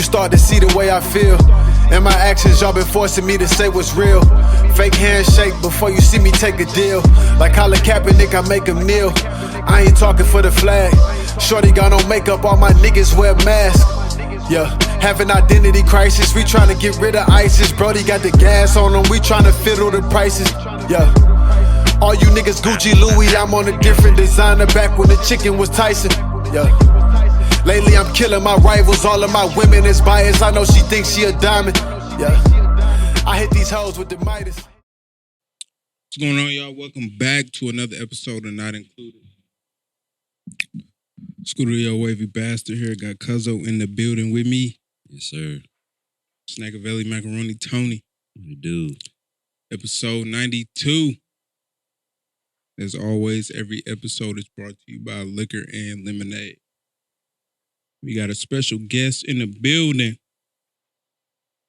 you start to see the way I feel. And my actions, y'all been forcing me to say what's real. Fake handshake before you see me take a deal. Like Colin Kaepernick, I make him kneel. I ain't talking for the flag. Shorty got on makeup, all my niggas wear masks. Yeah, have an identity crisis. We tryna get rid of ISIS. Brody got the gas on him. We tryna fiddle the prices. Yeah. All you niggas Gucci Louis, I'm on a different designer back when the chicken was Tyson. Yeah. Lately I'm killing my rivals, all of my women is biased. I know she thinks she a diamond. Yeah. I hit these hoes with the Midas. What's going on, y'all? Welcome back to another episode of Not Included. Skoota Wavy Bastard here. Got Cuzzo in the building with me. Yes, sir. Snackavelli Macaroni Tony. We do. Episode 92. As always, every episode is brought to you by Liquor and Lemonade. We got a special guest in the building.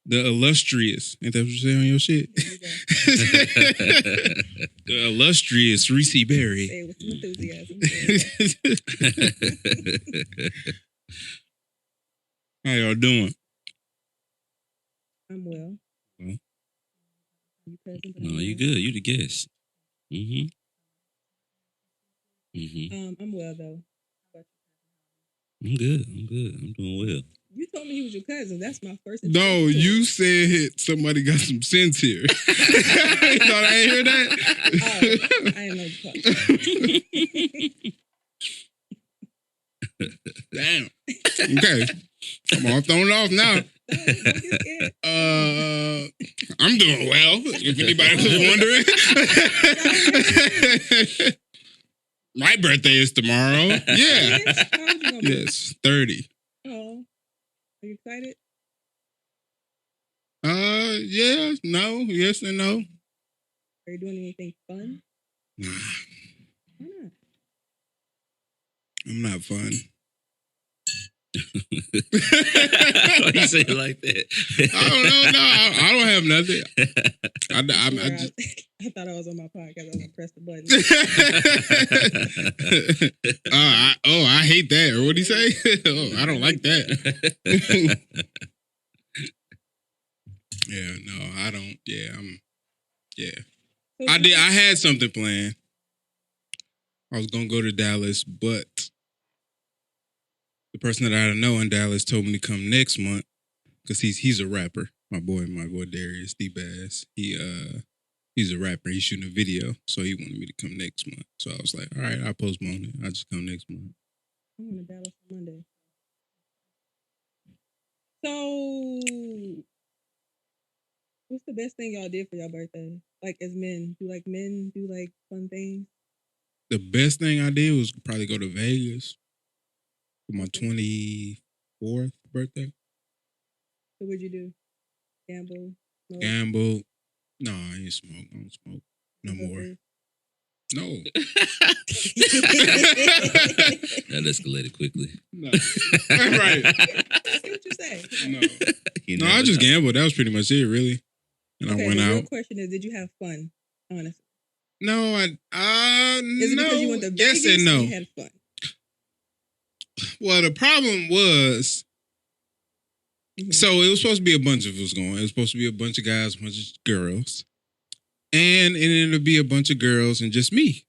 The illustrious. Ain't that what you say on your shit? The illustrious Reese Berry. Say it with some enthusiasm. How y'all doing? I'm well. Well. You present? No, you good. You the guest. Mm-hmm. I'm well though. I'm good. I'm doing well. You told me he was your cousin. That's my first. No, you said somebody got some sense here. You thought I ain't hear that? Oh, I didn't know you talking. Damn. Okay. I'm all thrown off now. I'm doing well, if anybody was wondering. My birthday is tomorrow. Yeah. Yes, 30. Oh. Are you excited? Yeah, no, yes and no. Are you doing anything fun? Nah. Why not? I'm not fun. Why you say it like that? I don't know. No, I don't have nothing. I thought I was on my podcast. I was gonna press the button. I hate that. Or what'd he say? I don't like that. Yeah, no, I don't. Yeah, I had something planned. I was gonna go to Dallas, but the person that I know in Dallas told me to come next month because he's a rapper. My boy Darius D-Bass. He's a rapper. He's shooting a video, so he wanted me to come next month. So I was like, all right, I'll postpone it. I'll just come next month. I'm going to Dallas on Monday. So, what's the best thing y'all did for your birthday? Like, as men, do fun things? The best thing I did was probably go to Vegas for my 24th birthday. So, what'd you do? Gamble? Smoke? Gamble. No, I ain't smoke. I don't smoke no more. No. That escalated quickly. No. Right. That's what you say. No, I just gambled. That was pretty much it, really. And I went out. The out. real question is, did you have fun? Honestly. No, Is it no. because you went to Yes Vegas and no. You had fun? Well, the problem was, so it was supposed to be a bunch of us going. It was supposed to be a bunch of guys, a bunch of girls. And it ended up being a bunch of girls and just me.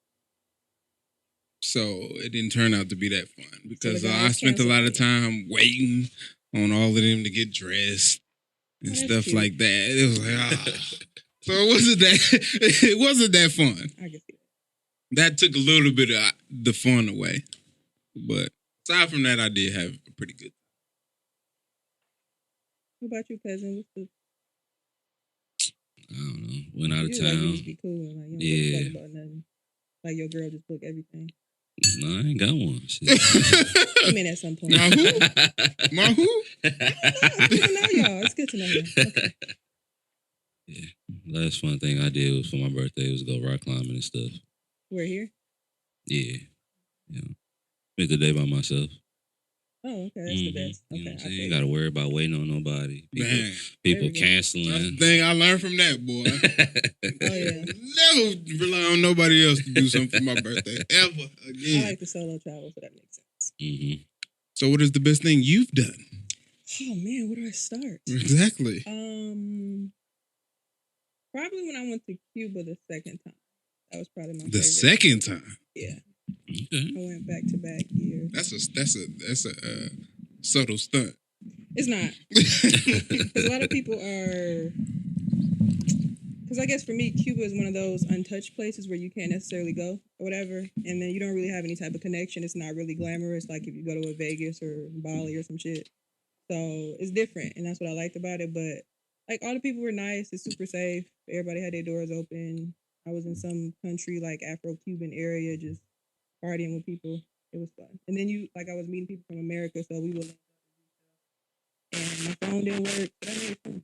So it didn't turn out to be that fun because I spent a lot of time waiting on all of them to get dressed and stuff cute. like that. It was like, So it wasn't that fun. I can see That took a little bit of the fun away. But aside from that, I did have a pretty good. What about you, cousin? I don't know. Went out of you town. Like you just be cool and like you don't give a fuck about nothing. Like your girl just book everything. No, I ain't got one. Shit. I mean, at some point. My who? My who? I don't know. It's good to know y'all. It's good to know y'all. Okay. Yeah. Last fun thing I did was for my birthday was go rock climbing and stuff. We're here? Yeah. Spent the day by myself. Oh, okay. That's the best. You know Okay. what I'm saying? You got to worry about waiting on nobody. People That's canceling. the thing I learned from that, boy. Oh, yeah. Never rely on nobody else to do something for my birthday. Ever again. I like the solo travel, so that makes sense. Mm-hmm. So what is the best thing you've done? Oh man, where do I start? Exactly. Probably when I went to Cuba the second time. That was probably my The favorite. second time. Yeah, Okay. I went back to back years. That's a subtle stunt. It's not, because a lot of people are. Because I guess for me, Cuba is one of those untouched places where you can't necessarily go or whatever, and then you don't really have any type of connection. It's not really glamorous, like if you go to a Vegas or Bali or some shit. So it's different, and that's what I liked about it. But like all the people were nice. It's super safe. Everybody had their doors open. I was in some country like Afro-Cuban area, just partying with people. It was fun. And then I was meeting people from America, so we would. And my phone didn't work, but I made it fun.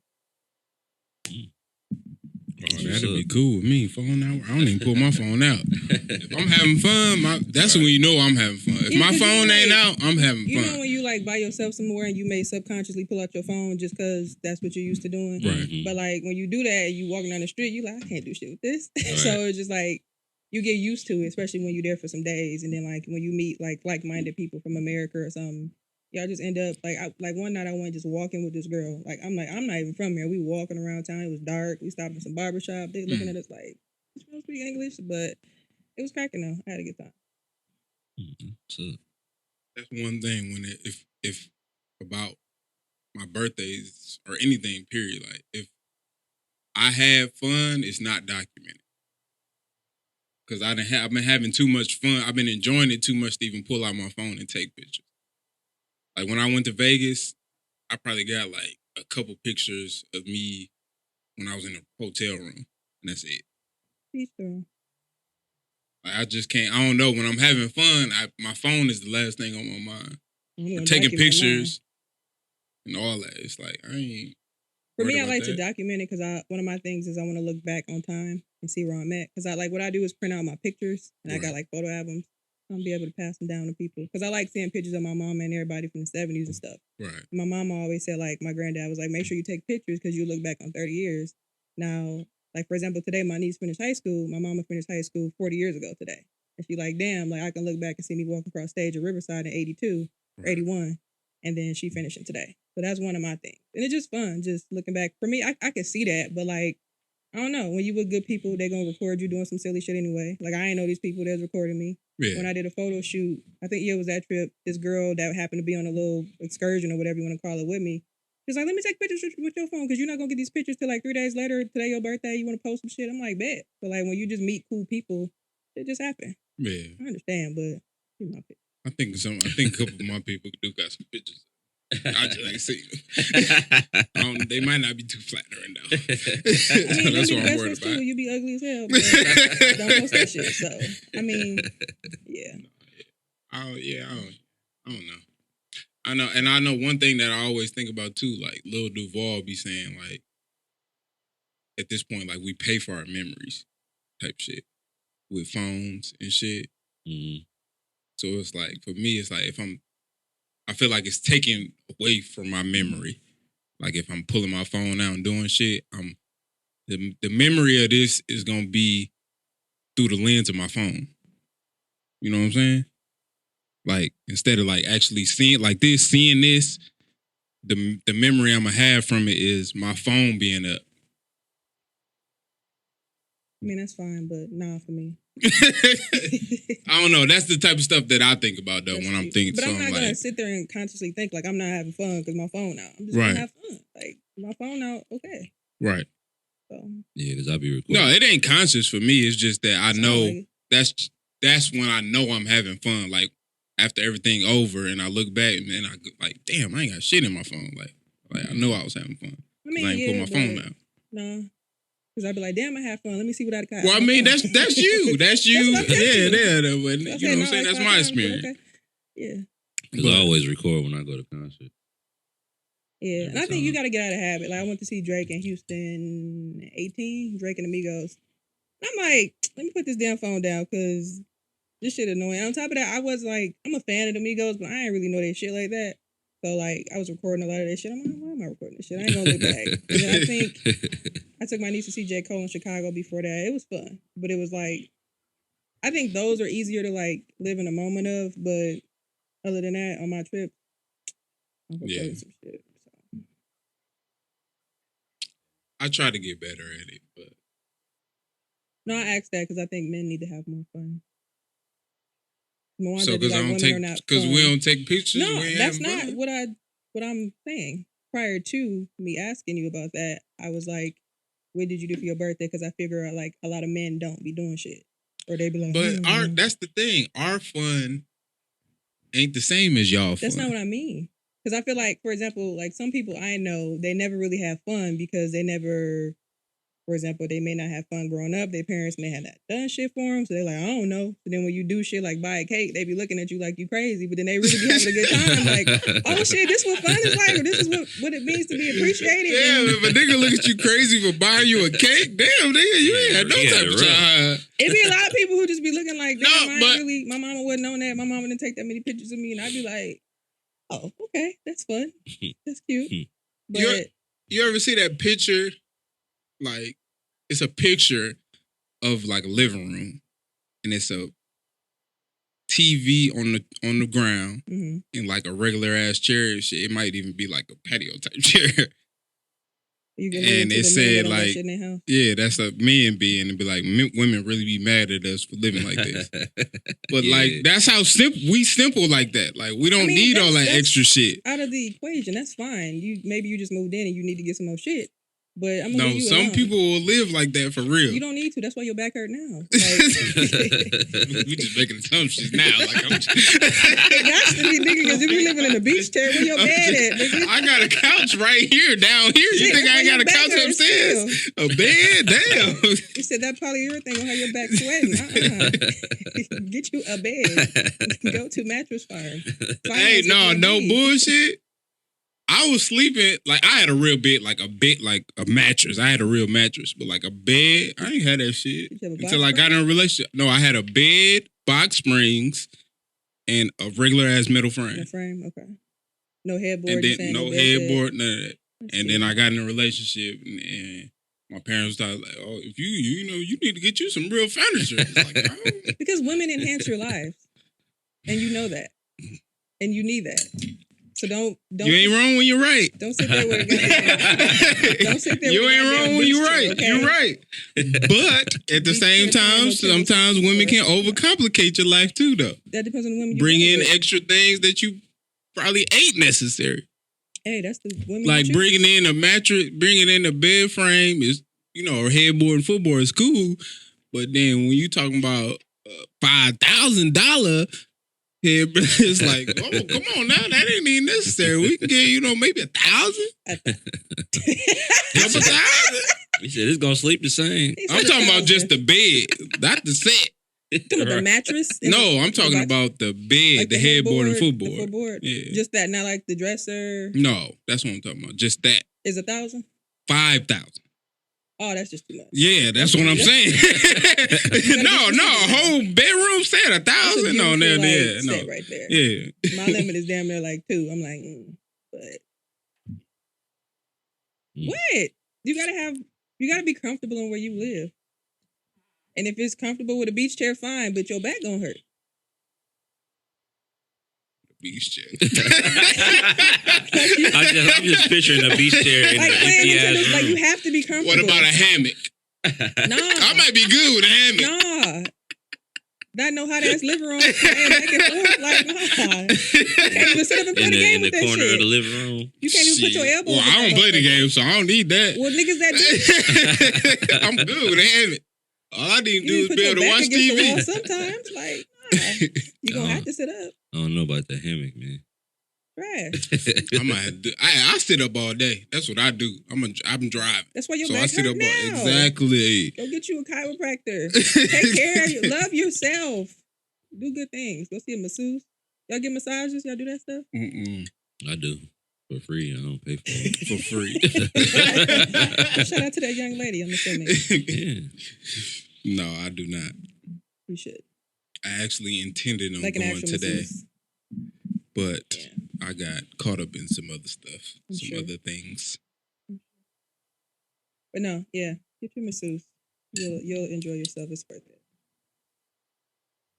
Oh, that'd be cool with me. Phone out. I don't even pull my phone out. If I'm having fun, that's when you know I'm having fun. If my phone ain't out, I'm having fun. You know when you like by yourself somewhere and you may subconsciously pull out your phone just because that's what you're used to doing. Right. But like when you do that and you walking down the street, you like, I can't do shit with this. Right. So it's just like you get used to it, especially when you're there for some days, and then like when you meet like-minded people from America or something. Y'all just end up like one night I went just walking with this girl. I'm not even from here. We walking around town. It was dark. We stopped at some barbershop. They looking at us like, you don't speak English, but it was cracking though. I had a good time. That's one thing when if about my birthdays or anything, period. Like if I had fun, it's not documented. Because I've been having too much fun. I've been enjoying it too much to even pull out my phone and take pictures. Like when I went to Vegas, I probably got like a couple pictures of me when I was in a hotel room, and that's it. Peace girl. Like I just can't. I don't know. When I'm having fun, my phone is the last thing on my mind. Or taking pictures and all that. It's like I ain't. For me, I like to document it because one of my things is I want to look back on time and see where I'm at. Because what I do is print out my pictures, and I got like photo albums. I'll be able to pass them down to people. Because I like seeing pictures of my mom and everybody from the 70s and stuff. Right. My mama always said, like, my granddad was like, make sure you take pictures because you look back on 30 years. Now, like, for example, today my niece finished high school. My mama finished high school 40 years ago today. And she like, damn, like, I can look back and see me walking across stage at Riverside in 82 or 81. And then she finishing today. So that's one of my things. And it's just fun, just looking back. For me, I can see that. But, like, I don't know. When you with good people, they're going to record you doing some silly shit anyway. Like, I ain't know these people that was recording me. Yeah. When I did a photo shoot, I think it was that trip, this girl that happened to be on a little excursion or whatever you want to call it with me, she's like, let me take pictures with your phone because you're not going to get these pictures till like 3 days later. Today your birthday, you want to post some shit? I'm like, bet. But like when you just meet cool people, it just happen. Yeah. I understand, but you know. I think a couple of my people do got some pictures. I just ain't seen them. They might not be too flattering though. I mean, that's what I'm worried about. You be ugly as hell, but don't post that shit. So I mean, yeah. I don't know. I know one thing that I always think about too. Like Lil Duval be saying, like at this point, like we pay for our memories, type shit, with phones and shit. Mm-hmm. So it's like for me, it's like I feel like it's taken away from my memory. Like if I'm pulling my phone out and doing shit, the memory of this is gonna be through the lens of my phone. You know what I'm saying? Like instead of like actually seeing this, the memory I'm gonna have from it is my phone being up. I mean that's fine, but nah for me. I don't know. That's the type of stuff that I think about though when I'm thinking. But I'm not gonna sit there and consciously think like I'm not having fun because my phone out. I'm just right. gonna have fun. Like my phone out, okay. Right. So yeah, because I be recording. No, it ain't conscious for me. It's just that I know that's when I know I'm having fun. Like after everything over, and I look back and then I like, damn, I ain't got shit in my phone. Like I know I was having fun. I mean, I ain't put my phone out. No. Because I'd be like, damn, I had fun. Let me see what I got. Well, I mean, that's you. That's you. You know what I'm saying? That's my experience. Okay. Yeah. Because I always record when I go to concert. Yeah. And I think you got to get out of habit. Like, I went to see Drake in Houston 18, Drake and Amigos. I'm like, let me put this damn phone down because this shit annoying. On top of that, I was like, I'm a fan of the Amigos, but I ain't really know that shit like that. So, like, I was recording a lot of that shit. I'm like, why am I recording this shit? I ain't gonna look back. And then I think I took my niece to see J. Cole in Chicago before that. It was fun. But it was like, I think those are easier to, like, live in the moment of. But other than that, on my trip, I'm recording some shit. I try to get better at it, but No, I asked that because I think men need to have more fun. so because we don't take pictures. No, we that's having not fun? what I'm saying. Prior to me asking you about that, I was like, "What did you do for your birthday?" Because I figure like a lot of men don't be doing shit, or they be like, But that's the thing. Our fun ain't the same as y'all fun. That's not what I mean. Because I feel like, for example, like some people I know, they never really have fun because they never, for example, they may not have fun growing up. Their parents may have not done shit for them. So they're like, I don't know. So then when you do shit like buy a cake, they be looking at you like you crazy. But then they really be having a good time. Like, oh shit, this is what fun is like. Or this is what it means to be appreciated. Yeah, if a nigga look at you crazy for buying you a cake, damn, nigga, you ain't had no type of childhood. It be a lot of people who just be looking like, damn, No, my mama wasn't on that. My mama didn't take that many pictures of me. And I'd be like, oh, okay, that's fun. That's cute. But you ever see that picture? Like, it's a picture of like a living room, and it's a TV on the ground, and like a regular ass chair and shit. It might even be like a patio type chair. And it said like, yeah, that's a men being and be like, women really be mad at us for living like this. But like, that's how simple like that. Like, we don't need all that extra shit. Out of the equation, that's fine. Maybe you just moved in and you need to get some more shit. But I'm no, some people will live like that for real. You don't need to. That's why your back hurt now. Like, we just making assumptions now. Like, I'm just... It got to be, nigga, because if you living in a beach chair, where your bed at, nigga? I got a couch right here, down here. You think I ain't got a couch upstairs? Still. A bed? Damn. You said that polyurethane gonna have your back sweating. Get you a bed. Go to Mattress Farm. Hey, no bullshit. I was sleeping, like, I had a real bed, like a mattress. I had a real mattress, but like a bed, I ain't had that shit until I got in a relationship. No, I had a bed, box springs, and a regular ass metal frame. Metal frame, okay. No headboard. And then no headboard, none of that. And then I got in a relationship, and my parents started like, "Oh, if you need to get you some real furniture." It's like, oh. Because women enhance your lives, and you know that, and you need that. So don't. You ain't wrong when you're right. Don't sit there with a Don't sit there. You with ain't wrong when you're right. Okay? You're right. But at the same time, sometimes women can overcomplicate your life too, though. That depends on the women. Bring in extra things that you probably ain't necessary. Hey, that's the women. Like bringing in a mattress, bringing in a bed frame is, a headboard and footboard is cool. But then when you talking about $5,000. Yeah, but it's like, oh, come on now, that ain't even necessary. We can get, maybe 1,000. Couple thousand. He said it's gonna sleep the same. I'm talking about just the bed, not the set. The mattress? No, I'm talking about the bed, like the headboard and footboard. The footboard? Yeah. Just that, not like the dresser? No, that's what I'm talking about. Just that. Is 1,000? 5,000. Oh, that's just too much. Yeah, that's what I'm saying. No, a whole bedroom set, 1,000. No, no. Right there. Yeah. My limit is damn near like 2. I'm like, but what? You gotta be comfortable in where you live. And if it's comfortable with a beach chair, fine, but your back gonna hurt. Beach chair. I'm just picturing a beach chair in like, an empty ass room. Like you have to be comfortable. What about a hammock? Nah. I might be good with a hammock. Nah. That no hot ass living room and back and forth. Like, nah. You can't even sit up and play the game with that shit. In the corner of the living room. You can't even put your elbows. Well, I don't play the game, so I don't need that. Well, niggas that do. I'm good with a hammock. All I need to do is be able to watch TV. Sometimes, like, nah. You're gonna have to sit up. I don't know about the hammock, man. Trash. I might have to I sit up all day. That's what I do. I'm driving. That's why your so back I sit hurt up now. Exactly. Go get you a chiropractor. Take care of you. Love yourself. Do good things. Go see a masseuse. Y'all get massages? Y'all do that stuff? I do. For free. I don't pay for it. For free. Shout out to that young lady, I'm assuming. Yeah. No, I do not. You should. I actually intended on like going today. Masseuse. But I got caught up in some other stuff. Other things. But no, yeah. Get your masseuse. You'll enjoy yourself. It's worth it.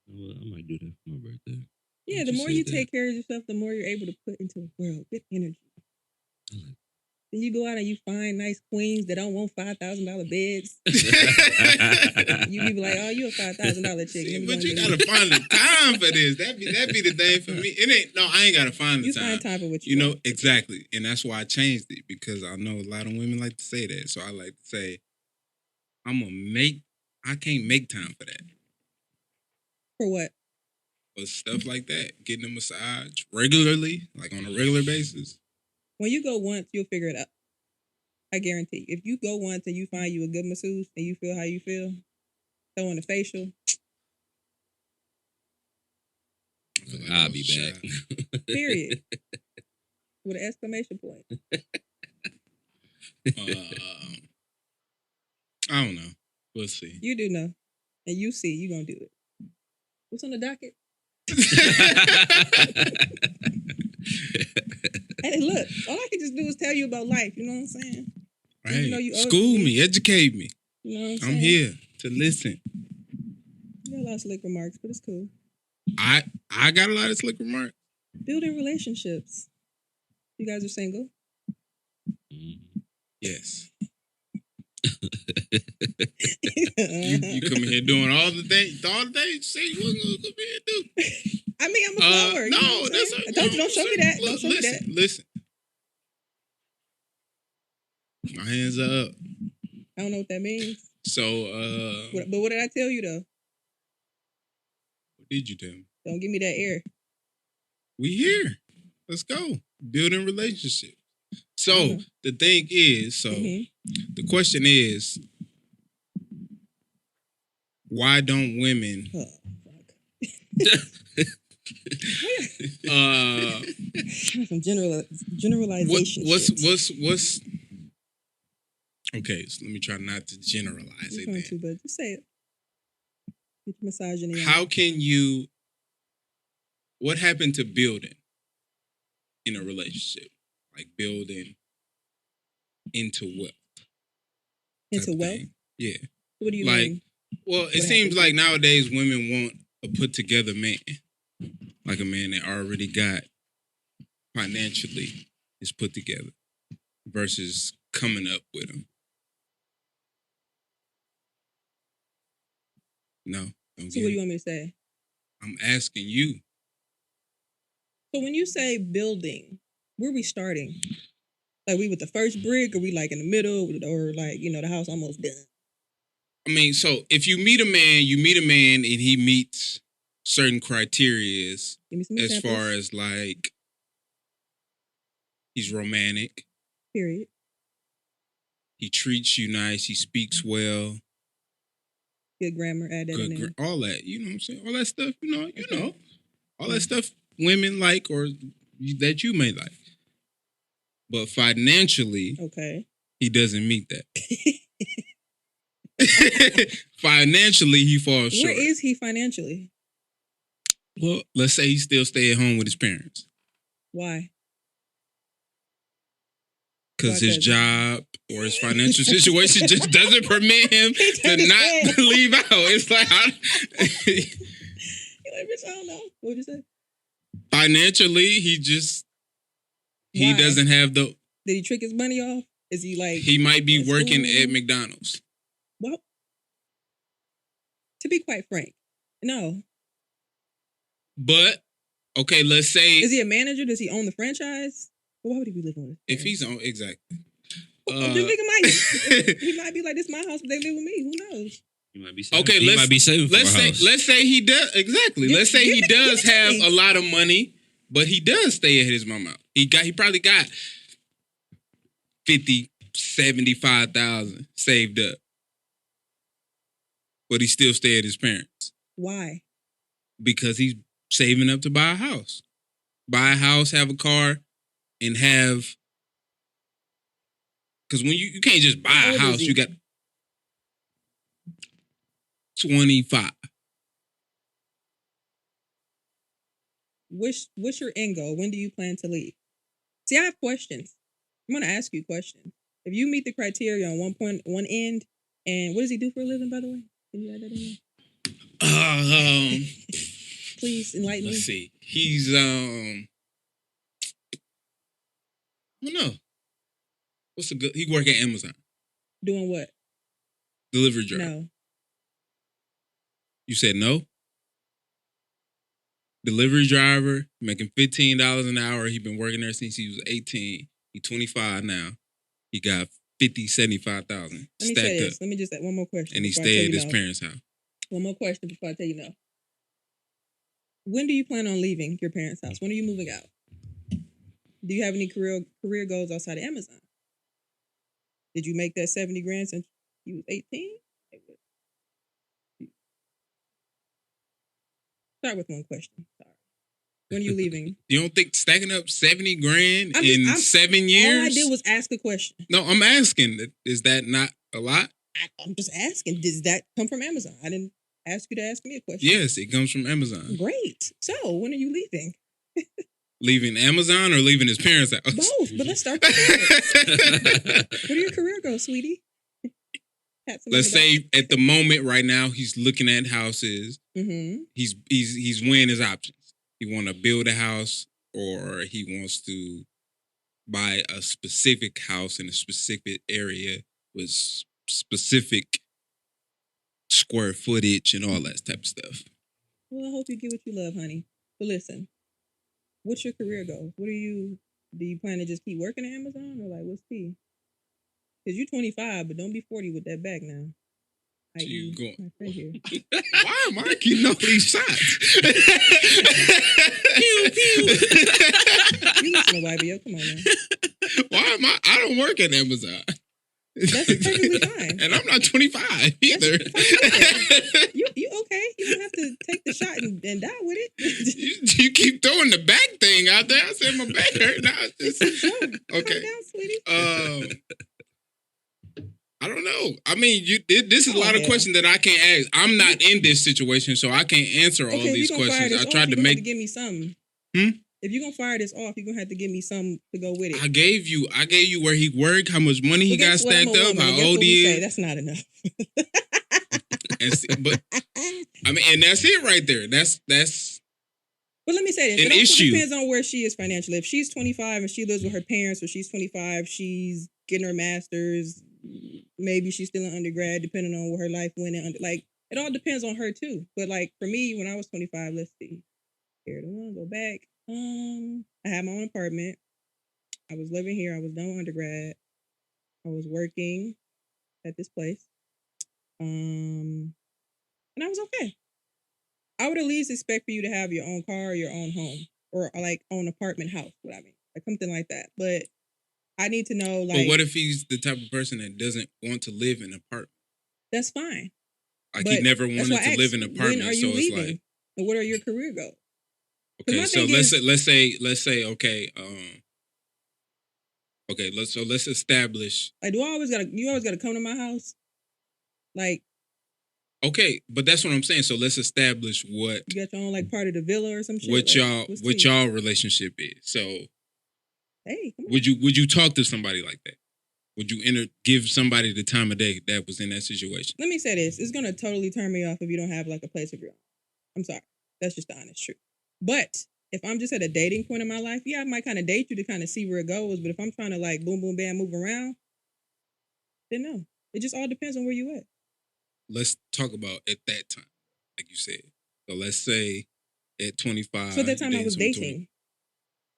Well, I might do that for my birthday. Yeah, the more you take care of yourself, the more you're able to put into the world. Good energy. Then you go out and you find nice queens that don't want $5,000 beds. You be like, oh, you a $5,000 chick. See, but you gotta find the time for this. That be the thing for me. It ain't. No, I ain't gotta find the You time. find time for what You you know want. exactly, and that's why I changed it because I know a lot of women like to say that. So I like to say, I can't make time for that. For what? But stuff like that, getting a massage regularly, like on a regular basis. When you go once, you'll figure it out. I guarantee. If you go once and you find you a good masseuse and you feel how you feel, throwing a facial. I'll be back. Period. With an exclamation point. I don't know. We'll see. You do know. And you see, you gonna do it. What's on the docket? Hey, look, all I can just do is tell you about life. You know what I'm saying? Right. You know you owe School me. me, educate me. You know what I'm saying? I'm here to listen. You got a lot of slick remarks, but it's cool. I got a lot of slick remarks. Building relationships. You guys are single? Yes. Uh-huh. You come in here doing all the things you say you wasn't gonna come in here and do. I mean, I'm a follower. You know No, what I'm that's saying? Don't show me that. Don't show me that. Listen. My hands are up. I don't know what that means. So, But what did I tell you though? what did you tell me? Don't give me that air. We here. Let's go. Building relationships. So Mhm. the thing is, Mhm. the question is, why don't women? Oh, fuck. Some generalization. What's? Okay, so let me try not to generalize You're it. going Then. to, but just say it. Get your misogyny. How can you? What happened to building in a relationship? Like building into wealth. Into type of wealth? thing. Yeah. What do you Like, mean? well, it What seems happened? like nowadays women want a put together man, like a man that already got financially is put together, versus coming up with him. No, don't So get what do it. you want me to say? I'm asking you. So when you say building, where are we starting? Like we with the first brick, or we like in the middle, or like, you know, the house almost done? I mean, so if you meet a man and he meets certain criteria Give me some as examples. far as like he's romantic, Period. he treats you nice, he speaks well, Good grammar, add that in there. all that, you know what I'm saying? All that stuff, you know, Okay. all that stuff women like or that you may like. But financially, Okay. he doesn't meet that. Financially, he falls short. Where is he financially? Well, let's say he still stay at home with his parents. Why? Because Why his doesn't job or his financial situation just doesn't permit him He to turned his not head. leave out. It's like, You're like, bitch, I don't know. What would you say? financially, he Why? doesn't have the, Did he trick his money off? Is he like? he might be at working school? at McDonald's. Well, to be quite frank, no. But, okay, let's say, Is he a manager? Does he own the franchise? Well, why would he be living with his if parents? he's on, exactly. The nigga might. He might be like, this is my house, but they live with me. Who knows? You might be saving. Okay, he let's- might be saving for a house. Let's say he does, exactly. Give- Let's say give he me- does give me have the a lot of money, but he does stay at his mama. He probably got 50, 75,000 saved up. But he still stay at his parents Why? because he's saving up to buy a house. Buy a house, have a car, and have, because when you can't just buy How a old is house, he? you got 25. What's your end goal? When do you plan to leave? See, I have questions. I'm gonna ask you questions. If you meet the criteria on one end, and what does he do for a living, by the way? Can you add that in there? Please enlighten me. Let's see. He's I don't know. What's a good? He work at Amazon. Doing what? Delivery driver. No. You said no? Delivery driver, making $15 an hour. He been working there since he was 18. He 25 now. He got 75,000 Let me stacked say up. this. Let me just add one more question. And he before I tell stayed you at his no. parents' house. One more question before I tell you no. When do you plan on leaving your parents' house? When are you moving out? Do you have any career goals outside of Amazon? Did you make that 70 grand since you was 18? Start with one question. Sorry. When are you leaving? You don't think stacking up 70 grand I'm in just- 7 years? All I did was ask a question. No, I'm asking. Is that not a lot? I'm just asking. Does that come from Amazon? I didn't ask you to ask me a question. Yes, it comes from Amazon. Great. So when are you leaving? Leaving Amazon or leaving his parents' house? Both. But let's start with that. What are your career goals, sweetie? Let's say at the moment right now he's looking at houses. Mm-hmm. He's weighing his options. He want to build a house or he wants to buy a specific house in a specific area with specific square footage and all that type of stuff. Well, I hope you get what you love, honey. But listen, what's your career goals? Do you plan to just keep working at Amazon or like what's the? Because you're 25, but don't be 40 with that bag now. So you going? My friend here. Why am I getting all these shots? Pew, pew. You listen to YBO. Come on now. Why am I don't work at Amazon. That's perfectly fine. And I'm not 25 either. You okay? You don't have to take the shot and die with it. you keep throwing the back thing out there. I said my back hurt. Now it's just okay. Calm down, sweetie. I don't know. I mean, this is a lot of hell. questions that I can't ask. I'm not in this situation, so I can't answer all Okay, these if you're gonna fire questions. this I tried off, to you're gonna have make. to give me something. If you're gonna fire this off, you're gonna have to give me some to go with it. I gave you where he worked, how much money he Well, got guess what? I'm stacked a up, woman, and how guess old what we he say? is. That's not enough. But I mean, and that's it right there. That's But let me say this. An It also issue. depends on where she is financially. If she's 25 and she lives with her parents, or she's 25, she's getting her master's, maybe she's still in undergrad, depending on where her life went. Like, it all depends on her too. But like for me, when I was 25, let's see. Here, the one go back. I had my own apartment. I was living here. I was done with undergrad. I was working at this place. And I was okay. I would at least expect for you to have your own car, or your own home, or like own apartment house. What I mean, like something like that. But I need to know, like, but what if he's the type of person that doesn't want to live in an apartment? that's fine. Like But he never that's wanted why I to live in asked, an apartment. when are So you it's leaving? like, And what are your career goals? 'Cause okay, my so thing let's is- say okay, okay, let's establish. Like, you always gotta come to my house? Like, Okay, but that's what I'm saying. So let's establish what you got your own like part of the villa or some shit? what Like, y'all what's what tea? y'all relationship is. So Hey, come on. would you talk to somebody like that? Would you give somebody the time of day that was in that situation? Let me say this. It's gonna totally turn me off if you don't have like a place of your own. I'm sorry. That's just the honest truth. But if I'm just at a dating point in my life, yeah, I might kind of date you to kind of see where it goes. But if I'm trying to like boom, boom, bam, move around, then no. It just all depends on where you at. Let's talk about at that time, like you said. So let's say at 25. So at that time you I was dating dating. someone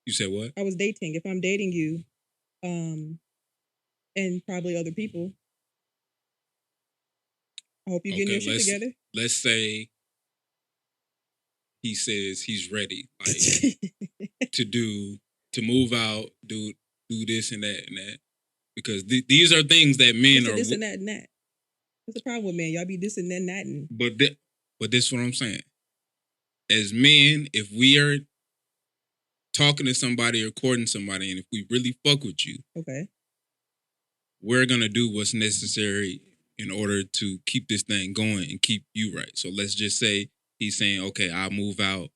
You said what? I was dating. If I'm dating you, and probably other people, I hope you're getting your shit together. Let's say he says he's ready, like to move out, do this and that, because these are things that men are. This and that and that. What's the problem with men? Y'all be this and then that and. But this is what I'm saying. As men, if we are talking to somebody or courting somebody, and if we really fuck with you, Okay. we're gonna do what's necessary in order to keep this thing going and keep you right. So let's just say he's saying, okay, I'll move out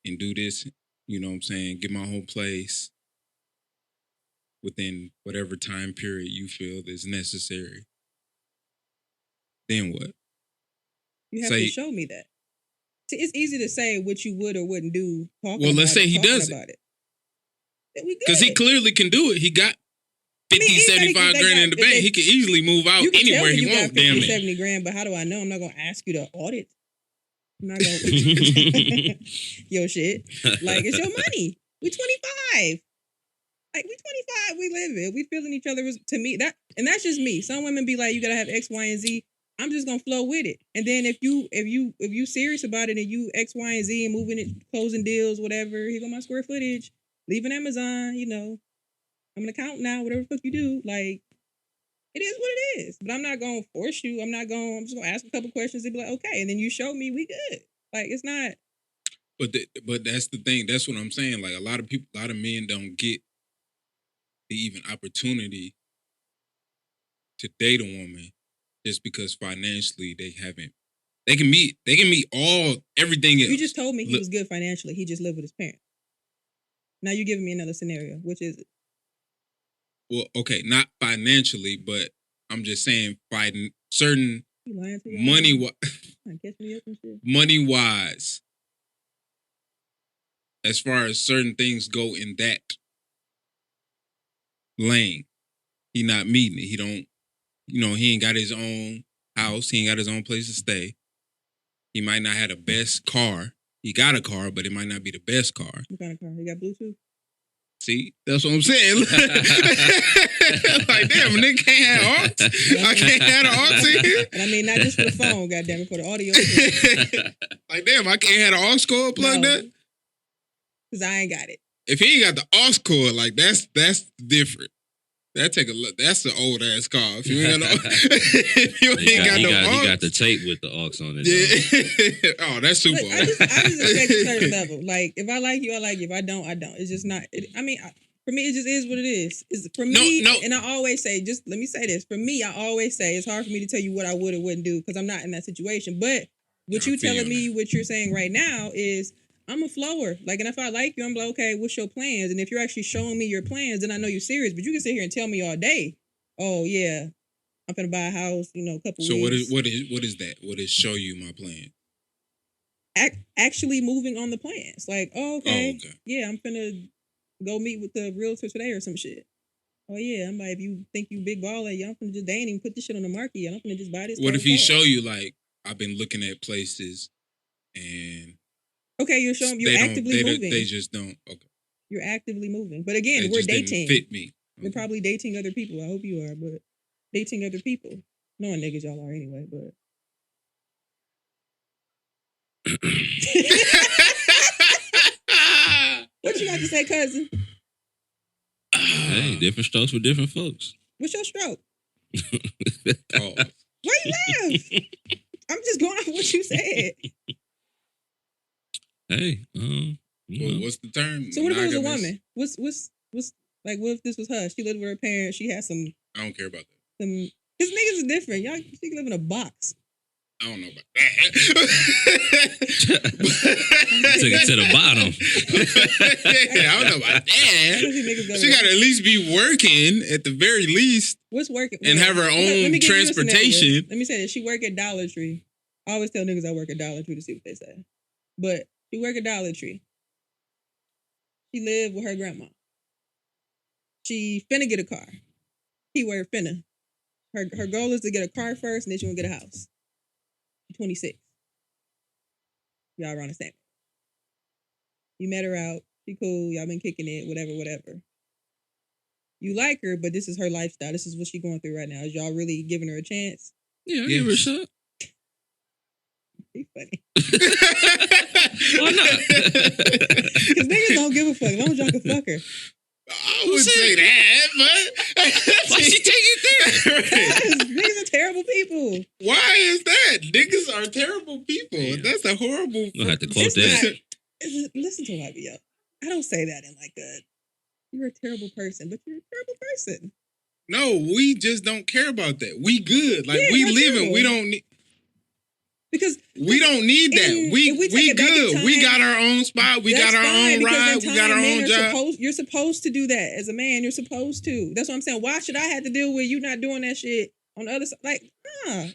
and do this, you know what I'm saying, get my whole place within whatever time period you feel is necessary. Then what? You have to show me that. See, it's easy to say what you would or wouldn't do. Well, let's say he does it. Then we good. Because he clearly can do it. He got 50, 75 grand in the bank. He could easily move out anywhere he wants, damn it. 70 grand, but how do I know? I'm not going to ask you to audit. I'm not going to. Yo, shit. Like, it's your money. We 25. Like, we 25. We live it. We feeling each other. To me, that's just me. Some women be like, you got to have X, Y, and Z. I'm just gonna flow with it. And then if you serious about it and you X, Y, and Z and moving it, closing deals, whatever, here go my square footage, leaving Amazon, I'm an accountant now, whatever the fuck you do, like, it is what it is. But I'm not gonna force you. I'm just gonna ask a couple questions and be like, okay, and then you show me we good. Like, it's not. But that's the thing. That's what I'm saying. Like, a lot of men don't get the even opportunity to date a woman. Just because financially they can meet everything else. You just told me he was good financially. He just lived with his parents. Now you're giving me another scenario. Which is it? Well, okay, not financially, but I'm just saying certain money wise, as far as certain things go in that lane, he not meeting it. He don't. He ain't got his own house. He ain't got his own place to stay. He might not have the best car. He got a car, but it might not be the best car. What kind of car? He got Bluetooth? See? That's what I'm saying. Like, damn, a nigga can't have aux. I can't have the aux in here. And I mean, not just for the phone, goddammit, for the audio. Like, damn, I can't have the aux cord plugged up? Because I ain't got it. If he ain't got the aux cord, like, that's different. That take a look. That's an old ass car. If you ain't got he got the tape with the aux on it. Yeah. Oh, that's super. I just expect a certain level. Like, if I like you, I like you. If I don't, I don't. It's just not. For me, it just is what it is. For me, and I always say, just let me say this. For me, I always say it's hard for me to tell you what I would or wouldn't do because I'm not in that situation. But what you telling me, what you're saying right now is, I'm a flower. Like, and if I like you, I'm like, okay, what's your plans? And if you're actually showing me your plans, then I know you're serious. But you can sit here and tell me all day, oh yeah, I'm gonna buy a house, a couple so weeks. So what is that? What is show you my plan? Actually moving on the plans. Like, okay. Yeah, I'm gonna go meet with the realtor today or some shit. Oh yeah, I'm like, if you think you big baller, I'm gonna just, they ain't even put this shit on the market. I'm gonna just buy this. What if he show you, like, I've been looking at places and okay, you're actively moving. They just don't. Okay. You're actively moving. But again, we're dating. Fit me. Okay. We're probably dating other people. I hope you are, but dating other people. Knowing niggas y'all are anyway, but. What you got to say, cousin? Hey, different strokes for different folks. What's your stroke? Why you laugh? I'm just going off what you said. Hey, what's the term? So what if it was a woman? What's like? What if this was her? She lived with her parents. She had some. I don't care about that. His niggas are different. Y'all, she can live in a box. I don't know about that. Took it to the bottom. I don't know about that. She got to at least be working at the very least. What's working? And have her own transportation. Let me say this. She work at Dollar Tree. I always tell niggas I work at Dollar Tree to see what they say. But she work at Dollar Tree. She live with her grandma. She finna get a car. Keyword finna. Her goal is to get a car first and then she wanna get a house. 26. Y'all around the same. You met her out. She cool. Y'all been kicking it. Whatever. You like her, but this is her lifestyle. This is what she's going through right now. Is y'all really giving her a chance? Yeah, give her a shot. He's funny. Why not? Because niggas don't give a fuck. As long as y'all can fuck her. I would say that, but why she take you there? Niggas are terrible people. Why is that? Niggas are terrible people. Yeah. That's a horrible. You'll have to quote that. Listen to YBO. I don't say that in like a. You're a terrible person, but you're a terrible person. No, we just don't care about that. We good. Like, we living. We don't need. Because we don't need that. We good. Time, we got our own spot. We got our own ride. We got our own job. You're supposed to do that as a man. You're supposed to. That's what I'm saying. Why should I have to deal with you not doing that shit on the other side? Like,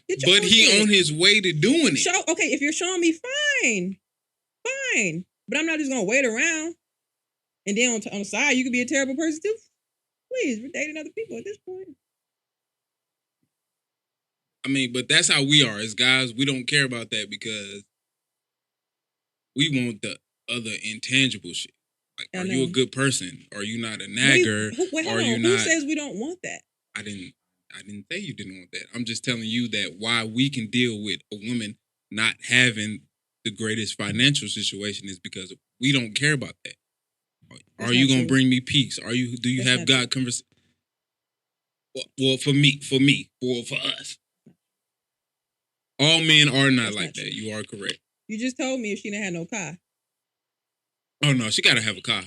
get your but he shit. On his way to doing it. Okay, if you're showing me, fine. But I'm not just gonna wait around. And then on the side, you could be a terrible person too. please. We're dating other people at this point. I mean, but that's how we are as guys. We don't care about that because we want the other intangible shit. Like, are you a good person? Are you not a nagger? Who says we don't want that? I didn't say you didn't want that. I'm just telling you that why we can deal with a woman not having the greatest financial situation is because we don't care about that. Are you gonna bring me peace? Do you have God conversation? Well, for us. All men are not like that. You are correct. You just told me if she didn't have no car. Oh no, she gotta have a car.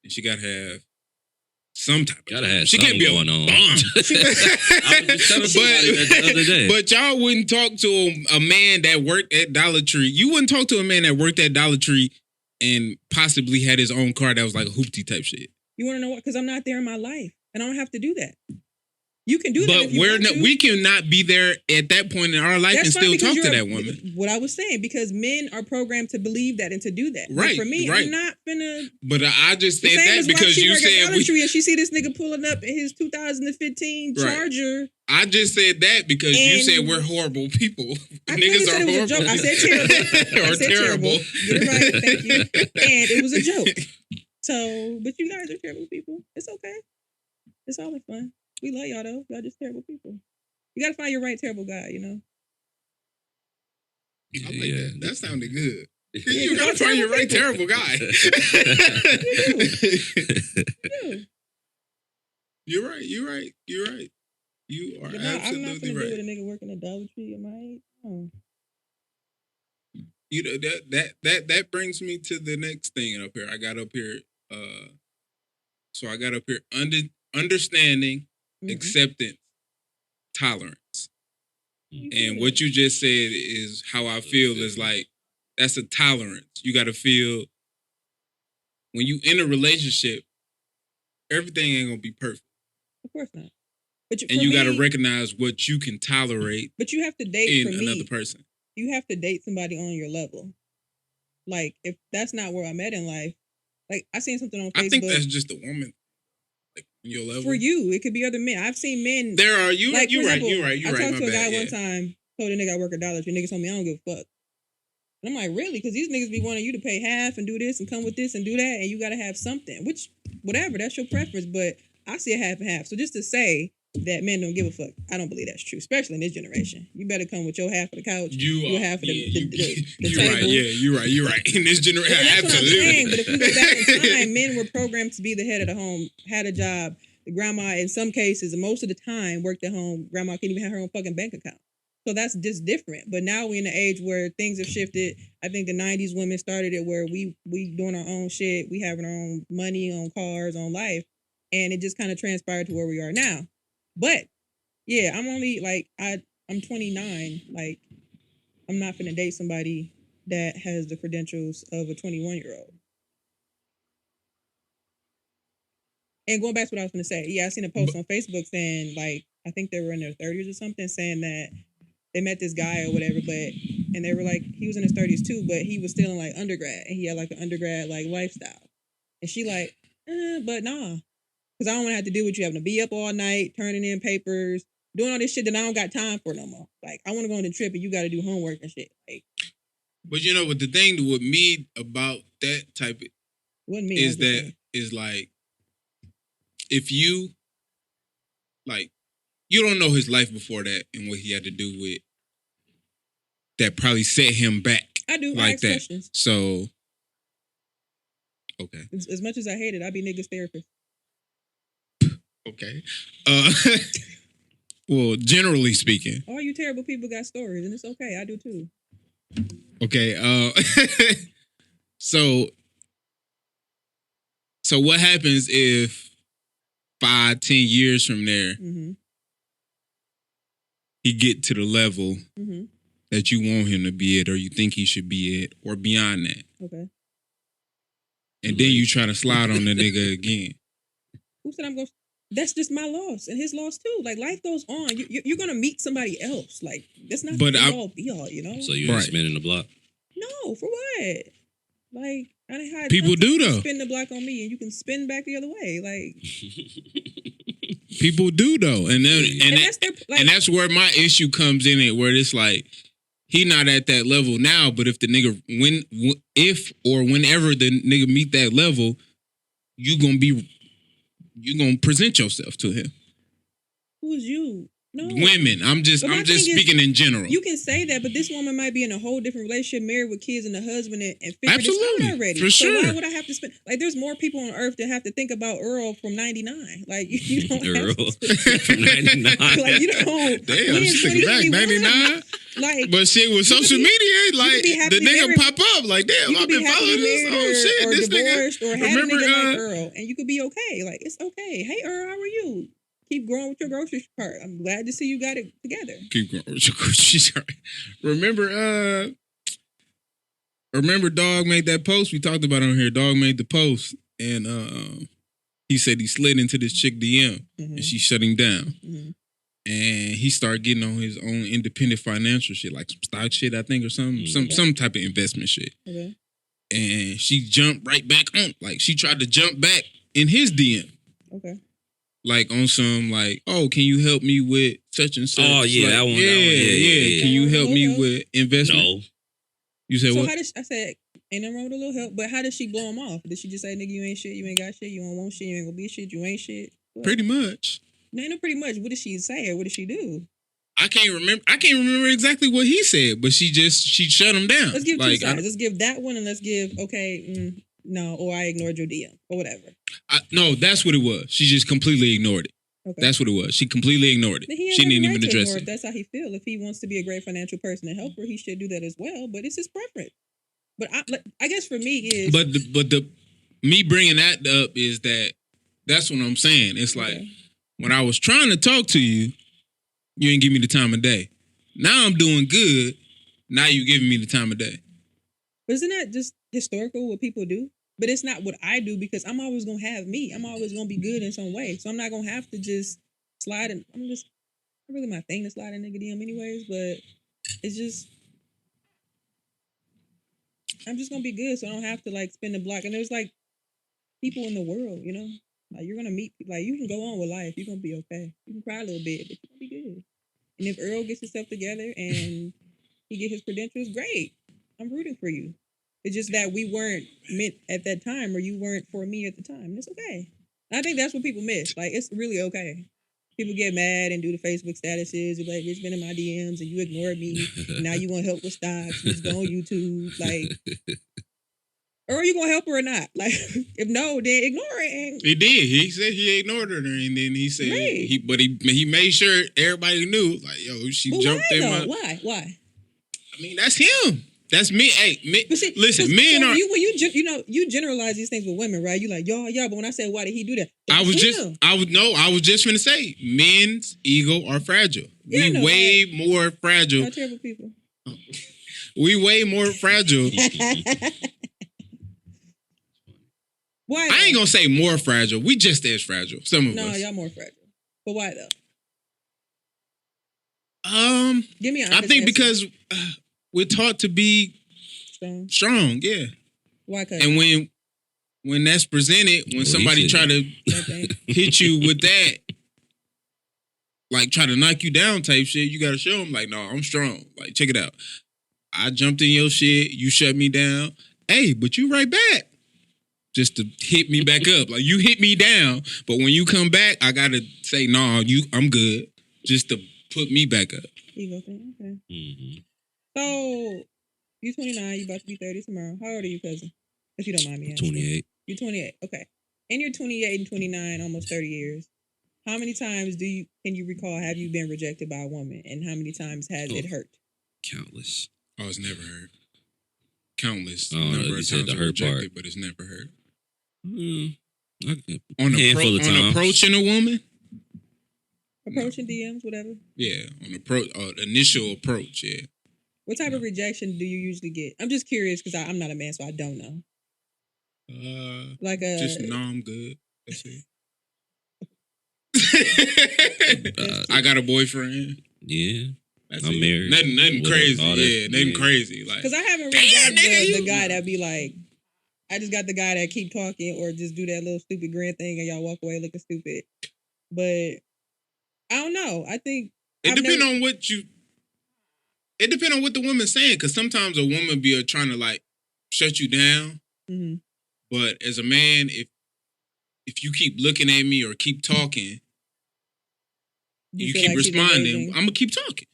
And she gotta have some type of gotta have she can't be going on. I was just telling somebody that the other day. But y'all wouldn't talk to a man that worked at Dollar Tree. You wouldn't talk to a man that worked at Dollar Tree and possibly had his own car that was like a hoopty type shit. You want to know what? Because I'm not there in my life, and I don't have to do that. You can do that, but we cannot be there at that point in our life and still talk to that woman. What I was saying, because men are programmed to believe that and to do that. Right. But for me, I'm not finna. But I just said that because you said and she see this nigga pulling up in his 2015 Charger. I just said that because you said we're horrible people. Niggas are horrible. Joke. I said terrible. Or terrible. You're right. Thank you. And it was a joke. So, but you guys are terrible people. It's okay. It's all in fun. We love y'all though. Y'all just terrible people. You gotta find your right terrible guy, you know? I like that. That sounded good. You gotta find your right terrible guy. You're right. You are absolutely right. I'm not gonna deal with a nigga working at Dollar Tree at my age. Oh. You know, that brings me to the next thing up here. I got up here understanding, acceptance, tolerance. And what you just said is how I feel is like, that's a tolerance. You got to feel, when you in a relationship, everything ain't going to be perfect. Of course not. And you got to recognize what you can tolerate. But you have to date in another person. You have to date somebody on your level. Like, if that's not where I'm at in life, like, I seen something on Facebook. I think that's just a woman. Like, on your level. For you, it could be other men. I've seen men. There are you. Like, you're right. I talked to a guy one time. Told a nigga I work at Dollar Tree. Nigga told me I don't give a fuck. And I'm like, really? Because these niggas be wanting you to pay half and do this and come with this and do that, and you got to have something. Which, whatever, that's your preference. But I see a half and half. So just to say that men don't give a fuck, I don't believe that's true, especially in this generation. You better come with your half of the couch, your half of the you're table. Right. Yeah, you're right. In this generation, absolutely. What I'm saying, but if you go back in time, men were programmed to be the head of the home, had a job. The grandma, in some cases, and most of the time, worked at home. Grandma can't even have her own fucking bank account. So that's just different. But now we're in an age where things have shifted. I think the 90s women started it where we doing our own shit. We having our own money, own cars, own life. And it just kind of transpired to where we are now. But, yeah, I'm only, like, I'm 29. Like, I'm not finna date somebody that has the credentials of a 21-year-old. And going back to what I was going to say, I seen a post on Facebook saying, like, I think they were in their 30s or something, saying that they met this guy or whatever, and they were like, he was in his 30s too, but he was still in, like, undergrad, and he had, like, an undergrad, like, lifestyle. And she like, but nah, because I don't want to have to deal with you having to be up all night, turning in papers, doing all this shit that I don't got time for no more. Like, I want to go on the trip, and you got to do homework and shit. Like, but you know what the thing with me about that type of is that is like, if you, like, you don't know his life before that and what he had to do with that probably set him back. I do. Like that. Questions. So, okay. As much as I hate it, I be niggas therapist. Okay. Well, generally speaking. All you terrible people got stories, and it's okay. I do too. Okay. So what happens if 5-10 years from there, he get to the level that you want him to be at, or you think he should be at, or beyond that? Okay. And then you try to slide on the nigga again. Who said I'm going? That's just my loss and his loss too. Like, life goes on. You're gonna meet somebody else. Like, that's not be all, you know. So you ain't spinning the block? No, for what? Like, I didn't have people do though. Spin the block on me, and you can spin back the other way. Like, People do though, and that's their, like, and that's where my issue comes in. It where it's like he not at that level now, but if the nigga if or whenever the nigga meet that level, you gonna present yourself to him. Who's you? No. Women. I'm just speaking in general. You can say that, but this woman might be in a whole different relationship, married with kids and a husband, and figured this out already. For sure. So why would I have to spend? Like, there's more people on earth that have to think about Earl from '99. Like, you don't Earl have to from '99. Like, you don't. Damn, I'm thinking back '99. Like, but shit, with social media, like the nigga married, pop up, like damn, you I've been following this. Oh shit, or this divorced, nigga. or had Remember, a nigga like Earl, and you could be okay. Like, it's okay. Hey, Earl, how are you? Keep growing with your grocery cart. I'm glad to see you got it together. Keep growing with your grocery cart. Remember, Dog made that post we talked about on here. Dog made the post, and he said he slid into this chick DM, and she shut him down. And he started getting on his own independent financial shit, like some stock shit, I think, or something, some type of investment shit. Okay. And she jumped right back on, like she tried to jump back in his DM. Okay. Like on some, like, oh, can you help me with such and such? Oh yeah, like, that one. Yeah. Can you help me with investment? No. You said so what? how did I said ain't nothing wrong with a little help, but how did she blow him off? Did she just say, "Nigga, you ain't shit, you ain't got shit, you don't want shit, you ain't gonna be shit, you ain't shit"? What? Pretty much. No, pretty much. What did she say or what did she do? I can't remember exactly what he said, but she shut him down. Let's give like, two sides. Let's give that one and let's give no, or I ignored your DM or whatever. No, that's what it was. She just completely ignored it. Okay. That's what it was. She completely ignored it. She didn't even address it. That's how he feels. If he wants to be a great financial person and help her, he should do that as well. But it's his preference. But I guess for me is. But the me bringing that up is that's what I'm saying. It's like when I was trying to talk to you, you ain't give me the time of day. Now I'm doing good. Now you giving me the time of day. But isn't that just historical what people do? But it's not what I do because I'm always going to have me. I'm always going to be good in some way. So I'm not going to have to just slide in. Not really my thing to slide in nigga DM anyways, but it's just, I'm just going to be good so I don't have to like spin the block. And there's like people in the world, you know? Like you're going to meet, like you can go on with life. You're going to be okay. You can cry a little bit, but you're going to be good. And if Earl gets himself together and he get his credentials, great. I'm rooting for you. It's just that we weren't meant at that time or you weren't for me at the time. And it's okay. And I think that's what people miss. Like, it's really okay. People get mad and do the Facebook statuses. You're like, it's been in my DMs and you ignored me. And now you want help with stocks. You just go on YouTube. Like, or are you going to help her or not? Like, if no, then ignore it. And he did. He said he ignored her. And then he said, he made sure everybody knew. Like, yo, she jumped in my... Why? I mean, that's him. That's me. Hey, listen, men so are. You generalize these things with women, right? You like, y'all. But when I say why did he do that? I was just gonna say, men's ego are fragile. Yeah, we way more fragile. Not terrible people. We way more fragile. Why? I ain't gonna say more fragile. We just as fragile. Some of us. No, y'all more fragile. But why though? Give me an honest I think answer. because we're taught to be strong, yeah. Why? And when that's presented, when somebody try to hit you with that, like try to knock you down type shit, you gotta show them like, no, I'm strong. Like, check it out. I jumped in your shit, you shut me down. Hey, but you right back. Just to hit me back up. Like, you hit me down, but when you come back, I gotta say, no, I'm good. Just to put me back up. Ego thing, okay. Mm-hmm. So, you're 29, you're about to be 30 tomorrow. How old are you, cousin? If you don't mind me asking. 28. You're 28, okay. In your 28 and 29, almost 30 years, how many times can you recall have you been rejected by a woman? And how many times has it hurt? Countless. Oh, it's never hurt. Countless. Oh, number you of said times the I'm hurt rejected, part. but it's never hurt. On approaching a woman? Approaching DMs, whatever? Yeah, on initial approach, yeah. What type of rejection do you usually get? I'm just curious because I'm not a man, so I don't know. Just no, I'm good. That's it. I got a boyfriend. Yeah. That's I'm married. Nothing crazy. Yeah, nothing crazy. Like, because I haven't really got the guy that be like, I just got the guy that keep talking or just do that little stupid grin thing and y'all walk away looking stupid. But I don't know. I think It depends on what you. It depends on what the woman's saying, because sometimes a woman be trying to like shut you down. Mm-hmm. But as a man, if you keep looking at me or keep talking, you keep like responding, I'm gonna keep talking.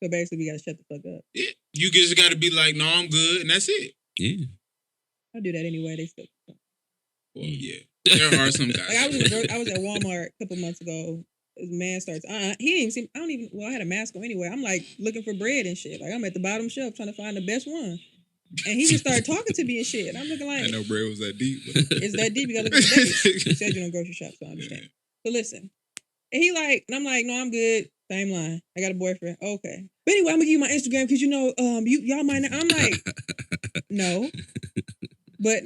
So basically, we gotta shut the fuck up. Yeah, you just gotta be like, no, I'm good, and that's it. Yeah. I do that anyway. They still. Well, yeah, there are some guys. Like I was at Walmart a couple months ago. This man starts. He didn't seem. I don't even. Well, I had a mask on anyway. I'm like looking for bread and shit. Like I'm at the bottom shelf trying to find the best one. And he just started talking to me and shit. And I'm looking like, I know bread was that deep. But... It's that deep. You gotta look at the dates. You said you don't grocery shop, so I understand. Yeah. So listen. And he like, and I'm like, no, I'm good. Same line. I got a boyfriend. Okay. But anyway, I'm gonna give you my Instagram because y'all might not. I'm like, no. But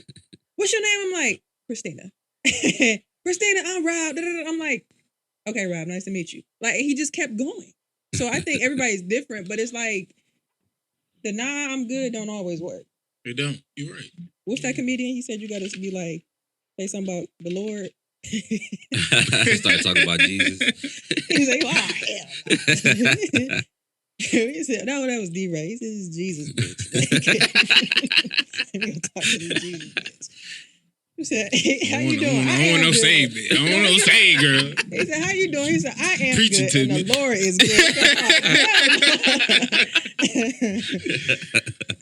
what's your name? I'm like, Christina. Christina, I'm Rob. I'm like, okay, Rob, nice to meet you. Like, he just kept going. So I think everybody's different, but it's like, the nah, I'm good don't always work. It don't. You're right. What's that comedian? He said you got to be like, say something about the Lord. Start talking about Jesus. He's like, hell no. He said, no, that was D-Ray. He said, this is Jesus, bitch. We're going to talk to this Jesus, bitch. He said, hey, how you doing? I don't want no saying, bitch. I don't want no saying, girl. He said, how you doing? He said, I am Preaching good, to and me. the Lord is good.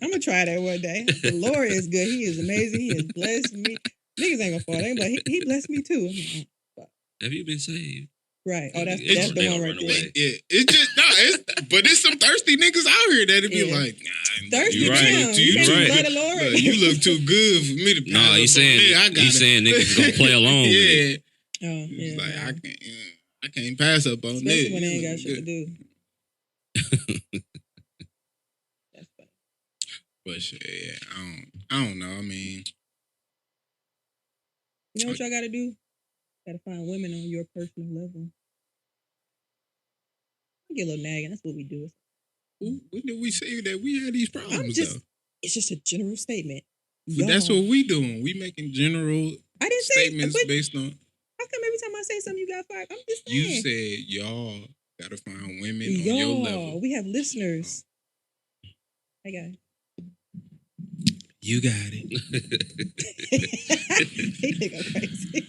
I'm going to try that one day. The Lord is good. He is amazing. He has blessed me. Niggas ain't gonna fall. They but he blessed me too. Have you been saved? Right. Oh, that's the one right there. Yeah, it's just but there's some thirsty niggas out here that'd be like, nah, thirsty. You right. You right. Blood of Lord. Look, you look too good for me to. No, he's saying niggas gonna play along with it. Oh, yeah. Like I can't pass up on especially this. When they ain't got shit to do. That's funny. But shit, yeah, I don't know. I mean, you know what y'all gotta do? Gotta find women on your personal level. Get a little nagging. That's what we do. when did we say that we had these problems? It's just a general statement. But that's what we doing. We making general statements based on. How come every time I say something you got fired? I'm just saying. You said y'all gotta find women on your level. We have listeners. Hey guys. You got it. He think I'm crazy.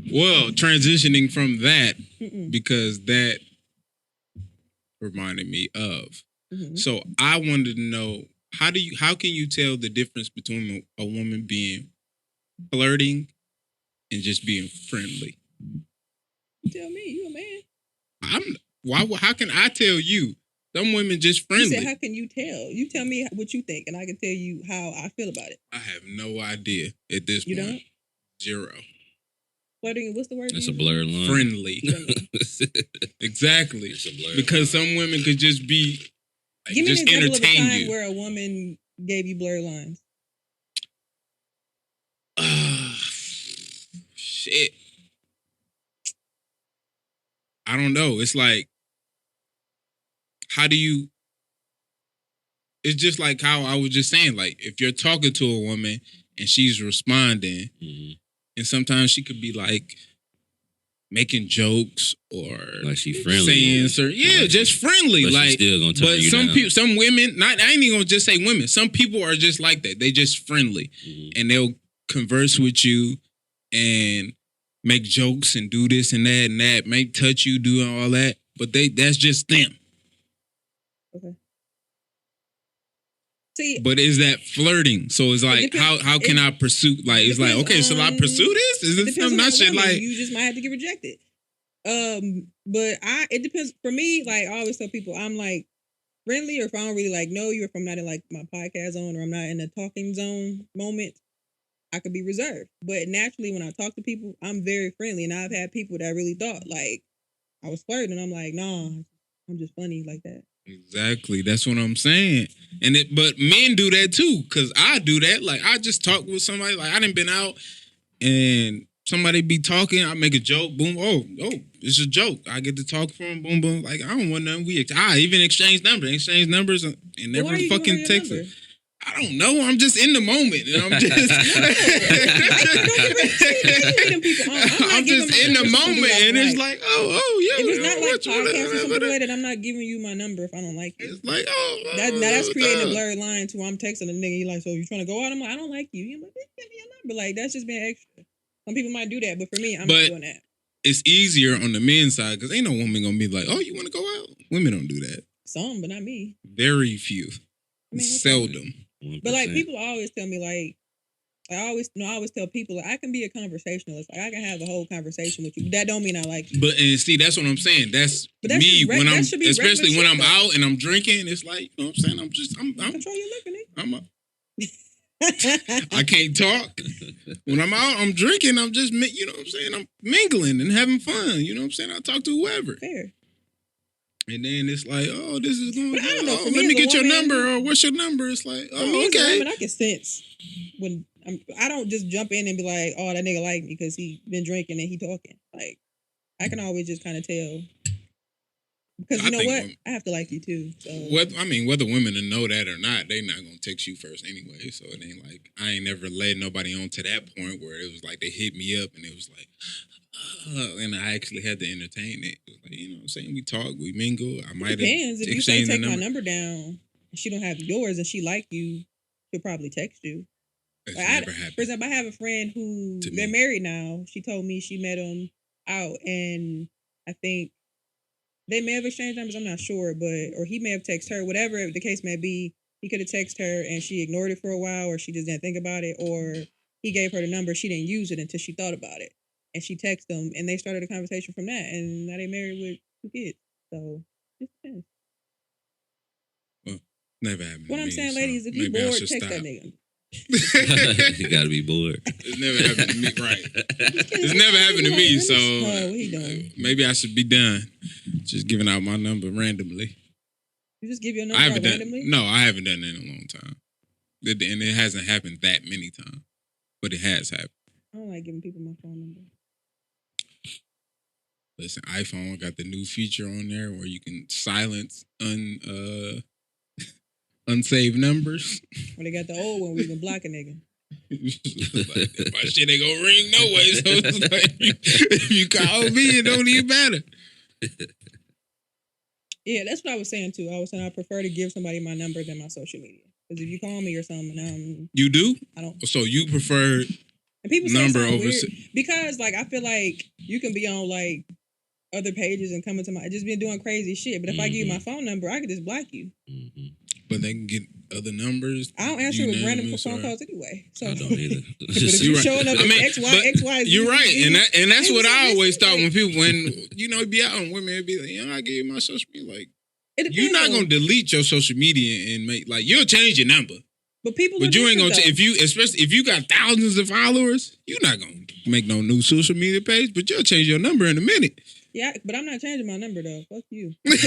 Well, transitioning from that, because that reminded me of. Mm-hmm. So I wanted to know, how can you tell the difference between a woman being flirting and just being friendly? You tell me, you a man. How can I tell you? Some women just friendly. You said, how can you tell? You tell me what you think, and I can tell you how I feel about it. I have no idea at this point. You don't? Zero. Flirting, what's the word? That's a blurred line. Friendly. Exactly. It's a blurred because line. Some women could just be like, give me just an example entertain of a time you. Where a woman gave you blurred lines. Shit. I don't know. It's like, it's just like how I was just saying, like, if you're talking to a woman and she's responding, and sometimes she could be like making jokes or like she friendly, saying just friendly. But like, still gonna turn you some down. people, some women, I ain't even gonna just say women. Some people are just like that. They just friendly, and they'll converse with you and make jokes and do this and that, make touch you, do all that. But that's just them. Okay. See, but is that flirting? So it's like, how can I pursue? Like, it's like, okay, should I pursue this? Is it something I should like? You just might have to get rejected. But it depends. For me, like I always tell people, I'm like friendly, or if I don't really like know you, or if I'm not in like my podcast zone, or I'm not in a talking zone moment, I could be reserved. But naturally, when I talk to people, I'm very friendly, and I've had people that really thought like I was flirting, and I'm like, nah, I'm just funny like that. Exactly. That's what I'm saying. But men do that too, because I do that. Like, I just talk with somebody. Like, I done been out and somebody be talking. I make a joke. Boom. Oh, it's a joke. I get to talk for them. Boom, boom. Like, I don't want nothing. I even exchange numbers and never fucking text it. I don't know. I'm just in the moment, and I'm just. I'm just in the moment, and it's like, yeah. If it's not like podcast or something like that, I'm not giving you my number if I don't like you. It's like, that's creating a blurred line to where I'm texting a nigga. You like, so you trying to go out? I'm like, I don't like you. You're like, give me your number. Like that's just being extra. Some people might do that, but for me, I'm not doing that. It's easier on the men's side because ain't no woman gonna be like, oh, you want to go out? Women don't do that. Some, but not me. Very few. I mean, seldom. 1%. But like people always tell me like, I always tell people like I can be a conversationalist. Like I can have a whole conversation with you. But that don't mean I like you. But and see, that's what I'm saying. That's me when I'm, especially when I'm out and I'm drinking. It's like, you know what I'm saying. I'm control your liquor, nigga. I can't talk. When I'm out, I'm drinking. I'm just, you know what I'm saying. I'm mingling and having fun. You know what I'm saying. I talk to whoever. Fair. And then it's like, oh, this is going. I don't know, let me get your number, or what's your number? It's like, oh, okay. I can sense when I don't just jump in and be like, oh, that nigga like me because he been drinking and he talking. Like I can always just kind of tell. Because you know what? I have to like you too. So whether women know that or not, they not gonna text you first anyway. So it ain't like I ain't never led nobody on to that point where it was like they hit me up and it was like, and I actually had to entertain it. It was like, you know what I'm saying? We talk, we mingle. I might have depends. If you say take my number down and she don't have yours and she like you, she'll probably text you. That's never happened. For example, I have a friend who they're married now. She told me she met him out and I think they may have exchanged numbers, I'm not sure, or he may have texted her, whatever the case may be, he could have texted her and she ignored it for a while or she just didn't think about it, or he gave her the number, she didn't use it until she thought about it. And she texted him and they started a conversation from that and now they married with 2 kids. So, it depends. Well, never happened. What I'm saying, ladies, if you bored, text that nigga. You gotta be bored. It's never happened to me, right? It's never happened to me, so maybe I should be done. Just giving out my number randomly. You just give your number out randomly? No, I haven't done it in a long time. And it hasn't happened that many times. But it has happened. I don't like giving people my phone number. Listen, iPhone got the new feature on there where you can silence unsaved numbers. Well, they got the old one where you can block a nigga. Like, my shit ain't gonna ring no way. So it's like, if you call me, it don't even matter. Yeah, that's what I was saying too. I was saying I prefer to give somebody my number than my social media. Because if you call me or something, you do? I don't. So you prefer and people number say over weird because like I feel like you can be on like other pages and come into my just been doing crazy shit. But if I give you my phone number, I could just block you. Mm-hmm. But they can get other numbers. I don't answer with random phone calls anyway. So I don't either. But if you're showing up X, Y, Z. You're right. And that's what I always thought when people, you know, be out and women be like, you know, I give you my social media. Like, you're not going to delete your social media and make, like, you'll change your number. But people But you ain't going to, especially if you got thousands of followers, you're not going to make no new social media page, but you'll change your number in a minute. Yeah, but I'm not changing my number though. Fuck you. Fuck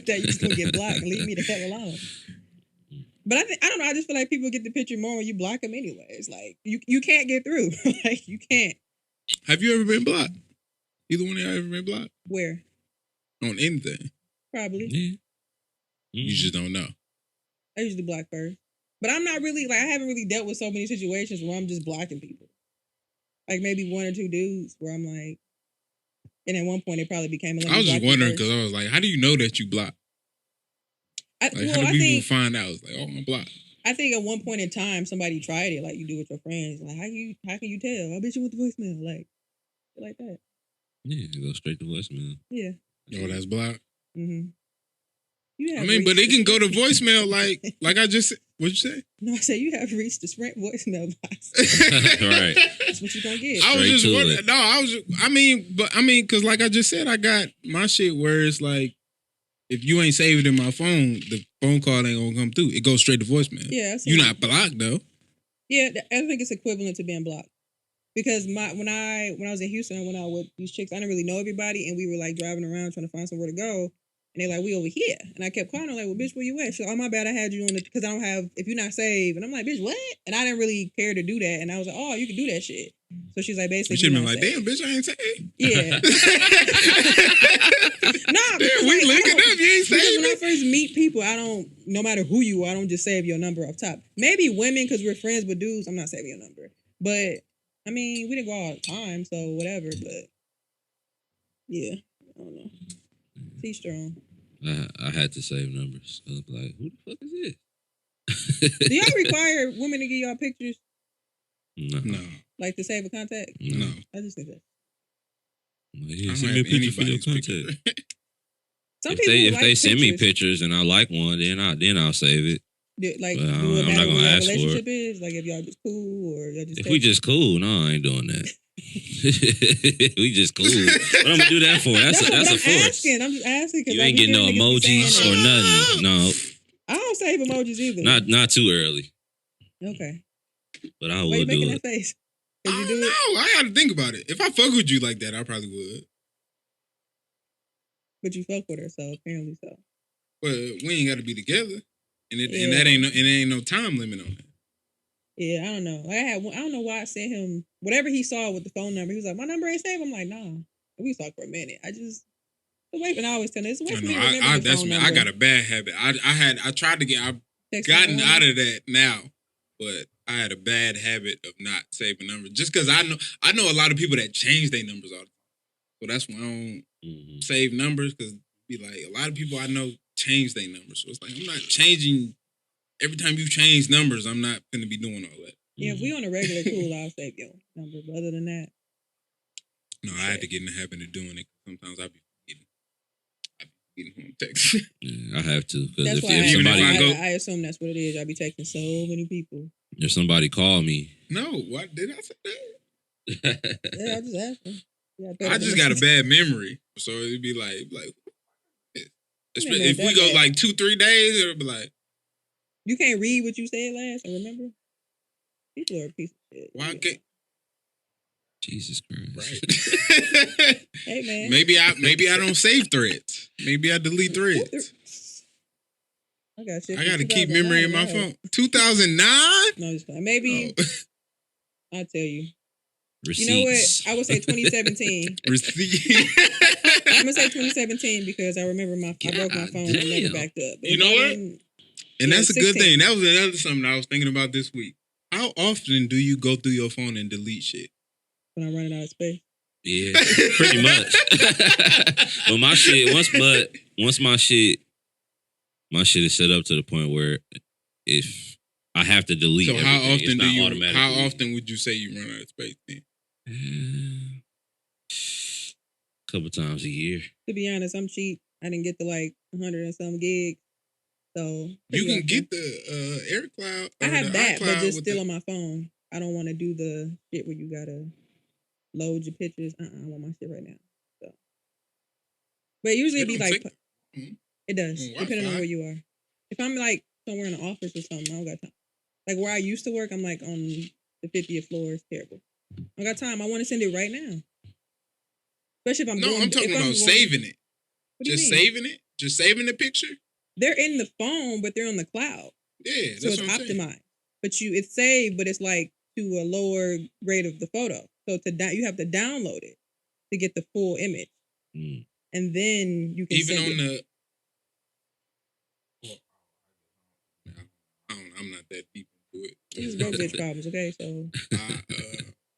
that. You just gonna get blocked and leave me the hell alone. But I don't know. I just feel like people get the picture more when you block them anyways. Like you can't get through. Like you can't. Have you ever been blocked? Either one of y'all ever been blocked? Where? On anything? Probably. Yeah. You just don't know. I usually block first, but I'm not really like I haven't really dealt with so many situations where I'm just blocking people. Like maybe 1 or 2 dudes where I'm like. And at one point, it probably became a little. I was just wondering because I was like, how do you know that you blocked? How do people find out? It's like, oh, I'm blocked. I think at one point in time, somebody tried it, like you do with your friends. Like, how can you tell? I bet you with the voicemail, like that. Yeah, go straight to voicemail. Yeah. Oh, that's blocked. Mm-hmm. I mean, but it can go to voicemail like I just said. What'd you say? No, I said you have reached the Sprint voicemail box. Right. That's what you're gonna get. I was just wondering. No, because like I just said, I got my shit where it's like, if you ain't saved in my phone, the phone call ain't gonna come through. It goes straight to voicemail. Yeah, you're not blocked though. Yeah, I think it's equivalent to being blocked. Because when I was in Houston, I went out with these chicks. I didn't really know everybody, and we were like driving around trying to find somewhere to go. And they're like, we over here. And I kept calling her like, well, bitch, where you at? She's like, oh, my bad, I had you on because I don't have, if you're not saved. And I'm like, bitch, what? And I didn't really care to do that. And I was like, oh, you can do that shit. So she's like, basically, she's been like, damn, bitch, I ain't saved. Yeah. Nah, damn, we linking up, you ain't saved. I first meet people, no matter who you are, I don't just save your number off top. Maybe women, because we're friends with dudes, I'm not saving your number. But, I mean, we didn't go all the time, so whatever. But, yeah, I don't know. Be strong. I had to save numbers. I was like, who the fuck is this? Do y'all require women to give y'all pictures? No. Like to save a contact? No. I just think that. Yeah, send me a picture for your contact. If they send me pictures and I like one, then I'll save it. Like, but I'm not gonna ask for relationship it. Is like if y'all just cool or y'all just. If we just cool, no, I ain't doing that. We just cool. What I'm gonna do that for? That's a force. I'm just asking. You ain't getting no emojis or nothing. No. I don't save emojis either. Not too early. Okay. But I will do making it. That face? I don't know. I gotta think about it. If I fuck with you like that, I probably would. But you fuck with her, so apparently so. But we ain't got to be together, and that ain't no time limit on it. Yeah, I don't know. Like I don't know why I sent him whatever he saw with the phone number. He was like, "My number ain't saved." I'm like, "Nah." We talked for a minute. I just wait, and I always tell him it's a way for me to remember the phone number. I got a bad habit. I tried to get. I've gotten out of that now, but I had a bad habit of not saving numbers just because I know a lot of people that change their numbers all the time. So that's why I don't save numbers because be like a lot of people I know change their numbers. So it's like I'm not changing. Every time you change numbers, I'm not going to be doing all that. Yeah, if we on a regular cool, I'll save your number. But other than that, no, I had to get in the habit of doing it. Sometimes I be getting home texts. Yeah, I have to because if somebody, I assume that's what it is. I be texting so many people. If somebody call me, no, what did I say that? Yeah, I just asked them. Yeah, I just got a bad memory, so it'd be like if we go like 2-3 days, it'll be like. You can't read what you said last and remember? People are a piece of shit. Why can't? Jesus Christ. Right. Hey, man. Maybe I don't save threads. Maybe I delete threads. I got to keep memory in my phone. 2009? No, it's fine. Maybe I'll tell you. Receipts. You know what? I would say 2017. I'm gonna say 2017 because I remember I broke my phone and never backed up. You know what? And that's a good thing. That was another something I was thinking about this week. How often do you go through your phone and delete shit? When I'm running out of space. Yeah, pretty much. But my shit, once my shit is set up to the point where if I have to delete. So how often would you say you run out of space then? A couple times a year. To be honest, I'm cheap. I didn't get to like 100 and some gigs. So you can get the AirCloud. I have that, but just still on my phone. I don't want to do the shit where you gotta load your pictures. I want my shit right now. So, but usually it'd be like it does, depending on where you are. If I'm like somewhere in the office or something, I don't got time. Like where I used to work, I'm like on the 50th floor. It's terrible. I got time. I want to send it right now. Especially if I'm I'm talking about saving it. Just saving it? Just saving the picture? They're in the phone, but they're on the cloud. Yeah, so it's optimized. But it's saved, but it's like to a lower grade of the photo. So you have to download it to get the full image, and then you can send it. I'm not that deep into it. This is broke bitch problems, okay? So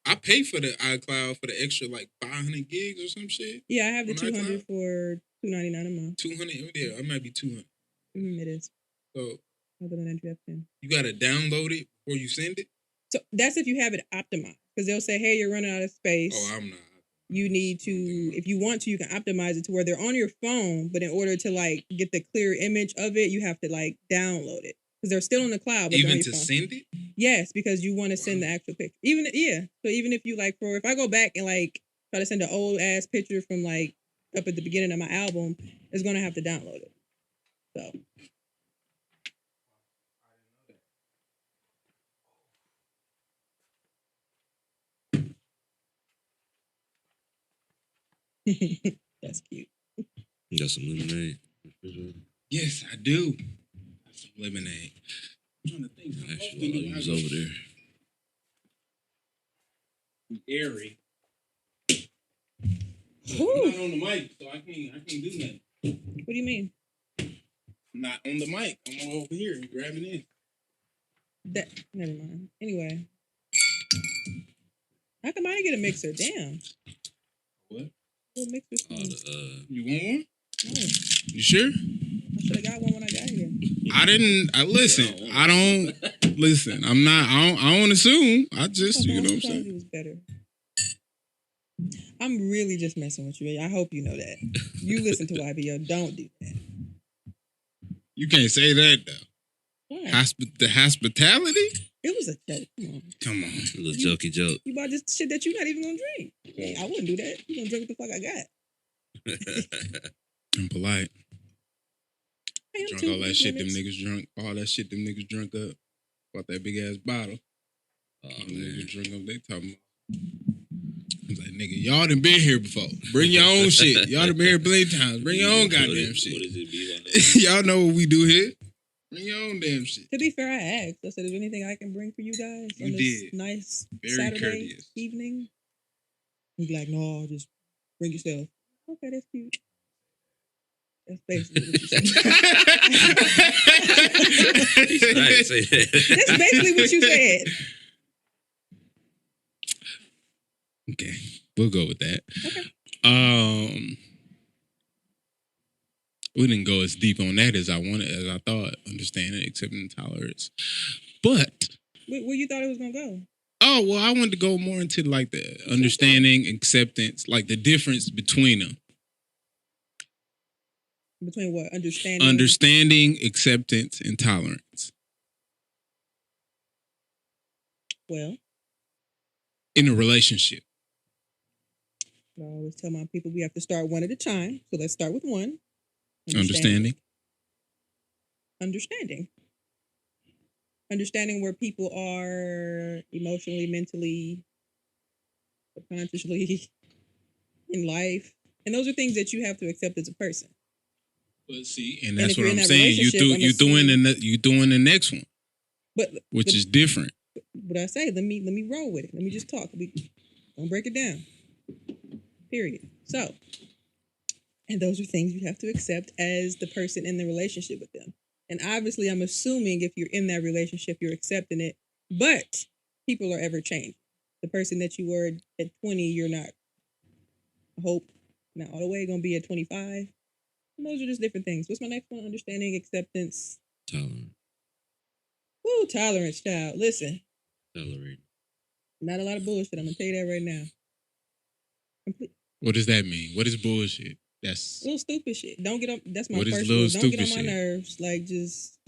I pay for the iCloud for the extra like 500 gigs or some shit. Yeah, I have the 200 for $2.99 a month. 200, yeah, it might be 200. It is. So other than that, you have 10. You gotta download it before you send it. So that's if you have it optimized, because they'll say, "Hey, you're running out of space." Oh, I'm not. You need to, if you want to, you can optimize it to where they're on your phone, but in order to like get the clear image of it, you have to like download it because they're still in the cloud. But even to send it? Yes, because you want to send the actual picture. So even if you like, if I go back and like try to send an old ass picture from like up at the beginning of my album, it's gonna have to download it. So. That's cute. You got some lemonade? Yes, I do. Some lemonade. I'm trying to think. Actually, while you was over there. Airy. I'm not on the mic, so I can't do nothing. What do you mean? Not on the mic. I'm over here grabbing in. Never mind. Anyway. How come I didn't get a mixer? Damn. What? Little mixer. You want one? No. You sure? I should have got one when I got here. Listen. I'm not. I don't assume. I just, you know what I'm saying. It was better. I'm really just messing with you. I hope you know that. You listen to YBO. Don't do that. You can't say that though. Why? The hospitality? It was a joke. Come on. A little jokey joke. You bought this shit that you're not even gonna drink. Hey, I wouldn't do that. You gonna drink what the fuck I got? I'm polite. Hey, Drunk all that shit them niggas drunk. All that shit them niggas drunk up. Bought that big ass bottle. Niggas drunk up. They talking about. I was like, nigga, y'all done been here before. Bring your own shit. Y'all done been here plenty times. Bring your own goddamn shit. What does it be? Y'all know what we do here. Bring your own damn shit. To be fair, I asked. I said, is there anything I can bring for you guys on this nice Very Saturday courteous. evening? He's like, no, just bring yourself. Okay, that's cute. That's basically what you said. That's basically what you said. Okay, we'll go with that. Okay. We didn't go as deep on that as I thought. Understanding, accepting, tolerance. But Where you thought it was gonna go? oh well, I wanted to go more into like the understanding, acceptance, like the difference between them. Between what? Understanding. Understanding, acceptance, and tolerance Well, in a relationship. I always tell my people we have to start one at a time. So let's start with one. Understanding. Understanding where people are emotionally, mentally, subconsciously in life. And those are things that you have to accept as a person. But see, and that's if what you're I'm in that saying. You doing the next one, which is different. But I say, let me roll with it. Let me just talk. Don't break it down. Period. So, and those are things you have to accept as the person in the relationship with them. And obviously, I'm assuming if you're in that relationship, you're accepting it. But people are ever changing. The person that you were at 20, you're not. I hope not all the way going to be at 25. And those are just different things. What's my next one? Understanding, acceptance. Tolerant. Woo, tolerance, child. Listen. Tolerate. Not a lot of bullshit. I'm going to tell you that right now. What does that mean? What is bullshit? That's little stupid shit. Don't get on. That's my what first is rule. little Don't get on stupid my shit? Nerves. Like just.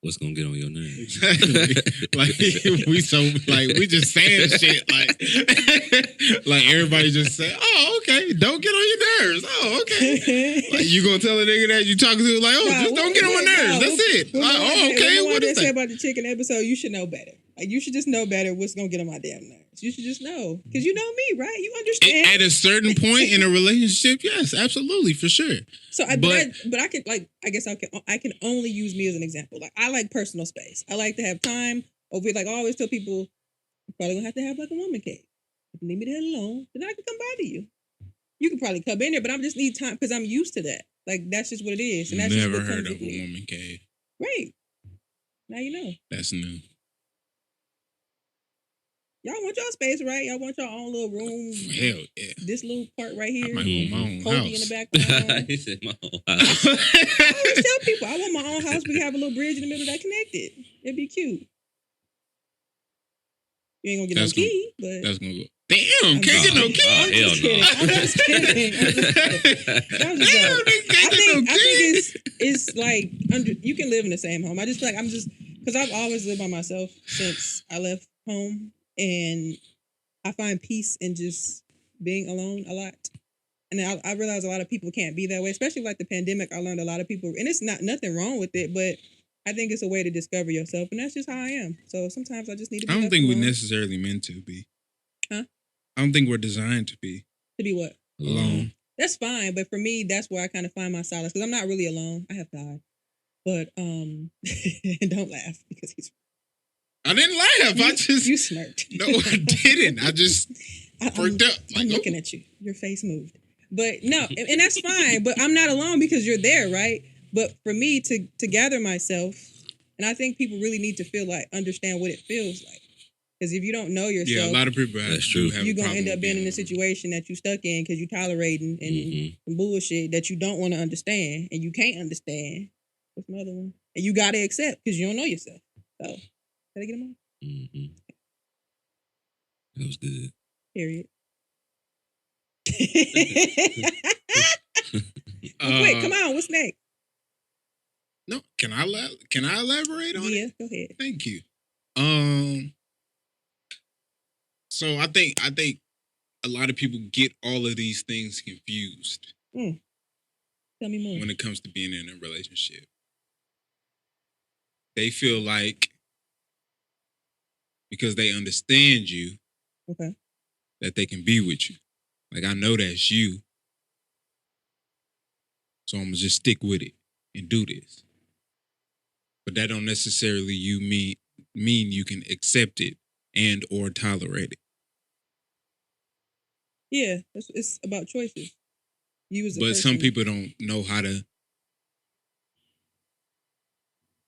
What's gonna get on your nerves? Exactly. Like we just saying shit like everybody just say, oh, okay, don't get on your nerves. Oh, okay. Like you gonna tell a nigga that you talking to like, oh, just don't get on my nerves. That's it. Like, oh, okay. What is that? that? About the chicken episode, you should know better. Like you should just know better what's gonna get on my damn nerves. You should just know because you know me, right? You understand. At a certain point in a relationship, yes, absolutely, for sure. So, but I can I guess I can only use me as an example. Like I like personal space. I like to have time. Over like I always tell people, you're probably gonna have to have like a woman cave. Leave me there alone, then I can come by to you. You can probably come in there, but I just need time because I'm used to that. Like that's just what it is. And that's never just what heard comes of with a me. woman cave. Right. Now you know. That's new. Y'all want y'all space, right? Y'all want your own little room. Hell yeah. This little part right here. I might want my own Kobe house. in the background. He said my own house. I always tell people I want my own house. We can have a little bridge in the middle that connected. It'd be cute. You ain't gonna get no key, but that's gonna go. Damn, can't get no key. I'm just kidding. I'm just kidding. That was a joke. I think it's like you can live in the same home. I just feel like I'm just because I've always lived by myself since I left home, and I find peace in just being alone a lot. And I realize a lot of people can't be that way, especially like the pandemic. I learned a lot of people, and it's nothing wrong with it, but I think it's a way to discover yourself, and that's just how I am. So sometimes I just need to be I don't think alone. we're necessarily meant to be. Huh? I don't think we're designed to be. To be what? Alone. That's fine, but for me, that's where I kind of find my solace because I'm not really alone. I have God, but don't laugh because he's. I didn't laugh. You smirked. No, I didn't. I just perked up. I'm looking at you. Your face moved, but no, and that's fine. But I'm not alone because you're there, right? But for me to gather myself, and I think people really need to feel like understand what it feels like. Because if you don't know yourself, Yeah, a lot of people have, That's true. have you're a gonna problem end up with being in a alone. situation that you stuck in because you tolerating and some bullshit that you don't want to understand and you can't understand. What's my other one? And you gotta accept because you don't know yourself. So, gotta get them on. Mm-hmm. That was good. Period. Quick, come on. What's next? No, can I elaborate on it? Yeah, go ahead. Thank you. So I think a lot of people get all of these things confused Tell me more. when it comes to being in a relationship. They feel like because they understand you Okay. that they can be with you. Like, I know that's you, so I'm gonna just stick with it and do this. But that don't necessarily mean you can accept it and or tolerate it. Yeah, it's about choices. You as a But person. some people don't know how to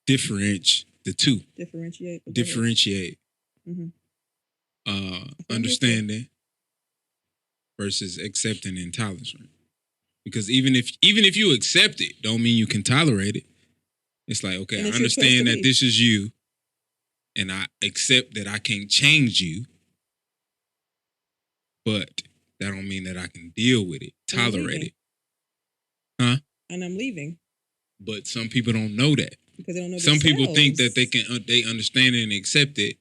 differentiate the two. differentiate. Differentiate Mhm. understanding versus accepting and tolerance. Because even if you accept it, don't mean you can tolerate it. It's like, okay, And I it's your choice to understand that leave. this is you, and I accept that I can't change you, but that don't mean that I can deal with it, And I'm tolerate leaving. it. Huh? And I'm leaving But some people don't know that. because they don't know. Some people think that themselves. they understand it and accept it,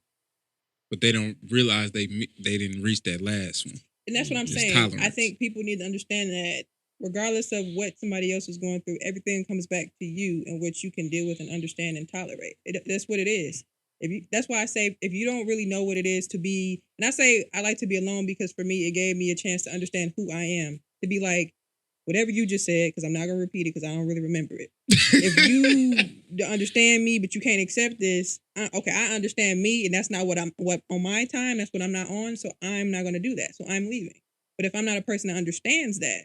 but they don't realize they didn't reach that last one. And that's what I'm It's saying. tolerance. I think people need to understand that regardless of what somebody else is going through, everything comes back to you and what you can deal with and understand and tolerate. That's what it is. That's why I say if you don't really know what it is to be, and I say I like to be alone because for me it gave me a chance to understand who I am. To be like whatever you just said, because I'm not gonna repeat it because I don't really remember it. If you understand me but you can't accept this, okay, I understand me and that's not what on my time. That's what I'm not on. So I'm not gonna do that. So I'm leaving. But if I'm not a person that understands that,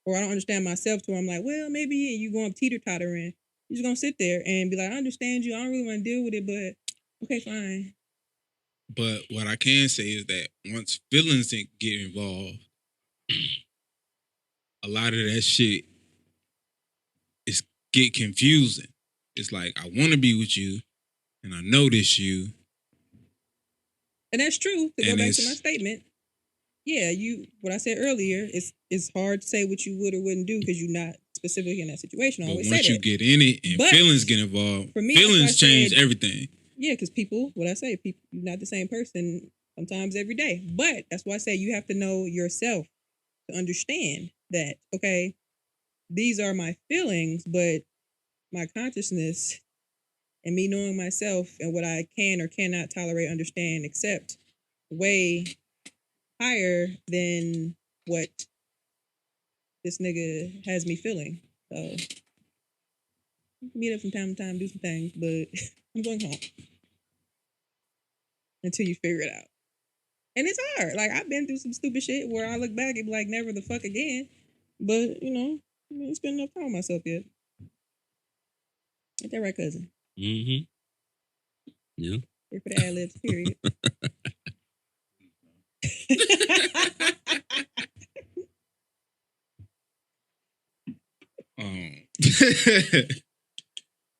or I don't understand myself to where I'm like, well, maybe you going teeter-tottering, you're just gonna sit there and be like, I understand you. I don't really want to deal with it, but okay, fine. But what I can say is that once feelings get involved, a lot of that shit is get confusing. It's like, I want to be with you, and I know this you. And that's true. To go And back to it's- my statement, yeah, what I said earlier, it's hard to say what you would or wouldn't do because you're not specifically in that situation. I But always once say you that. get in it and But feelings get involved, for me, that's why I feelings change said- everything. Yeah, because people, what I say, people, you're not the same person sometimes every day. But that's why I say you have to know yourself to understand that, okay, these are my feelings, but my consciousness and me knowing myself and what I can or cannot tolerate, understand, accept way higher than what this nigga has me feeling. So we can meet up from time to time, do some things, but I'm going home until you figure it out. And it's hard. Like, I've been through some stupid shit where I look back and be like, never the fuck again. But, you know, I ain't spend enough time with myself yet. Ain't that right, cousin? Mm-hmm. Yeah. Here for the ad-libs, period.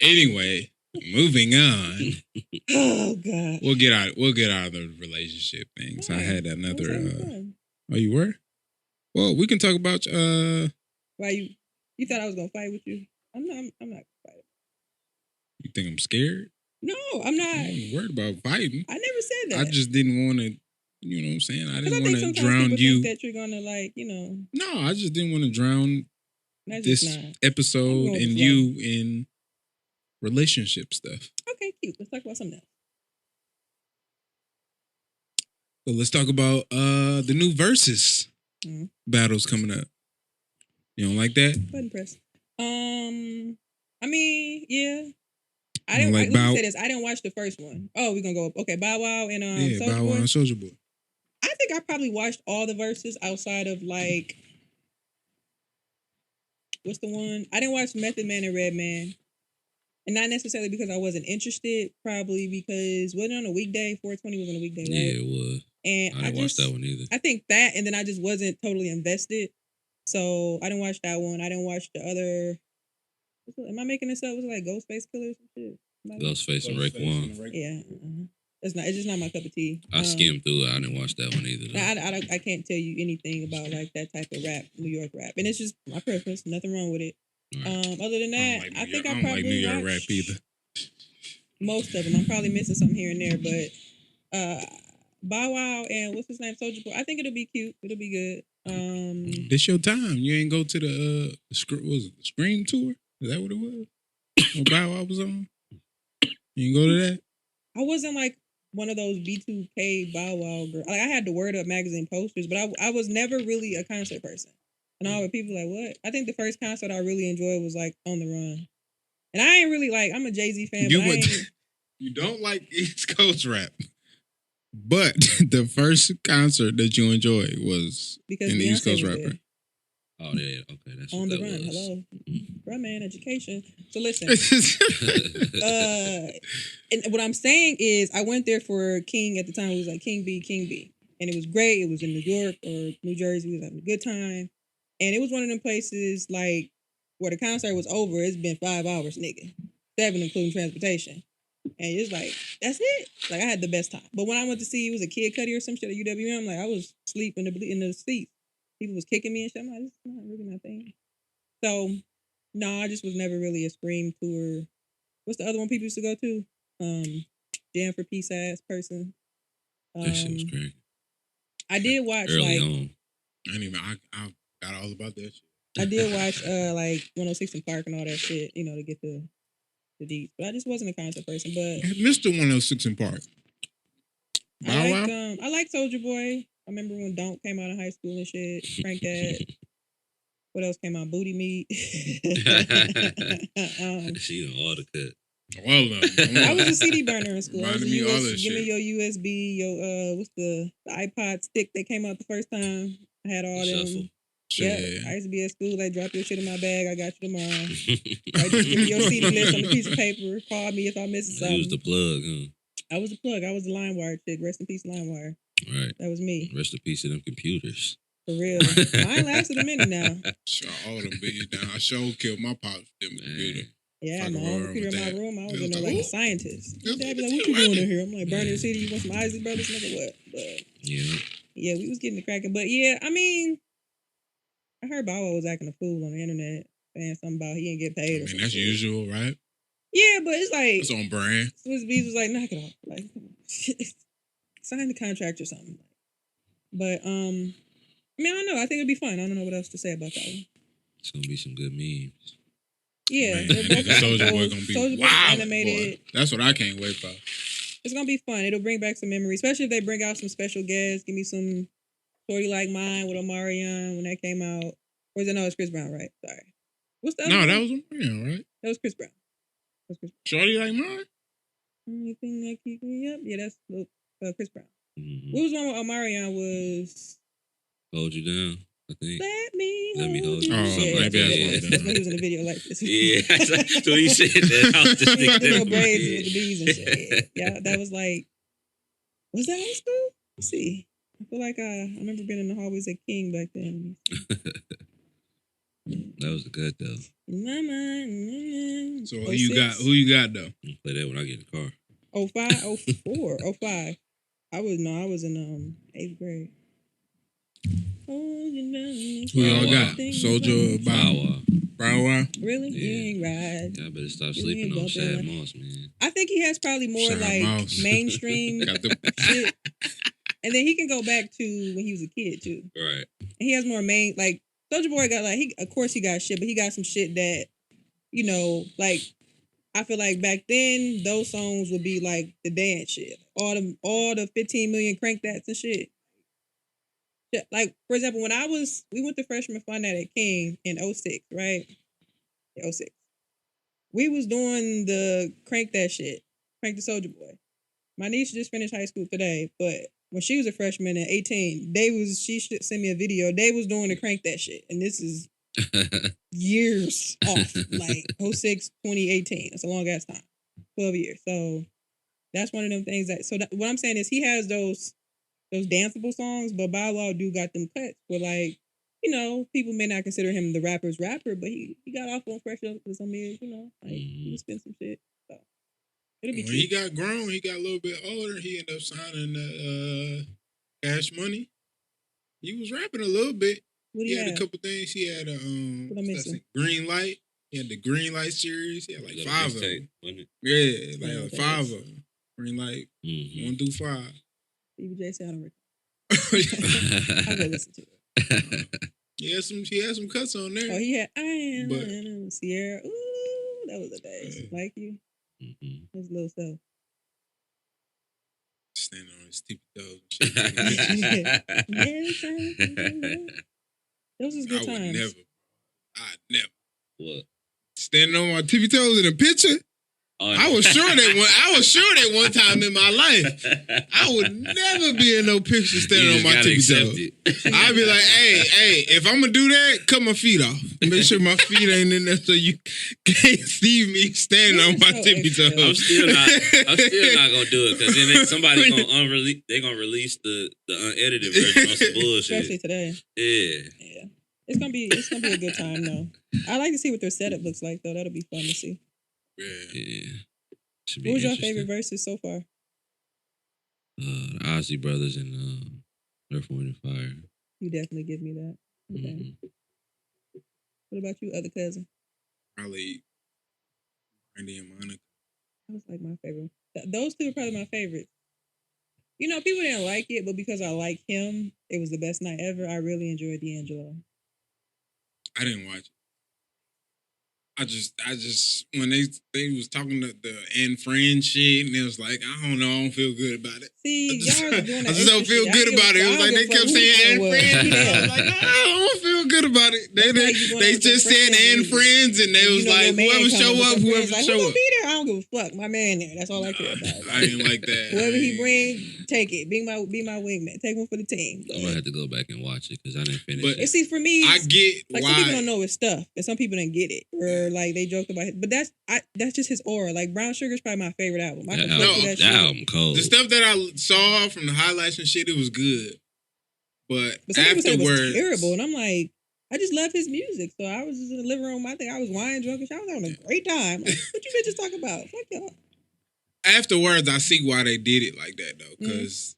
Anyway, moving on. Oh, God. We'll get out of the relationship things. I had I was another having fun. oh, you were? Well, we can talk about Why you thought I was gonna fight with you? I'm not gonna fight. you think I'm scared? No, I'm not. I ain't worried about fighting. I never said that. I just didn't want to, you know what I'm saying? I 'Cause didn't I want think to sometimes drown people you. think that you're gonna, like, you know. No, I just didn't want to drown That's this just not. episode I'm going with and the flow. you in relationship stuff. Okay, cute. Let's talk about something else. So let's talk about the new Versus Mhm. battles coming up. You don't like that? Button press. I mean, yeah. I You didn't. like Let me Bow- say this. I didn't watch the first one. Oh, we're gonna go up. Okay, Bow Wow and Yeah, Soulja Bow Wow Boy. and Soulja Boy. I think I probably watched all the verses outside of like what's the one? I didn't watch Method Man and Redman. And not necessarily because I wasn't interested, probably because wasn't it on a weekday? 420 was on a weekday, right? Yeah, it was. And I didn't watch that one either. I think that, and then I just wasn't totally invested. So I didn't watch that one. I didn't watch the other. Am I making this up? Was it like Ghostface Killers and shit? Ghostface and Raekwon. Yeah. It's just not my cup of tea. I skimmed through it. I didn't watch that one either. I can't tell you anything about like that type of rap, New York rap. And it's just my preference. Nothing wrong with it. Right. Other than that, I think I probably like New York rap either. Most of them. I'm probably missing something here and there, but Bow Wow and what's his name, Soulja Boy. I think it'll be cute. It'll be good. This your time. You ain't go to the Scream tour? Is that what it was? When Bow Wow was on? You ain't go to that? I wasn't like one of those B2K Bow Wow girls. Like I had the Word Up magazine posters, but I was never really a concert person. And all the people like, what? I think the first concert I really enjoyed was like On the Run. And I ain't really like, I'm a Jay-Z fan, You don't like East Coast rap. But the first concert that you enjoyed was because in the East Coast rapper. Oh, yeah. Okay, that's On what the that Run. was. Hello. Run man, education. So listen. And what I'm saying is I went there for King at the time. It was like King B. And it was great. It was in New York or New Jersey. We was having a good time. And it was one of them places like where the concert was over. It's been 5 hours, nigga. 7 including transportation. And it's like, that's it. Like I had the best time. But when I went to see it was a Kid Cudi or some shit at UWM, like I was asleep in the seats. People was kicking me and shit. I'm like, this is not really my thing. So, no, I just was never really a Scream tour. What's the other one people used to go to? Jam for Peace ass person. That shit was crazy. I did watch Early like on. I got all about that shit. I did watch like 106 in Park and all that shit, you know, to get the deets. But I just wasn't a concert person. But Mr. 106 in Park. I like Soulja Boy. I remember when Don't came out of high school and shit. Frank that. What else came out? Booty Meat. She on all the cut. All of them. I was a CD burner in school. Reminded me all that Give me shit. your USB, your what's the iPod stick that came out the first time. I had all them. Shuffle. Yeah, I used to be at school. Like, drop your shit in my bag. I got you tomorrow. Like, just give me your CD list on a piece of paper. Call me if I miss something. You was the plug, huh? I was the plug. I was the LimeWire chick. Rest in peace, LimeWire. Right. That was me. Rest in peace of them computers. For real. Mine lasted a minute now. Shut all them bitches down. I sure killed my pops with them computer. Yeah, Fucking my own around computer in with my that. room. I was It in was there like, like a "Ooh." scientist. It was Dad be like, like, what you doing in here? I'm like, burning the CD. You want some Isaac Brothers? Nigga, what? But Yeah. we was getting the cracking. But yeah, I mean, I heard Bow Wow was acting a fool on the internet, saying something about he didn't get paid. I mean, that's usual, right? Yeah, but it's like It's on brand. Swiss Beats was like, knock it off. Like, sign the contract or something. But I mean, I don't know. I think it'd be fun. I don't know what else to say about that one. It's gonna be some good memes. Yeah, Man, they're both Soulja Boy gonna be Soulja Boy wild. animated. Boy. That's what I can't wait for. It's gonna be fun. It'll bring back some memories, especially if they bring out some special guests. Give me some Shorty Like Mine with Omarion when that came out. Or is it no? It's Chris Brown, right? Sorry. What's the other No, one? that was Marion, right? That was Chris Brown. Shorty Like Mine? Anything that keep me up? Yeah, that's Chris Brown. Mm-hmm. What was one with Omarion was Hold you down, I think. Let me hold you. Oh, Yeah, maybe that's when he was in the video like this. Yeah, so he said that. I was just He had the thinking little that. braids with the bees and shit. Yeah, that was like, was that high school? Let's see. I feel like I remember being in the hallways at King back then. That was good though. So who you got though? I'll play that when I get in the car. 05, 04, 05. I was in 8th grade. Who y'all got? Soulja or Bow Wow? Really? Yeah. You ain't ride. Yeah, I better stop You sleeping ain't on bumping Shad like- Moss, man. I think he has probably more Shout out like Mouse. mainstream Got the shit. And then he can go back to when he was a kid too. Right. And he has more main like Soulja Boy got like of course he got shit, but he got some shit that, you know, like I feel like back then those songs would be like the dance shit. All the 15 million crank that's and shit. Yeah, like for example, when we went to freshman fun night at King in 06, right? Yeah, 06. We was doing the crank that shit. Crank the Soulja Boy. My niece just finished high school today, but when she was a freshman at 18, she sent me a video. They was doing the crank that shit. And this is years off. Like 06, 2018. That's a long ass time. 12 years. So that's one of them things what I'm saying is he has those danceable songs, but Bow Wow do got them cuts where like, you know, people may not consider him the rapper's rapper, but he got off on Fresh Up for some years, you know. Like he spent some shit. So it'll be when he got grown, he got a little bit older, he ended up signing Cash Money. He was rapping a little bit. He had a couple things. He had Green Light. He had the Green Light series. He had like 5 of them. Yeah, like 5 of them. Green Light, 1 through 5. Stevie J said I don't record. I'll go listen to it. He had some cuts on there. Oh, he had I Am Sierra. Ooh, that was a day. Like you. His little stuff. Standing on his tippy toes. Those was good times. I'd never. What? Standing on my tippy toes in a picture? Oh, I was sure that one time in my life, I would never be in no picture standing on my tippy toes. I'd be like, hey, if I'm gonna do that, cut my feet off. Make sure my feet ain't in there so you can't see me standing on my tippy toes. I'm still not gonna do it because then somebody's gonna release the unedited version on some bullshit. Especially today. Yeah. It's gonna be a good time though. I like to see what their setup looks like though. That'll be fun to see. Yeah. What was your favorite verses so far? The Ozzy Brothers and Earth, Wind, and Fire. You definitely give me that. Okay. What about you, other cousin? Probably Brandy and Monica. That was like my favorite. Those two are probably my favorites. You know, people didn't like it, but because I like him, it was the best night ever. I really enjoyed D'Angelo. I didn't watch it. I just when they was talking to the and friend shit, and it was like, I don't know, I don't feel good about it. See, y'all are doing that. I just don't feel good about it. It was like they kept saying and friends. I was like, I don't feel good about it. They just said and friends, and they was like, whoever show up, whoever show up. Be there. I don't give a fuck. My man there. That's all I care about. I ain't like that. Whoever he bring, take it. Be my wingman. Take one for the team. I'm gonna have to go back and watch it because I didn't finish it. See, for me, I get like why some people don't know his stuff, and some people didn't get it, or like they joked about it. But that's just his aura. Like Brown Sugar's probably my favorite album. That album cold. The stuff that I saw from the highlights and shit, it was good. But some afterwards, people said it was terrible, and I'm like, I just love his music. So I was just in the living room. I think I was wine drunk, and I was having a great time. Like, what you bitches talk about? Fuck y'all. Afterwards, I see why they did it like that though, because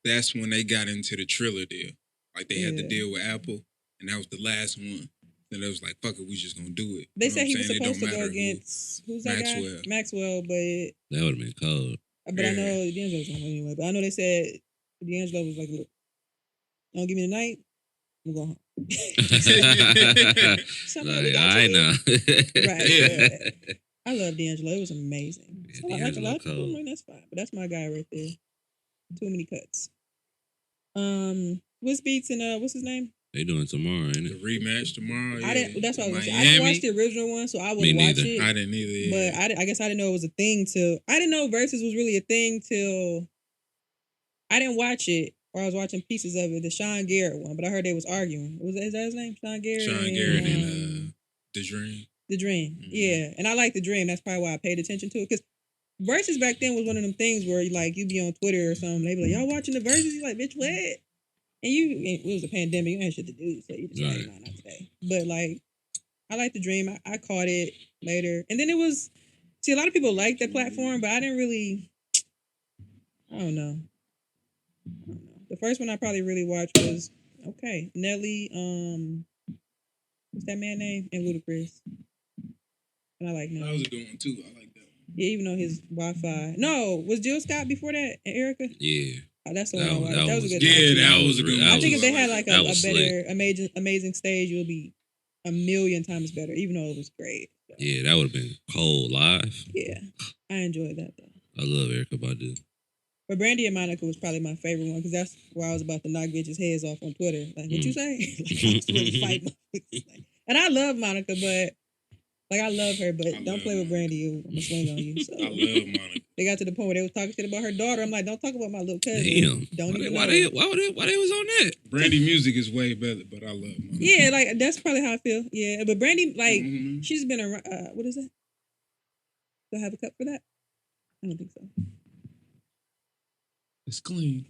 that's when they got into the Triller deal. Like they had to deal with Apple, and that was the last one. And it was like, fuck it, we just gonna do it. They said he was supposed to go against who's that guy? Maxwell, but that would have bbeen cold. But I know D'Angelo was gonna win anyway. But I know they said D'Angelo was like, look, don't give me the night, I'm going home. I know. Right. Yeah. I love D'Angelo. It was amazing. Yeah, so like a lot of people, like, that's fine. But that's my guy right there. Too many cuts. What's Beats and what's his name? They doing tomorrow, ain't it? The rematch tomorrow. That's what I was gonna say. I didn't watch the original one, so I wouldn't watch it. I didn't either. But I guess I didn't know it was a thing till I didn't know Versus was really a thing till I didn't watch it, or I was watching pieces of it. The Sean Garrett one, but I heard they was arguing. Is that his name? Sean Garrett. Sean Garrett and The Dream. The Dream, yeah, and I like The Dream. That's probably why I paid attention to it because Versus back then was one of them things where like you be on Twitter or something, they be like, y'all watching the Versus? You like, bitch, what? And it was a pandemic, you ain't shit to do, so you just like, not today. But like, I like The Dream. I caught it later, and then it was. See, a lot of people like that platform, but I didn't really. I don't know. The first one I probably really watched was Nelly. What's that man name? And Ludacris. And I like Nelly. That was a good one too. I like that one. Yeah, even though his Wi-Fi. No, was Jill Scott before that and Erica? Yeah. Oh, that's the one I watched. That was a good one. That was a good one. I think if they had like a better, amazing stage, it would be a million times better, even though it was great. So. Yeah, that would have been cold live. Yeah, I enjoyed that though. I love Erykah Badu. But Brandy and Monica was probably my favorite one because that's where I was about to knock bitches' heads off on Twitter. Like, what you say? Like, I was really fighting. And I love Monica, but like I love her, but don't play with Brandy. I'm gonna swing on you. So. I love Monica. They got to the point where they was talking shit about her daughter. I'm like, don't talk about my little cousin. Damn. Don't even why know. they was on that? Brandy music is way better, but I love her. Yeah, like that's probably how I feel. Yeah, but Brandy, like, Mhm. she's been around. What is it? Do I have a cup for that? I don't think so. It's clean.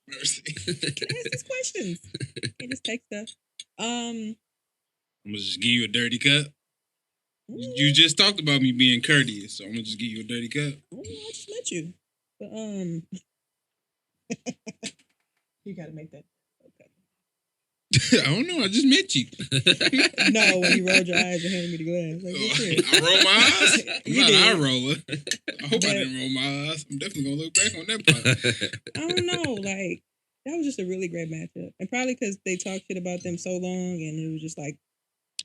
Mercy. Ask these questions. Can't just take stuff. I'm gonna just give you a dirty cup. You just talked about me being courteous, so I'm gonna just give you a dirty cup. I just met you. But you gotta make that. Okay. I don't know. I just met you. No, when you rolled your eyes and handed me the glass. Like, what's this? I roll my eyes. I'm You not did. an eye roller. I hope I didn't roll my eyes. I'm definitely gonna look back on that part. I don't know. Like, that was just a really great matchup. And probably because they talked shit about them so long and it was just like,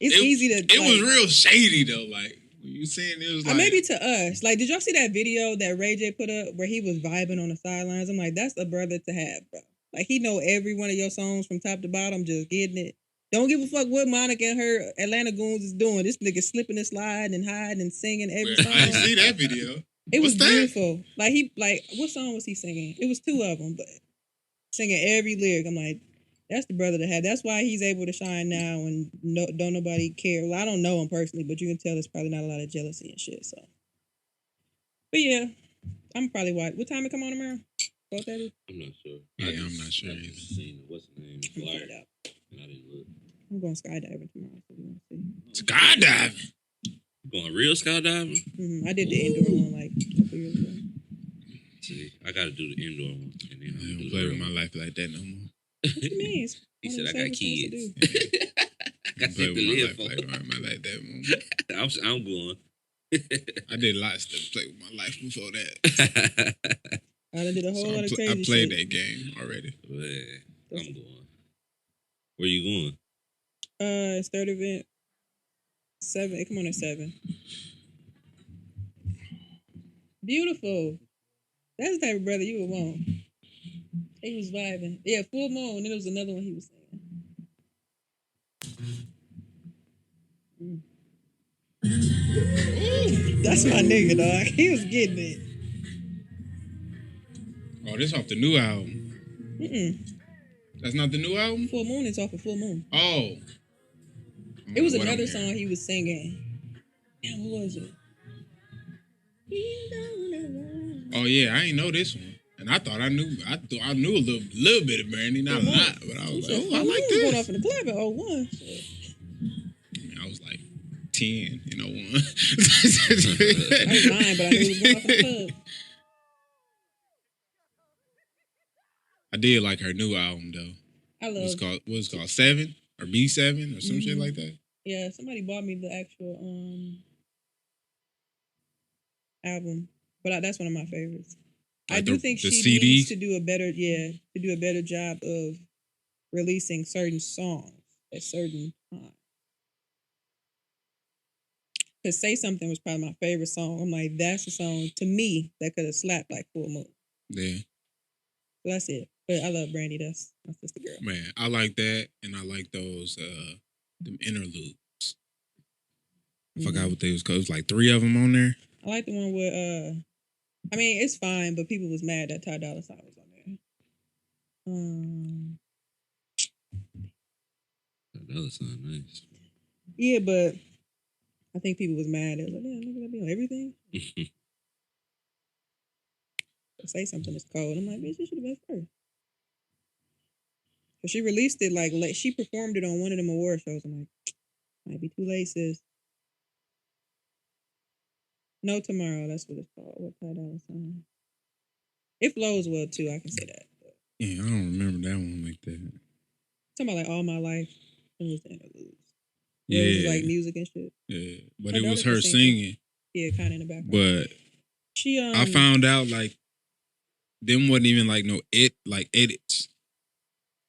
it's easy to. It was real shady though. Like when you saying it was like maybe to us. Like, did y'all see that video that Ray J put up where he was vibing on the sidelines? I'm like, that's a brother to have, bro. Like, he know every one of your songs from top to bottom, just getting it. Don't give a fuck what Monica and her Atlanta goons is doing. This nigga slipping and sliding and hiding and singing every song. I didn't see that video. It was What's that? beautiful. Like what song was he singing? It was 2 of them, but singing every lyric. I'm like, that's the brother to have. That's why he's able to shine now and don't nobody care. Well, I don't know him personally, but you can tell there's probably not a lot of jealousy and shit. So, but yeah, I'm probably watch. What time it come on tomorrow? 4:30. I'm not sure. Yeah, I'm not sure I either. just seen what's the name? I'm Flyer. find out. And I didn't look. I'm going skydiving tomorrow. So we want to see. Skydiving. Going real skydiving? I did the indoor one like a couple years ago. See, I got to do the indoor one. And then I I'll don't do play the with real my one. life like that no more. What you mean? It's He one said, of I the got safest things to kids. do. I got Don't play shit with to my live life for. like that no more. I'm going. I did lots to play with my life before that. I done did a whole So lot of I crazy played shit. that game already. Man, I'm going. Where you going? It's third event. 7. It come on at 7. Beautiful. That's the type of brother you would want. He was vibing. Yeah, full moon. And then there was another one he was singing. That's my nigga, dog. He was getting it. Oh, this off the new album. That's not the new album? Full moon is off of full moon. Oh. It was What I'm another hearing. song he was singing. Damn, what was it? Oh yeah, I ain't know this one. And I thought I knew. I thought I knew a little bit of Brandy, not a lot, but I was like, oh, I like Full moon was going this. off in the club at 01. I mean, I was like 10 in 01. I was lying, but I knew he was going off in the club. I did like her new album though. I love. What's it called 7 or B7 or some shit like that. Yeah, somebody bought me the actual album, but that's one of my favorites. I Like do the think she CD? needs to do a better job of releasing certain songs at certain times. Cause Say Something was probably my favorite song. I'm like, that's a song to me that could have slapped like Full Moon. Yeah, So that's it. But I love Brandy. That's my sister girl. man, I like that, and I like those them interludes. I forgot what they was called. It was like 3 of them on there. I like the one with I mean, it's fine, but people was mad that Ty Dolla $ign was on there. That was sound nice. Yeah, but I think people was mad. They was like, "Yeah, nigga, that be on everything." Say Something is cold. I'm like, bitch, you should have been first. But she released it like late. She performed it on one of them award shows. I'm like, might be too late, sis. No Tomorrow. That's what it's called. What Ty Dolla $ign? It flows well too. I can say that. But Yeah, I don't remember that one like that. talking about like All My Life. It was the interludes. Yeah, It was like music and shit. yeah, but Her it was daughter her can sing, singing. Yeah, kind of in the background. But She I found out like them wasn't even like no edits,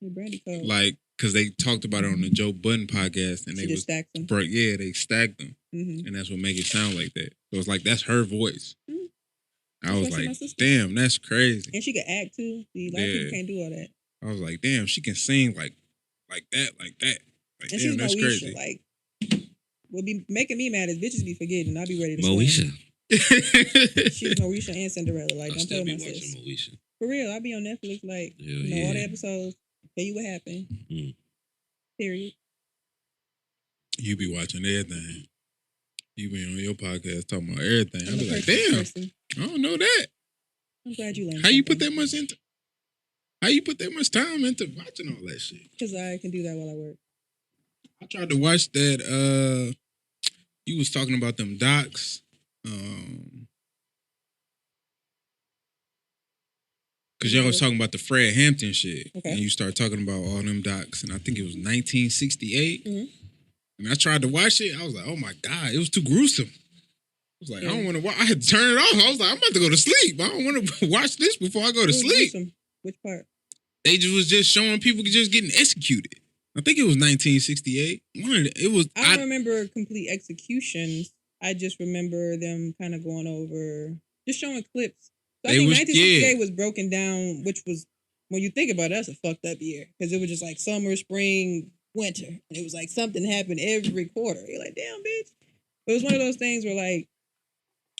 Brandy Cole. like because they talked about it on the Joe Budden podcast, and she they just was stacked them. they stacked them, Mm-hmm. and that's what make it sound like that. So it's like that's her voice. Mhm. I That's was why she my like, sister. damn, that's crazy. And she could act too. See, a lot of people Yeah. can't do all that. I was like, damn, she can sing like that. Like, And damn, she's that's Moesha. crazy. Like, what be making me mad is bitches be forgetting. I be ready to Moesha. slam. She's Moesha and Cinderella. Like, I'll don't still play be with my watching sis. Moesha. For real, I'll be on Netflix, like, all the episodes, tell you what happened. Period. You be watching everything. You be on your podcast talking about everything. I'm I be a like, personal damn, person. I don't know that. I'm glad you learned. How you put that much into? How you put that much time into watching all that shit? Because I can do that while I work. I tried to watch that. You was talking about them docs. Because y'all was talking about the Fred Hampton shit. Okay. And you started talking about all them docs. And I think it was 1968. Mm-hmm. And I tried to watch it. I was like, oh my God, it was too gruesome. I was like, I don't want to watch. I had to turn it off. I was like, I'm about to go to sleep. I don't want to watch this before I go to sleep. Gruesome. Which part? They was just showing people just getting executed. I think it was 1968. I don't remember complete executions. I just remember them kind of going over, just showing clips. So I think 1968 was broken down, which was, when you think about it, that's a fucked up year. Because it was just like summer, spring, winter. And it was like something happened every quarter. You're like, damn, bitch. But it was one of those things where, like,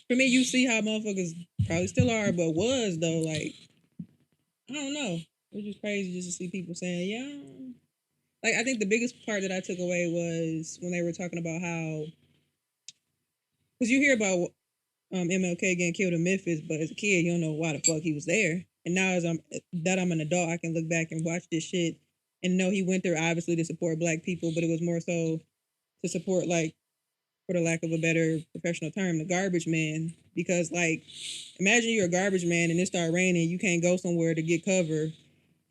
for me, you see how motherfuckers probably still are, but was, though, like, I don't know. It was just crazy just to see people saying, yeah. Like, I think the biggest part that I took away was when they were talking about how, because you hear about MLK getting killed in Memphis, but as a kid, you don't know why the fuck he was there. And now as I'm an adult, I can look back and watch this shit and know he went there obviously to support Black people, but it was more so to support, like, for the lack of a better professional term, the garbage man. Because, like, imagine you're a garbage man and it started raining, you can't go somewhere to get cover.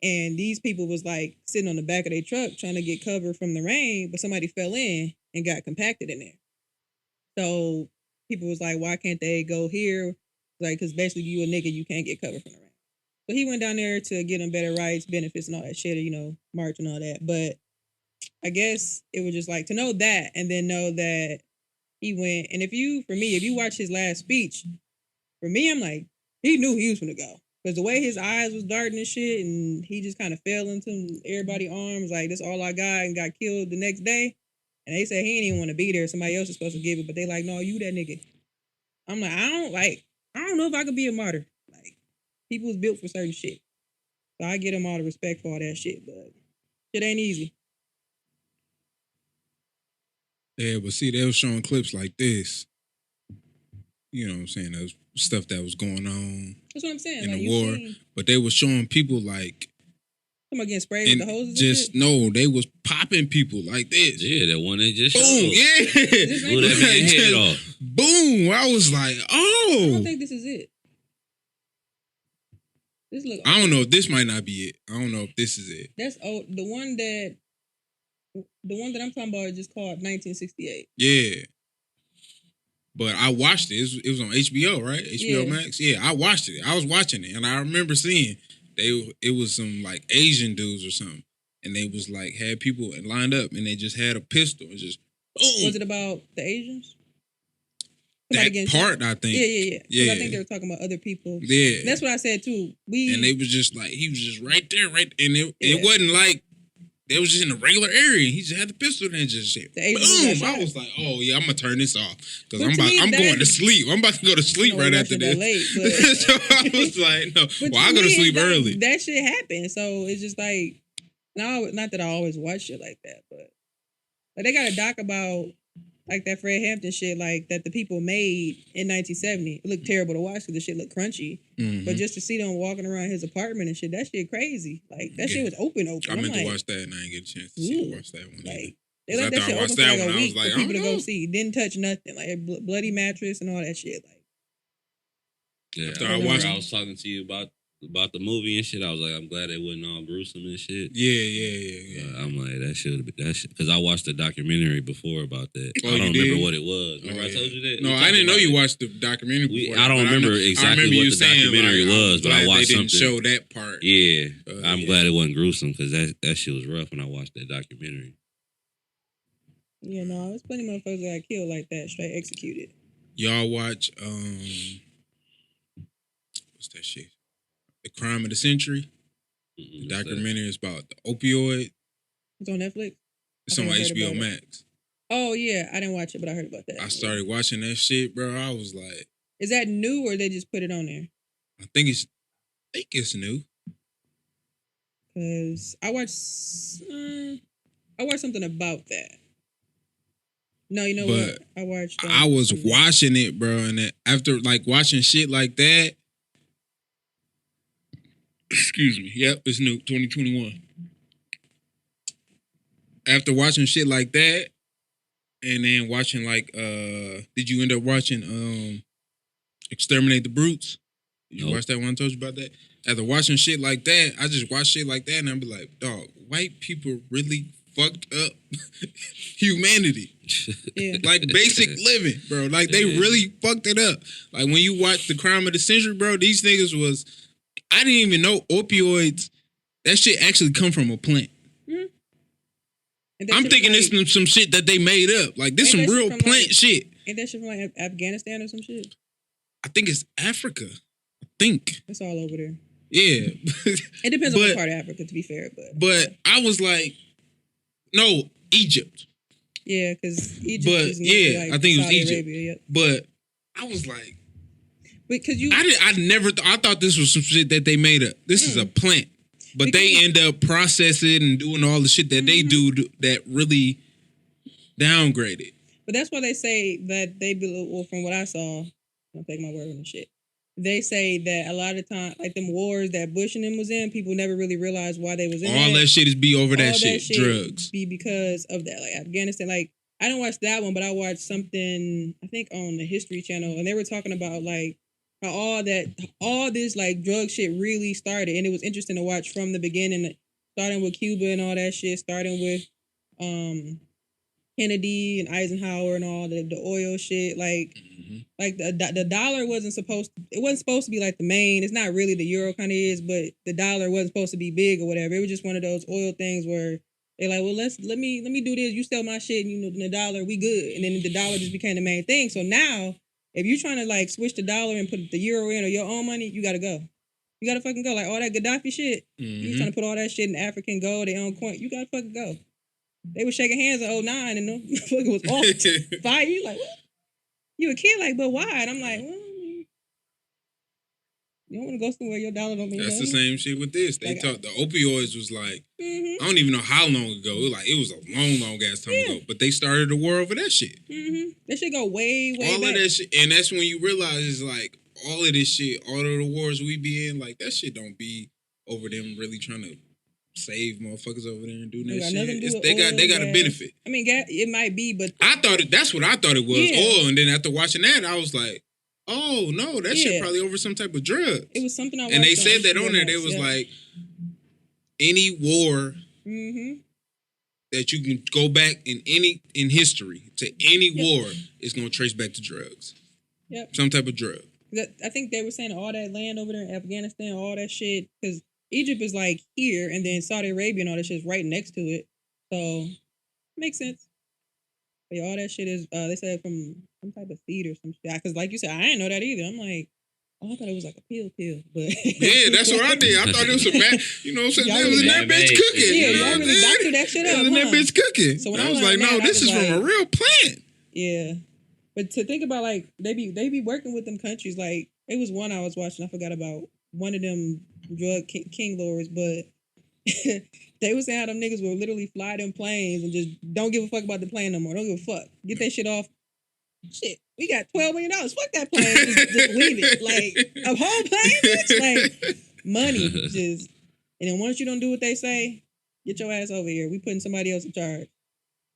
And these people was, like, sitting on the back of their truck trying to get cover from the rain, but somebody fell in and got compacted in there. So people was like, why can't they go here? Like, because basically you a nigga, you can't get cover from the rain. So he went down there to get them better rights, benefits, and all that shit, you know, march and all that. But I guess it was just like to know that and then know that he went. And if you watch his last speech, for me, I'm like, he knew he was going to go. Because the way his eyes was darting and shit, and he just kind of fell into everybody's arms, like, this all I got, and got killed the next day. And they said he didn't even want to be there. Somebody else is supposed to give it, but they like, no, you that nigga. I'm like, I don't know if I could be a martyr. Like, people was built for certain shit. So I give them all the respect for all that shit, but shit ain't easy. Yeah, but see, they were showing clips like this. You know what I'm saying? There was stuff that was going on. That's what I'm saying. In like, the war. But they were showing people like. Somebody getting sprayed with the hoses just, and shit? no, they was popping people like this. Yeah, that one they just boom, showed. Yeah. Blew that man's head off. Boom. I was like, oh. I don't think this is it. This look. I don't know if this might not be it. I don't know if this is it. That's old. The one that I'm talking about is just called 1968. Yeah. But I watched it. It was on HBO, right? HBO Max. Yeah, I watched it. I was watching it, and I remember seeing it was some like Asian dudes or something, and they was like had people lined up, and they just had a pistol and just boom. Was it about the Asians? That part, I think. Yeah. I think they were talking about other people. Yeah, and that's what I said too. And they was just like he was just right there, and it wasn't like. They was just in a regular area. He just had the pistol and just said, boom. I was like, oh, yeah, I'm going to turn this off. Because I'm going to sleep. I'm about to go to sleep right after this. Late, so I was like, no. Well, I go to sleep early. That shit happened. So it's just like, no, not that I always watch shit like that, but like they got a doc about like that Fred Hampton shit, like that the people made in 1970. It looked terrible to watch because the shit looked crunchy. Mm-hmm. But just to see them walking around his apartment and shit, that shit crazy. Like that shit was open. I meant to watch that and I didn't get a chance to watch that one. Like they let that shit open for like a week for people to go see. Didn't touch nothing. Like a bloody mattress and all that shit. Like yeah, I was talking to you about the movie and shit. I was like, I'm glad it wasn't all gruesome and shit. Yeah. I'm like, that should be that shit. Because I watched a documentary before about that. Oh, I don't remember what it was. Remember I told you that? No, I didn't know you watched the documentary before. I don't remember exactly what the documentary was, but I watched something. They didn't show that part. Yeah. I'm glad it wasn't gruesome because that shit was rough when I watched that documentary. Yeah, no, there's plenty of motherfuckers that got killed like that, straight executed. Y'all watch, what's that shit? The Crime of the Century. The documentary is about the opioid. It's on Netflix? It's on HBO Max. Oh, yeah. I didn't watch it, but I heard about that. I started watching that shit, bro. I was like... Is that new or they just put it on there? I think it's new. Cause I watched something about that. No, you know But what? I watched. I was watching it, bro, and after like watching shit like that. Excuse me. Yep, it's new, 2021. After watching shit like that, and then watching like, did you end up watching Exterminate the Brutes? Did you watch that one I told you about that? After watching shit like that, I just watch shit like that and I'd be like, dog, white people really fucked up humanity. Yeah. Like basic living, bro. Like they really fucked it up. Like when you watch The Crime of the Century, bro, these niggas was, I didn't even know opioids, that shit actually come from a plant. Mm-hmm. I'm thinking this is some shit that they made up. Like this some real plant shit. Ain't that shit from like Afghanistan or some shit? I think it's Africa. I think. It's all over there. Yeah. It depends on what part of Africa, to be fair. But I was like, no, Egypt. Yeah, because Egypt is yeah, like I think it was Saudi Egypt. Arabia, yep. But I was like, because I thought this was some shit that they made up. This is a plant. But they end up processing and doing all the shit that they do that really downgrade it. But that's why they say that well, from what I saw, don't take my word on the shit. They say that a lot of time, like them wars that Bush and them was in, people never really realized why they was in all that shit is be over that all shit. Drugs. Be because of that. Like Afghanistan, like I didn't watch that one, but I watched something, I think on the History Channel, and they were talking about like how all this like drug shit really started. And it was interesting to watch from the beginning, starting with Cuba and all that shit, starting with Kennedy and Eisenhower and all the oil shit. Like the dollar wasn't supposed to be like the main. It's not really the euro kind of is, but the dollar wasn't supposed to be big or whatever. It was just one of those oil things where they're like, well, let me do this. You sell my shit, and you know the dollar, we good. And then the dollar just became the main thing. So now, if you're trying to like switch the dollar and put the euro in or your own money, you gotta go. You gotta fucking go. Like all that Gaddafi shit, you trying to put all that shit in African gold, their own coin. You gotta fucking go. They were shaking hands in 2009 and the fucking was off fire. You like, what? You a kid, like, but why? And I'm like, well, you don't want to go somewhere your dollar don't mean That's nothing. the same shit with this. They talked, the opioids was like, I don't even know how long ago. It was a long ass time ago. But they started a war over that shit. That shit go way all back. Of that shit. And that's when you realize it's like, all of this shit, all of the wars we be in, like, that shit don't be over them really trying to save motherfuckers over there and do that shit. They got a benefit. I mean, it might be, but that's what I thought it was. Oil, and then after watching that, I was like, oh no, that shit probably over some type of drug. It was something I watched. And they said that on there. They was like, any war that you can go back in history to any war is gonna trace back to drugs. Yep. Some type of drug. I think they were saying all that land over there in Afghanistan, all that shit, because Egypt is like here, and then Saudi Arabia and all that shit is right next to it. So, makes sense. But yeah, all that shit is, they said from some type of seed or some shit. Because like you said, I didn't know that either. I'm like, oh, I thought it was like a pill. But yeah, that's what I did. I thought it was a bad, you know what I'm saying? It was in that bitch cooking. Yeah, you know y'all really doctored that shit up. It was in that bitch cooking. So when I was like, no, this is from a real plant. Yeah. But to think about, like, they be working with them countries. Like, it was one I was watching. I forgot about one of them drug king lords, but they was saying how them niggas will literally fly them planes and just don't give a fuck about the plane no more. Don't give a fuck. Get that shit off. Shit, we got $12 million. Fuck that plane. Just leave it. Like, a whole plane, bitch? Like, money. Just, and then once you don't do what they say, get your ass over here. We putting somebody else in charge.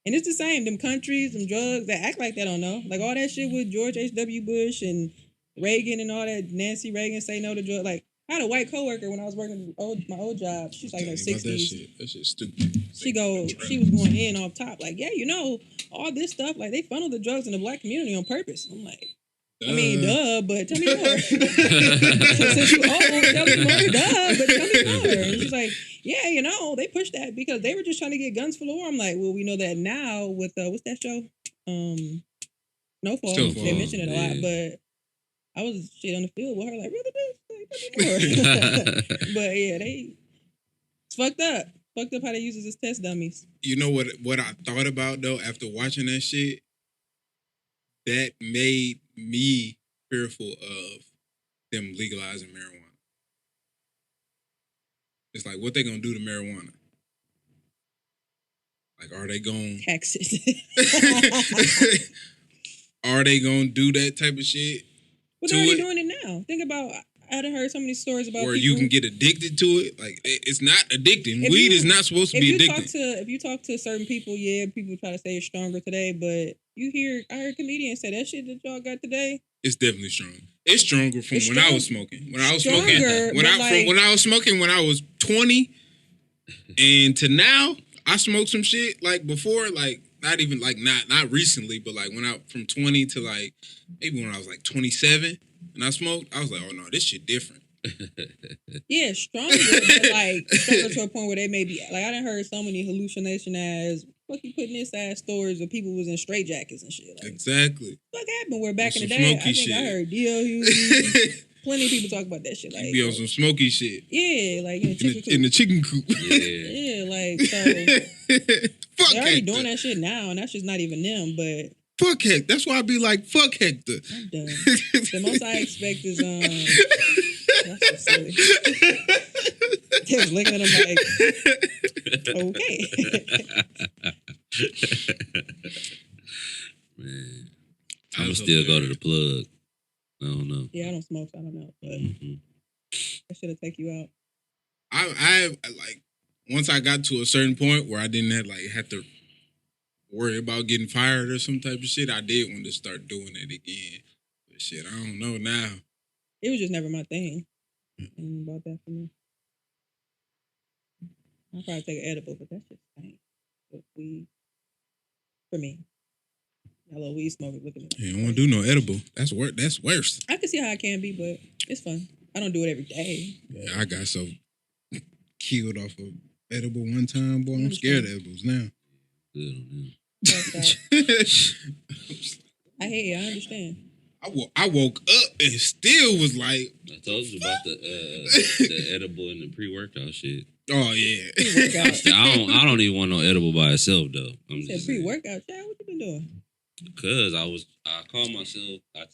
And it's the same. Them countries, them drugs, they act like they don't know. Like, all that shit with George H.W. Bush and Reagan and all that. Nancy Reagan say no to drugs. Like, I had a white coworker when I was working my old job. She's like in her 60s. That shit's stupid. She was going in off top. Like, yeah, you know, all this stuff, like, they funnel the drugs in the black community on purpose. I'm like, I mean, duh, but tell me more. Since you old, tell me more. Duh, but tell me more. And she's like, yeah, you know, they pushed that because they were just trying to get guns for the war. I'm like, well, we know that now with, what's that show? Snowfall. They mention it a lot, but I was shit on the field with her, like, really, bitch? Like, tell me more. But yeah, it's fucked up. Fucked up how they use us as test dummies. You know what I thought about, though, after watching that shit? That made me fearful of them legalizing marijuana. It's like, what they gonna do to marijuana? Like, are they gonna Tax it. are they gonna do that type of shit? But they're already doing it now. Think about, I done heard so many stories about where people, you can get addicted to it. Like, it's not addicting. Weed is not supposed to be addicting. If you talk to certain people, yeah, people try to say it's stronger today, but I heard comedians say that shit that y'all got today. It's definitely strong. It's stronger from when I was smoking. When I was smoking when I was 20 and to now, I smoked some shit like before, like not even like not recently, but like from 20 to like maybe when I was like 27 and I smoked, I was like, oh no, this shit different. Yeah, stronger, but like stronger to a point where they may be like, I done heard so many hallucination as fuck you putting this ass stories where people was in straitjackets and shit. Like, exactly. What happened? Where back in the day, I think shit. I heard D.O. Plenty of people talk about that shit. Like, you be on some smoky shit. Yeah, like in the chicken coop. Yeah, like so. Fuck they're already Hector. doing that shit now, and that's just not even them. But fuck Hector. That's why I be like, fuck Hector. I'm done. The most I expect is That's so silly. They was looking at him like, okay. Man, I'm gonna still go to the plug. I don't know. Yeah, I don't smoke, so I don't know. But that should have take you out. I like once I got to a certain point where I didn't have to worry about getting fired or some type of shit, I did want to start doing it again. But shit, I don't know now. It was just never my thing. And about that for me. I'll probably take an edible, but that's just fine. But weed, for me. A little weed smoker looking at me. You don't want to do no edible. That's worse. I can see how it can be, but it's fun. I don't do it every day. Yeah, I got so killed off of edible one time, boy. I'm scared of edibles now. Good on him. I hate it. I understand. I woke up and still was like, I told you about the edible and the pre-workout shit. Oh yeah. I don't even want no edible by itself though. I'm just pre-workout. Chad, what you been doing? Because I called myself. I had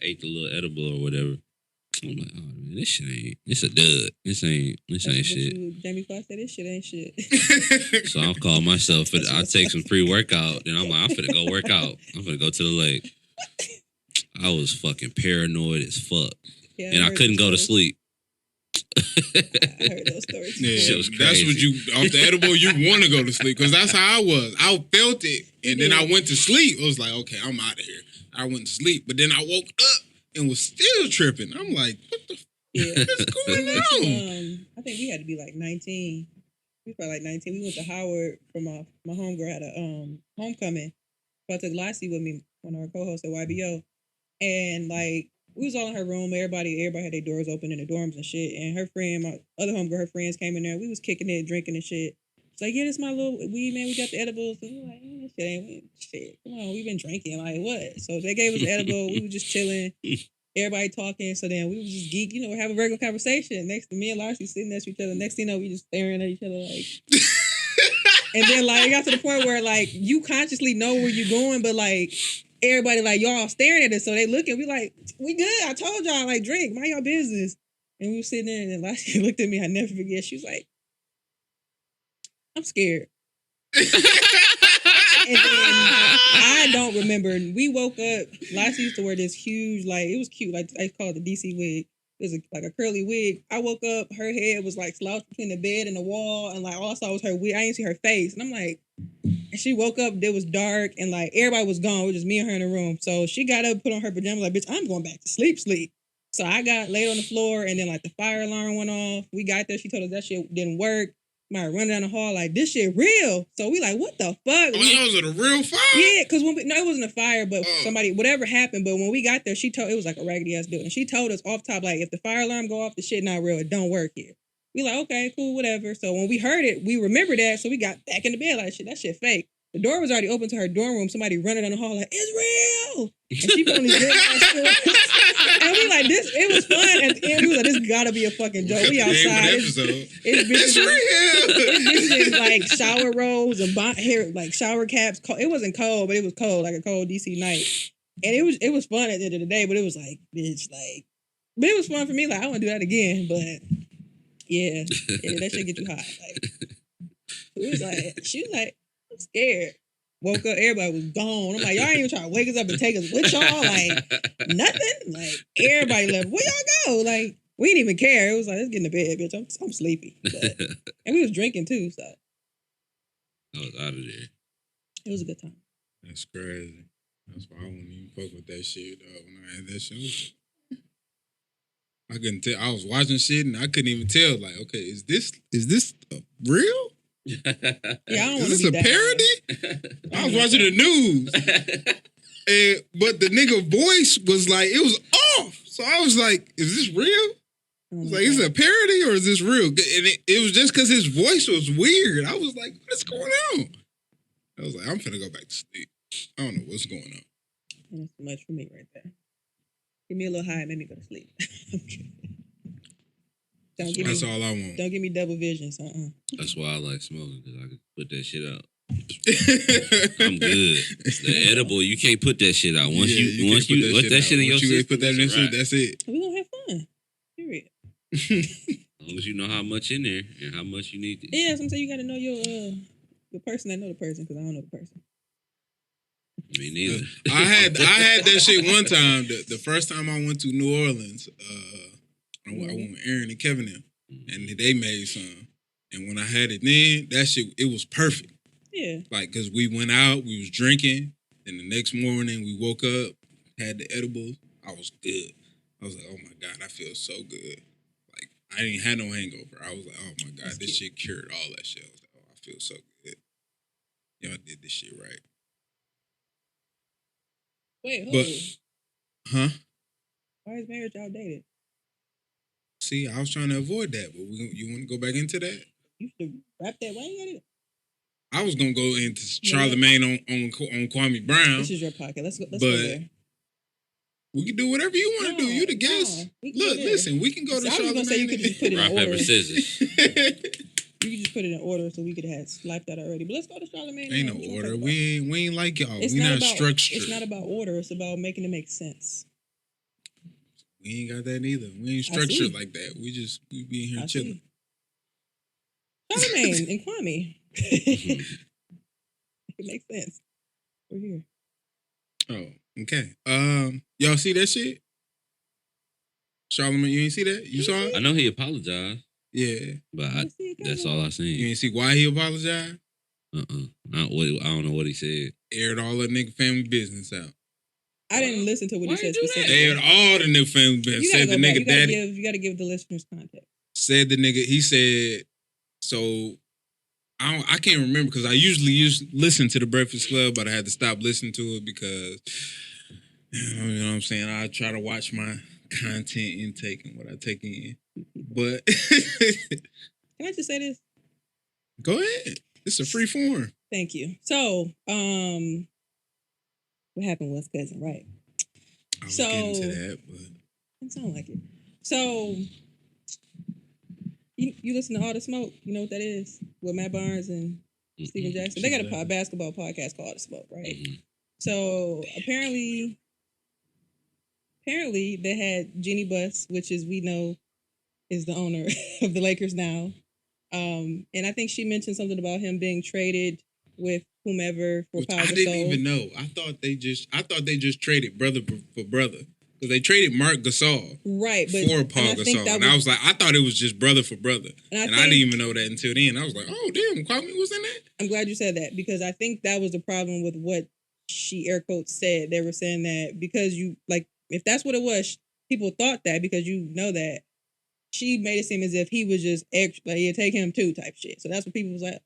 ate the little edible or whatever. I'm like, oh man, this shit ain't. It's a dud. This ain't shit. Jamie Foxx said this shit ain't shit. So I'll call myself. I take some pre-workout. Then I'm like, I'm finna go work out. I'm finna go to the lake. I was fucking paranoid as fuck, yeah, and I couldn't go to sleep. I heard those stories. Yeah, that's what you off the edible. You want to go to sleep because that's how I was. I felt it, and then I went to sleep. I was like, okay, I'm out of here. I went to sleep, but then I woke up and was still tripping. I'm like, what the fuck is going on? I think we had to be like 19. We were probably like 19. We went to Howard for my homegirl had a homecoming. So I took Lassie with me, one of our co-hosts at YBO, and like. We was all in her room. Everybody had their doors open in the dorms and shit. And her friend, my other homegirl, her friends came in there. We was kicking it, drinking and shit. It's like, yeah, this my little weed, man. We got the edibles. And we were like, shit. Come on, we've been drinking. Like, what? So they gave us the edible. We were just chilling. Everybody talking. So then we was just geek, have a regular conversation. Next to me and Lassie sitting next to each other. Next thing you know, we just staring at each other like. And then like it got to the point where like you consciously know where you're going, but like. Everybody like y'all staring at us, so they looking. We like, we good. I told y'all like drink, mind your business. And we were sitting there, and then Lassie looked at me. I never forget. She was like, "I'm scared." And then I don't remember. We woke up. Lassie used to wear this huge, like it was cute, like I call it the DC wig. It was like a curly wig. I woke up. Her head was like slouched between the bed and the wall, and like all I saw was her wig. I didn't see her face, and I'm like. And she woke up, it was dark, and like everybody was gone. It was just me and her in the room. So she got up, put on her pajamas, like, bitch, I'm going back to sleep. So I got laid on the floor, and then like the fire alarm went off. We got there, she told us that shit didn't work. Might run down the hall like, this shit real. So we like, what the fuck? Oh, that was a real fire? Yeah, because it wasn't a fire, but somebody, whatever happened, but when we got there, it was like a raggedy ass building. She told us off top, like, if the fire alarm go off, the shit not real. It don't work here. We like, okay, cool, whatever. So when we heard it, we remembered that. So we got back in the bed like, that shit fake. The door was already open to her dorm room. Somebody running down the hall like, it's real. And she put on these big ass shorts. And we like, it was fun. At the end, we was like, this gotta be a fucking joke. We outside. It's real. It's bitches like shower rolls and hair, like shower caps. It wasn't cold, but it was cold, like a cold DC night. And it was fun at the end of the day, but it was like, bitch, like, but it was fun for me. Like, I want to do that again, but yeah, that shit get you hot. Like, it was like, she was like, I'm scared. Woke up, everybody was gone. I'm like, y'all ain't even trying to wake us up and take us with y'all. Like, nothing. Like, everybody left. Where y'all go? Like, we didn't even care. It was like, let's get in the bed, bitch. I'm sleepy. But, and we was drinking too, so. I was out of there. It was a good time. That's crazy. That's why I wouldn't even fuck with that shit when I had that show. I couldn't tell. I was watching shit and I couldn't even tell. Like, okay, is this real? Yeah, I don't Is this a parody? I was watching the news, but the nigga voice was like, it was off. So I was like, is this real? I was like, is it a parody or is this real? And it was just because his voice was weird. I was like, what's going on? I was like, I'm finna go back to sleep. I don't know what's going on. That's too much for me right there. Give me a little high and make me go to sleep. That's all I want. Don't give me double visions. That's why I like smoking, because I can put that shit out. I'm good. The edible, you can't put that shit out. Once you let that shit in your system, put that in your shit, that's it. We gonna have fun. Period. As long as you know how much in there and how much you need to. Yeah, sometimes you gotta know your person that know the person, because I don't know the person. Me neither. I had that shit one time. The first time I went to New Orleans, I went with Aaron and Kevin and they made some. And when I had it then, that shit, it was perfect. Yeah. Like, because we went out, we was drinking, and the next morning we woke up, had the edibles. I was good. I was like, oh my God, I feel so good. Like, I didn't have no hangover. I was like, oh my God, this shit cured all that shit. I was like, oh, I feel so good. Y'all did this shit right. Wait, Huh? Why is marriage outdated? See, I was trying to avoid that, but you want to go back into that? You should wrap that. Why you got it? I was gonna go into Charlemagne on Kwame Brown. This is your pocket. Let's go there. We can do whatever you want to do. You the guest. Look, listen, we can go to Charlemagne. I was gonna say you could just put it in rock, order. paper, scissors. You could just put it in order so we could have swiped that already. But let's go to Charlemagne. Ain't no order. We ain't like y'all. We not structured. It's not about order. It's about making it make sense. We ain't got that neither. We ain't structured like that. We be in here chilling. Charlemagne and Kwame. It makes sense. We're here. Oh, okay. Y'all see that shit? Charlemagne, you ain't see that? You saw it? I know he apologized. Yeah. But that's all I seen. You ain't see why he apologized? I don't know what he said. Aired all that nigga family business out. I didn't listen to what he said specifically. Aired all the nigga family business. Said the nigga daddy. You gotta give the listeners context. Said the nigga, he said, so I can't remember because I usually listen to the Breakfast Club, but I had to stop listening to it because, you know what I'm saying? I try to watch my content intake and what I take in. But can I just say this? Go ahead. It's a free form. Thank you. So, what happened was cousin, right? I was getting to that, but it sounds like it. So, you listen to All the Smoke. You know what that is? With Matt Barnes and Steven Jackson. They got a basketball podcast called All the Smoke, right? Mm-hmm. So apparently they had Jeannie Buss, which is we know is the owner of the Lakers now. And I think she mentioned something about him being traded with whomever for Pau Gasol. I didn't even know. I thought they just traded brother for brother. Because they traded Marc Gasol for Pau Gasol. And I was like, I thought it was just brother for brother. And I didn't even know that until then. I was like, oh, damn, Kwame was in that? I'm glad you said that because I think that was the problem with what she air quotes said. They were saying that because you, like, if that's what it was, people thought that because you know that. She made it seem as if he was just extra, like, yeah, take him too type shit. So that's what people was like,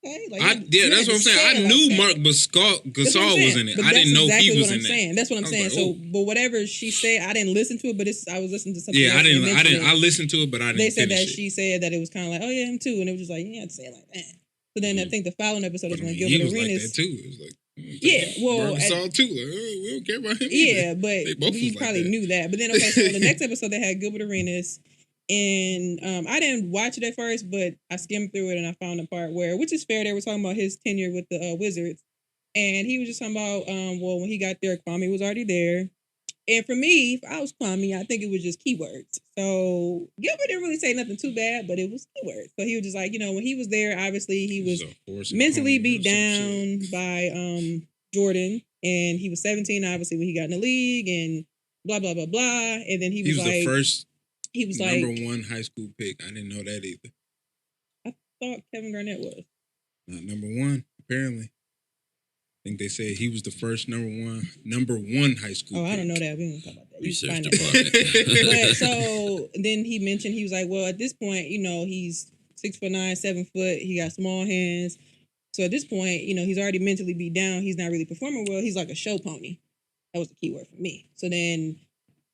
okay. Like, that's what I'm saying. I knew Marc Gasol was in it. I didn't know he was in it. That's what I'm saying. So, but whatever she said, I didn't listen to it, but I was listening to something. Yeah, I listened to it, but I didn't. They said that she said that it was kind of like, oh yeah, him too, and it was just like, you had to say it like that. So then I think the following episode is when Gilbert Arenas. Like that too. It was like, Gasol too. Like, we don't care about him. Yeah, but we probably knew that. But then so the next episode they had Gilbert Arenas. And I didn't watch it at first, but I skimmed through it and I found a part which is fair, they were talking about his tenure with the Wizards. And he was just talking about, well, when he got there, Kwame was already there. And for me, if I was Kwame, I think it was just keywords. So Gilbert didn't really say nothing too bad, but it was keywords. So he was just like, when he was there, obviously he was mentally beat down by Jordan. And he was 17, obviously, when he got in the league and blah, blah, blah, blah. And then he was like... the first he was number like, one high school pick. I didn't know that either. I thought Kevin Garnett was. Not number one, apparently. I think they said he was the first number one high school pick. I don't know that. We don't talk about that. Research department. But so then he mentioned, he was like, well, at this point, he's 6'9", 7 foot. He got small hands. So at this point, he's already mentally beat down. He's not really performing well. He's like a show pony. That was the key word for me. So then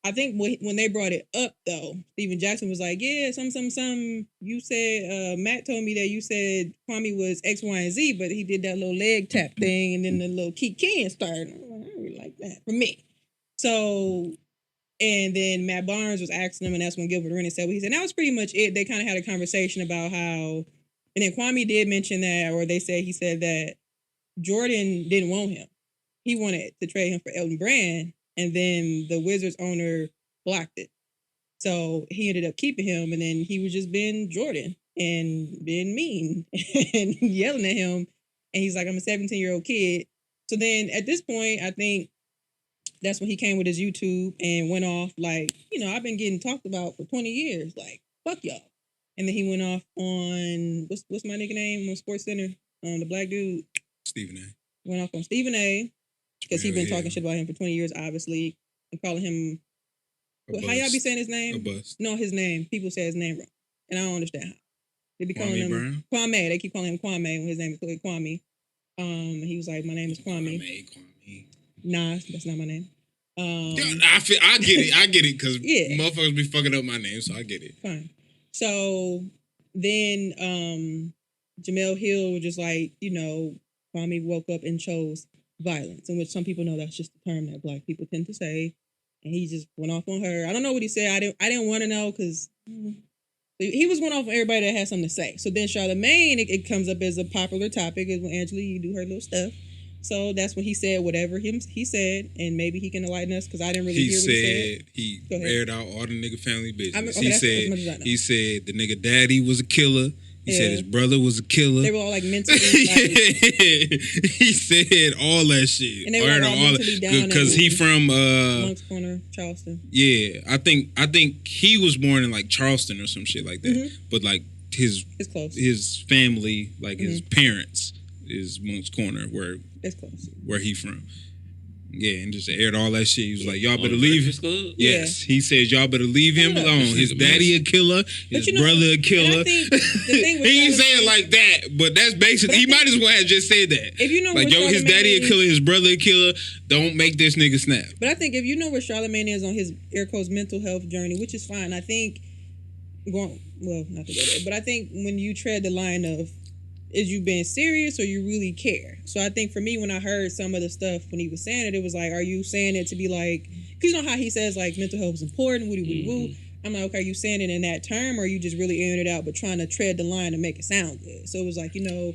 I think when they brought it up, though, Steven Jackson was like, yeah, some. You said, Matt told me that you said Kwame was X, Y, and Z, but he did that little leg tap thing and then the little kick in started. I don't really like that for me. So, and then Matt Barnes was asking him, and that's when Gilbert Arenas said what he said. And that was pretty much it. They kind of had a conversation about how, and then Kwame did mention that, or he said that Jordan didn't want him. He wanted to trade him for Elton Brand. And then the Wizards owner blocked it. So he ended up keeping him, and then he was just being Jordan and being mean and yelling at him. And he's like, I'm a 17-year-old kid. So then at this point, I think that's when he came with his YouTube and went off like, I've been getting talked about for 20 years. Like, fuck y'all. And then he went off on, what's my nigga name on SportsCenter? The black dude. Stephen A. Went off on Stephen A. Because he's been talking shit about him for 20 years, obviously, and calling him... How y'all be saying his name? A bust. No, his name. People say his name wrong. And I don't understand how. They be calling him... Brown? Kwame. They keep calling him Kwame when his name is clearly Kwame. He was like, my name is Kwame. Kwame. Nah, that's not my name. I get it, because motherfuckers be fucking up my name, so I get it. Fine. So, then Jamel Hill was just like, Kwame woke up and chose violence, in which some people know that's just the term that black people tend to say, and he just went off on her. I don't know what he said. I didn't want to know because he was going off on everybody that had something to say. So then Charlamagne, it comes up as a popular topic is when Angela you do her little stuff. So that's when he said whatever he said, and maybe he can enlighten us because I didn't really hear what he said. He aired out all the nigga family business. He said the nigga daddy was a killer. He said his brother was a killer. They were all like mentally. He said all that shit. And they were all mentally down. Because he from Moncks Corner, Charleston. Yeah, I think he was born in like Charleston or some shit like that. Mm-hmm. But like his family, like his parents, is Moncks Corner, where he from. Yeah, and just aired all that shit. He was like, y'all better leave him. Yes. He said, y'all better leave him alone. His daddy a killer. His brother a killer. He ain't saying like that, but that's basically, he might as well have just said that. If you know like, yo, his daddy a killer, his brother a killer. Don't make this nigga snap. But I think if you know where Charlamagne is on his air quotes mental health journey, which is fine, I think, not to go there, but I think when you tread the line of, is you being serious or you really care? So I think for me, when I heard some of the stuff when he was saying it was like, are you saying it to be like, because you know how he says like mental health is important, woo. I'm like, okay, are you saying it in that term or are you just really airing it out but trying to tread the line and make it sound good? So it was like, I know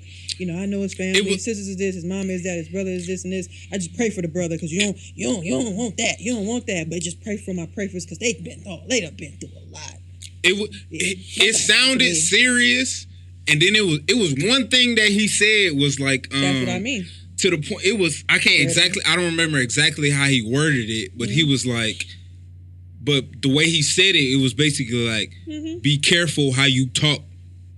his family, his sisters is this, his mom is that, his brother is this and this. I just pray for the brother because you don't want that. You don't want that, but just pray for my prayers because they done been through a lot. It sounded serious. And then it was one thing that he said was like that's what I mean. To the point I don't remember exactly how he worded it, but he was like, but the way he said it was basically like, be careful how you talk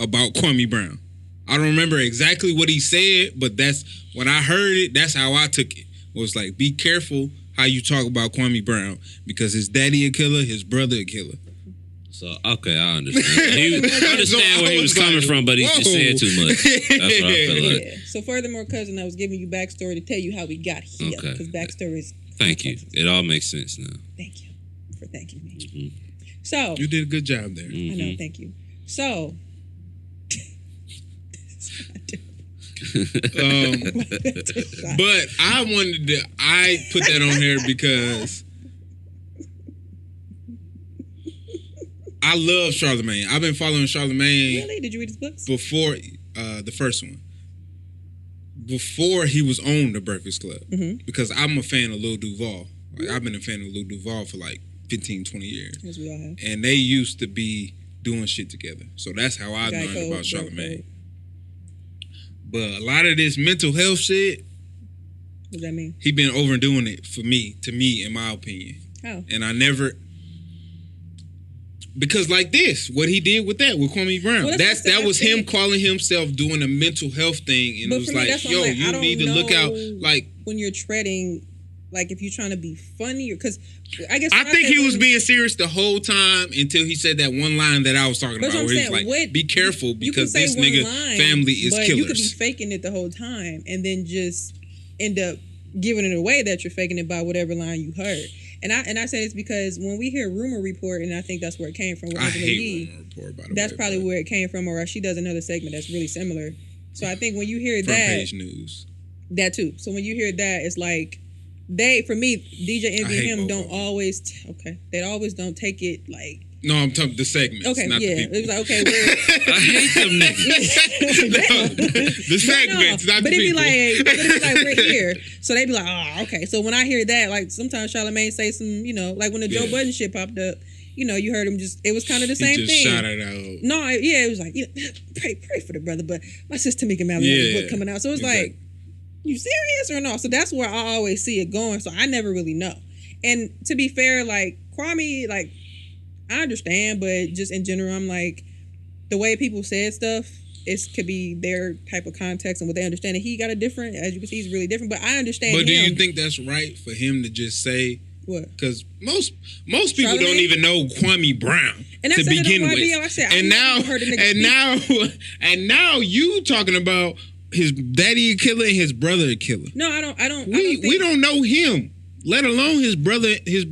about Kwame Brown. I don't remember exactly what he said, but that's when I heard it, that's how I took it. It was like, be careful how you talk about Kwame Brown because his daddy a killer, his brother a killer. So, okay, I understand. I understand where he was coming from, but he just said too much. That's what I feel like. Yeah. So, furthermore, cousin, I was giving you backstory to tell you how we got here. Okay. Because backstory is... Thank you. It all makes sense now. Thank you for thanking me. Mm-hmm. So... You did a good job there. I know, thank you. So... but I put that on here because... I love Charlamagne. I've been following Charlamagne. Really? Did you read his books? Before the first one. before he was on the Breakfast Club, Mhm. because I'm a fan of Lil Duval. Like, I've been a fan of Lil Duval for like 15, 20 years. As we all have. And they used to be doing shit together. So that's how I Guy learned code, about bro Charlamagne. code. But a lot of this mental health shit, What does that mean? he been overdoing it to me, in my opinion. How? And I never, because like this, what he did with Kwame Brown, Well, that was him calling himself doing a mental health thing, and But it was for me, like, that's what I'm yo, like, I you don't need to look out. know Like, when you're treading, like if you're trying to be funny, because I guess I when think say he was when- being serious the whole time until he said that one line that I was talking But about, that's where what he's I'm like, saying. be careful You can because say this one nigga line, family is but killers. you could be faking it the whole time and then just end up giving it away that you're faking it by whatever line you heard. And I say this because when we hear Rumor Report, and I think that's where it came from. With I Angela hate Yee, Rumor Report, by the that's way. probably but where it came from, or she does another segment that's really similar. So I think when you hear front that, page news. that too. So when you hear that, it's like for me, DJ Envy hate and him both don't of them. always they always don't take it like No, I'm talking the segments, okay, not yeah. the It people. was like okay, we're I hate them niggas. The segments, not the but it'd be people. like we're here. So they'd be like, oh, okay. So when I hear that, like sometimes Charlamagne say some, like when the Joe Yeah. Budden shit popped up, you heard him it was kind of the same He just thing. shot it out. No, it was like, pray for the brother. But my sister Tamika Mallory has a Yeah, book coming out. So it's exactly. like, you serious or no? So that's where I always see it going. So I never really know. And to be fair, like Kwame, like I understand, but just in general, I'm like, the way people said stuff, it could be their type of context and what they understand. And he got a different, as you can see, he's really different. But I understand But do him. you think that's right for him to just say? What? Because most people don't Charlamagne? even know Kwame Brown And I to said it on begin YBO. with. I said, I and never now, heard a nigga speak. and now you talking about his daddy a killer and his brother a killer. No, I don't. We don't know him, let alone his brother No, and his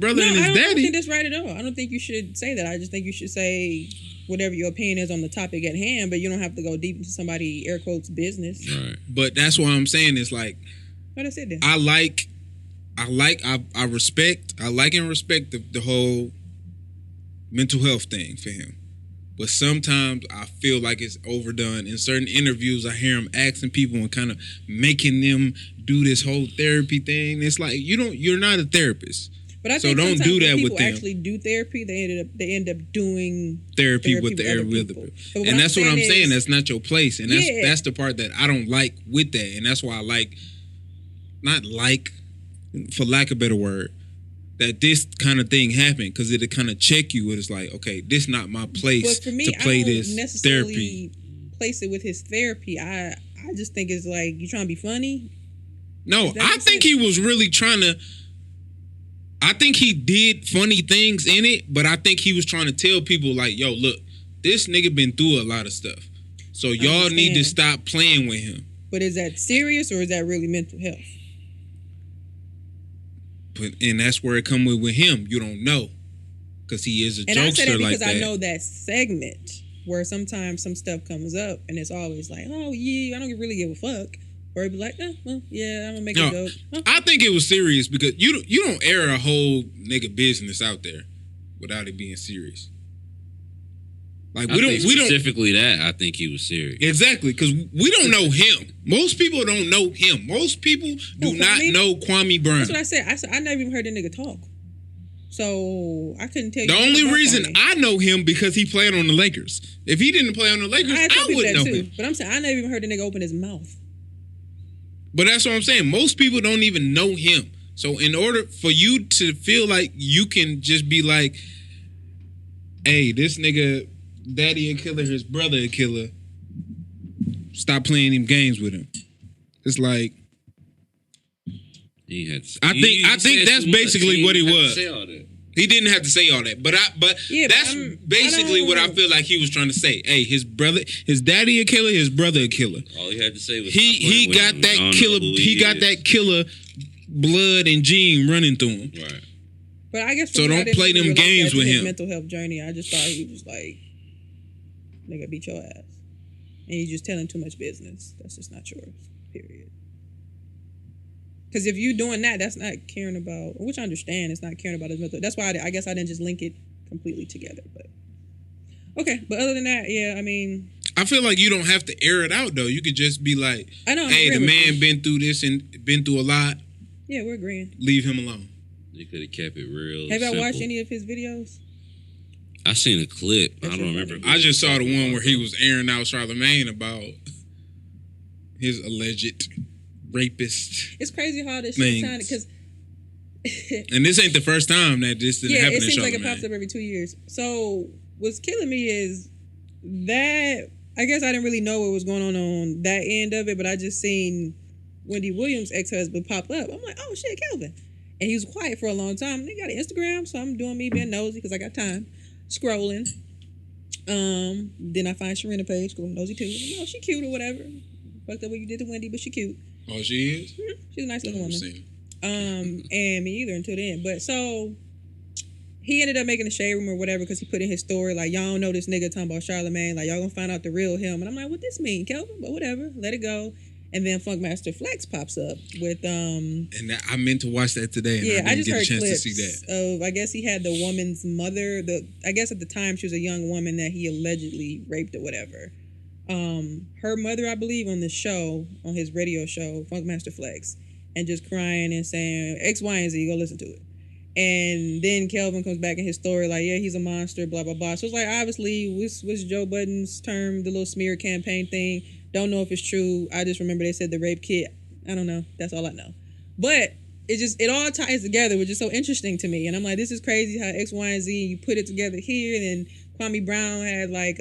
I don't daddy. think that's right at all. I don't think you should say that. I just think you should say whatever your opinion is on the topic at hand, but you don't have to go deep into somebody air quotes business. Right. But that's what I'm saying. It's like But that's it then. I respect and respect the whole mental health thing for him. But sometimes I feel like it's overdone. In certain interviews, I hear him asking people and kind of making them do this whole therapy thing. It's like you're not a therapist. But I So think don't sometimes do that when with people them. actually do therapy, they end up doing Therapy with the other other people. people. But what And that's what I'm saying. is- That's not your place. And Yeah. that's the part that I don't like with that. And that's why I like, not like, for lack of a better word, that this kind of thing happened, because it'll kind of check you. It's like, okay, this not my place But for me, to play I don't this necessarily therapy. place it with his therapy. I just think it's like you trying to be funny. No, Does that I make think sense? he was really trying to. I think he did funny things in it, but I think he was trying to tell people like, yo, look, this nigga been through a lot of stuff. So y'all need to understand. stop playing with him. But is that serious or is that really mental health? And that's where it come with him. You don't know. Because he is a And I said jokester it like because I that. know that segment where sometimes some stuff comes up and it's always like, oh yeah, I don't really give a fuck. Or he'd be like, well, yeah, I'm gonna make No, a joke. Oh. I think it was serious because you don't air a whole nigga business out there without it being serious. Like I we think don't specifically that. I think he was serious. exactly, because we don't know him. Most people don't know him. Most people do Who, not Kwame? know Kwame Brown. That's what I said. I never even heard a nigga talk. So I couldn't tell you. The nothing only about reason Kwame. I know him because he played on the Lakers. If he didn't play on the Lakers, I tell I people wouldn't that know too. him. But I'm saying I never even heard a nigga open his mouth. But that's what I'm saying. Most people don't even know him. So in order for you to feel like you can just be like, hey, this nigga, daddy a killer, his brother a killer, stop playing them games with him. It's like, He had. I think that's basically what he was. Say all that. he didn't have to say all that. But Yeah, but that's I basically don't- what I feel like he was trying to say. Hey, his daddy a killer, his brother a killer. All he had to say was He stop playing got with him. I that don't killer. know who He got is. that killer blood and gene running through him. Right. But I guess for So me, I don't didn't play them relate that games to with his him. mental health journey. I just thought he was like, nigga, beat your ass, and you just telling too much business. That's just not yours. Period. Because if you doing that, that's not caring about. Which I understand, it's not caring about his mental. That's why I guess I didn't just link it completely together. But okay. But other than that, yeah, I mean, I feel like you don't have to air it out though. You could just be like, I know. "Hey, the man been through this and been through a lot. Yeah, we're agreeing. Leave him alone." You could have kept it real. Have simple. I watched any of his videos? I seen a clip. I That's don't really remember. I just saw the one where he was airing out Charlamagne about his alleged rapist. It's crazy how this Things. shit sounded because. And this ain't the first time that this didn't happen it to seems like it Charlamagne. pops up every 2 years. So what's killing me is that I guess I didn't really know what was going on that end of it, but I just seen Wendy Williams' ex-husband pop up. I'm like, oh shit, Kelvin. And he was quiet for a long time. They got an Instagram, so I'm doing me being nosy because I got time. Scrolling. Then I find Sharina page because I'm nosy too. You know, she cute or whatever. Fucked up what you did to Wendy, but she cute. Oh, she is? She's a nice looking woman. Seen it. And me either until then. But so he ended up making a shade room or whatever because he put in his story like, y'all don't know this nigga talking about Charlamagne, like y'all gonna find out the real him. And I'm like, what this mean, Kelvin? But whatever, let it go. And then Funkmaster Flex pops up with And that, I meant to watch that today, and yeah, I I didn't just get a heard chance to clips see that. of I guess he had the woman's mother. I guess at the time she was a young woman that he allegedly raped or whatever. Her mother, I believe, on the show, on his radio show, Funkmaster Flex, and just crying and saying X, Y, and Z. Go listen to it. And then Kelvin comes back in his story like, yeah, he's a monster, blah blah blah. So it's like obviously, what's Joe Budden's term, the little smear campaign thing. Don't know if it's true. I just remember they said the rape kit. I don't know. That's all I know. But it all ties together, which is so interesting to me. And I'm like, this is crazy how X, Y, and Z, you put it together here. And then Kwame Brown had like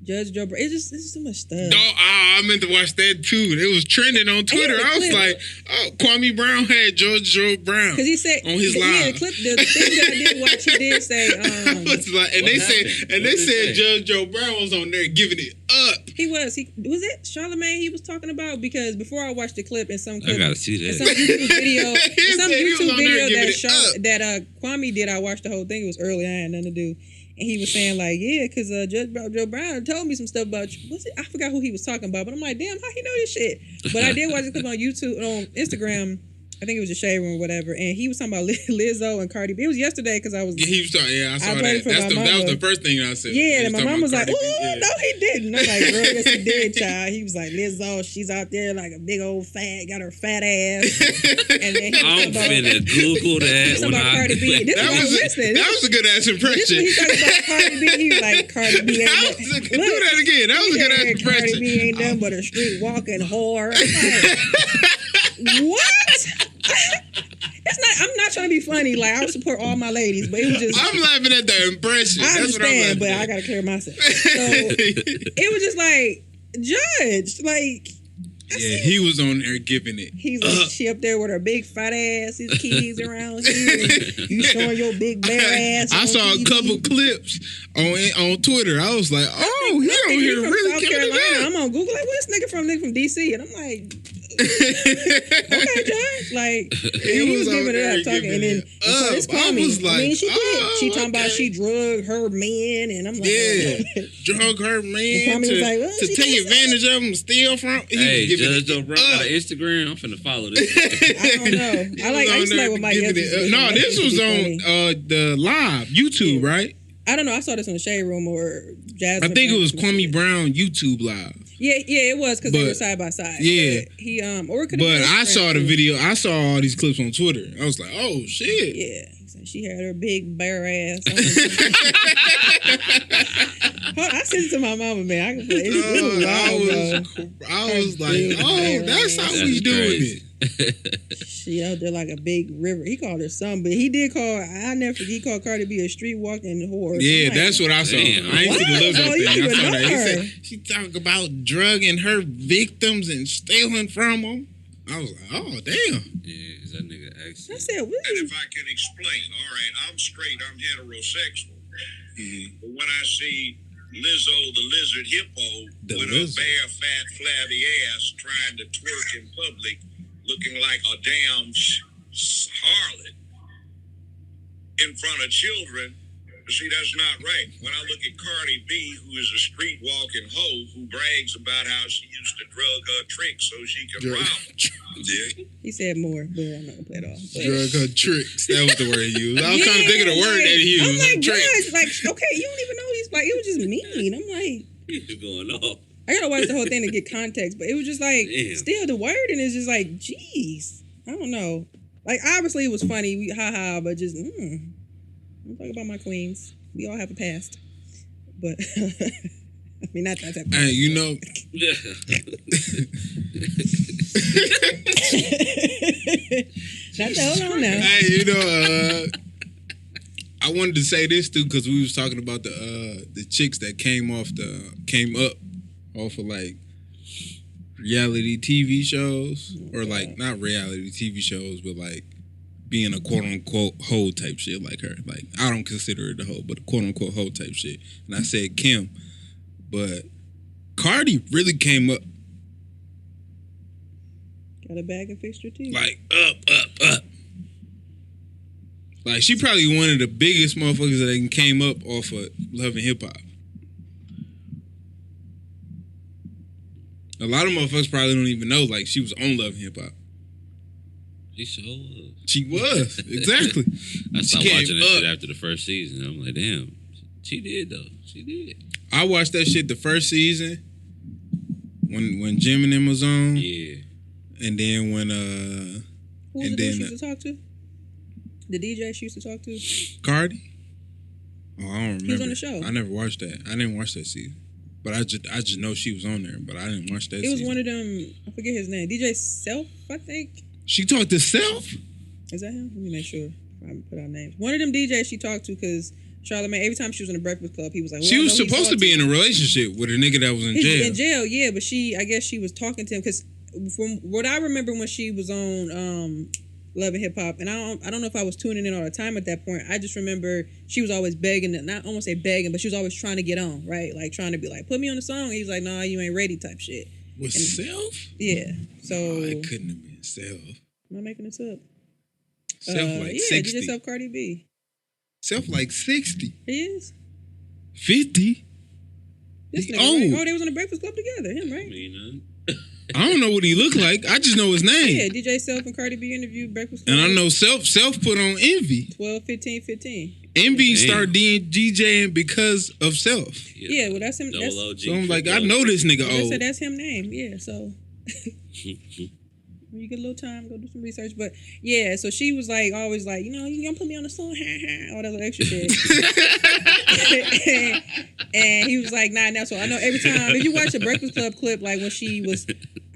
Judge Joe Brown. It's just so much stuff. No, I meant to watch that too. It was trending on Twitter. I was like, oh, Kwame Brown had Judge Joe Brown Because he said on his yeah, live. the clip, the thing that I did watch, he did say I was like, and they said Judge Joe Brown was on there giving it up. he was it Charlamagne he was talking about, because before I watched the clip in some clip, I gotta see in that. some YouTube video, He in some said he was YouTube on there video giving it that Kwame did, I watched the whole thing. It was early, I had nothing to do. And he was saying like, yeah, because Judge Joe Brown told me some stuff about you. What's it? I forgot who he was talking about, but I'm like, damn, how he know this shit? But I did watch the clip on YouTube, on Instagram. I think it was a shade room or whatever, and he was talking about Lizzo and Cardi B. It was yesterday because I was. He was talking. Yeah, I saw played that. for my That was mama. the first thing I said. Yeah, He and was my talking mom was about like, Cardi B, "Ooh, yeah. no, he didn't." I'm like, "Girl, yes, he did, child." He was like, "Lizzo, she's out there like a big old fat, got her fat ass." And then he I'm was talking finna Google that about when I Cardi B. This That is why was I'm listening. that was a good ass This impression. when he talking about Cardi B. He was like, "Cardi B ain't That was a- do that again. That was a good ass Cardi impression. B ain't nothing but a street walking whore." I'm like, what? It's not. I'm not trying to be funny. Like, I support all my ladies, but it was just. I'm laughing at the impression. I That's what I'm understand, but laughing I at. gotta clear myself. So it was just like, Judge, like. Yeah, he was on there giving it. He's like, she up there with her big fat ass, his kids around you. You showing your big bare ass. I on saw a TV. couple clips on Twitter. I was like, oh, he I on think here from really South giving Carolina. it I'm on Google, like, where's this nigga from? Nigga from DC, and I'm like, okay, Judge. Like, he was on giving it there up, talking, giving and then it up. it's I Kwame. was like, I mean, she did. oh, She talking about okay. she drug her men, and I'm like, Yeah, drug her And man Kwame to, was like, well, to she take did advantage of him, steal from. He Hey, was giving Judge Joe it Brown got up. an Instagram. I'm finna follow this. I don't know. I used to like what Mike Giving Evans it up. was. No, That this used to was be on funny. the live YouTube, right? I don't know. I saw this on the Shade Room or Jazz. I think it was Kwame Brown YouTube live. Yeah, it was because they But- were side by side. yeah. But he or it could. But I saw the video. I saw all these clips on Twitter. I was like, oh shit. Yeah, so she had her big bare ass. Hold on, I sent it to my mama, man. I can play. It was wild, bro. I was like, oh, that's how we That's doing crazy. it. She out there like a big river. He called her something, but he did call. I never forget. He called Cardi B a street walking whore. Yeah, I'm like, that's what I saw. Damn. I ain't see the What? Lizzo Oh, you thing. I even saw know that. He her. said she talking about drugging her victims and stealing from them. I was like, oh damn. Yeah, is that nigga I accent? said, what And is if I can explain, all right, I'm straight, I'm heterosexual. But when I see Lizzo, the lizard hippo, The with lizard. her bare, fat, flabby ass trying to twerk in public, looking like a damn harlot in front of children, see, that's not right. When I look at Cardi B, who is a street walking hoe who brags about how she used to drug her tricks so she can Drug- rob. he said more, but I'm not gonna play it all. But- Drug her tricks. That was the word he used. I was trying to think of the word that he used. I'm like, Tricks. Judge, like, okay, you don't even know he's like, it was just mean. I'm like, He's going off. I gotta watch the whole thing to get context, but it was just like, Damn. still the wording is just like, jeez. I don't know. Like, obviously it was funny, but just, I'm talking about my queens. We all have a past. But, I mean, not that. Hey, you know. Hold on now. Hey, you know, I wanted to say this too because we was talking about the chicks that came up off of like reality TV shows or like not reality TV shows, but like being a quote unquote hoe type shit like her. Like I don't consider her the hoe, but a quote unquote hoe type shit. And I said Kim, but Cardi really came up. Got a bag and fixed your teeth. Like up. Like she probably one of the biggest motherfuckers that came up off of Love and Hip Hop. A lot of motherfuckers probably don't even know like she was on Love and Hip Hop. She sure was. She was, exactly. I stopped She came watching that up. shit after the first season. I'm like, damn, she did though. She did. I watched that shit the first season when Jim and them was on. Yeah. And then when Who was the dude she used to talk to? The DJ she used to talk to? Cardi? Oh, I don't remember. He was on the show. I never watched that. I didn't watch that season. But I just know she was on there, but I didn't watch that season. It was one of them, I forget his name. DJ Self, I think. She talked to Self? Is that him? Let me make sure. I put our names. One of them DJs she talked to, because Charlamagne, every time she was in the Breakfast Club, he was like, well, She was I know he's supposed to be in salty. a relationship with a nigga that was in He's jail. in jail, yeah, but I guess she was talking to him, because from what I remember when she was on Love and Hip Hop, and I don't know if I was tuning in all the time at that point. I just remember she was always begging, not almost say begging, but she was always trying to get on, right? Like trying to be like, put me on the song. And he was like, nah, you ain't ready type shit. With Self? Yeah. So Oh, it couldn't have been Self. am I making this up? Self like yeah, 60. DJ Self Cardi B. Self like 60. He is? 50? This He nigga, old. right? Oh, they was on the Breakfast Club together, him, right? I don't know what he looked like. I just know his name. Yeah, DJ Self and Cardi B interviewed Breakfast Club. And I know Self put on Envy. 12, 15, 15. Envy Damn. started DJing because of Self. Yeah, well, that's him. Double That's, OG. So I'm like, I know this nigga I old. said that's him name. Yeah, so when you get a little time, go do some research. But yeah, so she was like, always like, you gonna put me on the song, all that little extra shit. and he was like, nah. So I know every time if you watch a Breakfast Club clip, like when she was,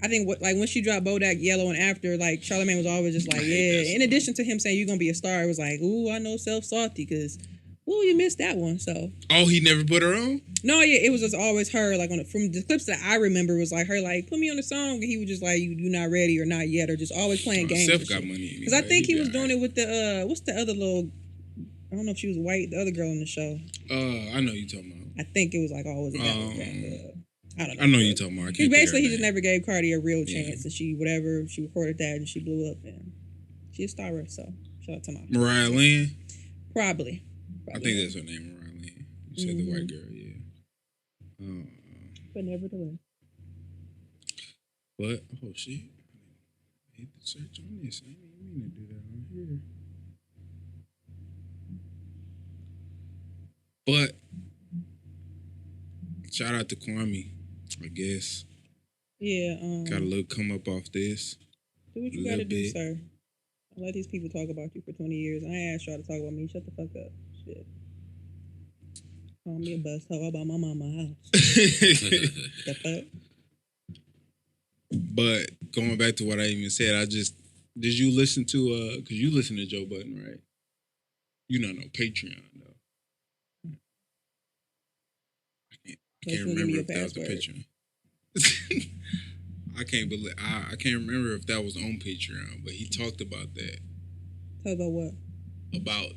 I think when she dropped Bodak Yellow and after, like Charlamagne was always just like, yeah. In addition to him saying you're gonna be a star, it was like, ooh, I know Self salty because. Ooh, you missed that one. So Oh, he never put her on? no, yeah, it was just always her. Like from the clips that I remember, was like her, like put me on the song, and he was just like, you not ready or not yet, or just always playing games. Self got money. Because I think he was doing it with the what's the other little? I don't know if she was white, the other girl in the show. I know you talking about. I think it was like always about that. I don't know. I know you talking about. I can't Basically, he think just of her never gave Cardi a real Yeah. chance, and she recorded that, and she blew up, and she's a star. So shout out to my name. Mariah Lynn. probably. I think that's her name, Mariah Lynn. You said the white girl, yeah. But nevertheless. But oh shit, I hit the search on this. I didn't mean to do that on here. But shout out to Kwame, I guess. Yeah. Got a little come up off this. Do what you a gotta little do, bit. sir. Don't let these people talk about you for 20 years. I ain't asked y'all to talk about me. Shut the fuck up. Shit. Call me a bus hoe about my mama's house. The fuck? But going back to what I even said, did you listen to because you listen to Joe Budden, right? You know, no Patreon though. I can't remember if that was a Patreon. I can't remember if that was on Patreon, but he talked about that. Talk about what? About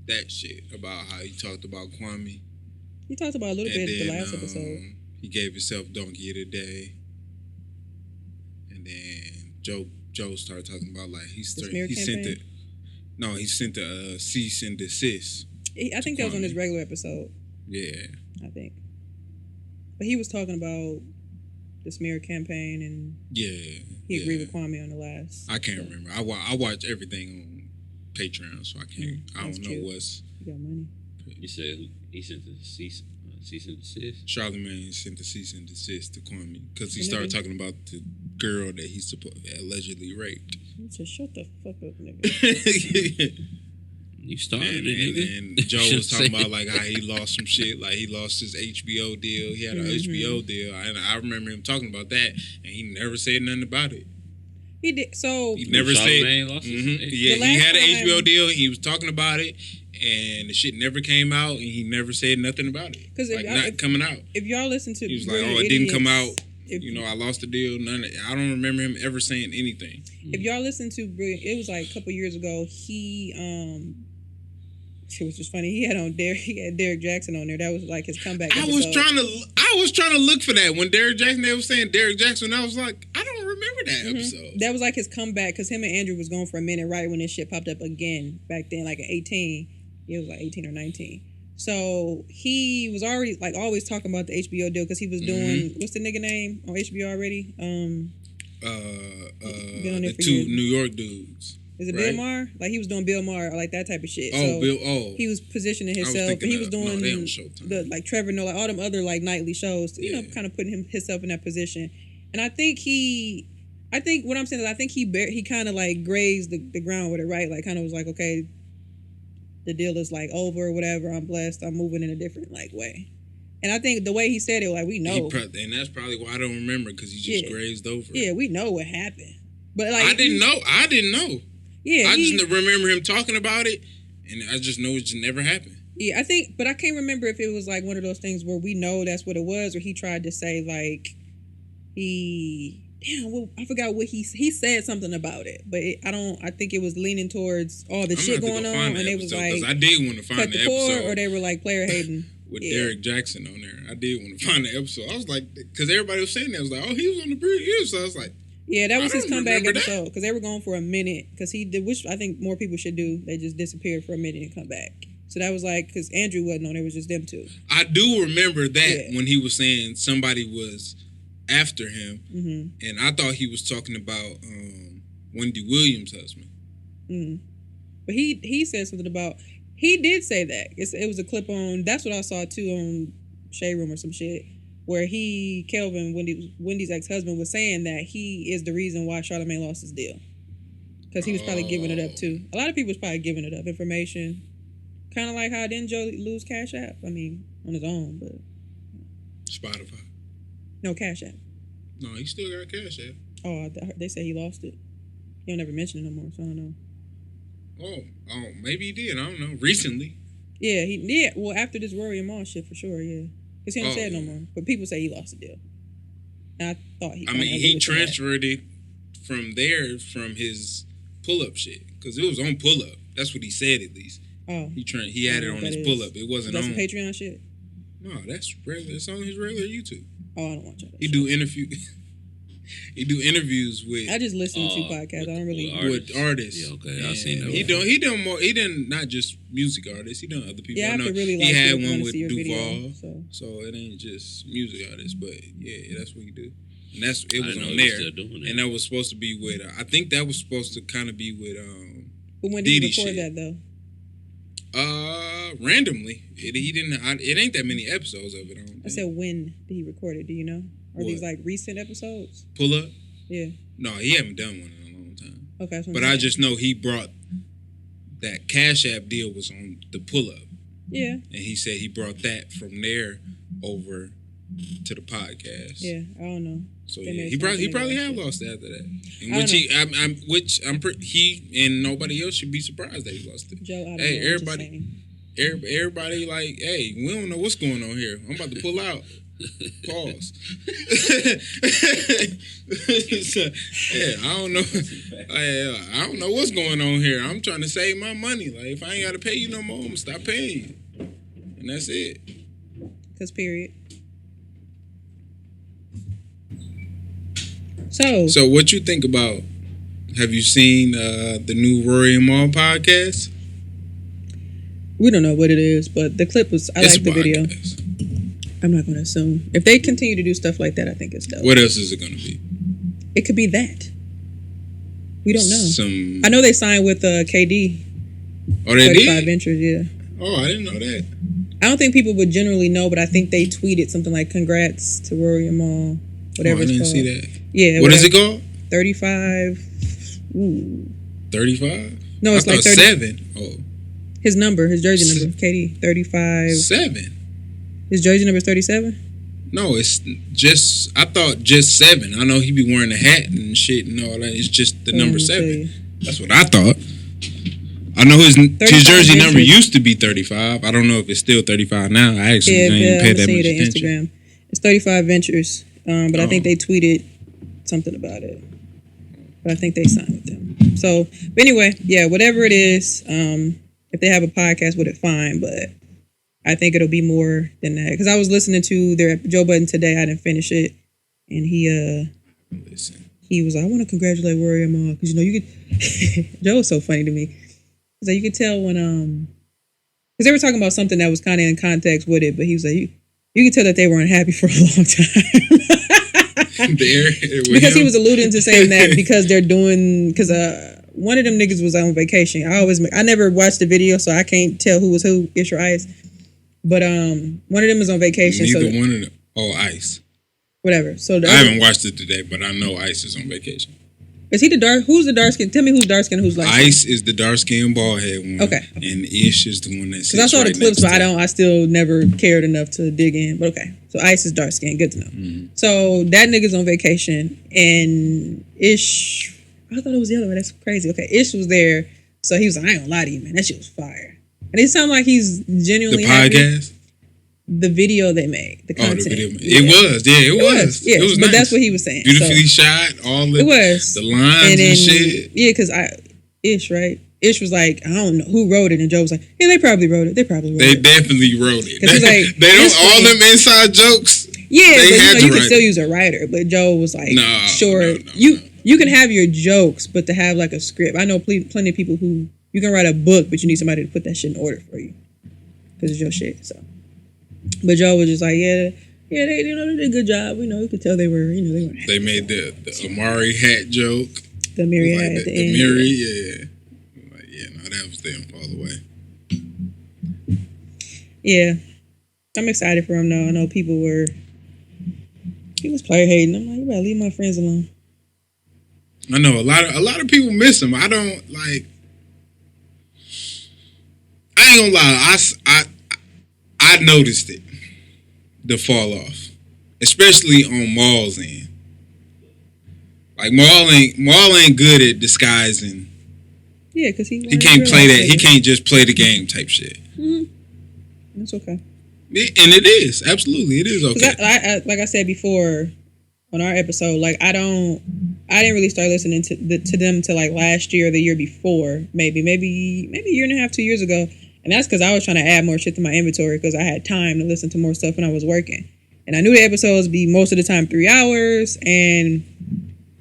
that shit. About how he talked about Kwame. He talked about a little bit then, the last episode. He gave himself Donkey of the Day. And then Joe started talking about like he sent campaign? the cease and desist. I think that was on his Kwame. regular episode. Yeah. I think. But he was talking about the smear campaign, and Yeah. he agreed with Kwame on the last. I can't remember. I watch everything on Patreon, so I can't. I that's don't know cute. what's. You got money. You said he sent the cease. Cease and desist. Charlamagne sent the cease and desist to Kwame because he started talking about the girl that he allegedly raped. He said, "Shut the fuck up, nigga." You started it, nigga. And Joe was talking about like how he lost some shit, like he lost his HBO deal. He had an HBO deal, and I remember him talking about that, and he never said nothing about it. He did. So he never said. Lost his yeah, he had an HBO deal. He was talking about it, and the shit never came out, and he never said nothing about it. Because like not coming out. If y'all listen to, he was like, "Oh, it didn't come out." I lost the deal. I don't remember him ever saying anything. If y'all listen to Brilliant, it was like a couple years ago. It was just funny. He had Derek Jackson on there. That was like his comeback episode. I was trying to look for that when Derek Jackson. They were saying Derek Jackson. I was like, I don't remember that episode. That was like his comeback because him and Andrew was going for a minute right when this shit popped up again back then, like at 18. It was like 18 or 19. So he was already like always talking about the HBO deal because he was doing what's the nigga name on HBO already? The two New York dudes. Is it Bill Maher? Like he was doing Bill Maher or like that type of shit. He was positioning himself, but he was doing the like Trevor Noah, like all them other like nightly shows, you know, kind of putting himself in that position. And I think what I'm saying is I think he kind of like grazed the ground with it, right? Like kind of was like, okay, the deal is like over or whatever. I'm blessed. I'm moving in a different like way. And I think the way he said it, like we know, and that's probably why I don't remember because he just grazed over. Yeah, we know what happened, but like I didn't know. Yeah, I just remember him talking about it, and I just know it just never happened. Yeah, but I can't remember if it was like one of those things where we know that's what it was, or he tried to say like I forgot what he said something about it, but I think it was leaning towards all the shit going on, and it was like I did want to find the episode, or they were like player hating with Derek Jackson on there. I did want to find the episode. I was like, because everybody was saying that, I was like, oh, he was on the bridge, so I was like. Yeah, that was his comeback episode because they were going for a minute because he did, which I think more people should do. They just disappeared for a minute and come back. So that was like because Andrew wasn't on, it was just them two. I do remember that when he was saying somebody was after him, and I thought he was talking about Wendy Williams' husband. But he said something about he did say that it was a clip on. That's what I saw too on Shade Room or some shit. Where Kelvin, Wendy's ex-husband, was saying that he is the reason why Charlamagne lost his deal. Because he was probably giving it up, too. A lot of people was probably giving it up. Information. Kind of like how didn't Joe lose Cash App? I mean, on his own, but... Spotify. No, Cash App. No, he still got Cash App. Oh, they say he lost it. He don't ever mention it no more, so I don't know. Oh, maybe he did. I don't know. Recently. Yeah, he did. Well, after this Rory Mal shit, for sure, yeah. Because he don't say it no more. But people say he lost the deal. And I thought he transferred it from his pull-up shit. Because it was on pull-up. That's what he said, at least. Oh. He had it on his pull-up. It wasn't on... That's Patreon shit? No, that's regular. It's on his regular YouTube. Oh, I don't watch that. He do interviews with... I just listen to podcasts. I don't really... With artists. Yeah, okay. I've seen that. He done more... He done not just music artists. He done other people. Yeah, I could really he had one with Duval. Video, so it ain't just music artists, but yeah, that's what he do. And it was on there. And that was supposed to be with... I think that was supposed to kind of be with... But when did he record that, though? Randomly. It ain't that many episodes of it. I said when did he record it? Do you know? Are these like recent episodes? Pull up? Yeah. No, he haven't done one in a long time. Okay. But I just know he brought that Cash App deal was on the pull up. Yeah. And he said he brought that from there over to the podcast. Yeah, I don't know. So yeah, he probably have lost after that. And he and nobody else should be surprised that he lost it. Joe, hey, everybody like, hey, we don't know what's going on here. I'm about to pull out. Pause. Yeah, I don't know. I don't know what's going on here. I'm trying to save my money. Like, if I ain't got to pay you no more, I'm gonna stop paying you, and that's it. Cause period. So what you think about? Have you seen the new Rory Mal podcast? We don't know what it is, but the clip was. I like the video. I'm not going to assume. If they continue to do stuff like that, I think it's dope. What else is it going to be? It could be that. We don't know. I know they signed with KD. Oh, they 35 Ventures, yeah. Oh, I didn't know that. I don't think people would generally know, but I think they tweeted something like "Congrats to Rory Mal," whatever it's I didn't called. see that. Yeah. What is it called? 35. Ooh. 35? No, it's I like thought 30. 7. Oh. His number, his jersey number, Katie, 35. 7. His jersey number is 37. No, it's just. I thought just 7. I know he be wearing a hat and shit and all that. It's just the number 7. That's what I thought. I know his jersey number used to be 35. I don't know if it's still 35 now. I actually didn't even pay that much attention. Instagram. It's 35 Ventures, but I think they tweeted something about it. But I think they signed with them. So, but anyway, yeah, whatever it is, if they have a podcast with it, fine. But I think it'll be more than that. Because I was listening to their Joe Budden today. I didn't finish it. And he was like, I want to congratulate Rory Mal. Because, you know, you could... Joe was so funny to me. He's like, you could tell when... Because they were talking about something that was kind of in context with it. But he was like, you could tell that they were unhappy for a long time. Because he was alluding to saying that because they're doing... Because one of them niggas was on vacation. I never watched the video, so I can't tell who was who. Ish or Ice. But one of them is on vacation. Neither one of them. Oh, Ice. Whatever. So I haven't watched it today, but I know Ice is on vacation. Is he the dark? Who's the dark skin? Tell me who's dark skin and who's light skin. Ice is the dark skin bald head one. Okay. And Ish is the one that sits Because I saw right the clips, but next to I still never cared enough to dig in. But okay. So Ice is dark skin. Good to know. Mm-hmm. So that nigga's on vacation and Ish, I thought it was the other way. That's crazy. Okay. Ish was there. So he was like, I ain't gonna lie to you, man. That shit was fire. And it sounded like he's genuinely the podcast? Happy. The video they made, the content. The video. Yeah. It was. Yeah, It was but nice. That's what he was saying. Beautifully shot. All the, it was. The lines and shit. Yeah, because Ish, right? Ish was like, I don't know who wrote it, and Joe was like, yeah, they probably wrote it. They definitely wrote it. He's like, they don't all them inside jokes. Yeah, but you can still use a writer. But Joe was like, you can have your jokes, but to have like a script. I know plenty of people who you can write a book, but you need somebody to put that shit in order for you because it's your shit. So, but Joe was just like, they did a good job. You could tell they were, they were. They made the Amari hat joke. The Mary hat at the end. The Mary, yeah. That was them all the way. Yeah, I'm excited for him though. I know he was player hating. I'm like, you better leave my friends alone. I know a lot of people miss him. I don't like. I ain't gonna lie. I noticed it, the fall off, especially on Mal's end. Like Mal ain't good at disguising. Yeah, because he can't play that. He can't just play the game type shit. Mm-hmm. That's okay. And it is absolutely it is okay. I like I said before on our episode, like I didn't really start listening to them till like last year or the year before, maybe a year and a half, 2 years ago, and that's because I was trying to add more shit to my inventory because I had time to listen to more stuff when I was working, and I knew the episodes be most of the time 3 hours, and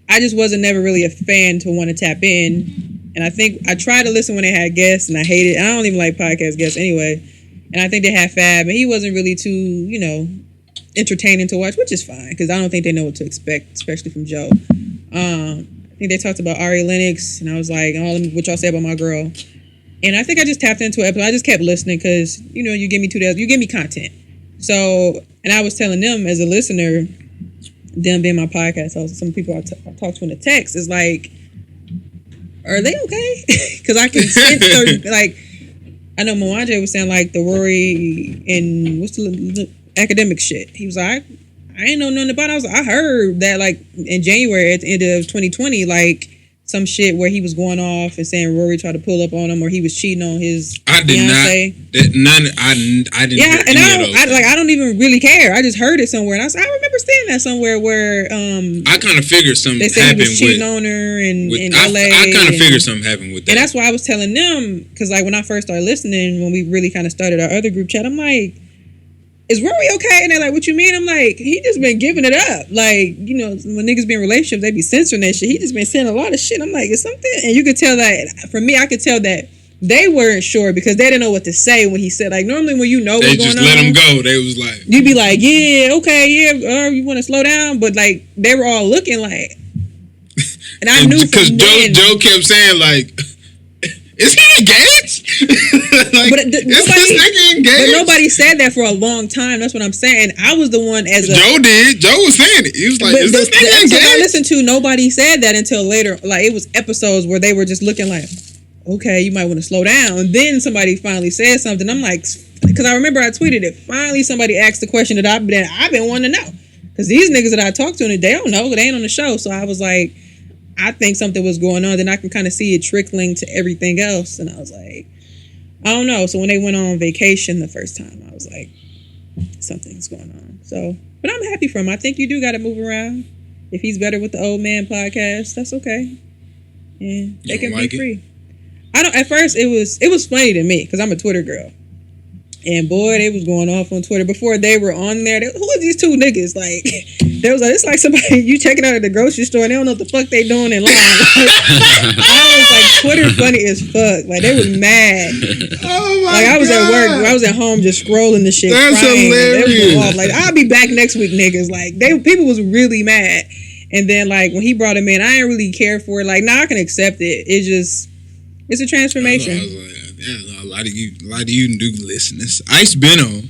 I just wasn't never really a fan to want to tap in. And I think I tried to listen when they had guests, and I hated it. I don't even like podcast guests anyway. And I think they had Fab, and he wasn't really too, entertaining to watch, which is fine, because I don't think they know what to expect, especially from Joe. I think they talked about Ari Lennox, and I was like, what y'all say about my girl? And I think I just tapped into it. I just kept listening because, you give me 2 days, you give me content. So, and I was telling them as a listener, them being my podcast host, some people I talked to in the text, is like, are they okay? Because I can sense certain, like, I know Mwanje was saying, like, the Rory and what's the academic shit. He was like, I ain't know nothing about it. I heard that, like, in January at the end of 2020, like, some shit where he was going off and saying Rory tried to pull up on him or he was cheating on his I did fiance. I didn't. Yeah, and I don't even really care. I just heard it somewhere, and I remember seeing that somewhere where I kind of figured something they said happened he was cheating on her in LA. I kind of figured something happened with that, and that's why I was telling them because like when I first started listening, when we really kind of started our other group chat, I'm like, is Rory okay? And they're like, what you mean? I'm like, he just been giving it up. Like, when niggas be in relationships, they be censoring that shit. He just been saying a lot of shit. I'm like, it's something. And you could tell that, for me, I could tell that they weren't sure because they didn't know what to say when he said, like, normally when what's going on. They just let him go. They was like. You'd be like, yeah, okay, yeah, you want to slow down? But, like, they were all looking like. And I knew because Joe kept saying, like, is he engaged? Like, like, but is this nigga engaged? But nobody said that for a long time. That's what I'm saying. I was the one Joe did. Joe was saying it. He was like, is this nigga engaged? The episode I listened to, nobody said that until later. Like, it was episodes where they were just looking like, okay, you might want to slow down. And then somebody finally said something. I'm like, because I remember I tweeted it. Finally, somebody asked the question that I've been wanting to know. Because these niggas that I talked to, and they don't know. They ain't on the show. So I was like, I think something was going on. Then I can kind of see it trickling to everything else. And I was like, I don't know. So when they went on vacation the first time, I was like, something's going on. So, but I'm happy for him. I think you do got to move around. If he's better with the old man podcast, that's okay. And they can be free. I don't. At first, it was funny to me because I'm a Twitter girl. And boy, they was going off on Twitter before they were on there. Who are these two niggas? Like, there was like, it's like somebody you checking out at the grocery store and they don't know what the fuck they doing in line. I was like, Twitter funny as fuck. Like, they was mad. Oh my Like, I was God. at work. I was at home just scrolling the shit. That's crying. hilarious. They was going off. Like, I'll be back next week, niggas. Like, people was really mad. And then, like, when he brought him in, I didn't really care for it. Like, now I can accept it. It's a transformation. I was like, yeah, a lot of you do listeners. Ice been on.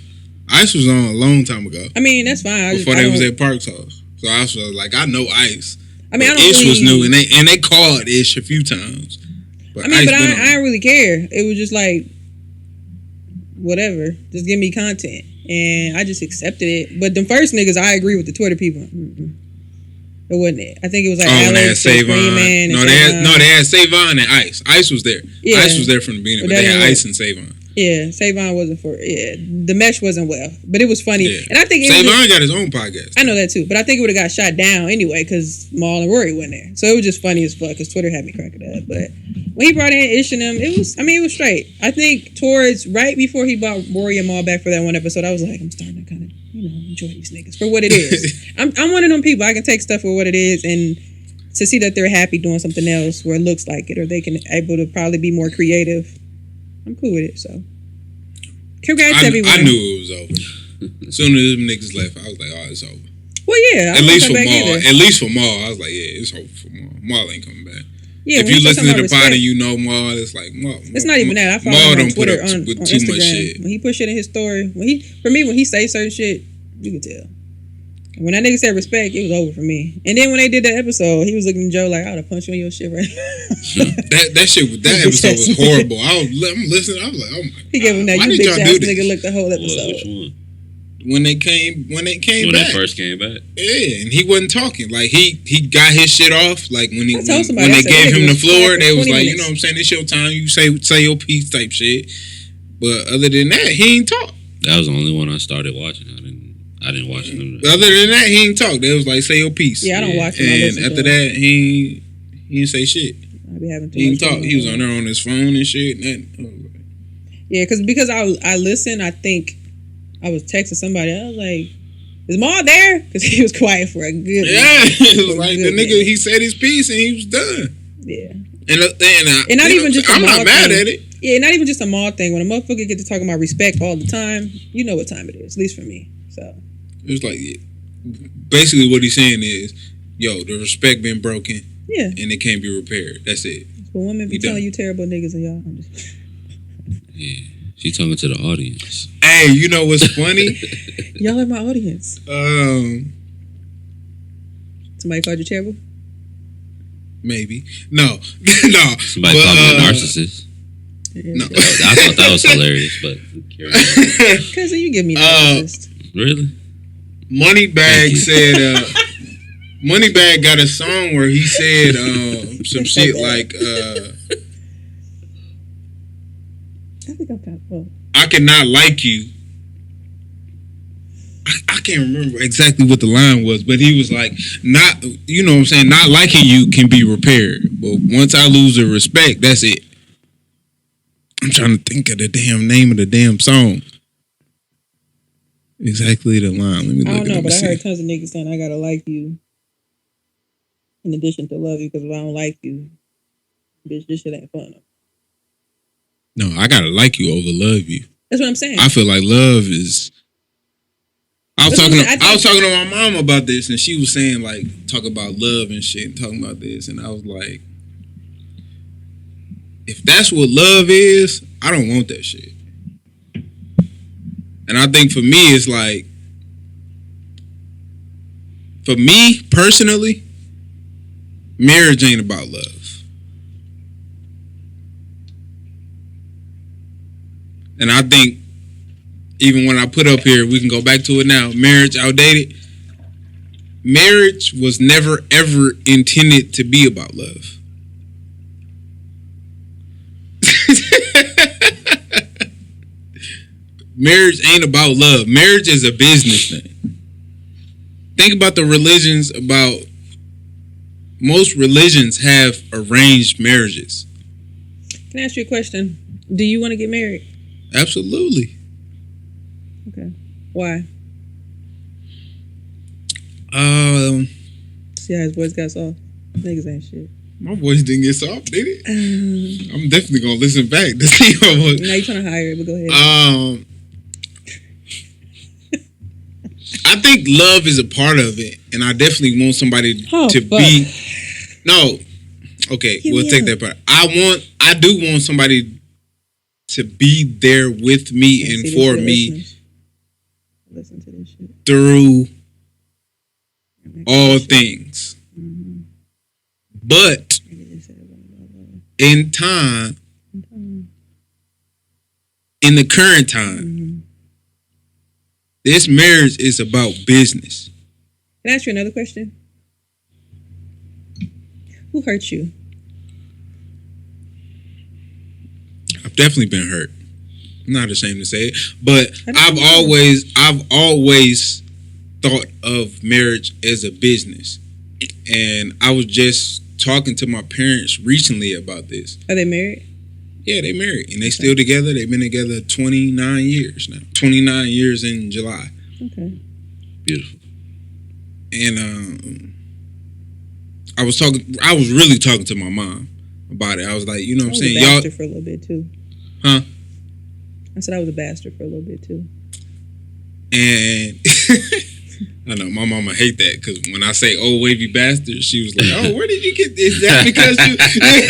Ice was on a long time ago. I mean, that's fine. Before they was at Park's house. So I was like, I know Ice. I mean, I don't Ish really, was new, and they called Ish a few times. But I mean, Ice but been on. I don't really care. It was just like, whatever. Just give me content. And I just accepted it. But the first niggas, I agree with the Twitter people. It wasn't it. I think it was like Alex and Freeman. They had Savon and Ice. Ice was there. Yeah. Ice was there from the beginning, but they had Ice and Savon. Yeah, Savon wasn't the mesh wasn't well, but it was funny. Yeah. And I think Savon got his own podcast. I know that too, but I think it would have got shot down anyway because Mal and Rory went there. So it was just funny as fuck because Twitter had me cracking up. But when he brought in Ish and them, it was straight. I think towards right before he brought Rory and Mal back for that one episode, I was like, I'm starting to kind of enjoy these niggas for what it is. I'm one of them people. I can take stuff for what it is and to see that they're happy doing something else where it looks like it or they can able to probably be more creative. I'm cool with it. So congrats everyone. I knew it was over. As soon as them niggas left, I was like, oh, it's over. Well, yeah. At least for Maul, I was like, yeah, it's over for Maul. Maul ain't coming back. Yeah, if you listen to the pod and you know Maul, it's like Maul. It's not even that. I follow Maul him on don't put Twitter up on with too Instagram. much shit. When he put shit in his story, when he say certain shit, you can tell. When that nigga said respect, it was over for me. And then when they did that episode, he was looking at Joe like, I would have punched you on your shit right now. that episode was horrible. I'm listening. I was like, oh my God. He gave him that Why you did bitch y'all ass do this? nigga look the whole episode. Which one? When they came When back. they first came back. Yeah, and he wasn't talking. Like he got his shit off. Like when they I said, gave him the floor, they was 20 like, minutes. you know what I'm saying, it's your time. You say your piece type shit. But other than that, he ain't talk. That was the only one I started watching. I didn't watch them. Other than that, he ain't talk. They was like, say your piece. Yeah, I don't watch him. And after that, he didn't say shit. I be having too He much didn't talk. fun. He was on there on his phone and shit. And Yeah, because I listened, I think I was texting somebody. I was like, is Maul there? Because he was quiet for a good it was like the nigga, he said his piece and he was done. Yeah. And not even just I'm not mad at it. Yeah, not even just a Maul thing. When a motherfucker get to talking about respect all the time, you know what time it is, at least for me. So it was like, basically what he's saying is, yo, the respect been broken. Yeah. And it can't be repaired. That's it. When women be telling you terrible niggas and y'all, I'm just... Yeah. She talking to the audience. Hey, you know what's funny? Y'all are my audience. Somebody called you terrible? Maybe. No. No. Somebody called me a narcissist. No. I thought that was hilarious, but because you give me narcissist. Really? Moneybag said Moneybag got a song where he said some shit like I think I'm kind of I cannot like you. I can't remember exactly what the line was, but he was like, not, you know what I'm saying, not liking you can be repaired. But once I lose the respect, that's it. I'm trying to think of the damn name of the damn song. Exactly the line. Let me look I don't know, but I see. heard tons of niggas saying I gotta like you in addition to love you, because if I don't like you, bitch, this shit ain't fun. No, I gotta like you over love you. That's what I'm saying. I feel like love is. I was talking to my mom about this, and she was saying like talk about love and shit, and talking about this, and I was like, if that's what love is, I don't want that shit. And I think for me, it's like, for me personally, marriage ain't about love. And I think, even when I put up here, we can go back to it now, marriage outdated. Marriage was never ever intended to be about love. Marriage ain't about love. Marriage is a business thing. Think about the religions. Most religions have arranged marriages. Can I ask you a question? Do you want to get married? Absolutely. Okay. Why? See how his voice got soft? Niggas ain't shit. My voice didn't get soft, did it? I'm definitely gonna listen back to see how much. Now you're trying to hire it, but go ahead. I think love is a part of it, and I definitely want somebody to be. No, okay, we'll take that part. I do want somebody to be there with me and for me. Listen to this shit. Through all things. Mm-hmm. But in time, in the current time, this marriage is about business. Can I ask you another question? Who hurt you? I've definitely been hurt. I'm not ashamed to say it, but I've always thought of marriage as a business. And I was just talking to my parents recently about this. Are they married? Yeah, they married. And they still together. They've been together 29 years now. 29 years in July. Okay. Beautiful. And I was really talking to my mom about it. I was like, you know what I'm saying? I was a bastard for a little bit too. Huh? I said I was a bastard for a little bit too. And I know my mama hate that because when I say old wavy bastard, she was like, "Oh, where did you get this? Is that because you?"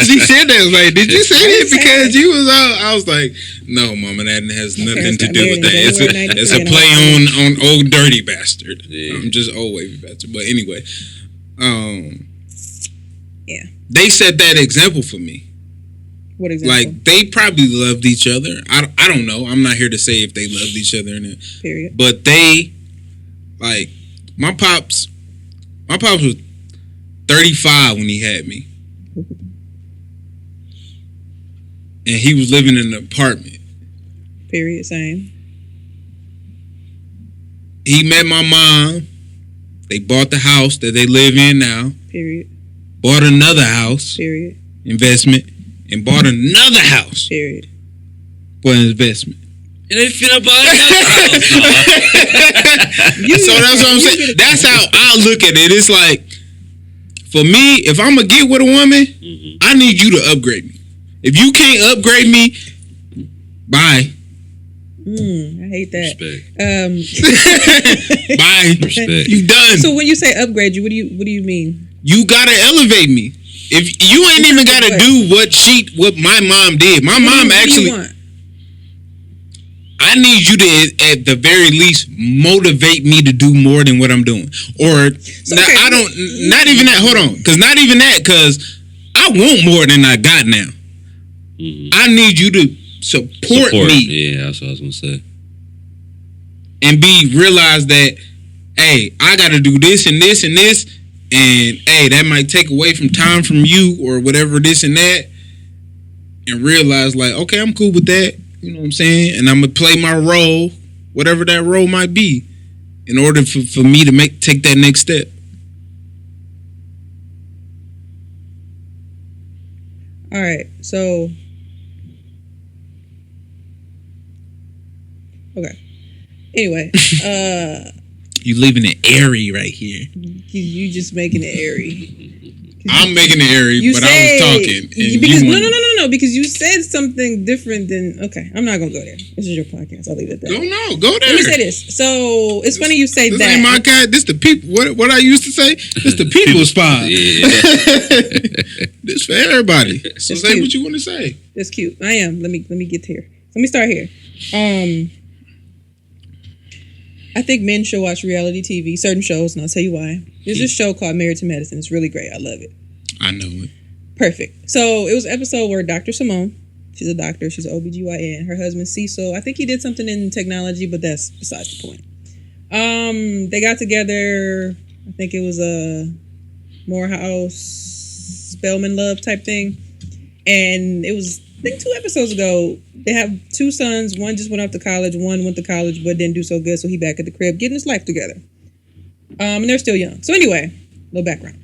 She said that. I was like, "Did you say that because you was out?" I was like, "No, mama, that has nothing to do with that. It's a play on old dirty bastard. Yeah. I'm just old wavy bastard." But anyway, yeah, they set that example for me. What example? Like they probably loved each other. I don't know. I'm not here to say if they loved each other or not. Period. But they, like, my pops was 35 when he had me. And he was living in an apartment. Period. Same. He met my mom. They bought the house that they live in now. Period. Bought another house. Period. Investment. And bought another house. Period. For an investment. And they finna buy another house. So that's what I'm saying. That's how I look at it. It's like, for me, if I'm going to get with a woman, I need you to upgrade me. If you can't upgrade me, bye. I hate that. Respect. Bye. Respect. You done. So when you say upgrade you, what do you mean? You gotta elevate me. If you ain't even gotta do what my mom did. My mom actually. I need you to, at the very least, motivate me to do more than what I'm doing. Or not even that. Hold on, because not even that. Because I want more than I got now. I need you to support me. Yeah, that's what I was gonna say. And realize that, hey, I got to do this and this and this, and hey, that might take away from time from you or whatever, this and that, and realize like, okay, I'm cool with that. You know what I'm saying? And I'm gonna play my role, whatever that role might be, in order for me to take that next step. All right, so okay. Anyway, you living it airy right here. You just making it airy. I'm making it airy, but I was talking. No, because you said something different than. Okay, I'm not gonna go there. This is your podcast. I'll leave it there. Go there. Let me say this. So it's funny you say this that. Ain't my cat. This the people. What I used to say. This the people's spot. Yeah. This for everybody. So That's say cute. what you want to say. That's cute. I am. Let me get here. Let me start here. I think men should watch reality TV, certain shows, and I'll tell you why. There's this show called Married to Medicine. It's really great. I love it. I know it. Perfect. So it was an episode where Dr. Simone, she's a doctor, she's an OBGYN. Her husband Cecil, I think he did something in technology, but that's besides the point. They got together, I think it was a Morehouse Spellman love type thing. And it was, I think 2 episodes ago, they have 2 sons. One just went off to college. One went to college but didn't do so good, so he back at the crib getting his life together. And they're still young. So anyway, little background.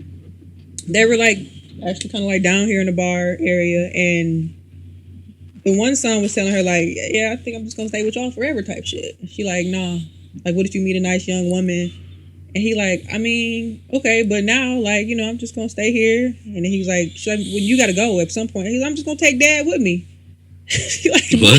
They were like actually kind of like down here in the bar area, and the one son was telling her like, yeah, I think I'm just gonna stay with y'all forever type shit. And she like, nah. Like, what if you meet a nice young woman? And he like, I mean, okay, but now, like, you know, I'm just gonna stay here. And then he was like, well, you gotta go at some point. He's like, I'm just gonna take dad with me. She like, my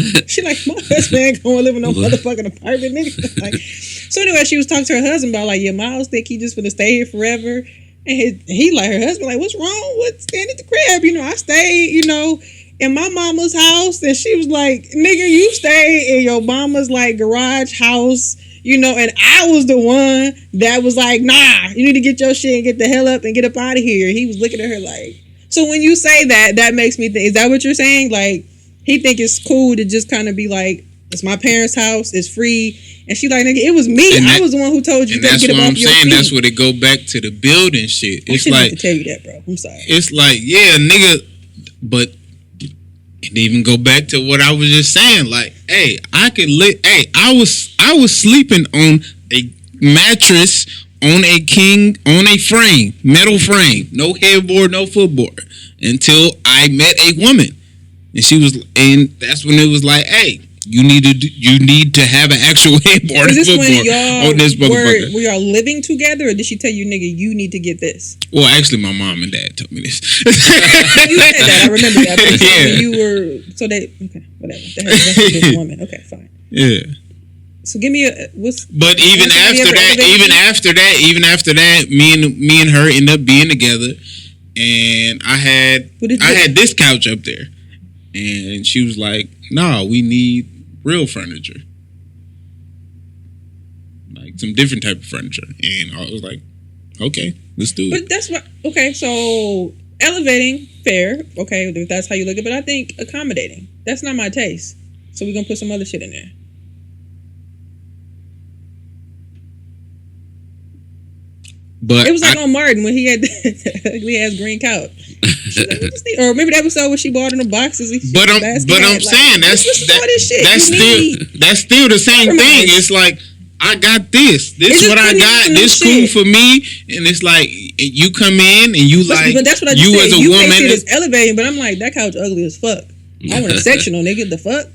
husband ain't gonna live in no motherfucking apartment, nigga. Like, so anyway, she was talking to her husband about like, yeah, Miles think he just gonna stay here forever. And he like, her husband like, what's wrong with staying at the crib? You know, I stayed, you know, in my mama's house. And she was like, nigga, you stay in your mama's like garage house. You know, and I was the one that was like, nah, you need to get your shit and get the hell up and get up out of here. He was looking at her like, so when you say that, that makes me think, is that what you're saying? Like, he think it's cool to just kind of be like, it's my parents' house, it's free. And she like, nigga, it was me. I was the one who told you to get up off your feet. That's what I'm saying. That's where they go back to the building shit. It's like, to tell you that, bro. I'm sorry. It's like, yeah, nigga, but it even go back to what I was just saying. Like, hey, I was sleeping on a mattress on a frame, metal frame, no headboard, no footboard, until I met a woman, and that's when it was like, hey, you need to have an actual headboard and footboard on this motherfucker. Were y'all living together, or did she tell you, nigga, you need to get this? Well, actually, my mom and dad told me this. You said that. I remember that. But yeah. You were okay, whatever. That's this woman. Okay, fine. Yeah. So give me But even after that, me and her ended up being together, and I had this couch up there, and she was like, "No, we need real furniture, like some different type of furniture." And I was like, "Okay, let's do it." But that's what. Okay, so elevating, fair. Okay, if that's how you look at it. But I think accommodating. That's not my taste. So we're gonna put some other shit in there. But it was like on Martin when he had the ugly ass green couch. Like, or remember that episode when she bought in the boxes? But I'm saying that's still the same thing. It's like, I got this. This is what I got. This cool for me. And it's like, you come in and you like, but that's what I just said. As a woman, it's elevating. But I'm like, that couch ugly as fuck. I want a sectional, nigga. The fuck?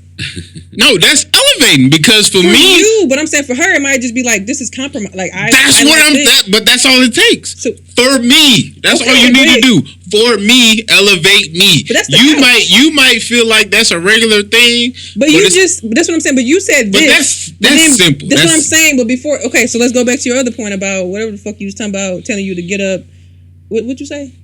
No, that's elevating because for me, you, but I'm saying for her, it might just be like, this is compromise. Like but that's all it takes. So, for me, that's all you need to do. For me, elevate me. But that's you might feel like that's a regular thing, but that's what I'm saying. But you said this. But that's simple. That's what I'm saying. But before, okay, so let's go back to your other point about whatever the fuck you was talking about, telling you to get up. What'd you say?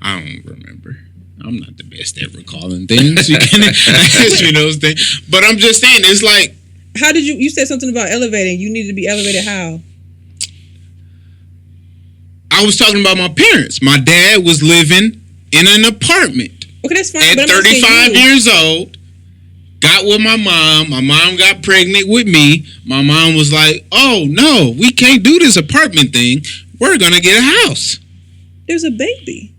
I don't remember. I'm not the best at recalling things. You can ask me those things. But I'm just saying, it's like... How did you said something about elevating. You needed to be elevated how? I was talking about my parents. My dad was living in an apartment. Okay, that's fine. At 35 years old, got with my mom. My mom got pregnant with me. My mom was like, oh, no, we can't do this apartment thing. We're going to get a house. There's a baby.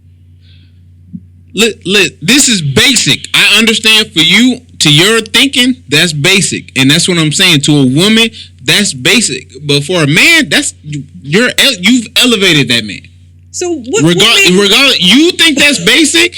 This is basic. I understand for you, to your thinking, that's basic. And that's what I'm saying. To a woman, that's basic. But for a man, you've elevated that man. So what? Regardless, you think that's basic,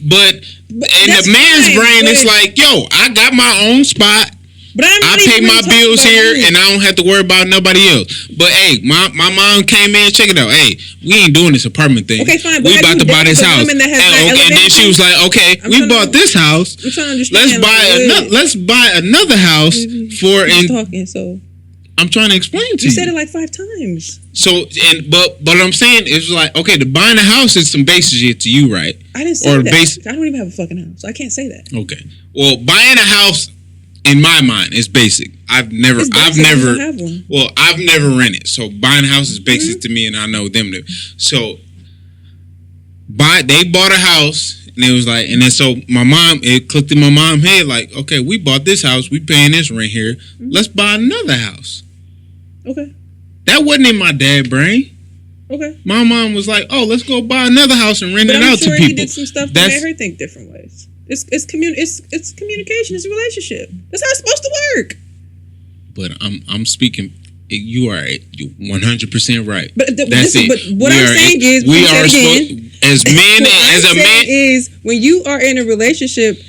but in the man's brain, it's like, yo, I got my own spot. But I pay my bills here, and I don't have to worry about nobody else. But hey, my mom came in, check it out. Hey, we ain't doing this apartment thing. Okay, fine. We about to buy this house. And then she was like, okay, we bought this house. I'm trying to understand. Let's buy another house for. I'm trying to explain to you. You said it like 5 times. So but I'm saying it's like, okay, the buying a house is some basic shit to you, right? I didn't say that. I don't even have a fucking house. I can't say that. Okay. Well, buying a house in my mind, it's basic. I've never have one. Well, I've never rented. So buying a house is basic to me, and I know them. So they bought a house. And it was like, and then so my mom, it clicked in my mom's head like, okay, we bought this house, we paying this rent here. Let's buy another house. Okay. That wasn't in my dad's brain. Okay. My mom was like, oh, let's go buy another house and rent it out to people. He did some stuff that made her think different ways. It's communication. It's a relationship. That's how it's supposed to work. But I'm speaking. You are 100% right. But that's it. But what I'm saying is, we are supposed, as men, as a man, is when you are in a relationship.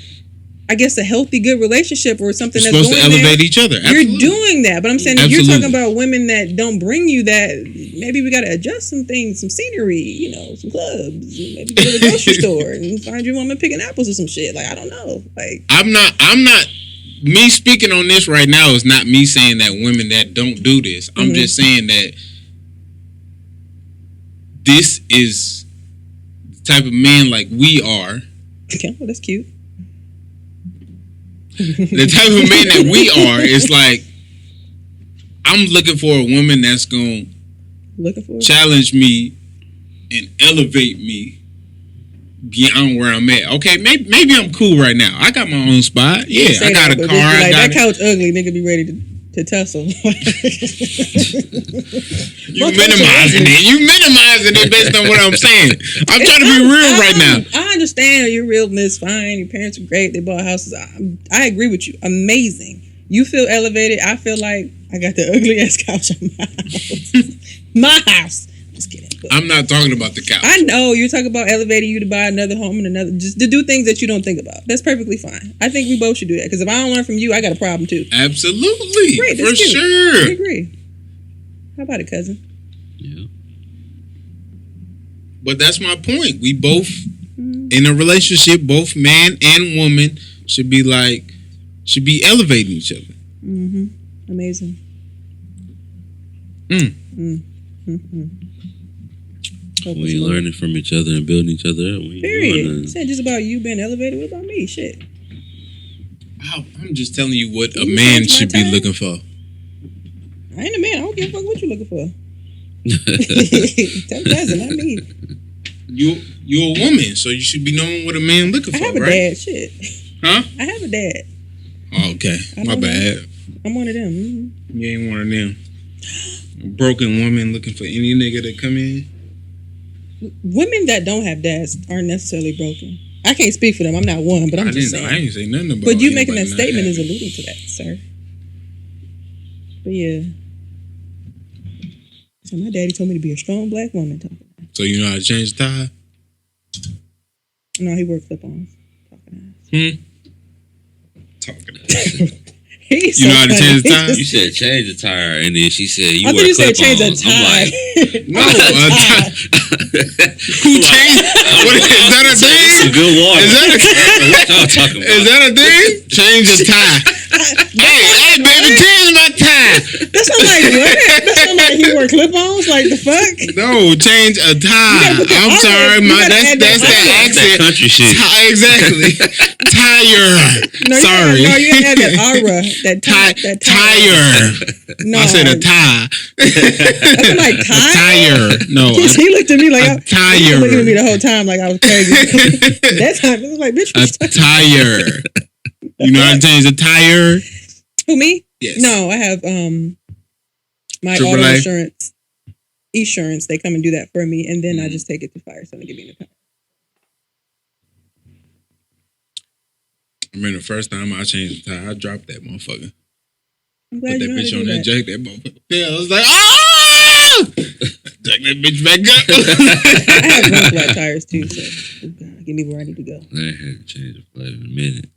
I guess a healthy, good relationship or something that's supposed going to elevate there, each other. You're doing that, but I'm saying if you're talking about women that don't bring you that, maybe we got to adjust some things, some scenery, some clubs, maybe go to the grocery store and find your woman picking apples or some shit. Like I don't know. Like I'm not. Me speaking on this right now is not me saying that women that don't do this. I'm just saying that this is the type of man like we are. Okay, well, that's cute. The type of man that we are is like, I'm looking for a woman that's gonna challenge me and elevate me beyond where I'm at. Okay, maybe I'm cool right now. I got my own spot. Yeah, I got a car. That couch ugly. Nigga be ready to tussle. You minimizing it based on what I'm saying. I'm trying to be real right now. I understand your realness fine. Your parents are great. They bought houses. I agree with you. Amazing. You feel elevated. I feel like I got the ugly ass couch in my house. My house. Just kidding. I'm not talking about the couch. I know you're talking about elevating you to buy another home and just to do things that you don't think about. That's perfectly fine. I think we both should do that because if I don't learn from you, I got a problem too. Absolutely, great, for sure. I agree. How about it, cousin? Yeah. But that's my point. We both in a relationship, both man and woman should be elevating each other. Amazing. We learning from each other and building each other up. Period. It's not just about you being elevated. What about me? Shit. I'm just telling you what a man should be looking for. I ain't a man. I don't give a fuck what you looking for. Tell cousin, not me. You're a woman, so you should be knowing what a man looking for, right? I have a dad. Shit. Huh? I have a dad. Oh, okay. My bad. I'm one of them. You ain't one of them. A broken woman looking for any nigga to come in. Women that don't have dads aren't necessarily broken. I can't speak for them. I'm not one, but I'm just saying. I ain't say nothing about. But you making that statement is alluding to that, sir. But yeah. So my daddy told me to be a strong black woman. So you know how to change the tire? No, he worked clip-ons. Talking ass. You know how to change the tire? You said change the tire, and then she said I thought you said change the tire. I'm like, no, who changed? What is that a thing? It's a good water. What y'all talking about? Is that a thing? Change the tire. hey, baby, change my tire. That sound like what? That sound like he wore clip-ons? Like the fuck? No, change a tire. I'm sorry, that's that accent. That country shit. Exactly. Tire. No, sorry. You had that aura. That tire. No, I said a tie. That's like tire. No, he looked at me like a tire. He was looking at me the whole time like I was crazy. That time it was like, bitch, a tire. You know how to change a tire? Who, me? Yes. No, I have my Triple auto A. insurance. They come and do that for me, and then I just take it to Firestone and give me the car. I remember the first time I changed the tire, I dropped that motherfucker. I'm glad Put that you know bitch how on to do that jack, that motherfucker. Yeah, I was like, oh! Jack that bitch back up. I have one flat tires too, so give me where I need to go. I had to change the flat in a minute.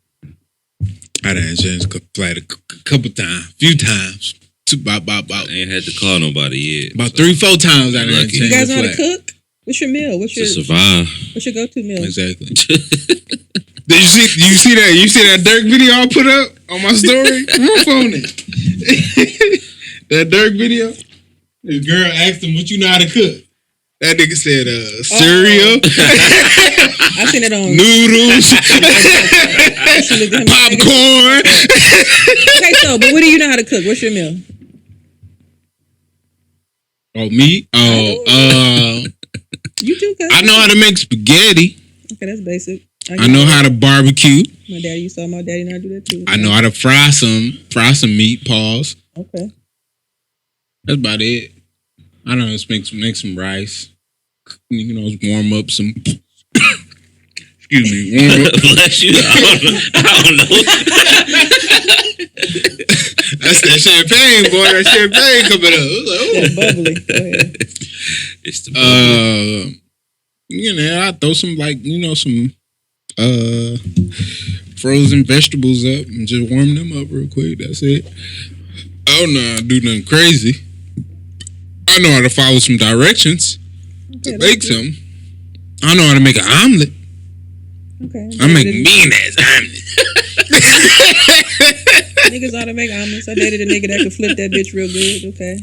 I done changed the flat a couple times, few times. About. I ain't had to call nobody yet. About 3-4 times I done changed You guys the know how to flat. cook? What's your meal? To survive. What's your go-to meal? Exactly. Did you see that? You see that Dirk video I put up on my story? My phone it. That Dirk video. The girl asked him, "What you know how to cook?" That nigga said, "Cereal." I seen it on noodles. She looked at him Popcorn. Okay, so, but what do you know how to cook? What's your meal? Oh, me? You too, cuz. I know how to make spaghetti. Okay, that's basic. I know how to barbecue. My daddy, you saw my daddy and I do that too. I know how to fry some meat. Pause. Okay. That's about it. I know how to make some rice. You know, warm up some. Excuse me. Warm up. Bless you. I don't know. That's that champagne, boy. That champagne coming up. That's bubbly. Go ahead. It's the bubbly. You know, I throw some some frozen vegetables up and just warm them up real quick. That's it. I don't know how to do nothing crazy. I know how to follow some directions to make some. I know how to make an omelet. Okay. I make mean ass omelet. Niggas ought to make omelets. I dated a nigga that could flip that bitch real good. Okay.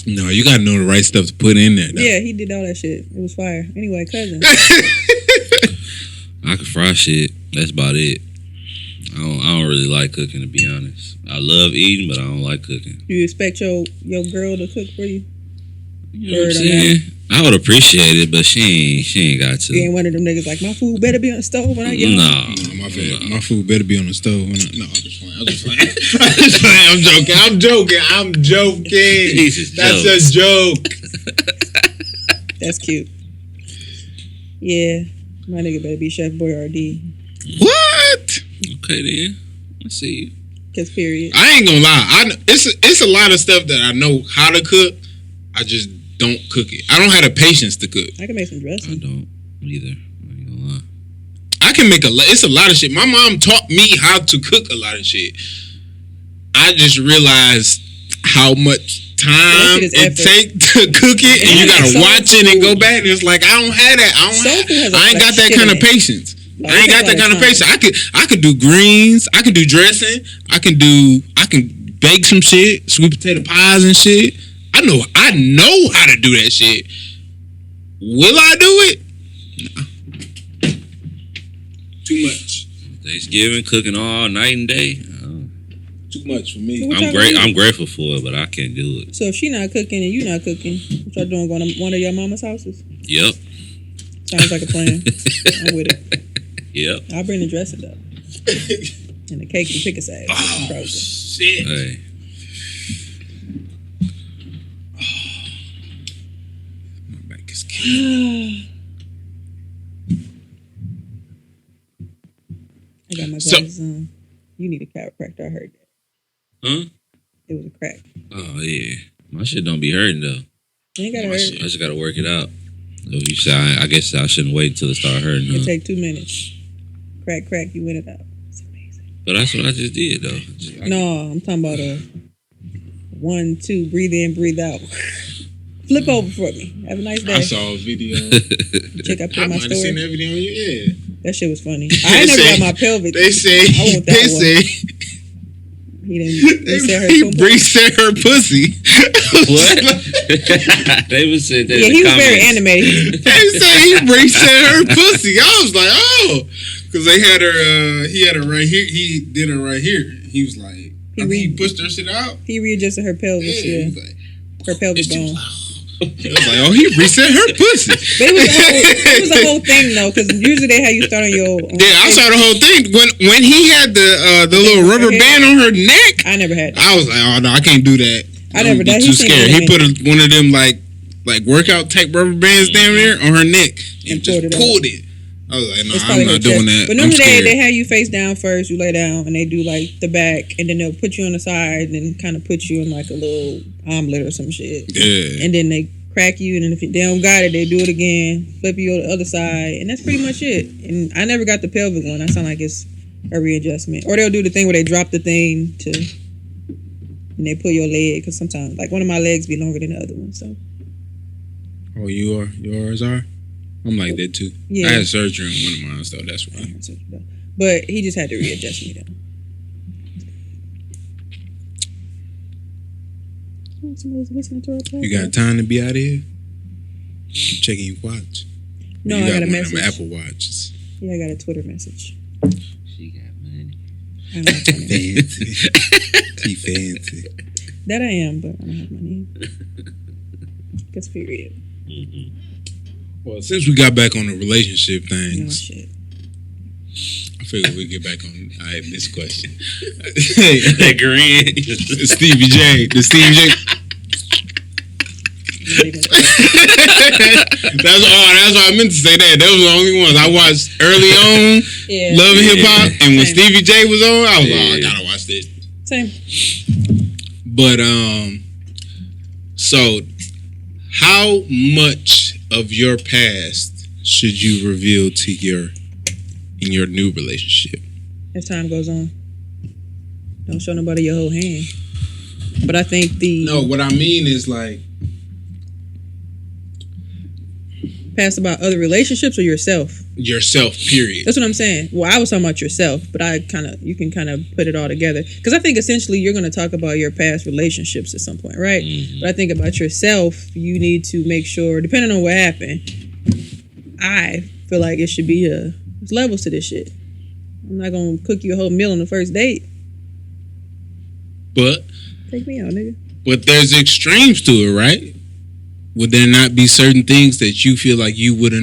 No, you gotta know the right stuff to put in there. Though. Yeah, he did all that shit. It was fire. Anyway, cousin. I can fry shit. That's about it. I don't really like cooking, to be honest. I love eating, but I don't like cooking. You expect your girl to cook for you? You know what I'm saying? I would appreciate it, but she ain't got to. You ain't one of them niggas like, my food better be on the stove when I get home. Nah. My food better be on the stove. I'm just playing. I'm joking. That's a joke. That's cute. Yeah. My nigga better be Chef Boyardee. What? Okay then. Let's see. Cause period. I ain't gonna lie. It's a lot of stuff that I know how to cook. I just don't cook it. I don't have the patience to cook. I can make some dressing. I don't either. I ain't gonna lie. I can make it's a lot of shit. My mom taught me how to cook a lot of shit. I just realized how much time it takes to cook it, and you gotta watch it and go back. And it's like I don't have that. I ain't got that kind of patience. I ain't got that kind of patience. I could do greens. I can do dressing. I can bake some shit, sweet potato pies and shit. I know how to do that shit. Will I do it? Nah. Too much. Thanksgiving, cooking all night and day. Too much for me. So I'm grateful for it, but I can't do it. So if she not cooking and you not cooking, what y'all doing? Going to one of your mama's houses? Yep. Sounds like a plan. I'm with it. Yep. I'll bring the dressing up. And the cake and pick a side. Oh, shit. Hey. My back is killing. I got my glasses on. You need a chiropractor. I heard that. Huh? It was a crack. Oh yeah. My shit don't be hurting though. You ain't gotta hurt. I just gotta work it out. So you say I guess I shouldn't wait until it start hurting. It take 2 minutes. Crack, you win it out. It's amazing. But that's what I just did though. No, I'm talking about a 1, 2, breathe in, breathe out. Flip over for me. Have a nice day. I saw a video. Check out I my might have seen story. that video on your head. That shit was funny. I never got my pelvic. They say. I want that one. They said Reese said her pussy. What? They was saying that. Yeah, he was very animated. They said Reese said her pussy. I was like, oh, because they had her. He had her right here. He did her right here. He was like, he pushed her shit out. He readjusted her pelvis. Yeah, He was like, her pelvic bone. It was like, oh, he reset her pussy. But it was a whole thing though, because usually they have you start on your. Yeah, I saw the whole thing when he had the little rubber band on her neck. I never had that. I was like, oh no, I can't do that. I never. Be too scared. He put one of them like workout type rubber bands down there on her neck and just pulled it. I was like, no, I'm not doing that. But normally they have you face down first. You lay down and they do like the back, and then they'll put you on the side and then kind of put you in like a little omelet or some shit. Yeah. And then they crack you, and then if they don't got it, they do it again, flip you on the other side, and that's pretty much it. And I never got the pelvic one. That sound like it's a readjustment. Or they'll do the thing where they drop the thing and they pull your leg, because sometimes like one of my legs be longer than the other one. So. Oh, yours are. I'm like that too. Yeah. I had surgery on one of mine, so that's why. But he just had to readjust me though. Somebody's listening to our podcast. You got time to be out here? Checking your watch. No, I got a message. Apple Watches. Yeah, I got a Twitter message. She got I don't have money. Fancy. She fancy. That I am, but I don't have money. Guess period. Well, since we got back on the relationship No things, shit. I figured we'd get back on this question. That grin. Stevie J. The Stevie J. That's why I meant to say that. Those were the only ones I watched early on. Yeah. Love and Hip Hop, and when Same. Stevie J was on, I was like, I gotta watch this. Same. But so how much of your past should you reveal to in your new relationship? As time goes on, don't show nobody your whole hand. But I think No, what I mean is like past about other relationships or yourself. yourself, period. That's what I'm saying. Well, I was talking about yourself, but you can kind of put it all together. Because I think essentially you're going to talk about your past relationships at some point, right? Mm-hmm. But I think about yourself, you need to make sure, depending on what happened, I feel like it should be there's levels to this shit. I'm not going to cook you a whole meal on the first date. But Take me out, nigga. there's extremes to it, right? Would there not be certain things that you feel like you would have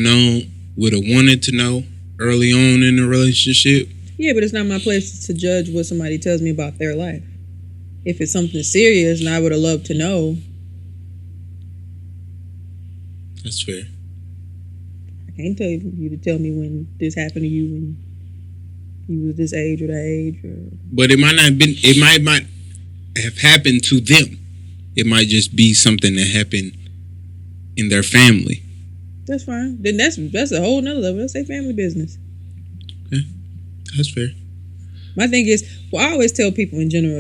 wanted to know early on in the relationship? Yeah, but it's not my place to judge what somebody tells me about their life. If it's something serious and I would have loved to know, That's fair. I can't tell you to tell me when this happened to you when you was this age or that age. But it might not have been. It might have happened to them. It might just be something that happened in their family. That's fine. Then that's a whole nother level. That's their family business. Okay, that's fair. My thing is, I always tell people in general,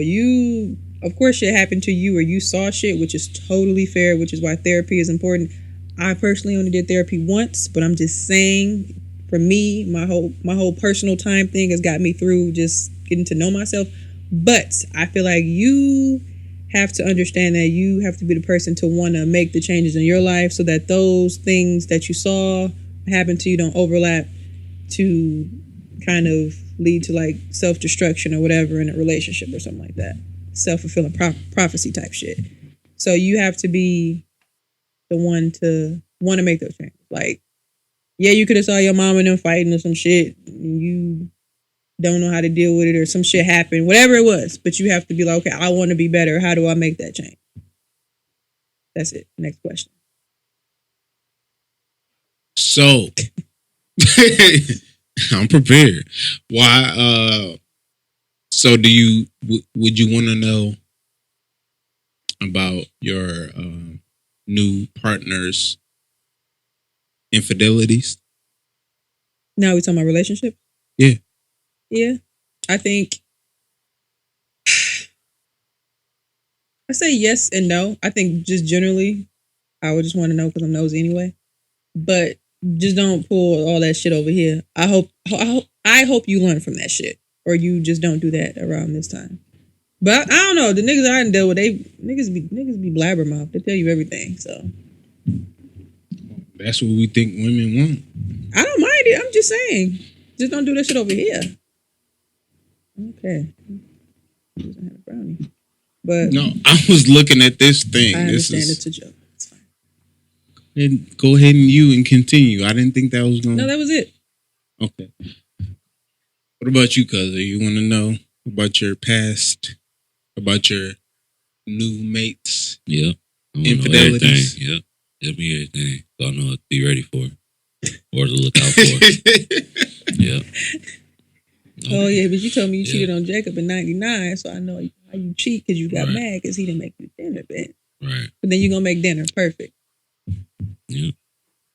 of course shit happened to you or you saw shit, which is totally fair, which is why therapy is important. I personally only did therapy once, but I'm just saying, for me, my whole personal time thing has got me through just getting to know myself. But I feel like you have to understand that you have to be the person to want to make the changes in your life so that those things that you saw happen to you don't overlap to kind of lead to like self-destruction or whatever in a relationship or something like that. Self-fulfilling prophecy type shit. So you have to be the one to want to make those changes. Like, yeah, you could have saw your mom and them fighting or some shit. And you don't know how to deal with it or some shit happened, whatever it was. But you have to be like, okay, I want to be better. How do I make that change? That's it. Next question. So, I'm prepared. Why? So, would you want to know about your new partner's infidelities? Now we talking about relationships? Yeah. Yeah. I think I say yes and no. I think just generally I would just want to know because I'm nosy anyway. But just don't pull all that shit over here. I hope you learn from that shit. Or you just don't do that around this time. But I don't know. The niggas I done dealt with, niggas be blabbermouth. They tell you everything. So That's what we think women want. I don't mind it. I'm just saying. Just don't do that shit over here. Okay. Doesn't have a brownie. But No, I was looking at this thing. I understand it's a joke. It's fine. Then go ahead and continue. I didn't think that was going. No, that was it. Okay. What about you, cousin? You want to know about your past, about your new mates? Yeah. I wanna know Infidelities. everything. Yeah. Tell me everything. So I know what to be ready for. Or to look out for. Yeah. Oh, yeah, but you told me you Yeah. cheated on Jacob in 99, so I know how you cheat because you got Right. mad because he didn't make you dinner, bitch. Right. But then you're going to make dinner. Perfect. Yeah.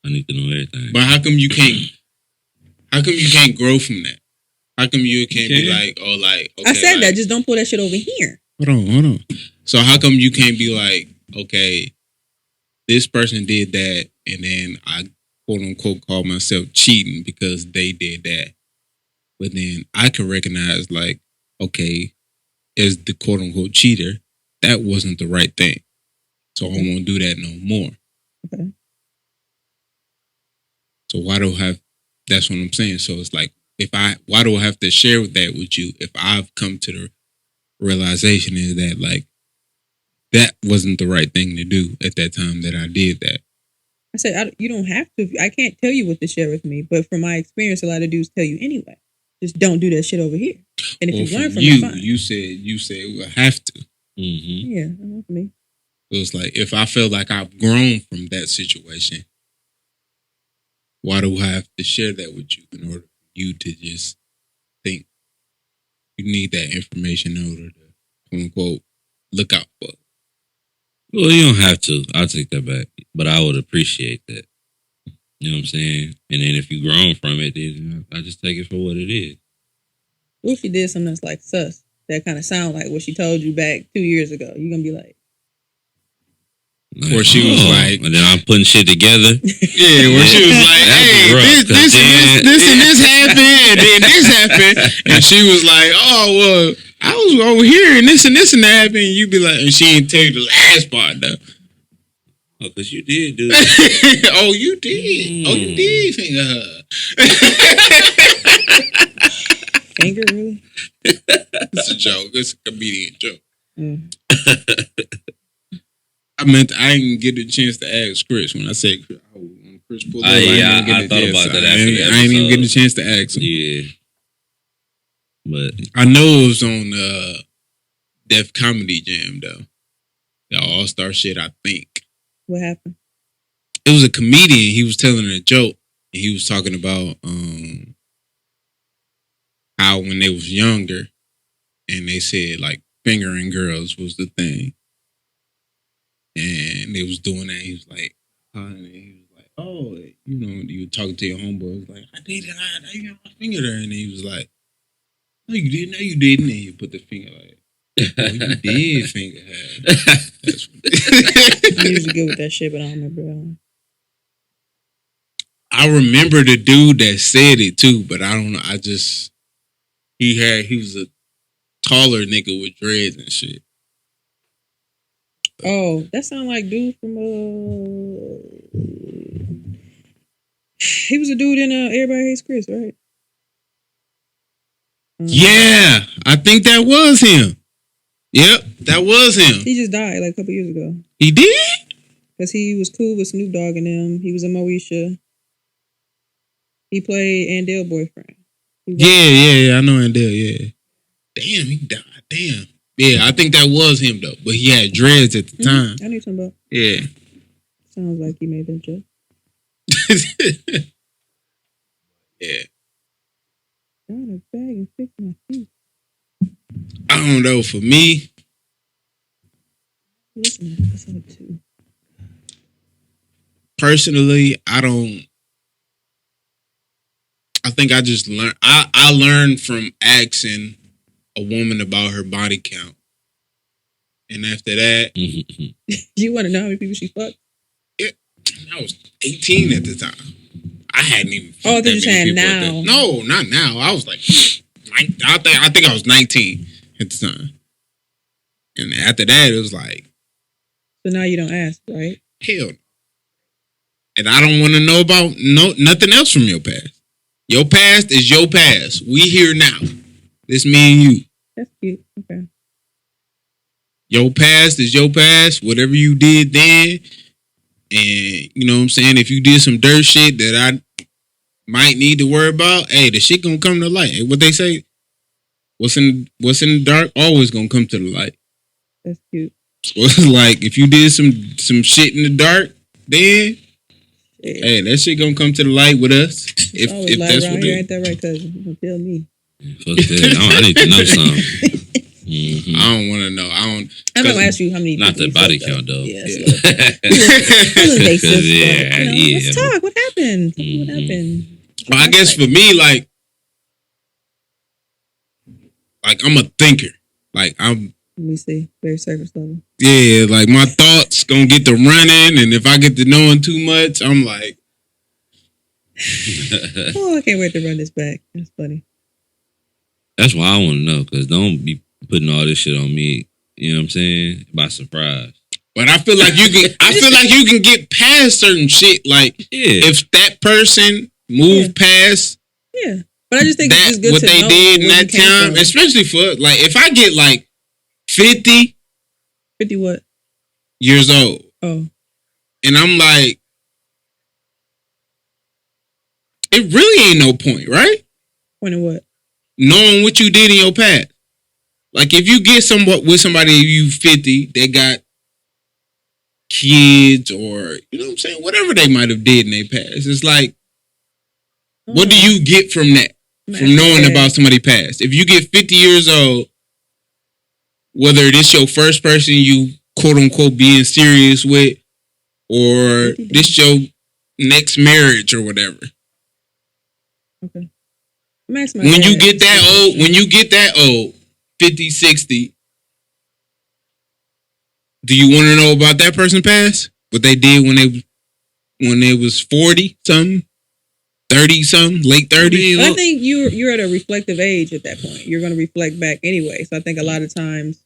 I need to know everything. But how come you can't grow from that? How come you can't be like, oh, like, okay, I said like, that. Just don't pull that shit over here. Hold on. So how come you can't be like, okay, this person did that, and then I quote unquote call myself cheating because they did that, but then I can recognize like, okay, as the quote unquote cheater, that wasn't the right thing, so I won't do that no more. Okay. So why do I have? That's what I'm saying. So it's like, why do I have to share that with you if I've come to the realization is that like that wasn't the right thing to do at that time that I did that. I said, you don't have to. I can't tell you what to share with me, but from my experience, a lot of dudes tell you anyway. Just don't do that shit over here. And if you learn from it, fine. You said we have to. Mm-hmm. Yeah, I know for me. So it's like if I feel like I've grown from that situation, why do I have to share that with you in order for you to just think you need that information in order to quote unquote look out for? Well, you don't have to. I'll take that back. But I would appreciate that. You know what I'm saying? And then if you grown from it, then I just take it for what it is. What if she did something that's like sus? That kind of sound like what she told you back 2 years ago. You're going to be like... Where she was like... And then I'm putting shit together. Yeah, where she was like, hey, this and this happened, and then this happened. And she was like, oh, well, I was over here, and this and happened. And you be like, and she didn't tell you the last part, though. Oh, because you did do that. Oh, you did. Oh, you did finger her. Finger, really? It's a joke. It's a comedian joke. Mm. I didn't get a chance to ask Chris when I said when Chris pulled up. I thought about that after the episode. I didn't even get a chance to ask him. Yeah. But I know it was on Def Comedy Jam, though. The All-Star shit, I think. What happened? It was a comedian. He was telling a joke. And he was talking about how when they was younger and they said like fingering girls was the thing. And they was doing that. He was like, oh, you were talking to your homeboy. He was like, I did it. I fingered her. And he was like, no, you didn't. No, you didn't. And you put the finger like, oh, you did finger her. I'm usually good with that shit, but I don't remember. I remember the dude that said it too, but I don't know. He was a taller nigga with dreads and shit. Oh, that sound like dude from he was a dude in Everybody Hates Chris, right? Yeah, I think that was him. Yep, that was him. He just died like a couple years ago. He did? Because he was cool with Snoop Dogg and them. He was a Moesha. He played Andale's boyfriend. Yeah, I know Andale, yeah. Damn, he died. Damn. Yeah, I think that was him, though. But he had dreads at the time. I knew something about. Yeah. Sounds like he made that joke. Yeah. Got a bag and fix my feet. I don't know. For me, listen to episode 2. Personally, I think I just learned. I learned from asking a woman about her body count, and after that, you want to know how many people she fucked? Yeah, I was 18 at the time. I hadn't even. Oh, they're saying now? No, not now. I was like, I think I was 19 at the time, and after that, it was like. So now you don't ask, right? Hell no. And I don't want to know about nothing else from your past. Your past is your past. We here now. This me and you. That's cute. Okay. Your past is your past. Whatever you did then. And you know what I'm saying? If you did some dirt shit that I might need to worry about, hey, the shit gonna come to light. Hey, what they say? What's in the dark always gonna come to the light. That's cute. So it's like if you did some shit in the dark, then hey, that shit gonna come to the light with us. If that's what it is. Ain't that right, cousin? You gonna tell me. Fuck that. I need to know something. Mm-hmm. I don't want to know. I'm gonna ask you how many. Not the body count though. Yeah. Invasive, yeah. Let's talk. What happened? What happened? Well, I guess for me, like I'm a thinker. Like I'm. Let me see. Very surface level. Yeah, like my thoughts gonna get to running, and if I get to knowing too much, I'm like. Oh, I can't wait to run this back. That's funny. That's why I want to know, because don't be putting all this shit on me. You know what I'm saying? By surprise. But I feel like you can. I feel like you can get past certain shit. Like if that person moved past. Yeah. But I just think it's just good what to they know did in where that you came time, from. especially for like if I get like 50 50 what? years old, Oh, and I'm like, it really ain't no point, right? point of what? Knowing what you did in your past. Like if you get somewhat with somebody you 50 that got kids or you know what I'm saying, whatever they might have did in their past, it's like, what do you get from that? From knowing about somebody's past? If you get 50 years old, whether this your first person you quote unquote being serious with, or this your next marriage or whatever. Okay. When you get that old, 50, 60, do you want to know about that person's past? What they did when they was 40 something, 30 something, late 30s? I think you're at a reflective age at that point. You're going to reflect back anyway. So I think a lot of times,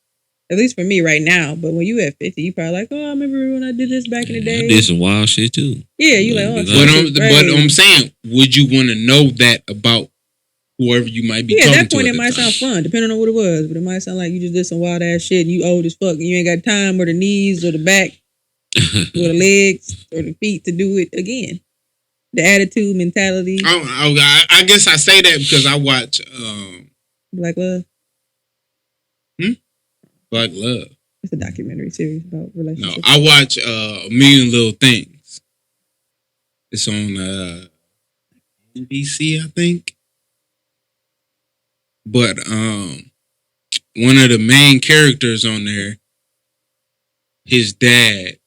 at least for me right now, but when you at 50, you probably like, oh, I remember when I did this back in the day. I did some wild shit too. Yeah, you like, oh, but I'm saying, would you want to know that about whoever you might be talking to? At that point, it might sound fun, depending on what it was. But it might sound like you just did some wild ass shit and you old as fuck and you ain't got time or the knees or the back or the legs or the feet to do it again. The attitude, mentality. I guess I say that because I watch Black Love. Black Love. It's a documentary series about relationships. No, I watch A Million Little Things. It's on NBC, I think. But one of the main characters on there, his dad,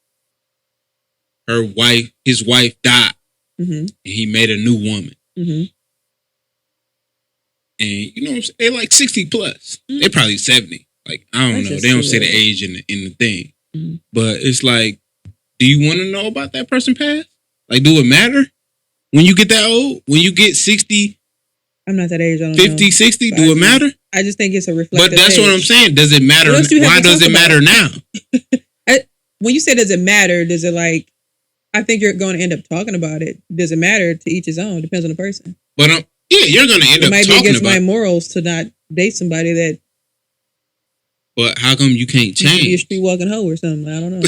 his wife died, and he made a new woman. And you know what I'm saying? They're like 60 plus. They're probably 70. Like, I don't know. They don't say the age in the thing. But it's like, do you want to know about that person's past? Like, do it matter? When you get that old? When you get 60? I'm not that age. I don't 50, know. 60? Do it matter? I just think it's a reflective But that's age. what I'm saying. Does it matter? Why does it matter now? When you say does it matter, does it like, I think you're going to end up talking about it. Does it matter? To each his own. Depends on the person. But yeah, you're going to end up talking about it. It might be against my morals to not date somebody that. But how come you can't change? You're a street walking hoe or something. I don't know.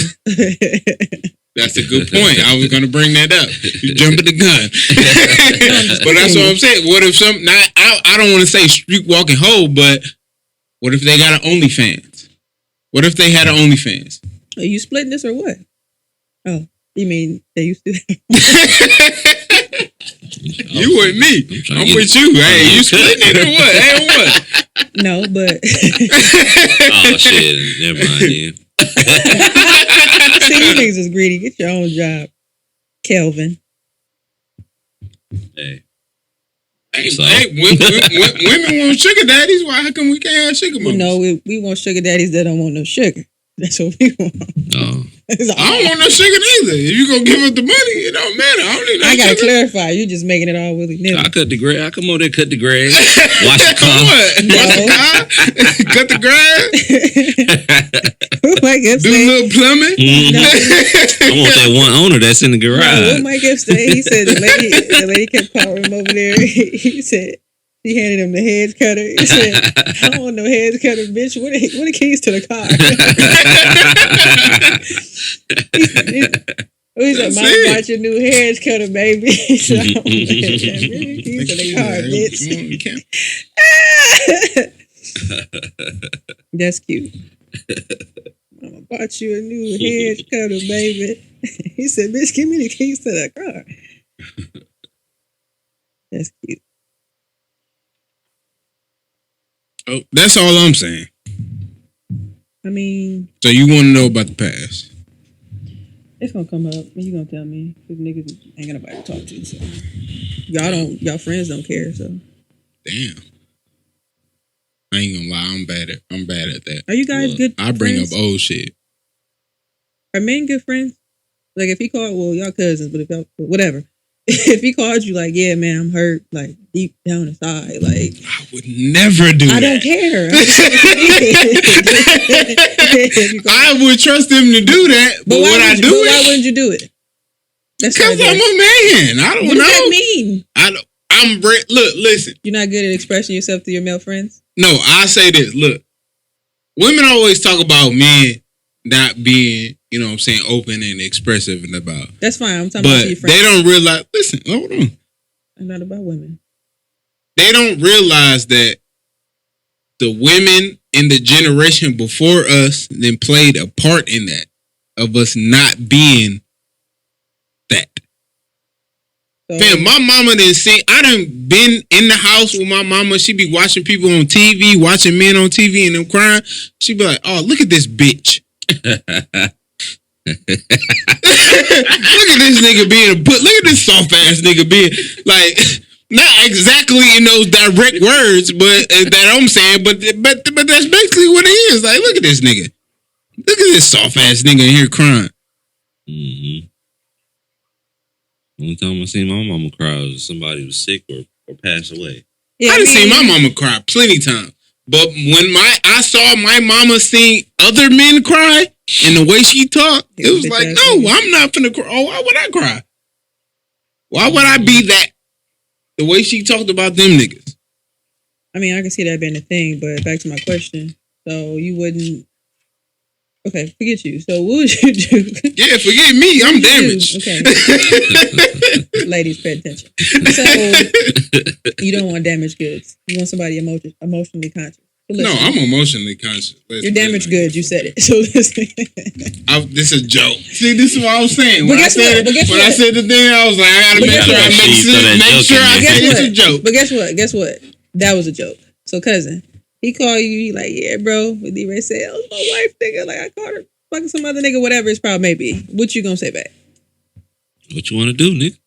That's a good point. I was going to bring that up. You jumping the gun. But that's what I'm saying. What if I don't want to say street walking hoe, but what if they got an OnlyFans? What if they had an OnlyFans? Are you splitting this or what? Oh, you mean they used to? You with me. I'm with you. Hey, you splitting it or what? Hey, what? No, but. Oh, shit. Never mind, yeah. See, you niggas is greedy. Get your own job, Kelvin. Hey. Women want sugar daddies. Why? How come we can't have sugar mamas? No, we want sugar daddies that don't want no sugar. That's what we want. Oh. I don't want no sugar neither. If you gonna give us the money, it don't matter. I don't need no I gotta sugar. Clarify. You just making it all willy nilly. I cut the grass. I come over there, cut the grass. Wash the car. What? No. Wash the car? Cut the grass? What Mike Epps Do a say? little plumbing? No. I want that one owner that's in the No, garage. what Mike Epps say? He said the lady kept calling him over there. He said she handed him the hedge cutter. He said, "I don't want no hedge cutter, bitch. What the keys to the car?" He said, "Mom bought your new hedge cutter, baby." He said, "I don't want the keys to the car, bitch." That's cute. Mama bought you a new hedge cutter, baby. He said, "Bitch, give me the keys to the car." That's cute. Oh, that's all I'm saying. I mean, So you want to know about the past? it's gonna come up, and you gonna tell me because niggas ain't got nobody to talk to. So y'all friends don't care. So Damn. I ain't gonna lie. I'm bad at that. are you guys good? I bring friends? up old shit. Are men good friends? Like if he called, well, y'all cousins, but if y'all whatever. If he called you like, yeah, man, I'm hurt, like deep down inside, like I would never do that. I don't care. I would trust him to do that, but would I do it? Why wouldn't you do it? That's Because I'm a man. I don't what know. does that mean? I Look, listen. You're not good at expressing yourself to your male friends? No, I say this. Look, women always talk about men not being, you know what I'm saying, open and expressive and about. That's fine. I'm talking about your friends. But they don't realize, listen, hold on. I'm not about women. They don't realize that the women in the generation before us then played a part in that, of us not being that. So, Fam, my mama didn't see. I done been in the house with my mama. She be watching people on TV, watching men on TV, and them crying. She be like, "Oh, look at this bitch. Look at this nigga being a put. Look at this soft ass nigga being like." Not exactly in those direct words, but that I'm saying, but that's basically what it is. Like, look at this nigga. Look at this soft ass nigga in here crying. Mm-hmm. Only time I seen my mama cry was somebody was sick or passed away. yeah, I done seen my mama cry plenty times, but when I saw my mama see other men cry and the way she talked, it was like, no, I'm not finna cry. Oh, why would I cry? Why would I be that? The way she talked about them niggas. I mean, I can see that being a thing, but back to my question. So you wouldn't... Okay, forget you. So what would you do? Yeah, forget me. I'm damaged. Okay. Ladies, pay attention. So you don't want damaged goods. You want somebody emotionally conscious. So No, I'm emotionally conscious. You're damaged goods. You said it. So listen. This is a joke. See, this is what I was saying. But When I guess what? when I said the thing, I was like, I gotta But make guess sure I what? make sure I say it's a joke. But guess what? Guess what? That was a joke. So cousin, he called you. He like, yeah, bro. What D-Ray said, oh, my wife, nigga. Like I caught her fucking some other nigga. Whatever his problem may be. What you gonna say back? What you want to do, nigga?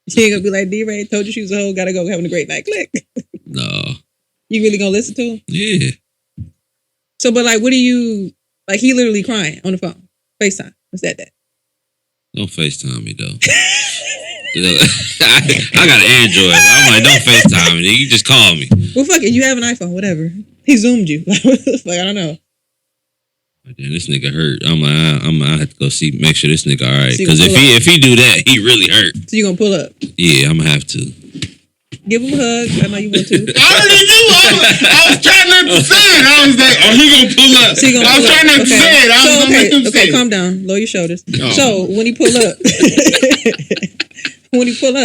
She ain't gonna be like, D-Ray told you she was a hoe. Gotta go having a great night. Click. No. You really gonna listen to him? Yeah. So, but like, what do you like? He literally crying on the phone, FaceTime. What's that? Don't FaceTime me though. I got an Android. I'm like, don't FaceTime me. You just call me. Well, fuck it. You have an iPhone, whatever. He zoomed you. Like, what the fuck? I don't know. Damn, this nigga hurt. I'm like, I have to go make sure this nigga all right. So you Because gonna if he do that, he really hurt. So you gonna pull up? Yeah, I'm gonna have to. Give him a hug. I know you want to. I already knew. I was trying not to say it. I was like, oh, he gonna pull up. So I was trying not to say it. I was gonna let him say okay, it. calm down. Lower your shoulders. Oh. So when he pull up, when you pull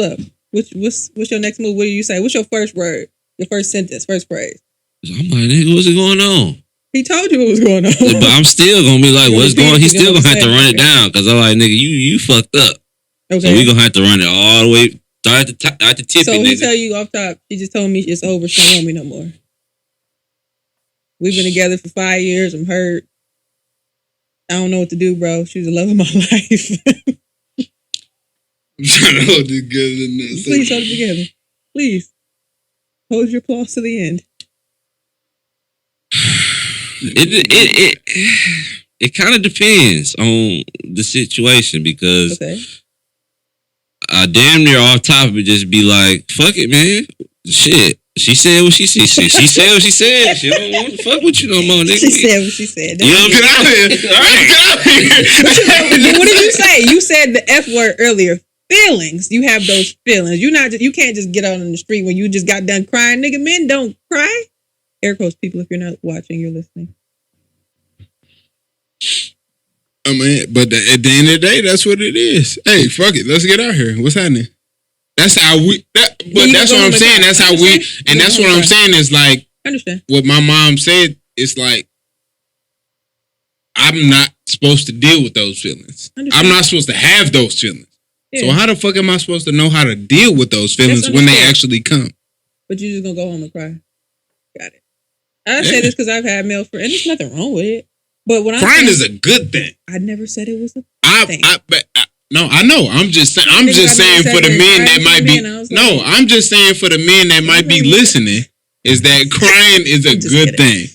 up, what's your next move? What do you say? What's your first word? Your first sentence, first phrase? I'm like, nigga, what's going on? He told you what was going on. But I'm still gonna be like, what's going on? He's still gonna have to say. run it down. Because I'm like, nigga, you fucked up. Okay. So we gonna have to run it all the way. Start at the tip. So he tell you off top, he just told me it's over. She don't want me no more. We've been together for 5 years. I'm hurt. I don't know what to do, bro. She was the love of my life. I'm trying to hold it together in this. Please hold it together. Please. Hold your claws to the end. It kind of depends on the situation because I damn near off top of it just be like, fuck it, man. Shit. She said what she said. She said what she said. She don't want to fuck with you no more, nigga. She said what she said. You know what Get out of here. All right, get out of here. What did you say? You said the F word earlier. Feelings. You have those feelings. You can't just get out on the street when you just got done crying. Nigga, men don't cry. Air quotes, people, if you're not watching, you're listening. I mean, but at the end of the day, that's what it is. Hey, fuck it. Let's get out here. What's happening? That's how we. That's what I'm saying. That's how we. And that's what I'm saying is like. Understand what my mom said. It's like I'm not supposed to deal with those feelings. I'm not supposed to have those feelings. Yeah. So how the fuck am I supposed to know how to deal with those feelings when they actually come? But you just gonna go home and cry. Got it. I say this because I've had male friends, and there's nothing wrong with it. But when crying is a good thing. I never said it was a thing. No, I know. I'm just saying for the men that might be. No, I'm just saying for the men that might be listening is that crying is a good thing.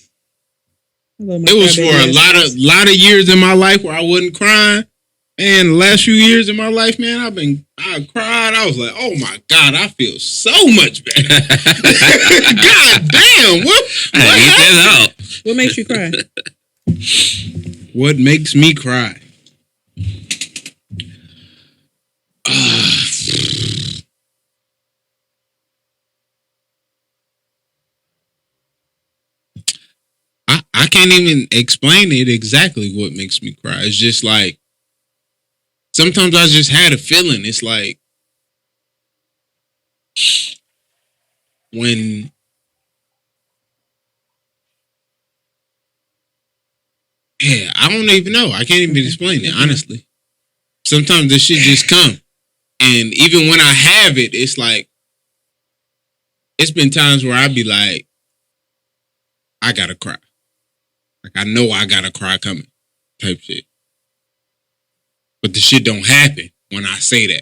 It was for a lot of years in my life where I wasn't crying. And the last few years in my life, man, I cried. I was like, oh my God, I feel so much better. God damn. What happened? What makes you cry? What makes me cry? I can't even explain it exactly what makes me cry. It's just like, sometimes I just had a feeling. It's like, when I don't even know. I can't even explain it, honestly. Sometimes the shit just come. And even when I have it, it's like, it's been times where I be like, I gotta cry. Like, I know I got a cry coming, type shit. But the shit don't happen when I say that.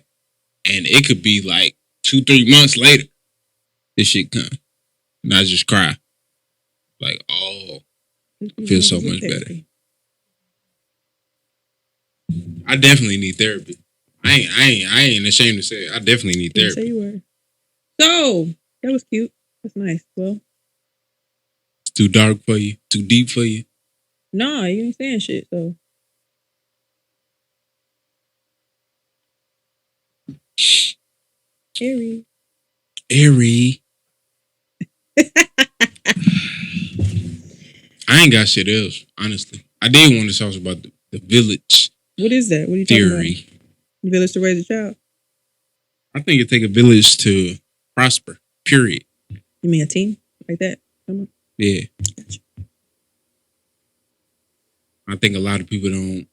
And it could be like 2-3 months later, this shit come. And I just cry. Like, oh, I feel so much better. I definitely need therapy. I ain't ashamed to say it. I definitely need therapy. Say you were. So, that was cute. That's nice. Well, it's too dark for you? Too deep for you? Nah, you ain't saying shit, so. Airy. I ain't got shit else, honestly. I did want to talk about the village. What is that? What are you theory. talking about? The village to raise a child? I think it take a village to prosper, period. You mean a team? Like that? Come on. Yeah. Gotcha. I think a lot of people don't.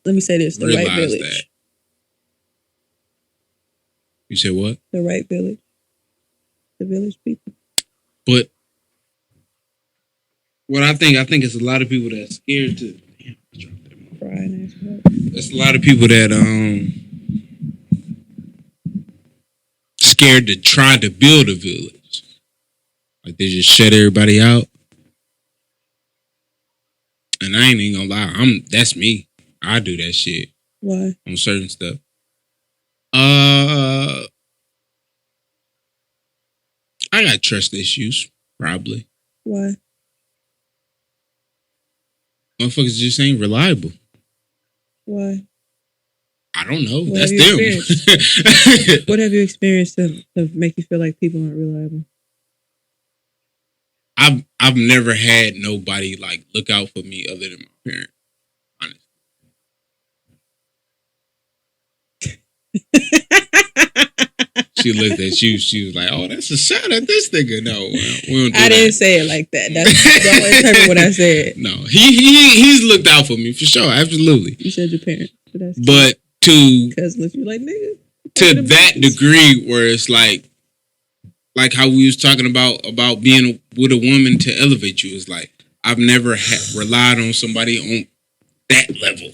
Let me say this: the right village. That. You said what? The right village. The village people. But what I think it's a lot of people that's scared to. Damn, I dropped that. There's a lot of people that scared to try to build a village. Like, they just shut everybody out. And I ain't even gonna lie, that's me. I do that shit. Why? On certain stuff. I got trust issues, probably. Why? Motherfuckers just ain't reliable. Why? I don't know. What That's them. What have you experienced to make you feel like people aren't reliable? I've never had nobody like look out for me other than my parents. Honestly. She looked at you. She was like, "Oh, that's a shot at this nigga." No, we don't do I didn't say it like that. That's don't interpret what I said. No, he's looked out for me for sure. Absolutely. You said your parents, but to because look, you like nigga to that degree where it's like how we was talking about being with a woman to elevate you. It's like I've never relied on somebody on that level.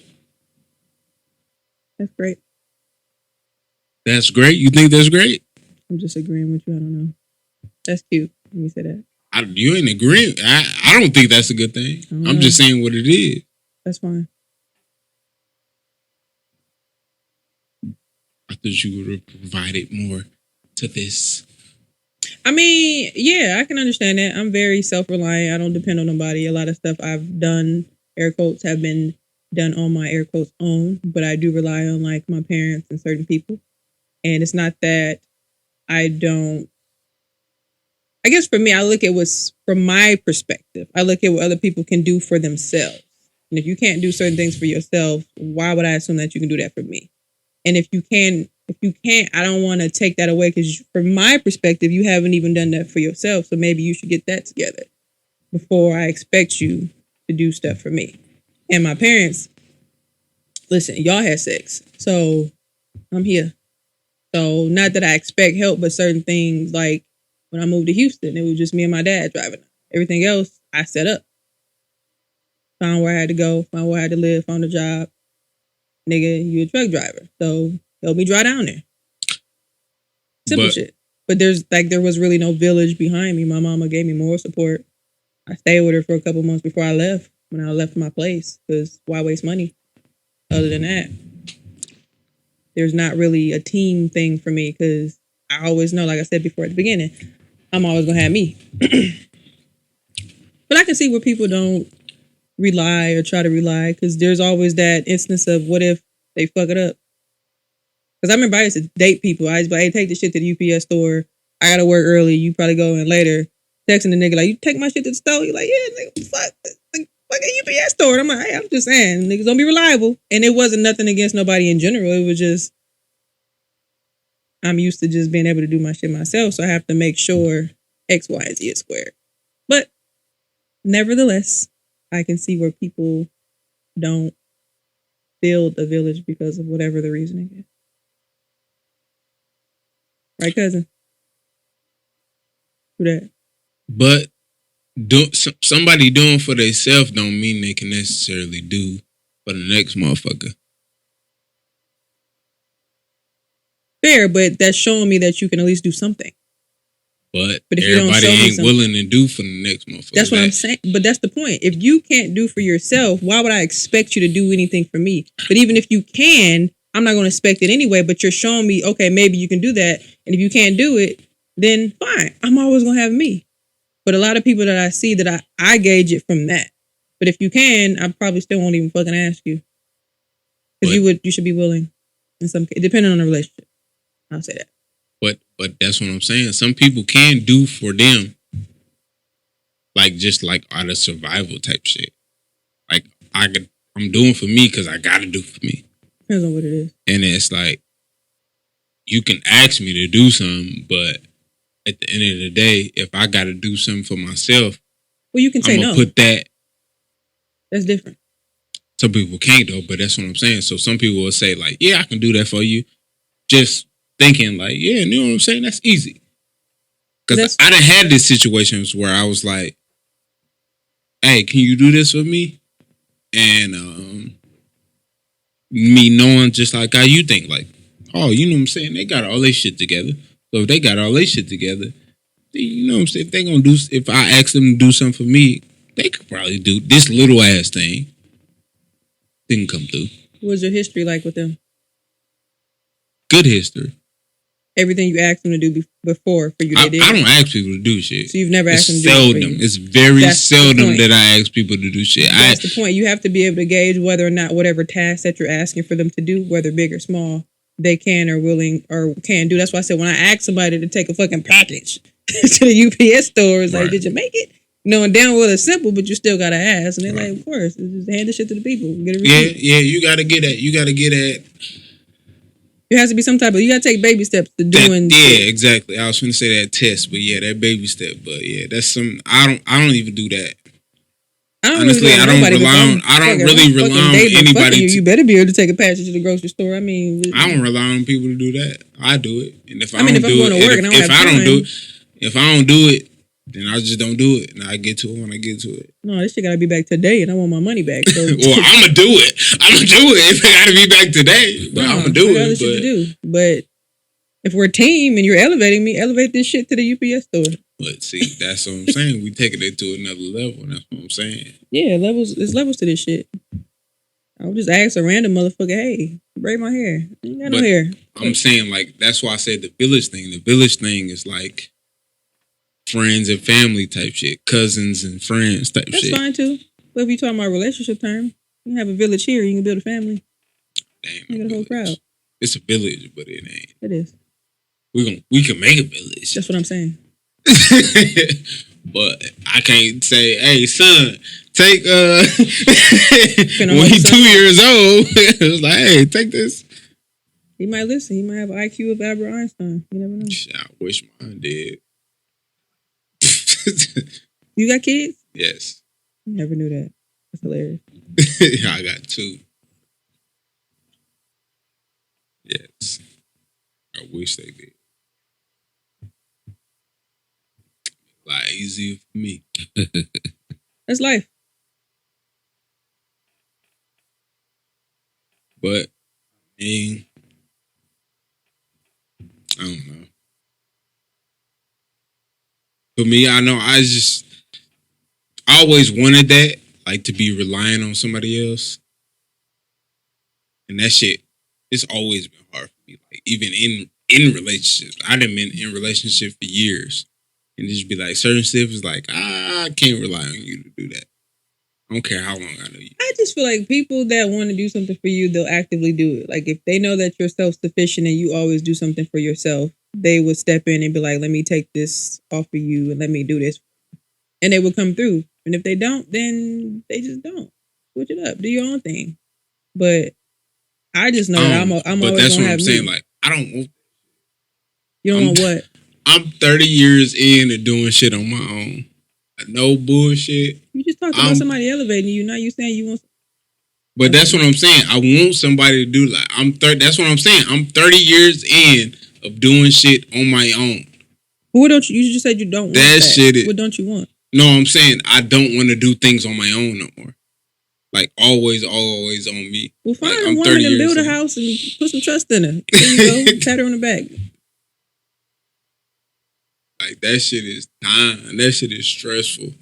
That's great. That's great? You think that's great? I'm just agreeing with you. I don't know. That's cute. Let me say that. You ain't agreeing. I don't think that's a good thing. I'm just saying what it is. That's fine. I thought you would have provided more to this. I mean, yeah, I can understand that. I'm very self-reliant. I don't depend on nobody. A lot of stuff I've done, air quotes, have been done on my air quotes own, but I do rely on like my parents and certain people. And it's not that I don't. I guess for me, I look at what's from my perspective. I look at what other people can do for themselves. And if you can't do certain things for yourself, why would I assume that you can do that for me? And if you can't, I don't want to take that away because from my perspective, you haven't even done that for yourself. So maybe you should get that together before I expect you to do stuff for me. And my parents, listen, y'all had sex. So I'm here. So not that I expect help, but certain things like when I moved to Houston, it was just me and my dad driving. Everything else I set up. Found where I had to go, found where I had to live, found a job. Nigga, you a truck driver. So help me drive down there. Simple shit. But there was really no village behind me. My mama gave me moral support. I stayed with her for a couple months before I left. When I left my place, because why waste money? Other than that, there's not really a team thing for me because I always know, like I said before at the beginning, I'm always gonna have me. But I can see where people don't rely or try to rely because there's always that instance of what if they fuck it up. Because I remember I used to date people. I used to be like, hey, take the shit to the UPS store. I gotta work early. You probably go in later. texting the nigga like, you take my shit to the store? You like, yeah, nigga, fuck a UPS store. And I'm like, hey, I'm just saying, niggas don't be reliable. And it wasn't nothing against nobody in general. It was just, I'm used to just being able to do my shit myself, so I have to make sure X, Y, and Z is squared. But nevertheless, I can see where people don't build a village because of whatever the reasoning is. Right, cousin? Do that. But somebody doing for themselves don't mean they can necessarily do for the next motherfucker. Fair, but that's showing me that you can at least do something. But if you don't everybody show me ain't willing to do for the next motherfucker. That's what I'm saying. But that's the point. If you can't do for yourself, why would I expect you to do anything for me? But even if you can, I'm not going to expect it anyway. But you're showing me, okay, maybe you can do that. And if you can't do it, then fine. I'm always going to have me. But a lot of people that I see that I gauge it from that. But if you can, I probably still won't even fucking ask you. Because you should be willing in some case, depending on the relationship. I'll say that. But that's what I'm saying. Some people can do for them, like just like out of survival type shit. Like I'm doing for me because I gotta do for me. Depends on what it is. And it's like you can ask me to do something, but at the end of the day, if I gotta do something for myself, well, you can say I'm no. Gonna put that. That's different. Some people can't though, but that's what I'm saying. So some people will say like, "Yeah, I can do that for you," just thinking like, "Yeah, you know what I'm saying? That's easy." Because I done had these situations where I was like, "Hey, can you do this for me?" And me knowing just like how you think, like, "Oh, you know what I'm saying? They got all their shit together. So if they got all their shit together, then, you know what I'm saying? If they gonna do, if I ask them to do something for me, they could probably do this little ass thing. Didn't come through." What was your history like with them? Good history. Everything you asked them to do before for you, they did? I don't ask people to do shit. So you've never asked them to do it for you? It's very seldom that I ask people to do shit. That's the point. You have to be able to gauge whether or not whatever task that you're asking for them to do, whether big or small, they can or willing or can do. That's why I said when I ask somebody to take a fucking package to the UPS store, it's like, did you make it? Knowing damn well it's simple, but you still gotta ask. And they're like, of course, just hand the shit to the people. Get a receipt. Yeah, you gotta get at. There has to be some type of, you gotta take baby steps to doing. Yeah, exactly. I was going to say that test, but yeah, that baby step. But yeah, that's some. I don't even do that. Honestly, I don't really rely on anybody. You better be able to take a package to the grocery store. I mean, I don't rely on people to do that. I do it, and if I don't do it, if I don't do it, then I just don't do it, and I get to it when I get to it. No, this shit gotta be back today, and I want my money back. So. Well, I'm gonna do it. If it gotta be back today, but I'm gonna do it. But if we're a team and you're elevating me, elevate this shit to the UPS store. But see, that's what I'm saying. We taking it to another level. That's what I'm saying. Yeah, there's levels to this shit. I would just ask a random motherfucker, hey, braid my hair. I ain't got no hair. I'm saying, like, that's why I said the village thing. The village thing is like friends and family type shit. Cousins and friends type shit. That's fine too. But if you're talking about relationship term, you can have a village here, you can build a family. Damn, you got a whole crowd. It's a village, but it ain't. It is. We can make a village. That's what I'm saying. But I can't say, hey son, take when he's 2 years old, it was like, hey, take this. He might listen. He might have an IQ of Albert Einstein. You never know. I wish mine did. You got kids? Yes. Never knew that. That's hilarious. I got 2. Yes. I wish they did. A lot easier for me. That's life. But, I mean, I don't know. For me, I know I always wanted that, like to be relying on somebody else. And that shit, it's always been hard for me. Like, even in relationships. I done been in relationships for years. And just be like, certain stuff is like, I can't rely on you to do that. I don't care how long I know you. I just feel like people that want to do something for you, they'll actively do it. Like if they know that you're self-sufficient and you always do something for yourself, they would step in and be like, let me take this off of you and let me do this And they will come through. And if they don't, then they just don't. Switch it up. Do your own thing. But I just know that I'm but always that's gonna what have I'm saying. me. Like, I don't want. You don't want what? I'm 30 years in to doing shit on my own. No bullshit. You just talked about somebody elevating you. Now you saying you want. But that's what I'm saying. I want somebody to do like I'm 30. That's what I'm saying. I'm 30 years in of doing shit on my own. What don't you? You just said you don't want that. Shit is, what don't you want? No, I'm saying I don't want to do things on my own no more. Like always on me. Well, find like, a woman and build a house and put some trust in her. There you go. Pat her on the back. Like that shit is time. That shit is stressful.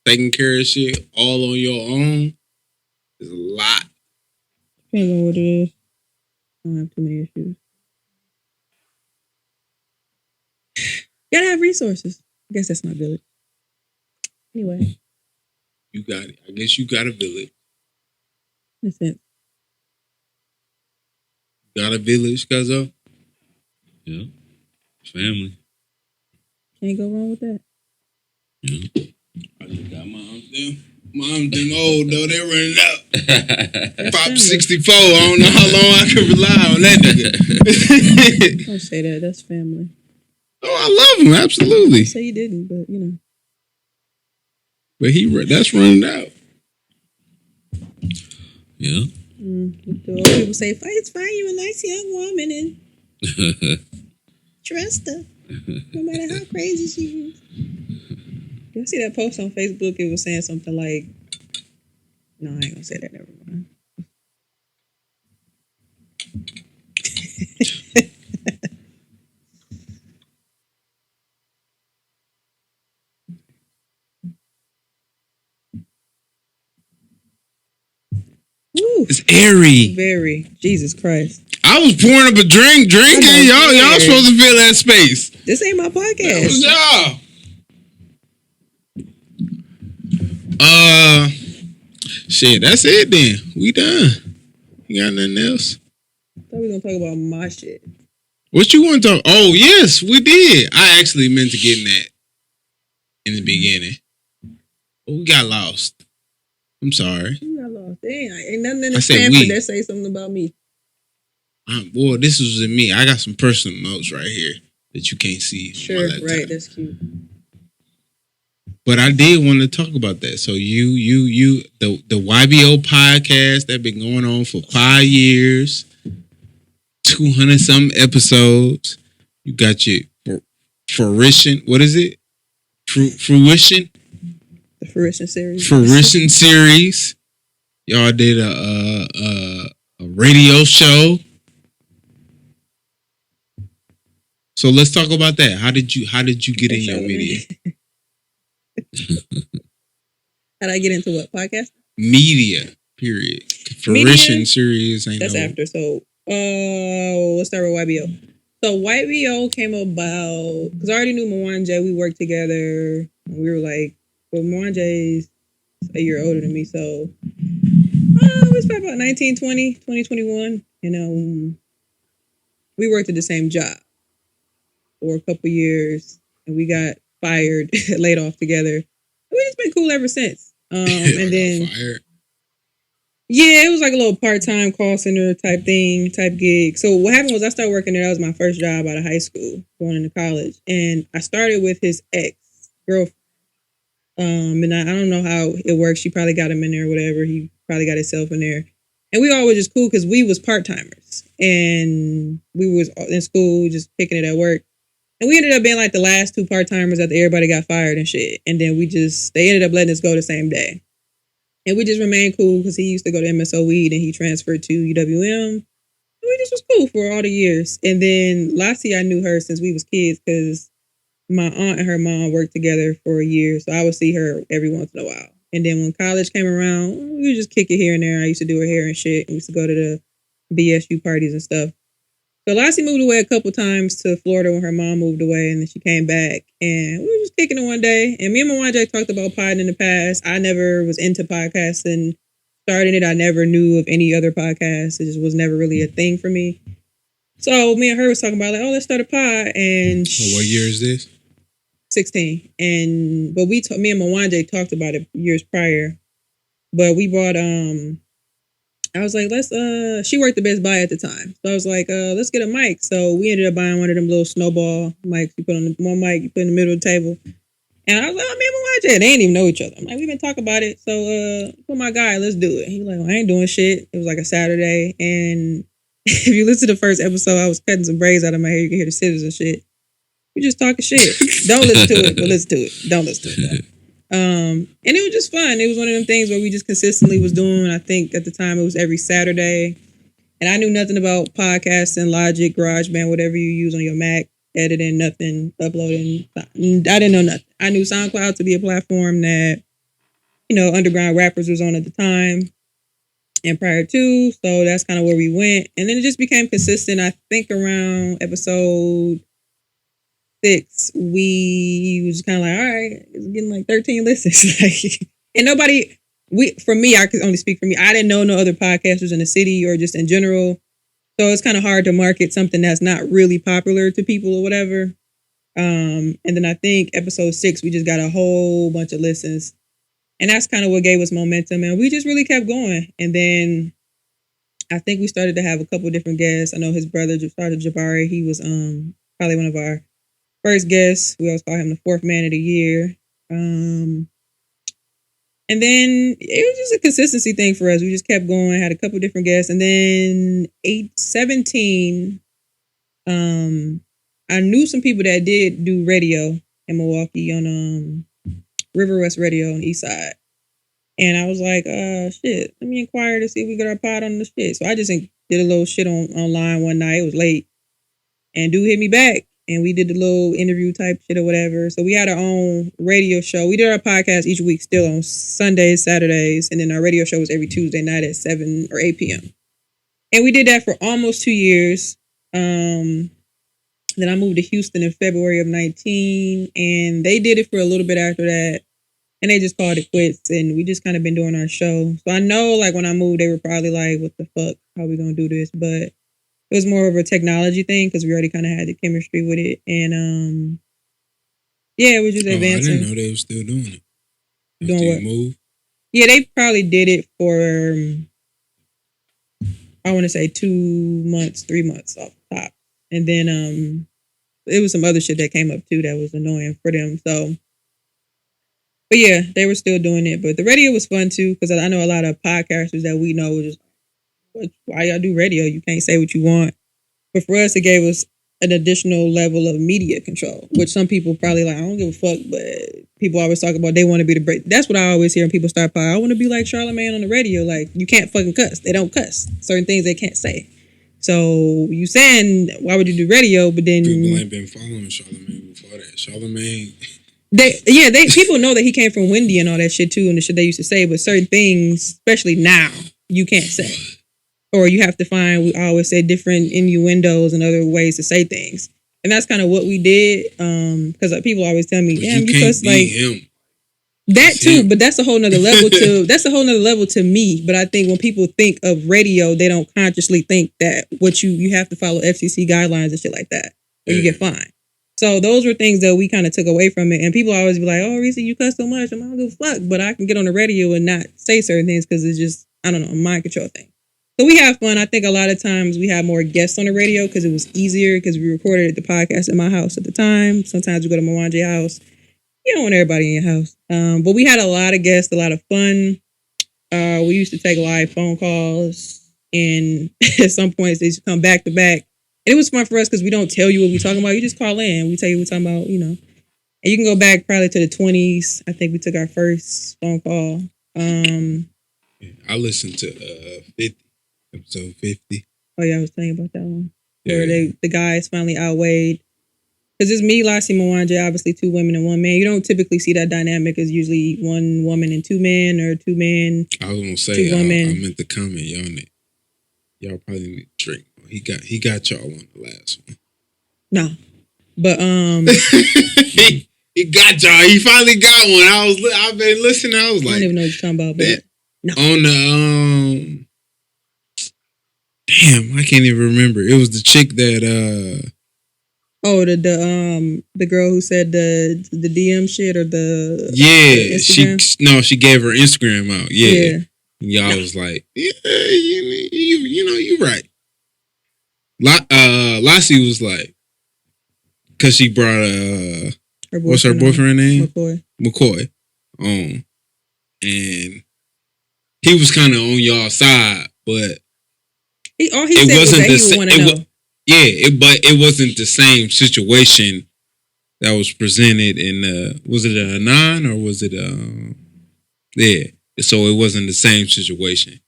Taking care of shit all on your own is a lot. Depends on what it is. I don't have too many issues. Gotta have resources. I guess that's my village. Anyway. You got it. I guess you got a village. In a sense. Got a village, cuzzo? Yeah. Family. Can't go wrong with that. Yeah. I just got moms them. Moms them old though, they running out. Pop 64. I don't know how long I can rely on that nigga. Don't say that. That's family. Oh, I love him, absolutely. I say you didn't, but you know. But that's running out. Yeah. The old people say, find you a nice young woman and trust her. No matter how crazy she is. Y'all see that post on Facebook? It was saying something like, no, I ain't gonna say that, never mind. Woo. It's airy. Very. Jesus Christ. I was pouring up a drinking. Y'all supposed to fill that space. This ain't my podcast. That was y'all. Shit, that's it then. We done. You got nothing else? I thought we were gonna talk about my shit. What you want to talk? Oh, yes, we did. I actually meant to get in that in the beginning. But we got lost. I'm sorry. You got lost. Dang, ain't nothing in the said pamphlet we. that say something about me. Boy, this was in me. I got some personal notes right here that you can't see. Sure, right. That's cute. But I did want to talk about that. So the YBO podcast that been going on for 5 years, 200 some episodes. You got your Fruition. What is it? Fruition. The Fruition Series. Fruition Series. Y'all did a radio show. So let's talk about that. How did you get in your media? How'd I get into what? Podcast? Media, period. Fruition Series ain't that's after. So let's start with YBO. So YBO came about because I already knew Mwanje. We worked together. We were like, well, Mwanje's a year older than me, so it was probably about 1920, 2021. You know, we worked at the same job for a couple years, and we got fired, laid off together. We just been cool ever since. And then, yeah, it was like a little part-time call center type gig. So what happened was I started working there. That was my first job out of high school, going into college, and I started with his ex-girlfriend. And I don't know how it works. She probably got him in there or whatever. He probably got himself in there. And we all were just cool because we was part-timers. And we was in school just picking it at work. And we ended up being like the last two part-timers after everybody got fired and shit. And then they ended up letting us go the same day. And we just remained cool because he used to go to MSO Weed and he transferred to UWM. And we just was cool for all the years. And then Lassie, I knew her since we was kids because my aunt and her mom worked together for a year. So I would see her every once in a while. And then when college came around, we would just kick it here and there. I used to do her hair and shit. We used to go to the BSU parties and stuff. So Lassie moved away a couple times to Florida when her mom moved away, and then she came back, and we were just kicking it one day. And me and Mwanje talked about podding in the past. I never was into podcasting, starting it. I never knew of any other podcasts. It just was never really a thing for me. So me and her was talking about like, oh, let's start a pod. And what year is this? 16. But me and Mwanje talked about it years prior. But we bought I was like, she worked the Best Buy at the time. So I was like, let's get a mic. So we ended up buying one of them little snowball mics. You put on one mic, you put in the middle of the table. And I was like, me and Mwanje, they didn't even know each other. I'm like, we've been talking about it. So put my guy, let's do it. He was like, well, I ain't doing shit. It was like a Saturday. And if you listen to the first episode, I was cutting some braids out of my hair. You can hear the scissors and shit. We just talking shit. Don't listen to it, but listen to it. Don't listen to it. And it was just fun. It was one of them things where we just consistently was doing. I think at the time it was every Saturday. And I knew nothing about podcasting, Logic, GarageBand, whatever you use on your Mac, editing, nothing, uploading. I didn't know nothing. I knew SoundCloud to be a platform that, underground rappers was on at the time and prior to. So that's kind of where we went. And then it just became consistent. I think around episode 6, we was kind of like, all right, it's getting like 13 listens. And nobody, for me, I could only speak for me. I didn't know no other podcasters in the city or just in general. So it's kind of hard to market something that's not really popular to people or whatever. And then I think episode 6, we just got a whole bunch of listens. And that's kind of what gave us momentum. And we just really kept going. And then I think we started to have a couple different guests. I know his brother, Jabari, he was probably one of our first guest. We always call him the 4th man of the year. And then it was just a consistency thing for us. We just kept going, had a couple different guests. And then 17, I knew some people that did do radio in Milwaukee on River West Radio on the East Side. And I was like, shit, let me inquire to see if we get our pod on the shit. So I just did a little shit online one night. It was late. And dude hit me back. And we did the little interview type shit or whatever. So we had our own radio show. We did our podcast each week still on Sundays, Saturdays. And then our radio show was every Tuesday night at 7 or 8 p.m. And we did that for almost 2 years. Then I moved to Houston in February of 19. And they did it for a little bit after that. And they just called it quits. And we just kind of been doing our show. So I know like when I moved, they were probably like, what the fuck? How we going to do this? But it was more of a technology thing because we already kind of had the chemistry with it. And yeah, it was just advancing. I didn't know they were still doing it. Doing what? Move? Yeah, they probably did it for, I want to say 2 months, 3 months off the top. And then it was some other shit that came up too that was annoying for them. So, but yeah, they were still doing it. But the radio was fun too because I know a lot of podcasters that we know were just, why y'all do radio? You can't say what you want. But for us, it gave us an additional level of media control, which some people probably like, I don't give a fuck, but people always talk about they want to be the break. That's what I always hear when people start by, I want to be like Charlamagne on the radio. Like, you can't fucking cuss. They don't cuss. Certain things they can't say. So you saying, why would you do radio? But then people ain't been following Charlamagne before that. Charlamagne. People know that he came from Wendy and all that shit too, and the shit they used to say, but certain things, especially now, you can't say. Or you have to find, I always say, different innuendos and other ways to say things. And that's kind of what we did. Because people always tell me, damn, you cuss like him. That too, but that's a whole nother level to me. But I think when people think of radio, they don't consciously think that you have to follow FCC guidelines and shit like that, or you get fined. So those were things that we kind of took away from it. And people always be like, oh, Reese, you cuss so much. I'm like, I don't give a fuck. But I can get on the radio and not say certain things because it's just, I don't know, a mind control thing. So we have fun. I think a lot of times we have more guests on the radio because it was easier because we recorded the podcast at my house at the time. Sometimes we go to Mwanje's house. You don't want everybody in your house. But we had a lot of guests, a lot of fun. We used to take live phone calls. And at some points, they used to come back to back. And it was fun for us because we don't tell you what we're talking about. You just call in. We tell you what we're talking about, you know. And you can go back probably to the 20s. I think we took our first phone call. I listened to 50. Episode 50. Oh yeah, I was telling you about that one. Where the guys finally outweighed. Because it's me, Lassie, Mwanje, obviously 2 women and 1 man. You don't typically see that dynamic. It's usually 1 woman and 2 men, or 2 men. I was gonna say, 2 women. I meant to comment, y'all probably need to drink. He got y'all on the last one. No. But he got y'all. He finally got one. I've been listening. I was like, I don't even know what you're talking about, but no. On the damn, I can't even remember. It was the chick that Oh, the girl who said the DM shit or the Instagram? She gave her Instagram out. Yeah. Y'all No. was like, yeah, you know, you right. Lassie was like, because she brought what's her boyfriend name? McCoy. And he was kind of on y'all's side, but all he said was that he would want to know. But it wasn't the same situation that was presented in was it a Anon or was it so it wasn't the same situation.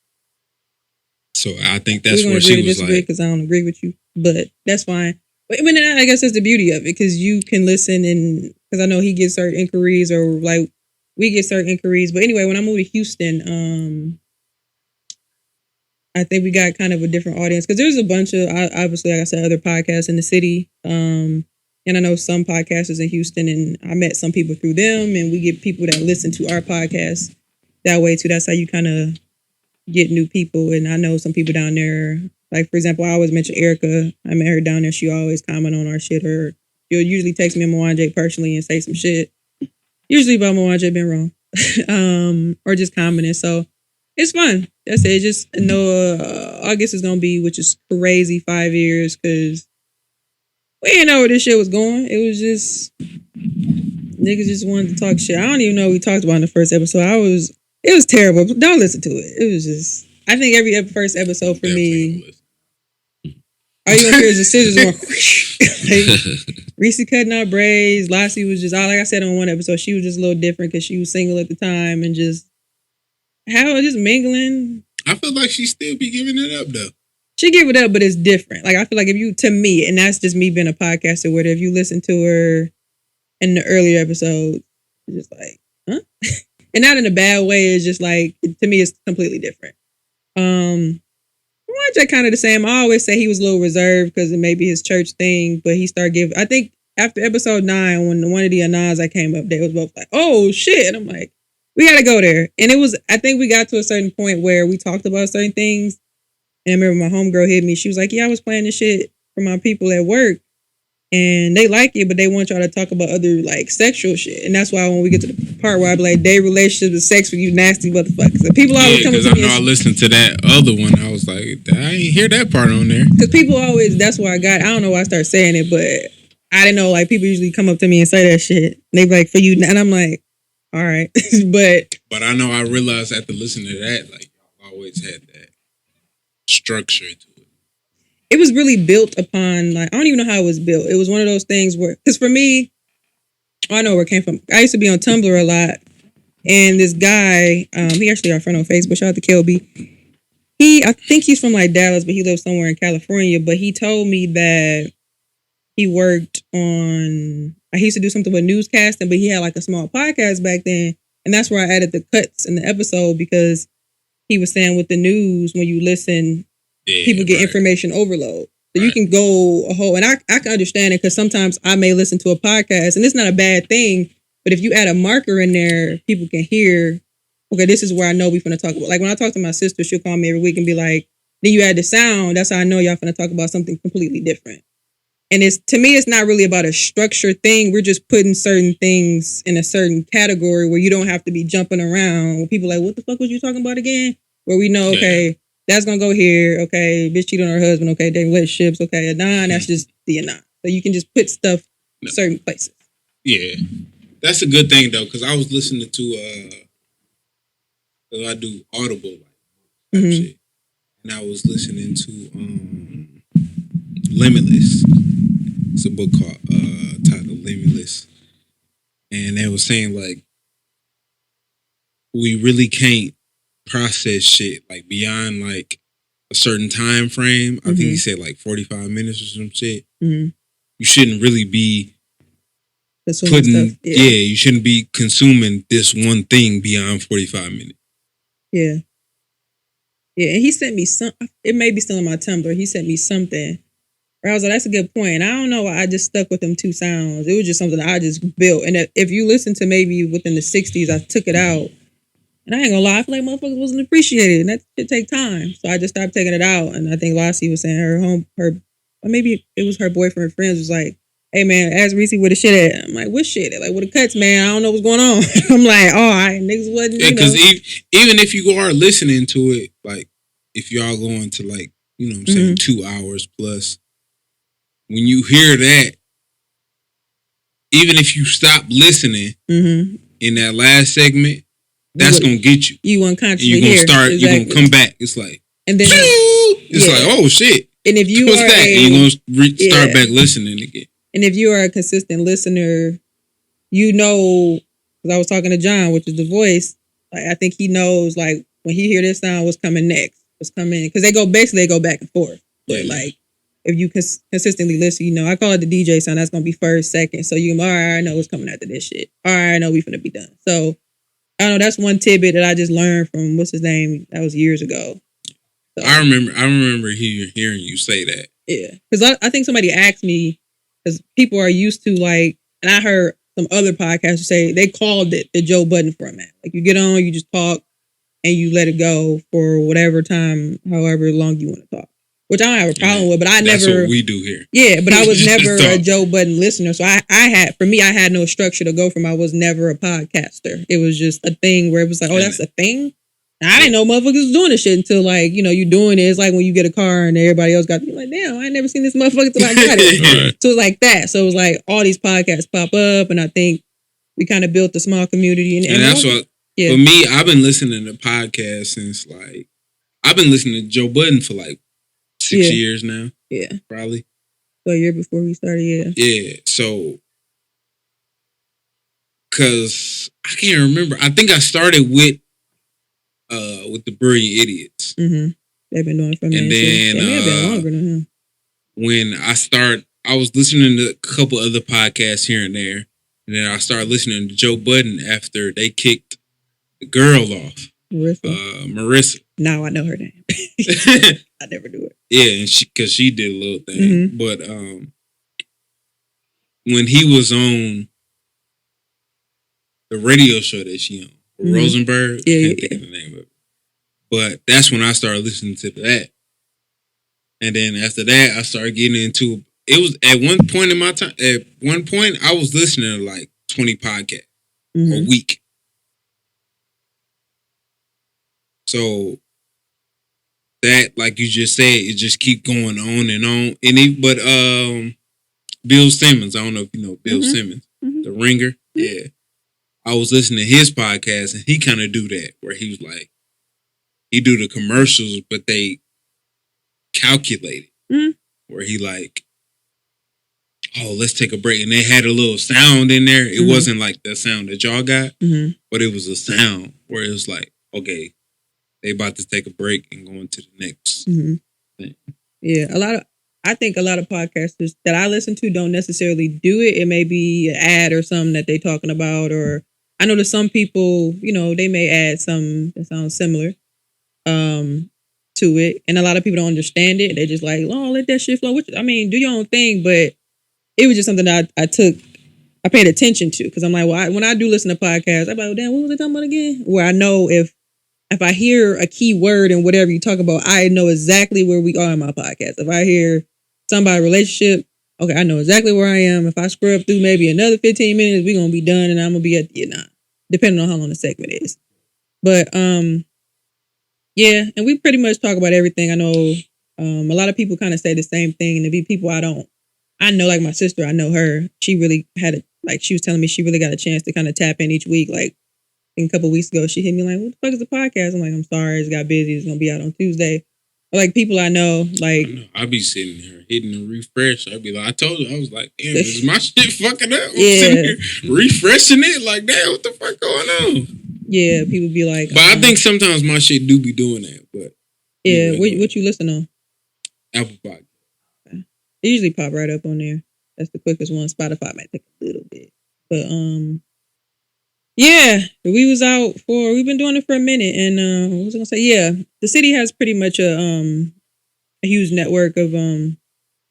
So I think that's where she was like, because I don't agree with you, but that's fine. But I mean, I guess that's the beauty of it, because you can listen, and because I know he gets certain inquiries, or like we get certain inquiries. But anyway, when I moved to Houston, I think we got kind of a different audience, because there's a bunch of, obviously, like I said, other podcasts in the city. And I know some podcasters in Houston, and I met some people through them, and we get people that listen to our podcast that way too. That's how you kind of get new people. And I know some people down there, like, for example, I always mention Erica. I met her down there. She always comment on our shit. She'll usually text me and Mwanje personally and say some shit, usually about Mwanje being wrong, or just commenting. So it's fun. That's it. Just know August is going to be, which is crazy, 5 years, because we didn't know where this shit was going. It was just, niggas just wanted to talk shit. I don't even know what we talked about in the first episode. It was terrible. Don't listen to it. It was just, I think every first episode for me, all you gonna hear is the scissors going like, Reese cutting out braids. Lassie was just, like I said on one episode, she was just a little different because she was single at the time, and just mingling. I feel like she still be giving it up though. She give it up, but it's different. Like, I feel like to me, and that's just me being a podcaster, where if you listen to her in the earlier episodes, it's just like, huh? And not in a bad way. It's just like, to me, it's completely different. Mwanje kind of the same. I always say he was a little reserved because it may be his church thing, but he started giving, I think after episode 9, when one of the Anons that came up, they was both like, oh shit. And I'm like, we got to go there. And it was, I think we got to a certain point where we talked about certain things. And I remember my homegirl hit me. She was like, yeah, I was playing this shit for my people at work, and they like it, but they want y'all to talk about other, like, sexual shit. And that's why when we get to the part where I be like, day relationships with sex with you nasty motherfuckers. And people always come to me. Because I know I listened to that other one. I was like, I ain't hear that part on there. Because people always, that's why I don't know why I started saying it, but I didn't know, like, people usually come up to me and say that shit. They be like, for you, and I'm like, all right. But I know I realized after listening to that, like, y'all always had that structure to it. It was really built upon, like, I don't even know how it was built. It was one of those things where, because for me, I know where it came from. I used to be on Tumblr a lot, and this guy, he actually our friend on Facebook, shout out to KLB. I think he's from like Dallas, but he lives somewhere in California. But he told me that he worked on, he used to do something with newscasting, but he had like a small podcast back then. And that's where I added the cuts in the episode, because he was saying with the news, when you listen, people get information overload. So you can go a whole, and I can understand it, because sometimes I may listen to a podcast, and it's not a bad thing, but if you add a marker in there, people can hear, okay, this is where I know we're going to talk about. Like when I talk to my sister, she'll call me every week and be like, then you add the sound, that's how I know y'all going to talk about something completely different. And to me, it's not really about a structured thing. We're just putting certain things in a certain category where you don't have to be jumping around. When people are like, what the fuck was you talking about again? Where we know, okay, that's going to go here. Okay, bitch cheated on her husband. Okay, they relationships. Okay, Anon, that's just the Anon. So you can just put stuff in certain places. Yeah. That's a good thing, though, because I was listening to, because I do Audible shit, and I was listening to Limitless. It's a book titled Limitless. And they were saying, like, we really can't process shit, like, beyond, like, a certain time frame. I think he said, like, 45 minutes or some shit. You shouldn't really be putting, you shouldn't be consuming this one thing beyond 45 minutes. Yeah. Yeah, and he sent me it may be still in my Tumblr. He sent me something. I was like, that's a good point. And I don't know why I just stuck with them 2 sounds. It was just something that I just built. And if you listen to maybe within the 60s, I took it out. And I ain't gonna lie, I feel like motherfuckers wasn't appreciated. And that shit take time. So I just stopped taking it out. And I think Lassie was saying maybe it was her boyfriend friends was like, hey man, ask Reese where the shit at. I'm like, what shit at? Like, what the cuts, man? I don't know what's going on. I'm like, all right, niggas wasn't. Yeah, because even if you are listening to it, like if y'all going to like, you know what I'm saying, 2 hours plus, when you hear that, even if you stop listening in that last segment, that's gonna get you. You unconsciously you're gonna start. Exactly. You're gonna come back. It's like, and then it's like, oh shit. And if you what's are that? And you're gonna start back listening again. And if you are a consistent listener, you know, because I was talking to John, which is the voice. Like, I think he knows, like, when he hear this sound, what's coming next, what's coming, because they go back and forth. But like, if you consistently listen, you know, I call it the DJ sound. That's gonna be first, second. So you, all right, I know what's coming after this shit. All right, I know we finna be done. So I don't know. That's one tidbit that I just learned from what's his name. That was years ago. So, I remember hearing you say that. Yeah, because I think somebody asked me, because people are used to like, and I heard some other podcasters say they called it the Joe Budden format. Like you get on, you just talk, and you let it go for whatever time, however long you want to talk. Which I don't have a problem with, but that's what we do here. Yeah, but I was never a Joe Budden listener, so I had no structure to go from. I was never a podcaster. It was just a thing where it was like, oh, that's a thing. I didn't know motherfuckers was doing this shit until like, you know, you doing it. It's like when you get a car and everybody else got, you're like, damn, I ain't never seen this motherfucker till I got it. Right. So it's like that. So it was like all these podcasts pop up, and I think we kind of built a small community. And that's what, for me, I've been listening to podcasts since like, I've been listening to Joe Budden for like 6 years now. Yeah. Probably. So a year before we started, Yeah. So, because I can't remember. I think I started with the Brilliant Idiots. Mm-hmm. They've been doing it for a minute. And then they may have been longer than him. When I was listening to a couple other podcasts here and there, and then I started listening to Joe Budden after they kicked the girl off, Marissa. Now I know her name. I never do it. Yeah, and because she did a little thing, but when he was on the radio show that she on. Rosenberg. I can't think of the name of it. But that's when I started listening to that. And then after that, I started getting into it. Was at one point in my time, at one point, I was listening to like 20 podcasts a week. So that, like you just said, it just keep going on and on. And Bill Simmons, I don't know if you know Bill Simmons, the Ringer. Yeah. I was listening to his podcast, and he kind of do that, where he was like, he do the commercials, but they calculate it. Where he like, oh, let's take a break. And they had a little sound in there. It wasn't like the sound that y'all got, but it was a sound where it was like, okay, they about to take a break and go into the next thing. Yeah, I think a lot of podcasters that I listen to don't necessarily do it. It may be an ad or something that they're talking about, or I know that some people, you know, they may add something that sounds similar to it. And a lot of people don't understand it. They're just like, oh, let that shit flow. I mean, do your own thing. But it was just something that I paid attention to. Because I'm like, well, when I do listen to podcasts, I'm like, well, damn, what was I talking about again? Where I know if I hear a key word in whatever you talk about, I know exactly where we are in my podcast. If I hear somebody relationship, okay, I know exactly where I am. If I scrub through maybe another 15 minutes, we're going to be done and I'm going to be at the 9, depending on how long the segment is. But, yeah, and we pretty much talk about everything. I know a lot of people kind of say the same thing, and to be people I know, like my sister, I know her. She really had she was telling me she really got a chance to kind of tap in each week. Like a couple of weeks ago, she hit me like, what the fuck is the podcast? I'm like, I'm sorry, it's got busy. It's going to be out on Tuesday. Like people I know, like I be sitting here hitting the refresh. I'd be like, I told you, I was like, damn, is my shit fucking up? I'm sitting here refreshing it, like, damn, what the fuck going on? Yeah, people be like, but I think sometimes my shit do be doing that. But yeah, what you listen on? Apple Podcast. Okay. It usually pop right up on there. That's the quickest one. Spotify might take a little bit, but yeah, we've been doing it for a minute, and what was I gonna say? Yeah, the city has pretty much a huge network of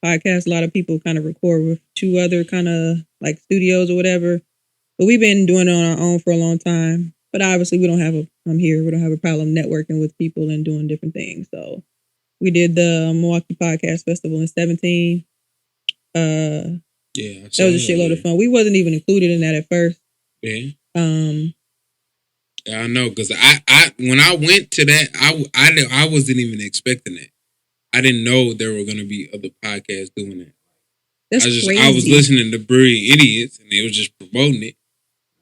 podcasts. A lot of people kind of record with 2 other kind of like studios or whatever, but we've been doing it on our own for a long time. But obviously, we don't have a problem networking with people and doing different things. So we did the Milwaukee Podcast Festival in 2017. Yeah, that was a shitload of fun. We wasn't even included in that at first. Yeah. I know, because I when I went to that, I wasn't even expecting that. I didn't know there were going to be other podcasts doing that. That's crazy. I was listening to Brilliant Idiots, and they was just promoting it.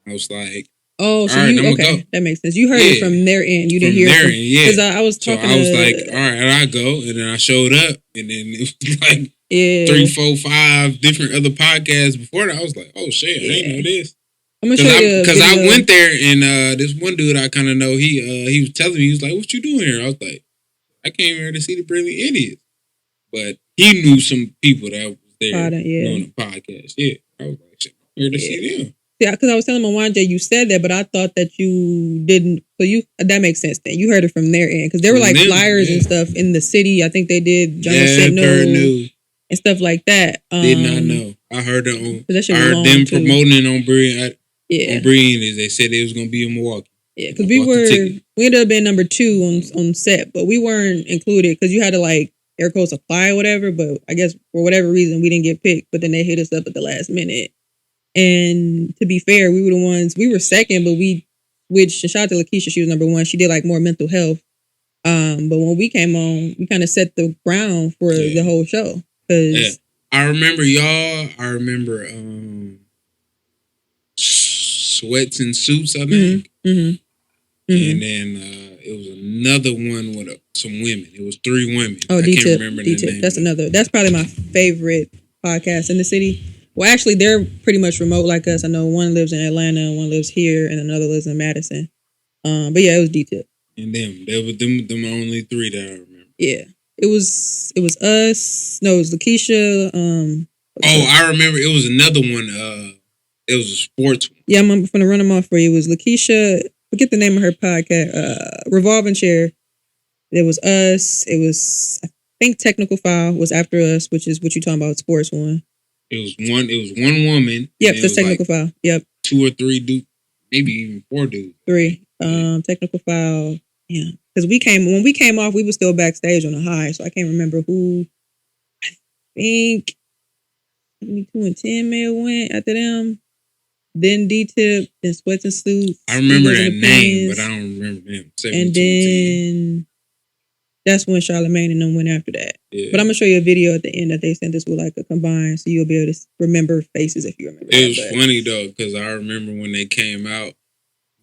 I was like, oh, so right, okay, that makes sense. You heard it from their end. You didn't hear it from their end, yeah. Because I was talking. So I was like, all right, and I go, and then I showed up, and then it was like 3, 4, 5 different other podcasts before that. I was like, oh shit, I didn't know this. I'm gonna show you because I went there, and this one dude I kind of know, he was telling me, he was like, what you doing here? I was like, I came here to see the Brilliant Idiots. But he knew some people that was there doing the podcast. Yeah. I was like, shit, I'm here to see them. Yeah, because I was telling Mwanje, you said that, but I thought that you didn't. So that makes sense then. You heard it from their end. Because there were like flyers and stuff in the city. I think they did Jungle Signal and stuff like that. Did not know. I heard them them promoting it on Brilliant. On Brilliant, they said they was going to be in Milwaukee. Yeah, because we ended up being number 2 on set, but we weren't included because you had to like air quotes apply or whatever, but I guess for whatever reason we didn't get picked, but then they hit us up at the last minute. And to be fair, we were the ones, we were second, but we switched. Shout out to Lakeisha, she was number 1. She did like more mental health. But when we came on, we kind of set the ground for the whole show. Cause I remember y'all, Sweats and Suits, I think. And then it was another one with some women. It was 3 women. Oh, I can't remember the name. That's probably my favorite podcast in the city. Well, actually, they're pretty much remote like us. I know one lives in Atlanta, one lives here, and another lives in Madison. But yeah, it was D-Tip. And them only 3 that I remember. Yeah. It was us. No, it was Lakeisha. I remember it was another one. It was a sports one. Yeah, I'm going to run them off for you. It was Lakeisha. Forget the name of her podcast. Revolving Chair. It was us. It was, I think, Technical File was after us, which is what you're talking about, sports one. It was one woman. Yep, that's Technical File. Yep. 2 or 3 dudes, maybe even 4 dudes. 3. Technical File. Yeah. Because when we came off, we were still backstage on the high, so I can't remember who. I think 72 and 10 may have went after them. Then D-Tip, then Sweats and Suits. I remember that name, but I don't remember them. And then that's when Charlamagne and them went after that. Yeah. But I'm going to show you a video at the end that they sent us with like a combined, so you'll be able to remember faces if you remember. It was funny though, because I remember when they came out,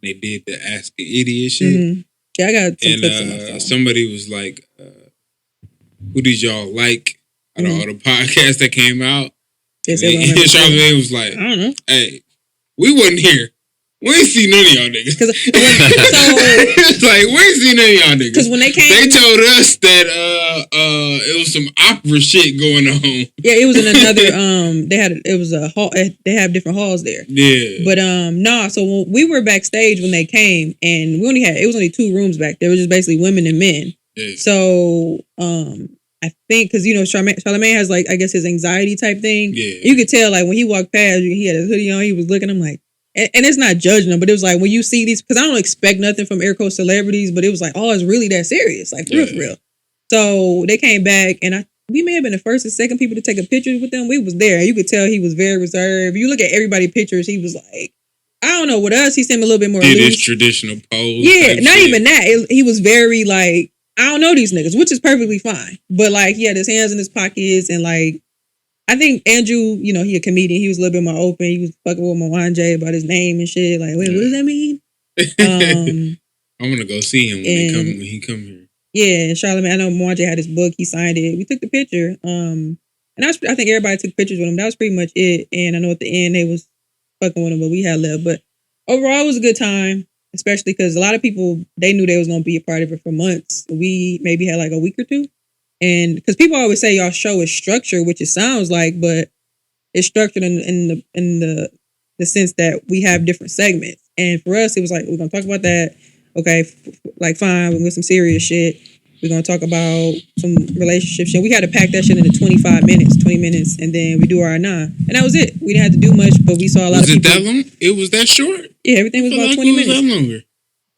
they did the Ask an Idiot shit. Mm-hmm. Yeah, I got some clips on my phone. Somebody was like, who did y'all like out of all the podcasts that came out? And Charlamagne was like, I don't know. Hey, we wasn't here. We ain't see none of y'all niggas. It's like, we ain't see none of y'all niggas. Because when they came, they told us that it was some opera shit going on. Yeah, it was in another it was a hall. They have different halls there. Yeah. But so we were backstage when they came, and it was only 2 rooms back there. It was just basically women and men. Yeah. So I think because Charlamagne has like, I guess, his anxiety type thing. Yeah. You could tell like when he walked past, he had his hoodie on, he was looking. I'm like. And it's not judging them, but it was like when you see these, because I don't expect nothing from air quote celebrities, but it was like, oh, it's really that serious, like for real. So they came back, and we may have been the first and second people to take a picture with them. We was there. You could tell he was very reserved. You look at everybody's pictures, he was like, I don't know. With us, he seemed a little bit more loose. His traditional pose. Yeah, not even that. He was very like, I don't know these niggas, which is perfectly fine. But like, he had his hands in his pockets, and like, I think Andrew, he a comedian. He was a little bit more open. He was fucking with Mwanje about his name and shit. Like, wait, what does that mean? I want to go see him when he come here. Yeah, and Charlamagne, I know Mwanje had his book. He signed it. We took the picture. And I think everybody took pictures with him. That was pretty much it. And I know at the end they was fucking with him, but we had left. But overall, it was a good time, especially because a lot of people, they knew they was going to be a part of it for months. We maybe had like a week or 2. And because people always say y'all show is structured, which it sounds like, but it's structured in the sense that we have different segments. And for us, it was like, we're going to talk about that. Okay, like fine, we're going to get some serious shit. We're going to talk about some relationship shit. We had to pack that shit into 20 minutes, and then we do our 9. And that was it. We didn't have to do much, but we saw a lot of people. Was it that long? It was that short? Yeah, everything was about 20 minutes. It was that longer.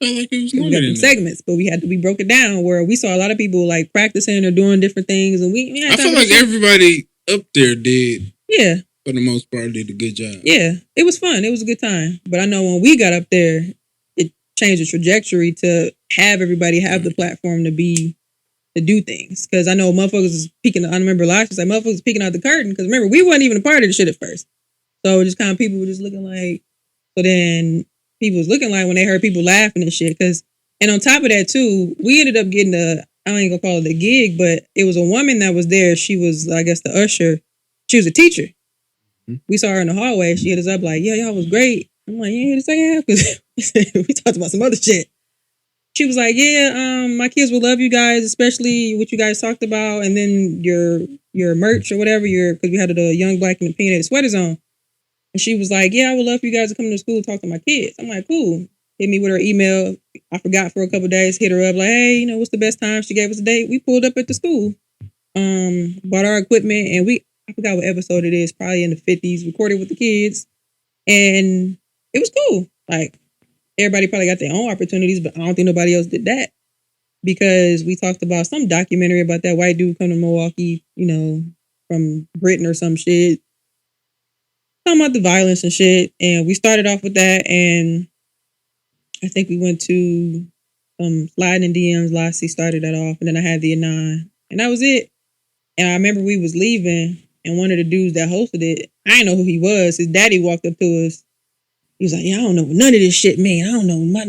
I felt like it was longer than segments, but we broke it down where we saw a lot of people like practicing or doing different things, and I feel like everybody up there did. Yeah, for the most part, did a good job. Yeah, it was fun. It was a good time. But I know when we got up there, it changed the trajectory to have everybody have the platform to do things. Because I know motherfuckers was peeking. I remember last year, like motherfuckers peeking out the curtain. Because remember, we wasn't even a part of the shit at first. So just kind of people were just looking like. So then people was looking like when they heard people laughing and shit. And on top of that too, we ended up getting I ain't gonna call it a gig, but it was a woman that was there. She was, I guess, the usher. She was a teacher. We saw her in the hallway. She hit us up like, yeah, y'all was great. I'm like, you ain't hear the second half? Because we talked about some other shit. She was like, yeah, my kids will love you guys, especially what you guys talked about. And then your merch or whatever, because we had a young black and opinionated sweaters on. And she was like, yeah, I would love for you guys to come to school and talk to my kids. I'm like, cool. Hit me with her email. I forgot for a couple of days. Hit her up like, hey, what's the best time? She gave us a date. We pulled up at the school. Bought our equipment, and I forgot what episode it is, probably in the 50s, recorded with the kids. And it was cool. Like, everybody probably got their own opportunities, but I don't think nobody else did that. Because we talked about some documentary about that white dude coming to Milwaukee, from Britain or some shit. Talking about the violence and shit. And we started off with that, and I think we went to Sliding in DMs. Lassie started that off, and then I had the Anon. And that was it. And I remember we was leaving, and one of the dudes that hosted it, I didn't know who he was. His daddy walked up to us. He was like, yeah, I don't know none of this shit, man. I don't know my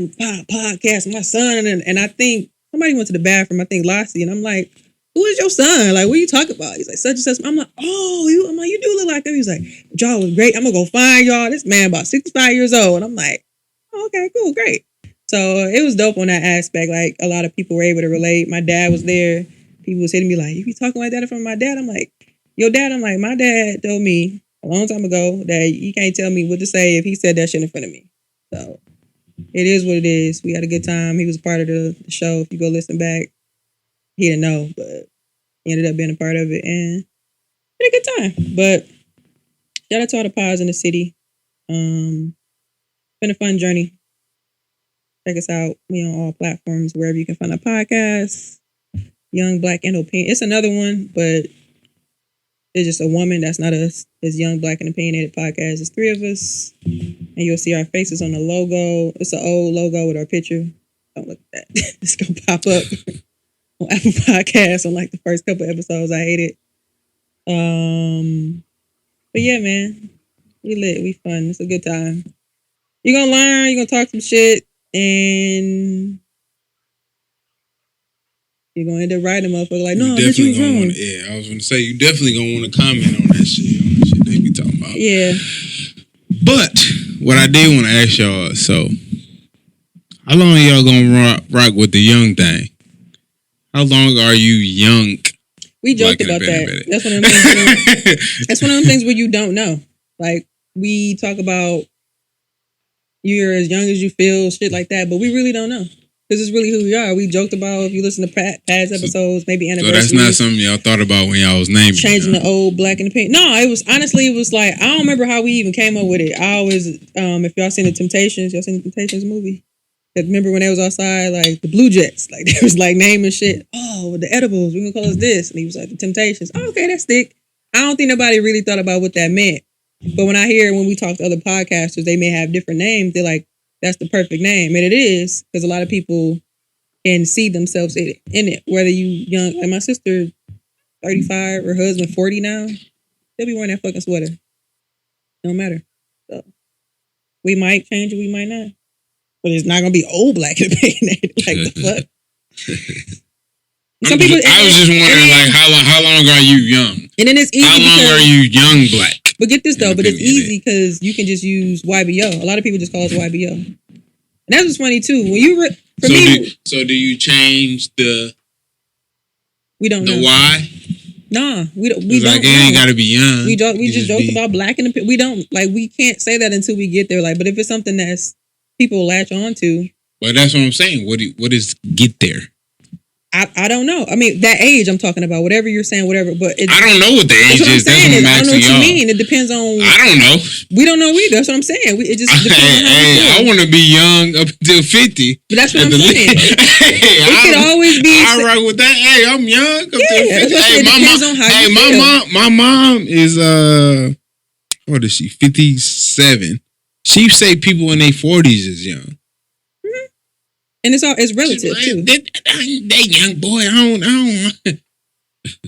podcast, my son. And I think somebody went to the bathroom, I think Lassie, and I'm like, who is your son? Like, what are you talking about? He's like, such and such. I'm like, you do look like him. He's like, y'all was great. I'm going to go find y'all. This man about 65 years old. And I'm like, oh, okay, cool, great. So it was dope on that aspect. Like, a lot of people were able to relate. My dad was there. People was hitting me like, you be talking like that in front of my dad? I'm like, your dad? I'm like, my dad told me a long time ago that you can't tell me what to say if he said that shit in front of me. So it is what it is. We had a good time. He was a part of the show. If you go listen back, he didn't know, but he ended up being a part of it and had a good time. But shout out to all the pods in the city. Been a fun journey. Check us out. We on all platforms, wherever you can find a podcast. Young, Black, and Opinion. It's another one, but it's just a woman that's not us. It's Young, Black, and Opinionated Podcast. It's 3 of us. And you'll see our faces on the logo. It's an old logo with our picture. Don't look at that. It's going to pop up on Apple Podcasts on like the first couple episodes. I hate it. But yeah, man. We lit. We fun. It's a good time. You're going to learn. You're going to talk some shit. And you're going to end up writing a motherfucker like, no, this was wrong. I was going to say, you definitely going to want to comment on that shit. On the shit they be talking about. Yeah. But what I did want to ask y'all, so how long are y'all going to rock with the young thing? How long are you young? We joked about that. That's one of them things. That's one of them things where you don't know. Like, we talk about you're as young as you feel, shit like that, but we really don't know. Because it's really who we are. We joked about, if you listen to past episodes, maybe anniversaries. So that's not something y'all thought about when y'all was naming changing the old Black and the Pink. No, it was like, I don't remember how we even came up with it. I always, if y'all seen the Temptations movie? Remember when they was outside, like the Blue Jets, like they was like naming shit. Oh, the edibles, we're gonna call us this. And he was like, the Temptations. Oh, okay, that's thick. I don't think nobody really thought about what that meant. But when we talk to other podcasters, they may have different names. They're like, that's the perfect name. And it is, because a lot of people can see themselves in it. Whether you young, like my sister, 35, her husband 40 now, they'll be wearing that fucking sweater. No matter. So we might change it, we might not. But it's not gonna be old Black and opinionated. Like the fuck. I was just wondering, like, how long are you young? And then it's easy. How long are you young Black? But get this though, but it's easy because you can just use YBO. A lot of people just call us YBO. And that's what's funny too. When you so do you change the? We don't know. The Y? Nah, we don't. We like don't. It ain't got to be young. We just joked about Black and we don't like. We can't say that until we get there. Like, but if it's something that's people latch on to. But that's what I'm saying. What is get there? I don't know. I mean, that age I'm talking about, whatever you're saying, whatever. But I don't know what the age is. That's what I'm I don't know what y'all. you mean. It depends on. I don't know. We don't know either. That's what I'm saying. It just depends on how you feel. I want to be young up until 50. But that's what I'm saying. It could always be. I rock with that. Hey, I'm young up till 50. It depends on how you feel. My mom is what is she? 57. She say people in their 40s is young. And it's relative too. That young boy, I don't.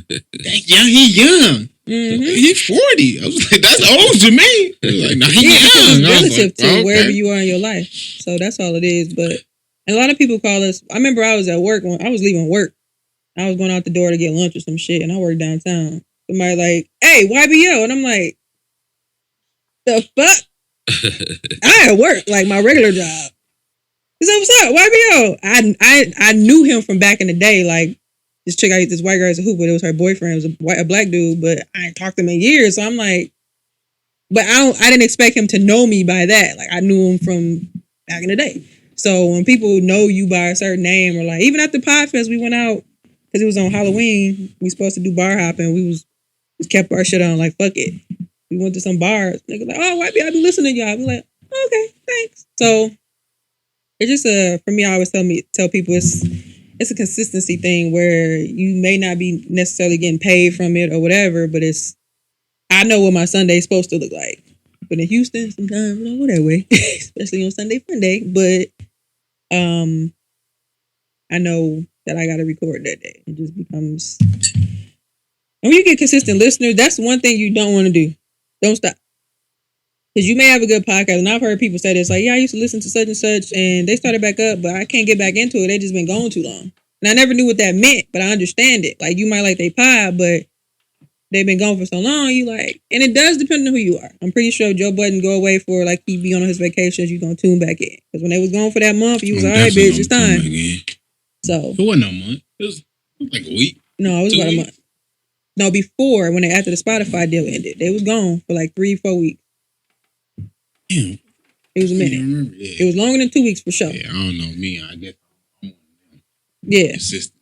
That young, he young. He 40. I was like, that's old to me. Like, nah, he young. It's relative to wherever you are in your life. So that's all it is. But and a lot of people call us. I remember I was at work when I was leaving work. I was going out the door to get lunch or some shit, and I work downtown. Somebody like, "Hey, YBO," and I'm like, "The fuck?" I at work, like my regular job. He said, "What's up, YBO?" I knew him from back in the day, like. This chick, this white girl, is a hoop, but it was her boyfriend. It was a black dude, but I ain't talked to him in years. So I'm like, but I didn't expect him to know me by that. Like I knew him from back in the day. So when people know you by a certain name, or like even at the Podfest, we went out because it was on Halloween. We supposed to do bar hopping. We kept our shit on. Like fuck it. We went to some bars. Nigga like, oh, YB, I be listening to y'all. I be like, okay, thanks. So it's just for me. I always tell people it's a consistency thing where you may not be necessarily getting paid from it or whatever, but I know what my Sunday is supposed to look like. But in Houston, sometimes it don't go that way, especially on Sunday fun day. But I know that I got to record that day. It just becomes, and when you get consistent listeners, that's one thing you don't want to do. Don't stop. Because you may have a good podcast, and I've heard people say this, like, yeah, I used to listen to such and such, and they started back up, but I can't get back into it. They just been gone too long. And I never knew what that meant, but I understand it. Like, you might like they pod, but they've been gone for so long, you like, and it does depend on who you are. I'm pretty sure Joe Budden go away for, like, he be on his vacations, you gonna tune back in. Because when they was gone for that month, you was, all right, bitch, it's time. So. It wasn't no month. It was like a week. No, it was about a month. No, before, after the Spotify deal ended. They was gone for like 3-4 weeks. Damn. It was a minute. Yeah. It was longer than 2 weeks for sure. Yeah, I don't know me. I guess I'm yeah. consistent.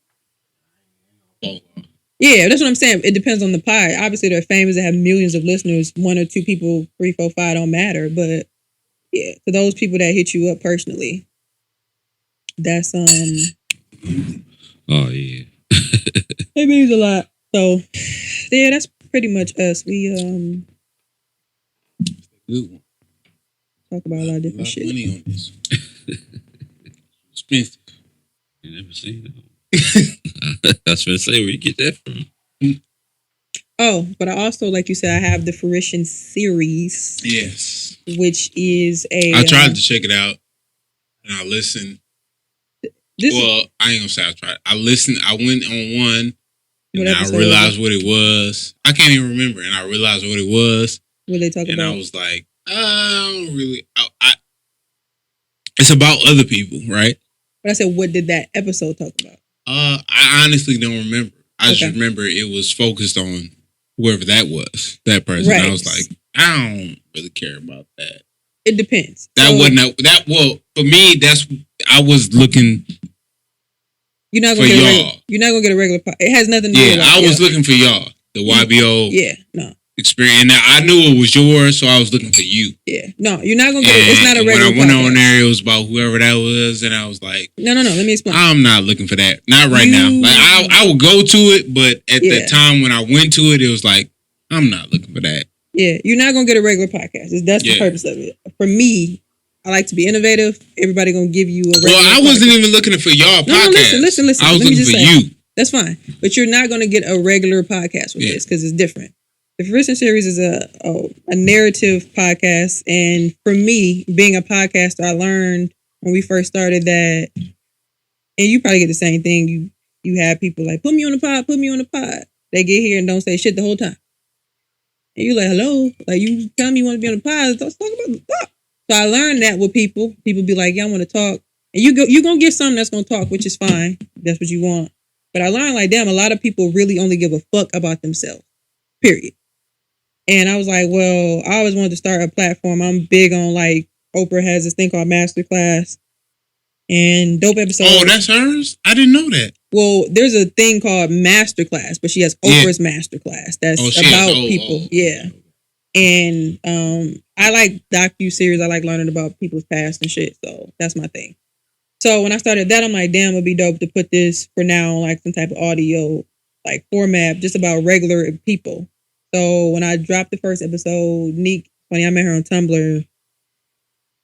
Yeah, that's what I'm saying. It depends on the pod. Obviously, they're famous. They have millions of listeners. 1 or 2 people, 3, 4, 5 don't matter. But yeah, to those people that hit you up personally, that's Oh yeah. it means a lot. So yeah, that's pretty much us. We good one. Talk about a lot of different shit. Money on this. Expensive. You never seen that. I was going to say, where you get that from? Oh, but I also, like you said, I have the Fruition Series. Yes. Which is I tried to check it out, and I listened. I ain't gonna say I tried. I listened. I went on one, and I realized what it was. I can't even remember, and I realized what it was. What they talk about? And I was like, I don't really. It's about other people, right? But I said, what did that episode talk about? I honestly don't remember. I just remember it was focused on whoever that was, that person. Right. I was like, I don't really care about that. It depends. That wasn't that. Well, for me, I was looking. You're not gonna get y'all. You're not gonna get a regular. It has nothing to do with I was looking for y'all, the YBO. Yeah, no. Experience. Now I knew it was yours, so I was looking for you. Yeah, no, you're not gonna get it. It's not a regular. When I went on there, it was about whoever that was, and I was like, no. Let me explain. I'm not looking for that. Not right now. Like I would go to it, but at the time when I went to it, it was like, I'm not looking for that. Yeah, you're not gonna get a regular podcast. That's the purpose of it. For me, I like to be innovative. Everybody gonna give you a regular I wasn't even looking for y'all podcast. No, listen. I was looking for you. That's fine. But you're not gonna get a regular podcast with this because it's different. The Fruition Series is a narrative podcast. And for me, being a podcaster, I learned when we first started that, and you probably get the same thing. You have people like, put me on the pod. They get here and don't say shit the whole time. And you're like, hello? Like, you tell me you want to be on the pod. Let's talk about the talk. So I learned that with people. People be like, yeah, I want to talk. And you're going to get something that's going to talk, which is fine. That's what you want. But I learned like, damn, a lot of people really only give a fuck about themselves. Period. And I was like, well, I always wanted to start a platform. I'm big on, like, Oprah has this thing called Masterclass and dope episodes. Oh, that's hers? I didn't know that. Well, there's a thing called Masterclass, but she has Oprah's Masterclass. That's about people. Yeah. And I like docu-series. I like learning about people's past and shit. So that's my thing. So when I started that, I'm like, damn, it'd be dope to put this for now on, like, some type of audio, like, format just about regular people. So when I dropped the first episode, Neek, funny, I met her on Tumblr,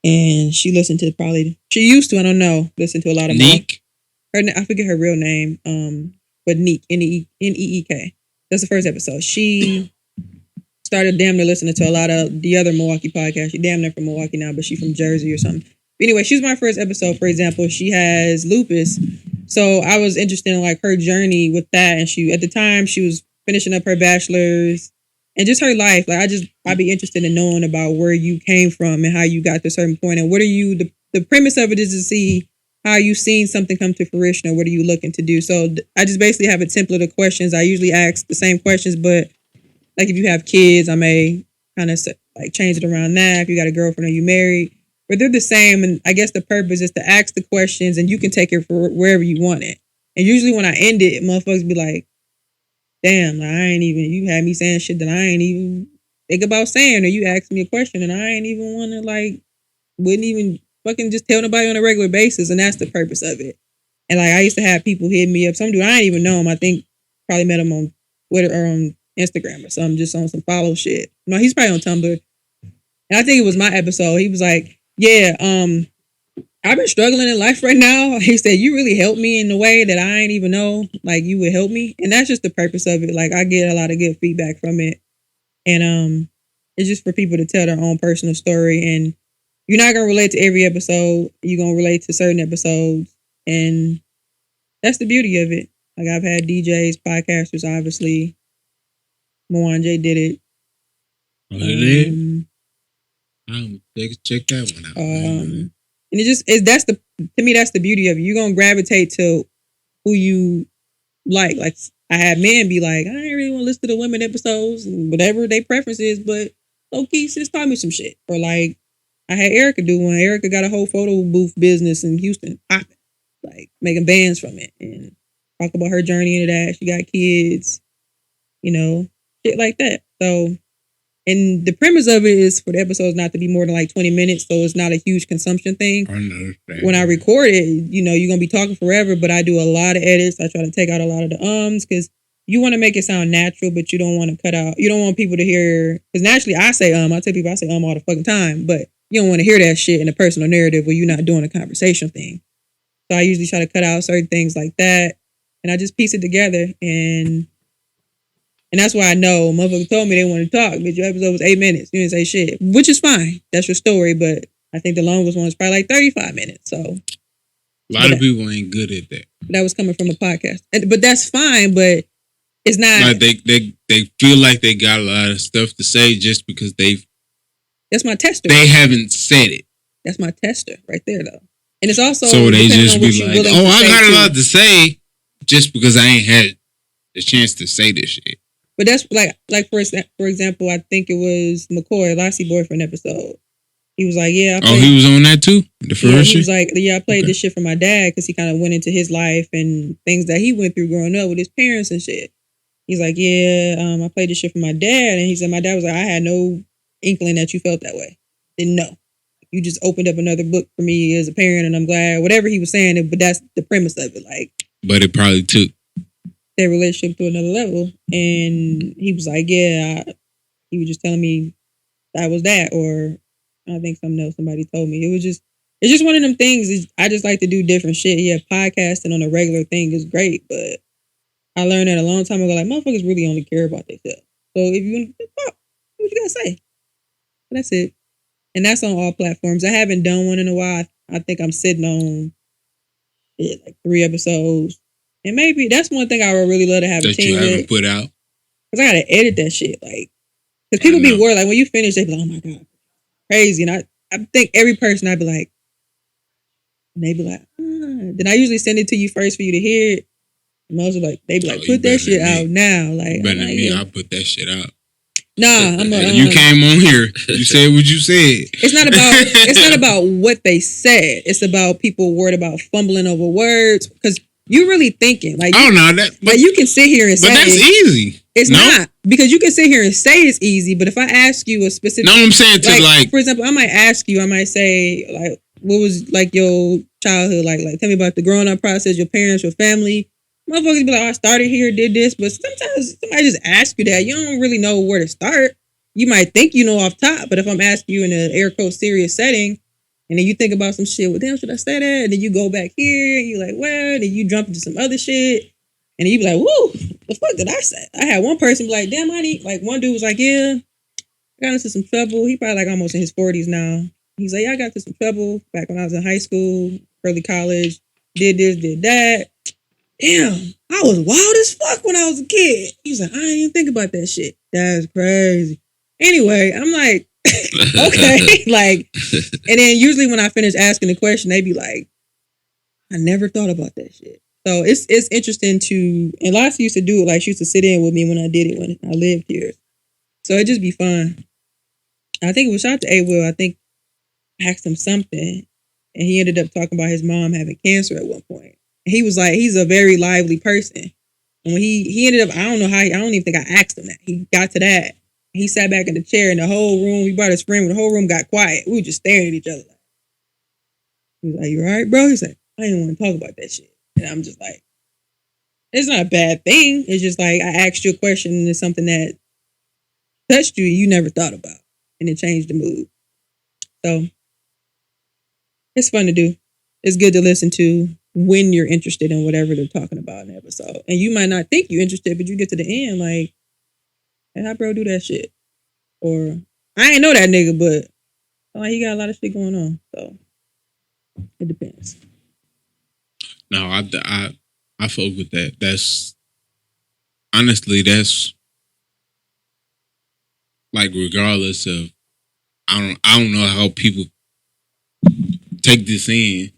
and she listened to she used to, I don't know, listen to a lot of Neek. I forget her real name, but Neek, Neek. That's the first episode. She started damn near listening to a lot of the other Milwaukee podcasts. She damn near from Milwaukee now, but she's from Jersey or something. But anyway, she was my first episode. For example, she has lupus, so I was interested in like her journey with that. And she, at the time, she was finishing up her bachelor's and just her life. Like I'd be interested in knowing about where you came from and how you got to a certain point, and what are you. The premise of it is to see how you seen something come to fruition, or what are you looking to do. So I just basically have a template of questions. I usually ask the same questions, but like if you have kids, I may kind of like change it around that. If you got a girlfriend or you married, but they're the same. And I guess the purpose is to ask the questions, and you can take it for wherever you want it. And usually when I end it, motherfuckers be like, damn, like, you had me saying shit that I ain't even think about saying, or you asked me a question and I ain't even want to like, wouldn't even fucking just tell nobody on a regular basis. And that's the purpose of it. And like, I used to have people hit me up. Some dude, I ain't even know him. I think probably met him on Twitter or on Instagram or something, just on some follow shit. No, he's probably on Tumblr. And I think it was my episode. He was like, yeah, I've been struggling in life right now. He said, you really helped me in a way that I ain't even know, like, you would help me. And that's just the purpose of it. Like, I get a lot of good feedback from it. And it's just for people to tell their own personal story. And you're not going to relate to every episode. You're going to relate to certain episodes. And that's the beauty of it. Like, I've had DJs, podcasters, obviously. Mwanje did it. Oh, they did? Check that one out. And to me, that's the beauty of it. You're going to gravitate to who you like. Like, I had men be like, I ain't really want to listen to the women episodes and whatever their preference is, but low-key, sis taught me some shit. Or like, I had Erica do one. Erica got a whole photo booth business in Houston, popping, like making bands from it, and talk about her journey into that. She got kids, you know, shit like that. So, and the premise of it is for the episodes not to be more than like 20 minutes, so it's not a huge consumption thing. I understand. When I record it, you know, you're gonna be talking forever, but I do a lot of edits. I try to take out a lot of the because you want to make it sound natural, but you don't want to cut out. You don't want people to hear, because naturally I say I tell people I say all the fucking time, but you don't want to hear that shit in a personal narrative where you're not doing a conversation thing. So I usually try to cut out certain things like that, and I just piece it together, and that's why I know motherfuckers told me they want to talk, but your episode was 8 minutes. You didn't say shit, which is fine. That's your story, but I think the longest one was probably like 35 minutes. So a lot of people ain't good at that. That was coming from a podcast, but that's fine. But it's not. Like they feel like they got a lot of stuff to say just because That's my tester. They haven't said it. That's my tester right there, though. And it's also so they just be like, "Oh, I got a lot too. to say," just because I ain't had the chance to say this shit. But that's like for example, I think it was McCoy, Lassie boyfriend episode. He was like, "Yeah." He was on that too. The first. He was like, "Yeah, I played this shit for my dad because he kind of went into his life and things that he went through growing up with his parents and shit." He's like, "Yeah, I played this shit for my dad," and he said, "My dad was like, I had no inkling that you felt that way. Didn't know. You just opened up another book for me as a parent, and I'm glad." Whatever he was saying, but that's the premise of it. Like, but it probably took their relationship to another level, and he was like, "Yeah," he was just telling me that was that, or I think something else somebody told me. It's just one of them things. I just like to do different shit. Yeah, podcasting on a regular thing is great, but I learned that a long time ago. Like, motherfuckers really only care about themselves. So if you want to talk, what you gotta say? That's it. And that's on all platforms. I haven't done one in a while. I think I'm sitting on like 3 episodes. And maybe that's one thing I would really love to have a team that you haven't with. put out. Because I got to edit that shit. Like, because people be worried. Like, when you finish, they be like, "Oh my God, crazy." And I think every person, I'd be like, and they be like, Then I usually send it to you first for you to hear it. And most of like, they be like, "Put that shit out now." Like, better than me, I put that shit out. Nah, you came on here. You said what you said. It's not about what they said. It's about people worried about fumbling over words because you're really thinking like. Oh no, but you can sit here and say. But that's easy. It's not because you can sit here and say it's easy. But if I ask you a specific, no, I'm saying to like, for example, I might ask you. I might say like, what was like your childhood like? Like, tell me about the growing up process, your parents, your family. Motherfuckers be like, I started here, did this, but sometimes somebody just asks you that. You don't really know where to start. You might think you know off top, but if I'm asking you in an air quote serious setting, and then you think about some shit, well, damn, should I say that? And then you go back here, and you're like, well, then you jump into some other shit, and then you be like, woo, the fuck did I say? I had one person be like, damn, like one dude was like, yeah, I got into some trouble. He probably like almost in his 40s now. He's like, yeah, I got into some trouble back when I was in high school, early college, did this, did that. Damn, I was wild as fuck when I was a kid. He was like, I didn't even think about that shit. That's crazy. Anyway, I'm like, okay. Like, and then usually when I finish asking the question, they be like, I never thought about that shit. So it's interesting to, and Lassie used to do it. Like, she used to sit in with me when I did it when I lived here. So it'd just be fun. I think it was shout out to A. Will. I think I asked him something, and he ended up talking about his mom having cancer at one point. He was like, he's a very lively person. And when he ended up, I don't know how, I don't even think I asked him that. He got to that. He sat back in the chair in the whole room. We brought his friend when the whole room got quiet. We were just staring at each other. He was like, you all right, bro? He's like, I didn't want to talk about that shit. And I'm just like, it's not a bad thing. It's just like, I asked you a question and it's something that touched you never thought about. And it changed the mood. So it's fun to do. It's good to listen to when you're interested in whatever they're talking about in the episode. And you might not think you're interested, but you get to the end like, hey, how bro do that shit? Or, I ain't know that nigga, but he got a lot of shit going on. So, it depends. No, I fuck with that. That's, honestly, that's, like, regardless of, I don't know how people take this in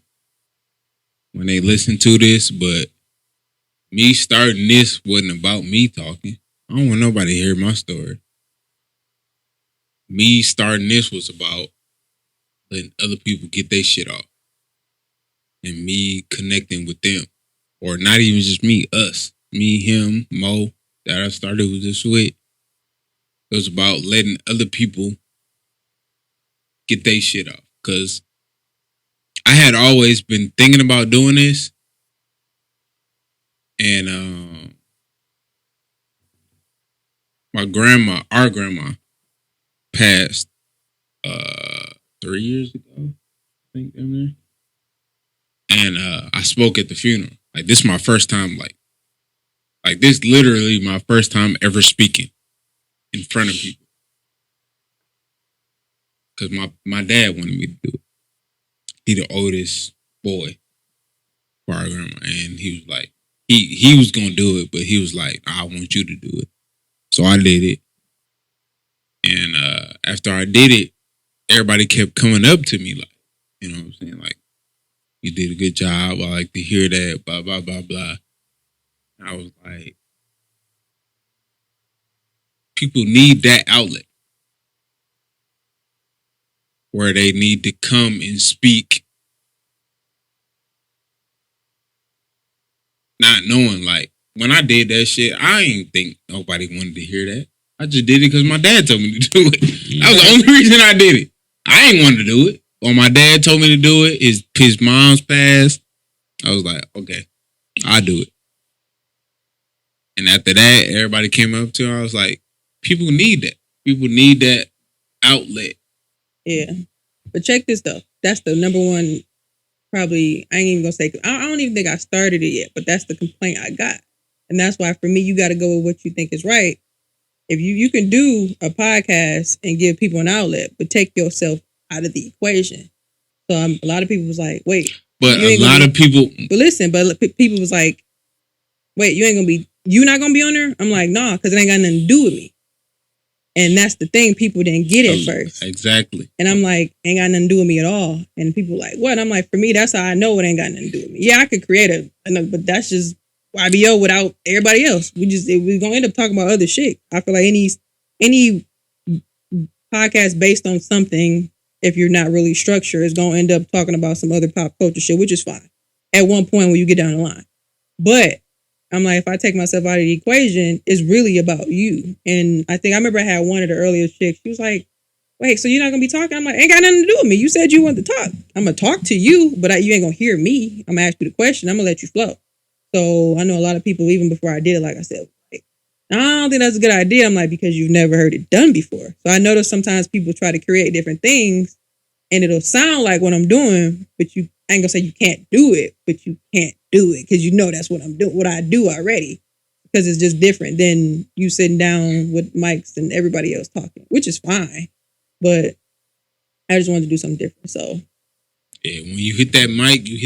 when they listen to this, but me starting this wasn't about me talking. I don't want nobody to hear my story. Me starting this was about letting other people get their shit off. And me connecting with them. Or not even just me, us. Me, him, Mo, that I started with this with. It was about letting other people get their shit off. Because I had always been thinking about doing this. And our grandma passed 3 years ago, I think, down there. And I spoke at the funeral. Like, this is my first time, like this literally my first time ever speaking in front of people. Because my dad wanted me to do it. He the oldest boy for our grandma. And he was like, he was going to do it, but he was like, I want you to do it. So I did it. And after I did it, everybody kept coming up to me like, you know what I'm saying? Like, you did a good job. I like to hear that, blah, blah, blah, blah. And I was like, people need that outlet where they need to come and speak, not knowing, like, when I did that shit, I ain't think nobody wanted to hear that. I just did it because my dad told me to do it. That was the only reason I did it. I ain't wanted to do it. When my dad told me to do it, his mom's passed. I was like, okay, I'll do it. And after that, everybody came up to her. I was like, people need that. People need that outlet. Yeah. But check this though. That's the number one, probably, I ain't even gonna say, I don't even think I started it yet, but that's the complaint I got. And that's why for me, you got to go with what you think is right. If you can do a podcast and give people an outlet, but take yourself out of the equation. So a lot of people was like, wait. But a lot of people. But listen, people was like, wait, you not going to be on there? I'm like, nah, because it ain't got nothing to do with me. And that's the thing people didn't get at first. Exactly. And I'm like, ain't got nothing to do with me at all. And people like, what? I'm like, for me, that's how I know it ain't got nothing to do with me. Yeah, I could create but that's just YBO without everybody else. We're going to end up talking about other shit. I feel like any podcast based on something, if you're not really structured, is going to end up talking about some other pop culture shit, which is fine at one point when you get down the line. But I'm like, if I take myself out of the equation, it's really about you. And I remember I had one of the earlier chicks. She was like, wait, so you're not going to be talking? I'm like, ain't got nothing to do with me. You said you wanted to talk. I'm going to talk to you, but you ain't going to hear me. I'm going to ask you the question. I'm going to let you flow. So I know a lot of people, even before I did it, like I said, like, I don't think that's a good idea. I'm like, because you've never heard it done before. So I notice sometimes people try to create different things and it'll sound like what I'm doing, but you I ain't gonna say you can't do it, but you can't do it because you know that's what I'm doing, what I do already. Because it's just different than you sitting down with mics and everybody else talking, which is fine. But I just wanted to do something different. So yeah, when you hit that mic, you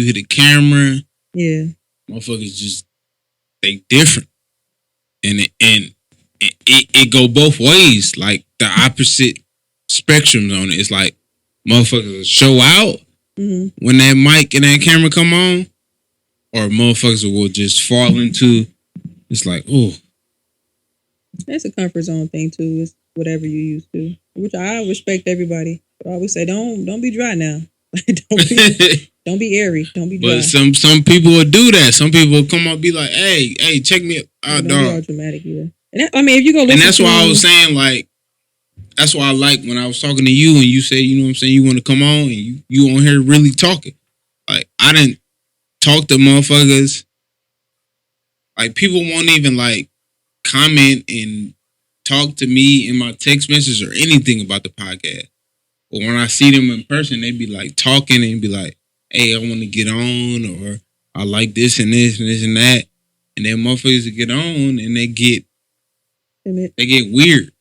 hit a camera. Yeah. Motherfuckers just they different. And it go both ways, like the opposite spectrums on it. It's like motherfuckers will show out when that mic and that camera come on, or motherfuckers will just fall into. It's like, oh, it's a comfort zone thing too. It's whatever you used to, which I respect everybody. But I always say, don't be dry now. Don't be airy. Don't be dry. But some people will do that. Some people will come up and be like, hey, check me out, don't dog. Be all dramatic either. And I mean, if you go listen and that's why I was saying, like, that's why I like when I was talking to you and you said, you know what I'm saying, you want to come on and you on here really talking. Like, I didn't talk to motherfuckers. Like, people won't even, like, comment and talk to me in my text message or anything about the podcast. But when I see them in person, they be, like, talking and be like, hey, I want to get on, or I like this and this and this and that. And then motherfuckers get on and they get weird.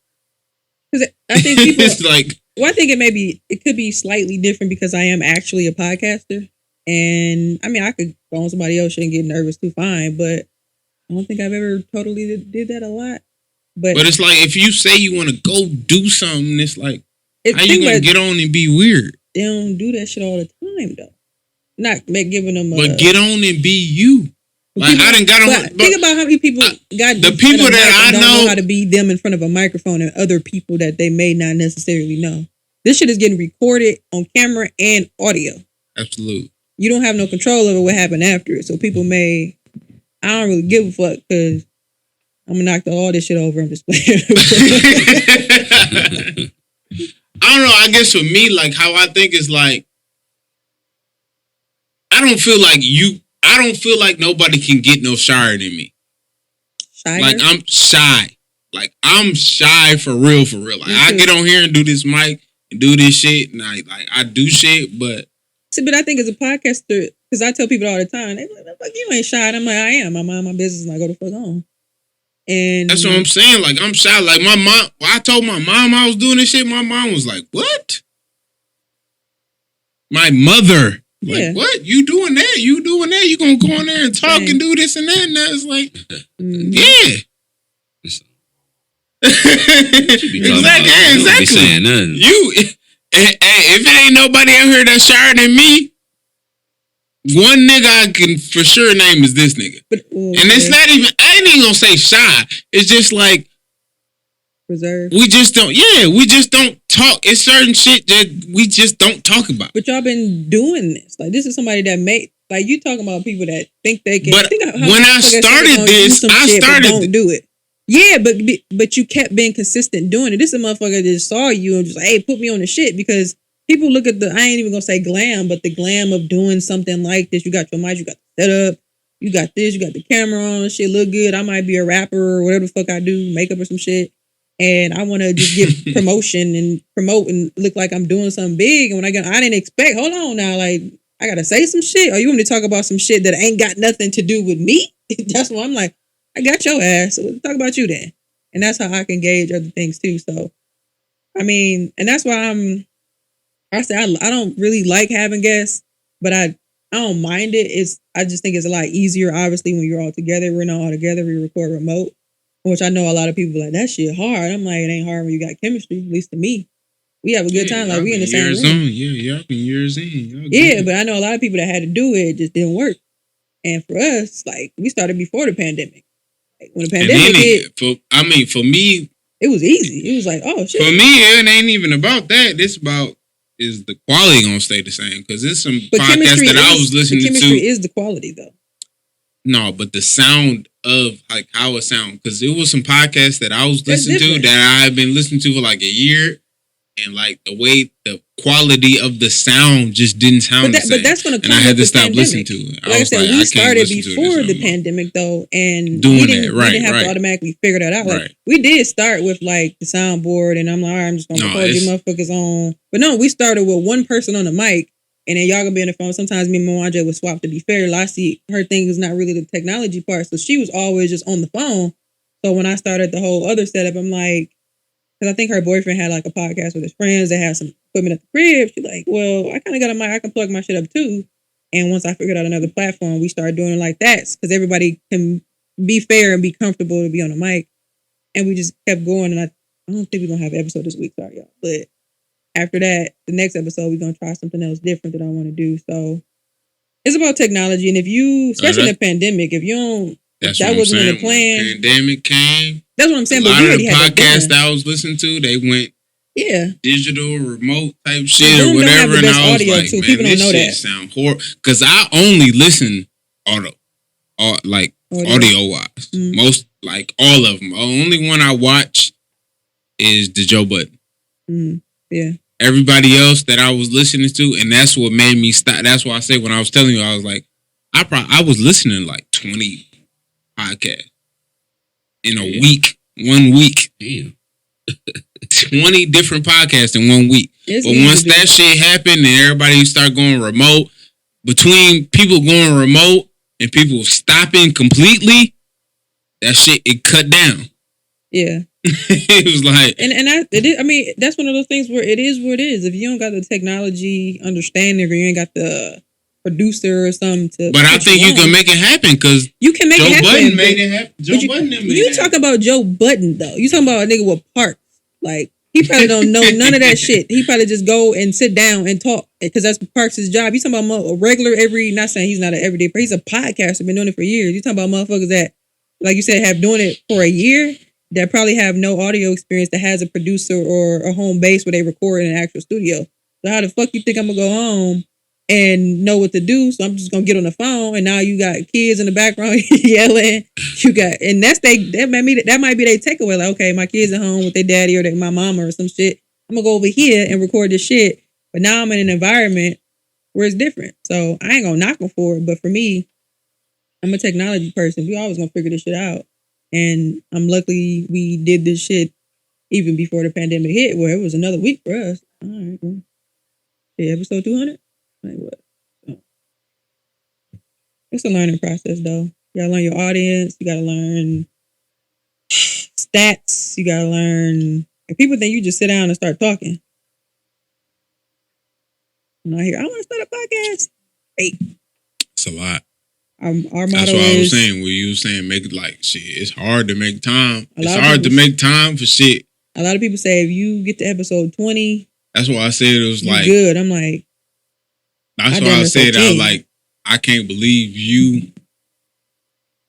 Because I think people, it's like, well, I think it could be slightly different because I am actually a podcaster. And I mean, I could go on somebody else and get nervous too, fine. But I don't think I've ever totally did that a lot. But it's like, if you say you want to go do something, it's like, how you going to get on and be weird? They don't do that shit all the time, though. Not giving them But get on and be you. Like, people, I done got on. But think about how many people got the people that I don't know how to be them in front of a microphone and other people that they may not necessarily know. This shit is getting recorded on camera and audio. Absolutely. You don't have no control over what happened after it. So people I don't really give a fuck because I'm going to knock all this shit over and just play it. I don't know. I guess for me, like, how I think is like, I don't feel like nobody can get no shyer than me. Shyer? Like, I'm shy. Like, I'm shy for real. Like, I get on here and do this mic and do this shit, and I do shit, but... See, but I think as a podcaster, because I tell people all the time, they be like, fuck, you ain't shy. And I'm like, I am. I mind my business and I go the fuck on. And that's what I'm saying. Like, I'm shy. Like, my mom, I told my mom I was doing this shit, my mom was like, what? My mother... Like, what? You doing that? You gonna go in there and talk and do this and that? And that's like, yeah. Exactly. Saying nothing. If it ain't nobody out here that's shyer than me, one nigga I can for sure name is this nigga. And it's not even, I ain't even gonna say shy. It's just like, reserved. We just don't talk. It's certain shit that we just don't talk about. But y'all been doing this. Like, this is somebody that you talking about people that think they can. But when I started this, don't do it. Yeah, but you kept being consistent doing it. This is a motherfucker that just saw you and just like, hey, put me on the shit, because people look at I ain't even gonna say glam, but the glam of doing something like this. You got your mic, you got the setup, you got this, you got the camera on, shit look good. I might be a rapper or whatever the fuck I do, makeup or some shit. And I want to just get promotion and promote and look like I'm doing something big. And when I didn't expect, hold on now, like, I got to say some shit. Or you want me to talk about some shit that ain't got nothing to do with me? That's why I'm like, I got your ass. So let's talk about you then. And that's how I can gauge other things too. So, I mean, and that's why I don't really like having guests, but I don't mind it. I just think it's a lot easier, obviously, when you're all together. We're not all together. We record remote. Which I know a lot of people are like, that shit hard. I'm like, it ain't hard when you got chemistry, at least to me. We have a good time. Like, we in the same room. Y'all been years in. Yeah, but I know a lot of people that had to do it, just didn't work. And for us, like, we started before the pandemic. Like, when the pandemic hit, for me, it was easy. It was like, oh, shit. For me, it ain't even about that. It's about, is the quality gonna stay the same? Because there's some podcasts that I was listening to. Chemistry is the quality, though. No, but the sound of, like, how it sounds. Because there was some podcasts that I was listening to that I've been listening to for like a year. And, like, the way the quality of the sound just didn't sound the same. But that's going to come. And I had to stop pandemic. listening to it. Like I said, we started before the pandemic though, and we didn't have to automatically figure that out. Like we did start with like the soundboard, and I'm like, all right, I'm just gonna record you motherfuckers on. But no, we started with one person on the mic, and then y'all gonna be on the phone. Sometimes me and Moanje would swap. To be fair, Lassie, her thing is not really the technology part, so she was always just on the phone. So when I started the whole other setup, I'm like, because I think her boyfriend had like a podcast with his friends. They had some equipment at the crib. She's like, well, I kind of got a mic. I can plug my shit up too. And once I figured out another platform, we started doing it like that because everybody can be fair and be comfortable to be on the mic. And we just kept going. And I don't think we're going to have an episode this week. Sorry, y'all. But after that, the next episode, we're going to try something else different that I want to do. So it's about technology. And if you, especially in the pandemic, if you don't, that wasn't in the plan. When the pandemic came. That's what I'm saying. A lot of the podcasts that I was listening to, they went digital, remote type shit or whatever. And I was like, man, people don't know that. Sound horrible. Because I only listen audio wise. Most, like all of them. The only one I watch is the Joe Budden. Yeah. Everybody else that I was listening to, and that's what made me stop. That's why I say when I was telling you, I was like, I was listening to like 20 podcasts in a week, 1 week. Damn. 20 different podcasts in 1 week. But once that shit happened and everybody started going remote, between people going remote and people stopping completely, that shit, it cut down. Yeah. It was like, I mean, that's one of those things where it is what it is. If you don't got the technology understanding or you ain't got the producer or something to, but I think you can make it happen because you can make Joe it happen. Budden made it happen. Joe Budden made it you talking about Joe Budden though? You talking about a nigga with parts? Like he probably don't know none of that shit. He probably just go and sit down and talk because that's Parks' job. You talking about a regular not saying he's not an everyday, but he's a podcaster, been doing it for years. You talking about motherfuckers that, like you said, have doing it for a year that probably have no audio experience that has a producer or a home base where they record in an actual studio. So how the fuck you think I'm gonna go home and know what to do? So I'm just gonna get on the phone, and now you got kids in the background yelling. You got, and that might be their takeaway. Like, okay, my kids at home with their daddy or my mama or some shit. I'm gonna go over here and record this shit. But now I'm in an environment where it's different. So I ain't gonna knock them for it. But for me, I'm a technology person. We always gonna figure this shit out. And I'm lucky we did this shit even before the pandemic hit, where it was another week for us. All right, well, yeah, episode 200. Like what? Oh. It's a learning process, though. You gotta learn your audience. You gotta learn stats. You gotta learn. And people think you just sit down and start talking. I'm not here. I want to start a podcast. Hey, it's a lot. Our motto that's what I was saying. When you were saying make it like shit, it's hard to make time. It's hard to make time for shit. A lot of people say if you get to episode 20, that's why I said it was like good. I'm like, that's why I said I like I can't believe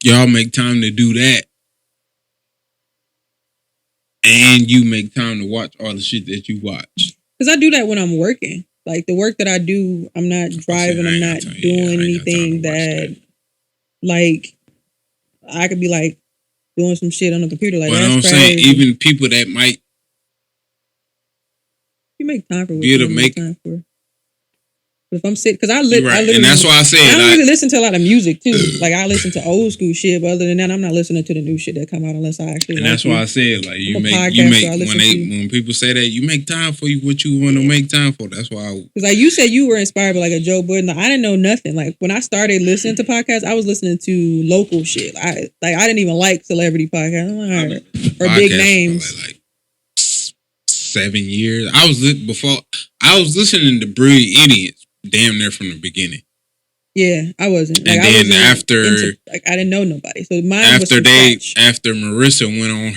y'all make time to do that, and you make time to watch all the shit that you watch. Because I do that when I'm working. Like the work that I do, I'm not driving. I'm not doing anything that. Like, I could be like doing some shit on the computer. Like, well, that's I'm saying even people that might you make time for what you make time for. But if I'm sitting, because I literally, and that's why I said I don't really listen to a lot of music too. Like I listen to old school shit, but other than that, I'm not listening to the new shit that come out unless I actually. And that's why I said like you make when people say that you make time for what you want to make time for. That's why. Because like you said, you were inspired by like a Joe Budden. I didn't know nothing. Like when I started listening to podcasts, I was listening to local shit. I didn't even like celebrity podcasts or big names. Like 7 years. I was listening to Brilliant Idiots. Damn near from the beginning. Yeah, I wasn't. Like, and then after, I didn't know nobody. So mine after Marissa went on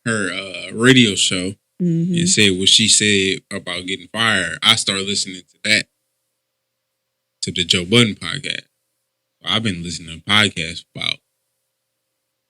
her radio show and said what she said about getting fired, I started listening to that, to the Joe Budden podcast. I've been listening to podcasts for about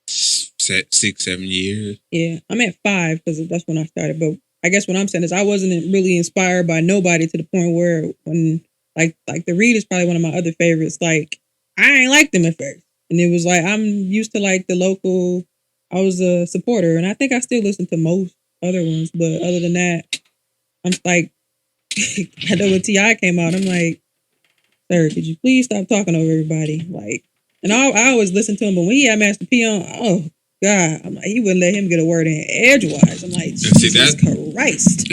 6-7 years. Yeah, I'm at 5 because that's when I started, but. I guess what I'm saying is I wasn't really inspired by nobody to the point where when like the Reed is probably one of my other favorites. Like I ain't like them at first, and it was like I'm used to like the local. I was a supporter, and I think I still listen to most other ones. But other than that, I'm like, I know when T.I. came out, I'm like, sir, could you please stop talking over everybody? Like, and I always listen to him, but when he had Master P on, oh God, I'm like, he wouldn't let him get a word in edgewise. I'm like, Jesus Christ.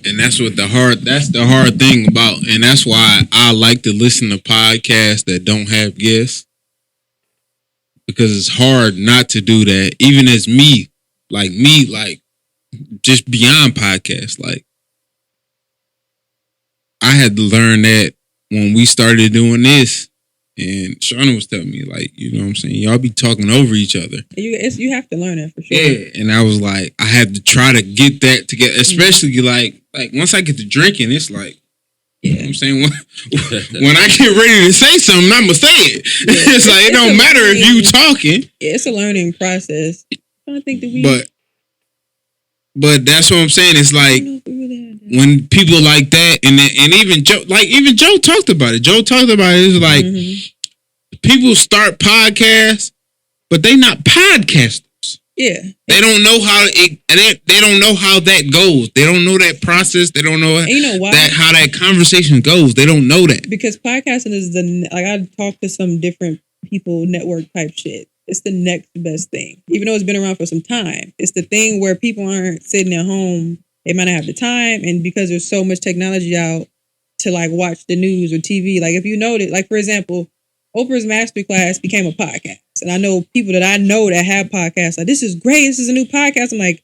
And that's what that's the hard thing about, and that's why I like to listen to podcasts that don't have guests, because it's hard not to do that. Even as me, like just beyond podcasts, like I had to learn that when we started doing this, and Shauna was telling me, like, you know what I'm saying, y'all be talking over each other. You have to learn that for sure. Yeah, and I was like, I had to try to get that together, especially like once I get to drinking, it's like, you know what I'm saying, when I get ready to say something, I'ma say it. Yeah, it's like, it don't matter if you talking. Yeah, it's a learning process. I don't think that we... But that's what I'm saying. It's like when people like that, and even Joe talked about it. Joe talked about it. It's like people start podcasts, but they not podcasters. Yeah, they don't know how they don't know how that goes. They don't know that process. They don't know, how that conversation goes. They don't know that, because podcasting is I talked to some different people, network type shit. It's the next best thing. Even though it's been around for some time, it's the thing where people aren't sitting at home. They might not have the time, and because there's so much technology out to like watch the news or TV. Like if you noted, like for example, Oprah's Masterclass became a podcast, and I know people that I know that have podcasts. Like, this is great. This is a new podcast. I'm like,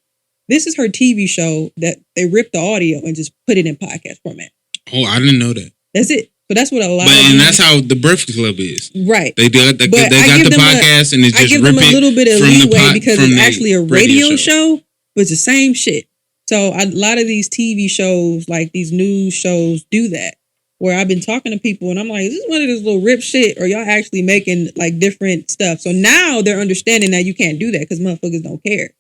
this is her TV show that they ripped the audio and just put it in podcast format. Oh, I didn't know that. That's it. So that's what a lot. And that's how the Breakfast Club is. Right. They got the podcast, and it's just I give them a little bit of leeway because it's actually a radio show, but it's the same shit. So a lot of these TV shows, like these news shows, do that. Where I've been talking to people, and I'm like, is this one of those little rip shit, or y'all actually making like different stuff? So now they're understanding that you can't do that because motherfuckers don't care.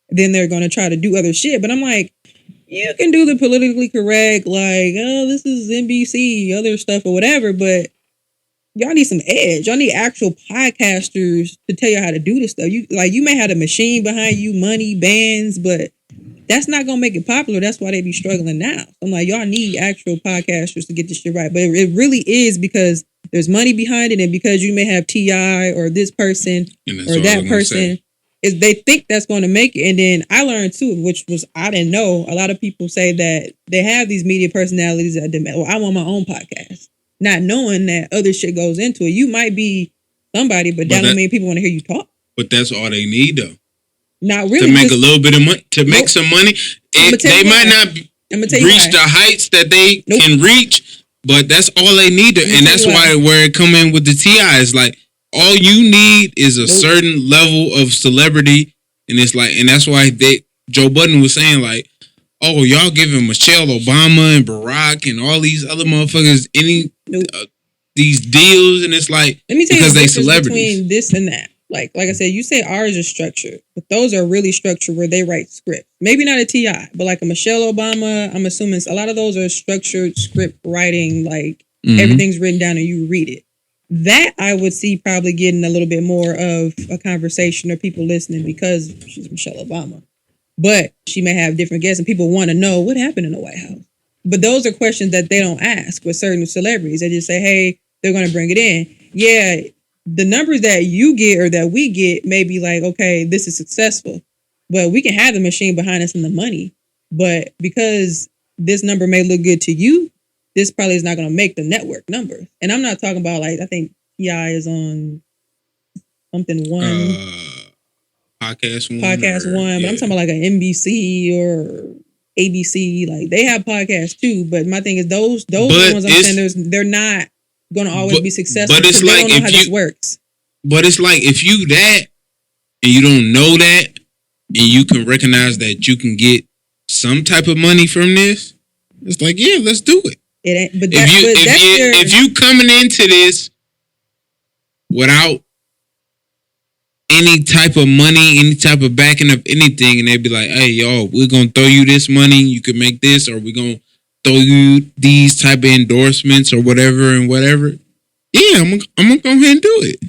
Then they're going to try to do other shit. But I'm like, you can do the politically correct, like, oh, this is NBC, other stuff or whatever, but y'all need some edge. Y'all need actual podcasters to tell you how to do this stuff. You may have a machine behind you, money, bands, but that's not going to make it popular. That's why they be struggling now. So I'm like, y'all need actual podcasters to get this shit right. But it really is because there's money behind it, and because you may have T.I. or this person or that person. Is they think that's going to make it. And then I learned too, which was, I didn't know, a lot of people say that they have these media personalities that demand, well, I want my own podcast, not knowing that other shit goes into it. You might be somebody, but that don't mean people want to hear you talk. But that's all they need though. Not really. To make a little bit of money, to make some money. They might not reach the heights that they can reach, but that's all they need to, and that's why where it come in with the T.I. is like, all you need is a certain level of celebrity, and it's like, and that's why Joe Budden was saying like, oh, y'all giving Michelle Obama and Barack and all these other motherfuckers these deals, and it's like, let me tell because you the they difference celebrities between this and that. Like I said, you say ours is structured, but those are really structured where they write script. Maybe not a T.I., but like a Michelle Obama, I'm assuming a lot of those are structured script writing, like everything's written down and you read it. That I would see probably getting a little bit more of a conversation or people listening because she's Michelle Obama. But she may have different guests and people want to know what happened in the White House. But those are questions that they don't ask with certain celebrities. They just say, hey, they're going to bring it in. Yeah, the numbers that you get or that we get may be like, okay, this is successful. But we can have the machine behind us and the money. But because this number may look good to you, this probably is not going to make the network number. And I'm not talking about like, I think T.I. is on something one. Podcast One. But I'm talking about like an NBC or ABC. Like they have podcasts too. But my thing is those are the ones I'm saying they're not going to always be successful. But it's like, they don't know how this works. But it's like if you that and you don't know that and you can recognize that you can get some type of money from this, it's like, yeah, let's do it. It ain't, but if you coming into this without any type of money, any type of backing up anything, and they be like, hey, y'all, we're going to throw you this money, you can make this, or we're going to throw you these type of endorsements or whatever and whatever. Yeah, I'm going to go ahead and do it.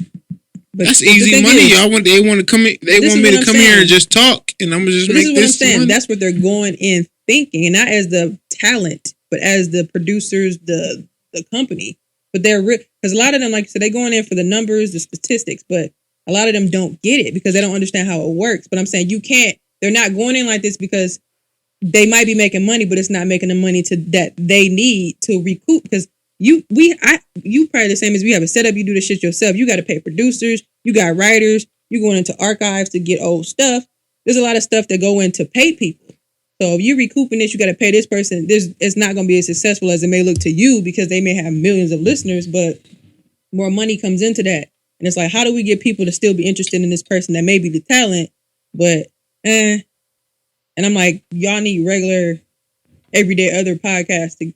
That's easy money. They want to come in. They want me to come here and just talk, and I'm gonna just make this. This is what I'm saying. Money. That's what they're going in thinking, and not as the talent, but as the producers, the company. But they're because a lot of them, like I said, they're going in for the numbers, the statistics, but a lot of them don't get it because they don't understand how it works. But I'm saying you can't. They're not going in like this because they might be making money, but it's not making the money that they need to recoup. Because you probably the same as we have a setup. You do the shit yourself. You got to pay producers. You got writers. You going into archives to get old stuff. There's a lot of stuff that go in to pay people. So if you're recouping this, you got to pay this person. It's not going to be as successful as it may look to you because they may have millions of listeners, but more money comes into that. And it's like, how do we get people to still be interested in this person that may be the talent, but And I'm like, y'all need regular, everyday other podcasts to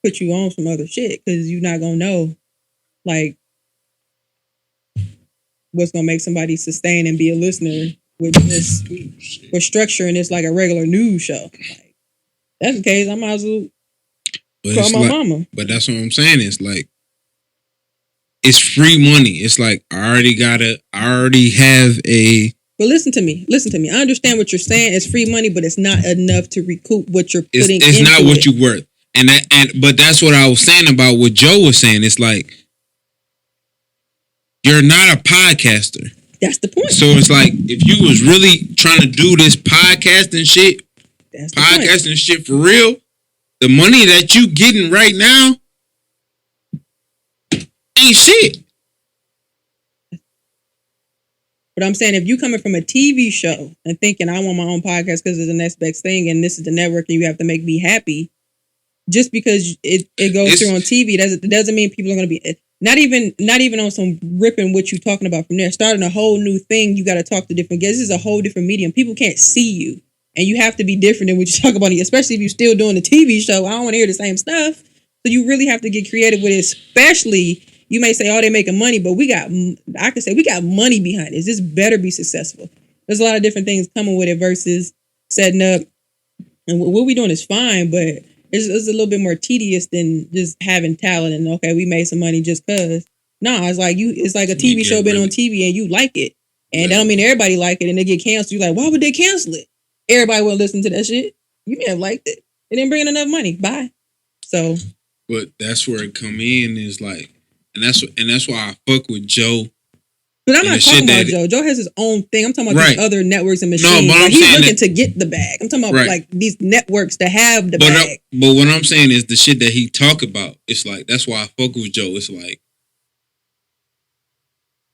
put you on some other shit because you're not going to know, like, what's going to make somebody sustain and be a listener with this, with structuring this like a regular news show. Like, that's the case, I might as well call my mama. But that's what I'm saying. It's like, it's free money. It's like, I already have a... But listen to me. I understand what you're saying. It's free money, but it's not enough to recoup what you're putting into it. It's not what you're worth. But that's what I was saying about what Joe was saying. It's like, you're not a podcaster. That's the point. So it's like, if you was really trying to do this podcasting shit for real, the money that you getting right now ain't shit. But I'm saying if you coming from a TV show and thinking I want my own podcast because it's the next best thing and this is the network and you have to make me happy, just because it goes through on TV doesn't mean people are going to be not even on some ripping what you talking about from there. Starting a whole new thing, you got to talk to different guests. This is a whole different medium. People can't see you, and you have to be different than what you talk about. Especially if you're still doing the TV show, I don't want to hear the same stuff. So you really have to get creative with it. Especially, you may say, "Oh, they're making money," but I can say we got money behind this. This better be successful. There's a lot of different things coming with it versus setting up. And what we doing is fine, but it's a little bit more tedious than just having talent and okay, we made some money just cause. No, it's like a TV show been on TV and you like it. And that don't mean everybody like it and they get canceled. You're like, why would they cancel it? Everybody will listen to that shit. You may have liked it. It didn't bring in enough money. Bye. So but that's where it come in is like, and that's why I fuck with Joe. But I'm not talking about Joe. Joe has his own thing. I'm talking about these other networks and machines. No, but like, he's looking to get the bag. I'm talking about like these networks to have the bag. But what I'm saying is the shit that he talk about. It's like, that's why I fuck with Joe. It's like,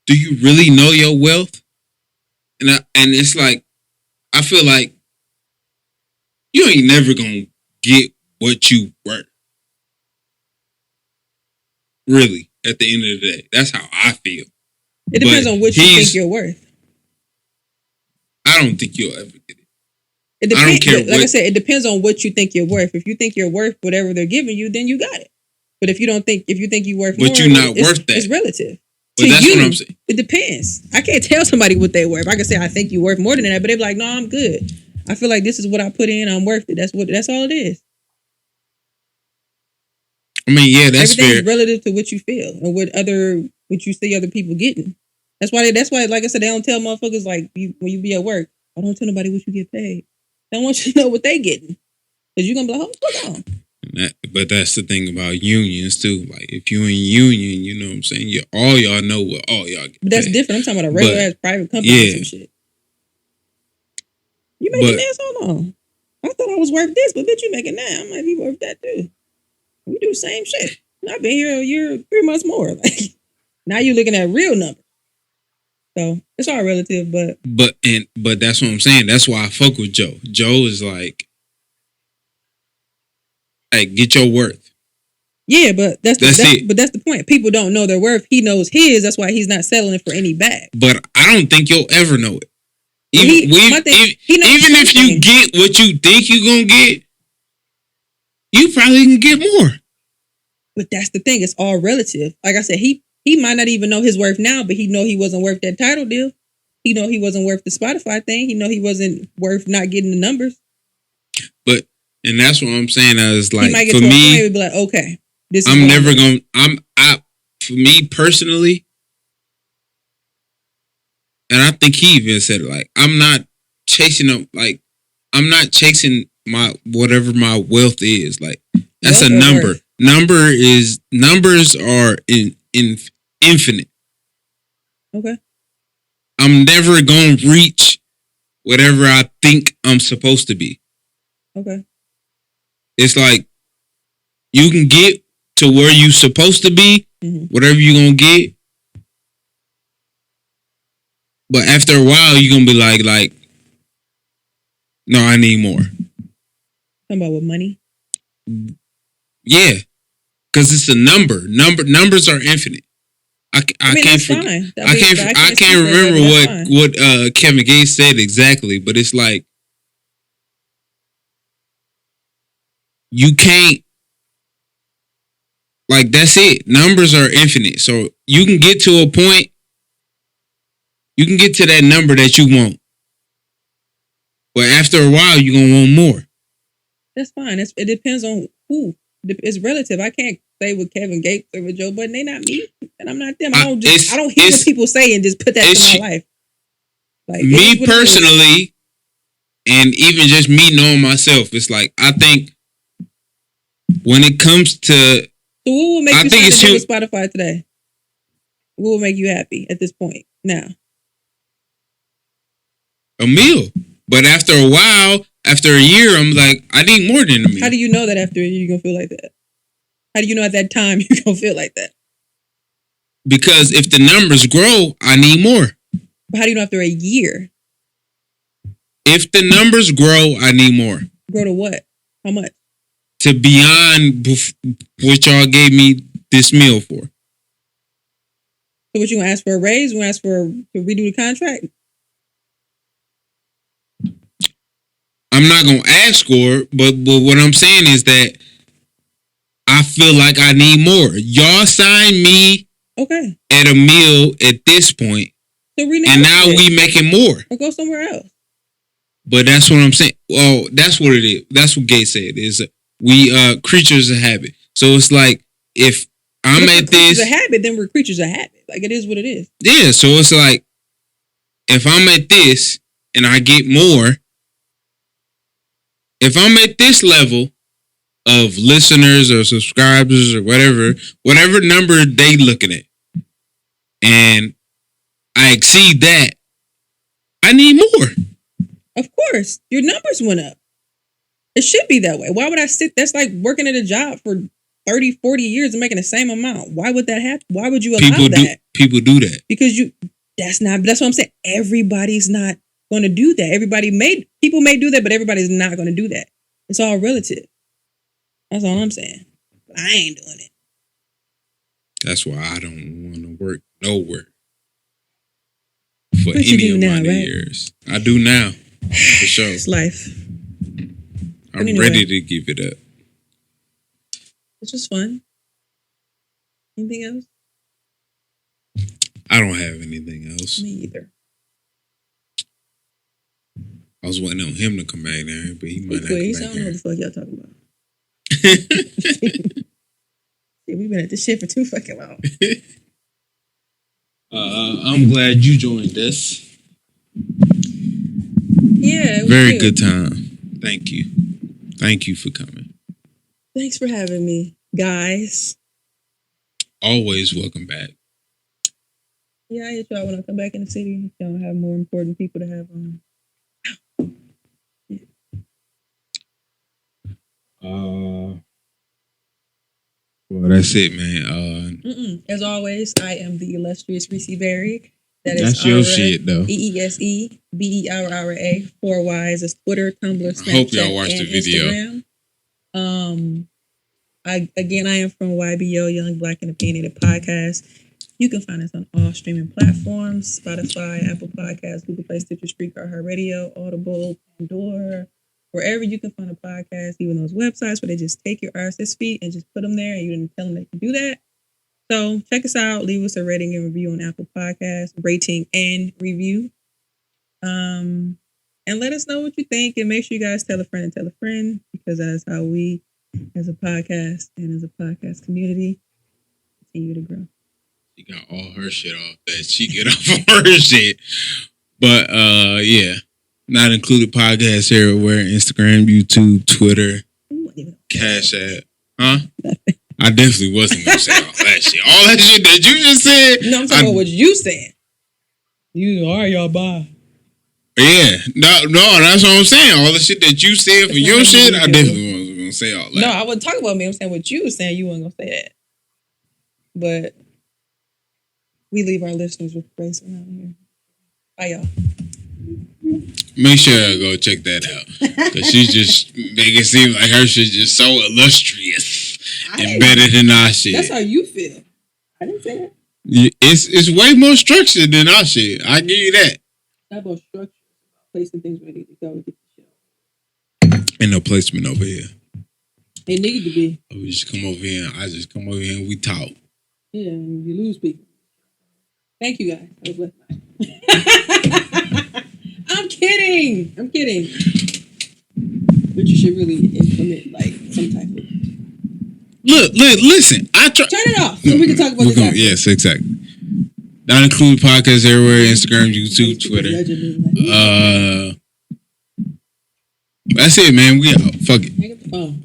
do you really know your wealth? And it's like, I feel like you ain't never gonna get what you worth. Really, at the end of the day, that's how I feel. It depends on what you think you're worth. I don't think you'll ever get it. I don't care. Like I said, it depends on what you think you're worth. If you think you're worth whatever they're giving you, then you got it. But if you think you're worth more, but you're not worth that. It's relative. But that's what I'm saying. It depends. I can't tell somebody what they're worth. I can say I think you're worth more than that, but they're like, no, I'm good. I feel like this is what I put in. I'm worth it. That's all it is. I mean, yeah, that's everything's fair. Relative to what you feel and what you see other people getting. That's why, like I said, they don't tell motherfuckers like when you be at work. I don't tell nobody what you get paid. They don't want you to know what they getting because you're gonna be like, oh, look on. But that's the thing about unions too. Like if you in union, you know what I'm saying. All y'all know what all y'all get. But that's paid. different. I'm talking about a regular ass private company or some shit. You making this? Hold on. I thought I was worth this, but bitch, you making that. I might be worth that too. We do the same shit. I've been here a year, 3 months more. Like now you're looking at real numbers. So it's all relative, but that's what I'm saying. That's why I fuck with Joe. Joe is like, hey, get your worth. Yeah, but that's it. But that's the point. People don't know their worth. He knows his. That's why he's not settling for any bag. But I don't think you'll ever know it. Even if you get what you think you're gonna get, you probably can get more. But that's the thing. It's all relative. Like I said, he might not even know his worth now, but he know he wasn't worth that title deal. He know he wasn't worth the Spotify thing. He know he wasn't worth not getting the numbers. And that's what I'm saying. I was like, he might get for to a me, point and be like, okay, this is I'm never gonna. For me personally, and I think he even said it, like, I'm not chasing my whatever my wealth is. Like, that's a number. Numbers are in infinite. Okay. I'm never gonna reach whatever I think I'm supposed to be. Okay. It's like you can get to where you supposed to be, whatever you gonna get. But after a while, you're gonna be like, no, I need more. Talking about with money? Yeah, because it's a number. Numbers are infinite. I can't remember what Kevin Gates said exactly, but it's like you can't, like, that's it. Numbers are infinite, so you can get to a point. You can get to that number that you want, but after a while, you're gonna want more. That's fine. It depends on who. It's relative. I can't say with Kevin Gates or with Joe Budden. They not me, and I'm not them. I don't hear what people say and just put that in my life. Like, me personally, and even just me knowing myself, it's like, I think when it comes to, so what will make you sign a deal with Spotify today? What will make you happy at this point now? A meal. But after a while, after a year, I'm like, I need more than a meal. How do you know that after a year you're going to feel like that? How do you know at that time you're going to feel like that? Because if the numbers grow, I need more. But how do you know after a year? If the numbers grow, I need more. Grow to what? How much? To beyond what y'all gave me this meal for. So what, you going to ask for a raise? You going to ask to redo the contract? I'm not going to ask for it, but what I'm saying is that I feel like I need more. Y'all signed me at a meal at this point, so and now we making more. Or go somewhere else. But that's what I'm saying. Well, that's what it is. That's what Gates said. Is we creatures of habit. So it's like, if I'm at this, creatures of habit, then we're creatures of habit. Like, it is what it is. Yeah. So it's like, if I'm at this and I get more. If I'm at this level of listeners or subscribers or whatever number they looking at, and I exceed that, I need more. Of course. Your numbers went up. It should be that way. Why would I sit? That's like working at a job for 30, 40 years and making the same amount. Why would that happen? Why would you allow that? People do that. Because that's what I'm saying. Everybody's not going to do that. People may do that, but everybody's not going to do that. It's all relative. That's all I'm saying. I ain't doing it. That's why I don't want to work nowhere for But you any do of now, my right? years. I do now, for sure. It's life. I'm ready to give it up. It's just fun. Anything else? I don't have anything else. Me either. I was waiting on him to come back there, but he might not come I back don't know there. what the fuck y'all talking about. Yeah, we've been at this shit for too fucking long. I'm glad you joined us. Yeah, very good time. Thank you for coming. Thanks for having me, guys. Always welcome back. Yeah, I hit y'all when I come back in the city. Y'all have more important people to have on. Well, that's it, man. As always, I am the illustrious Reese Berry. That's your shit, though. EESEBERRA 4 Ys. It's Twitter, Tumblr, Snapchat, I hope y'all watched the video. Instagram. I am from YBO, Young Black and Opinionated Podcast. You can find us on all streaming platforms: Spotify, Apple Podcasts, Google Play, Stitcher, Streetcar, Radio, Audible, Pandora. Wherever you can find a podcast, even those websites where they just take your RSS feed and just put them there and you didn't tell them they can do that. So check us out. Leave us a rating and review on Apple Podcasts, rating and review. And let us know what you think. And make sure you guys tell a friend, because that's how we, as a podcast and as a podcast community, continue to grow. She got all her shit off that she get off of her shit. But yeah. Not included podcast everywhere. Instagram, YouTube, Twitter, Cash App. Huh? I definitely wasn't gonna say all that shit. All that shit that you just said. No, I'm talking about what you said. You all right, y'all bye. Yeah. No, that's what I'm saying. All the shit that you said for your shit, I definitely wasn't gonna say all that. No, I wasn't talking about me. I'm saying what you were saying, you weren't gonna say that. But we leave our listeners with grace around here. Bye, y'all. Make sure I go check that out. Because she just make it seem like her shit just so illustrious and better than our shit. That's how you feel. I didn't say that. It's way more structured than our shit. I give you that. Not about structure. Placing things where they need to go and get the shit. Ain't no placement over here. They need to be. We just come over here and I just come over here and we talk. Yeah, and you lose people. Thank you guys. That was last night. I'm kidding. But you should really implement like some type of. Look, listen. Turn it off so we can talk about this. Yes, exactly. Not include podcasts everywhere: Instagram, YouTube, Twitter. That's it, man. We out. Fuck it. Hang up the phone.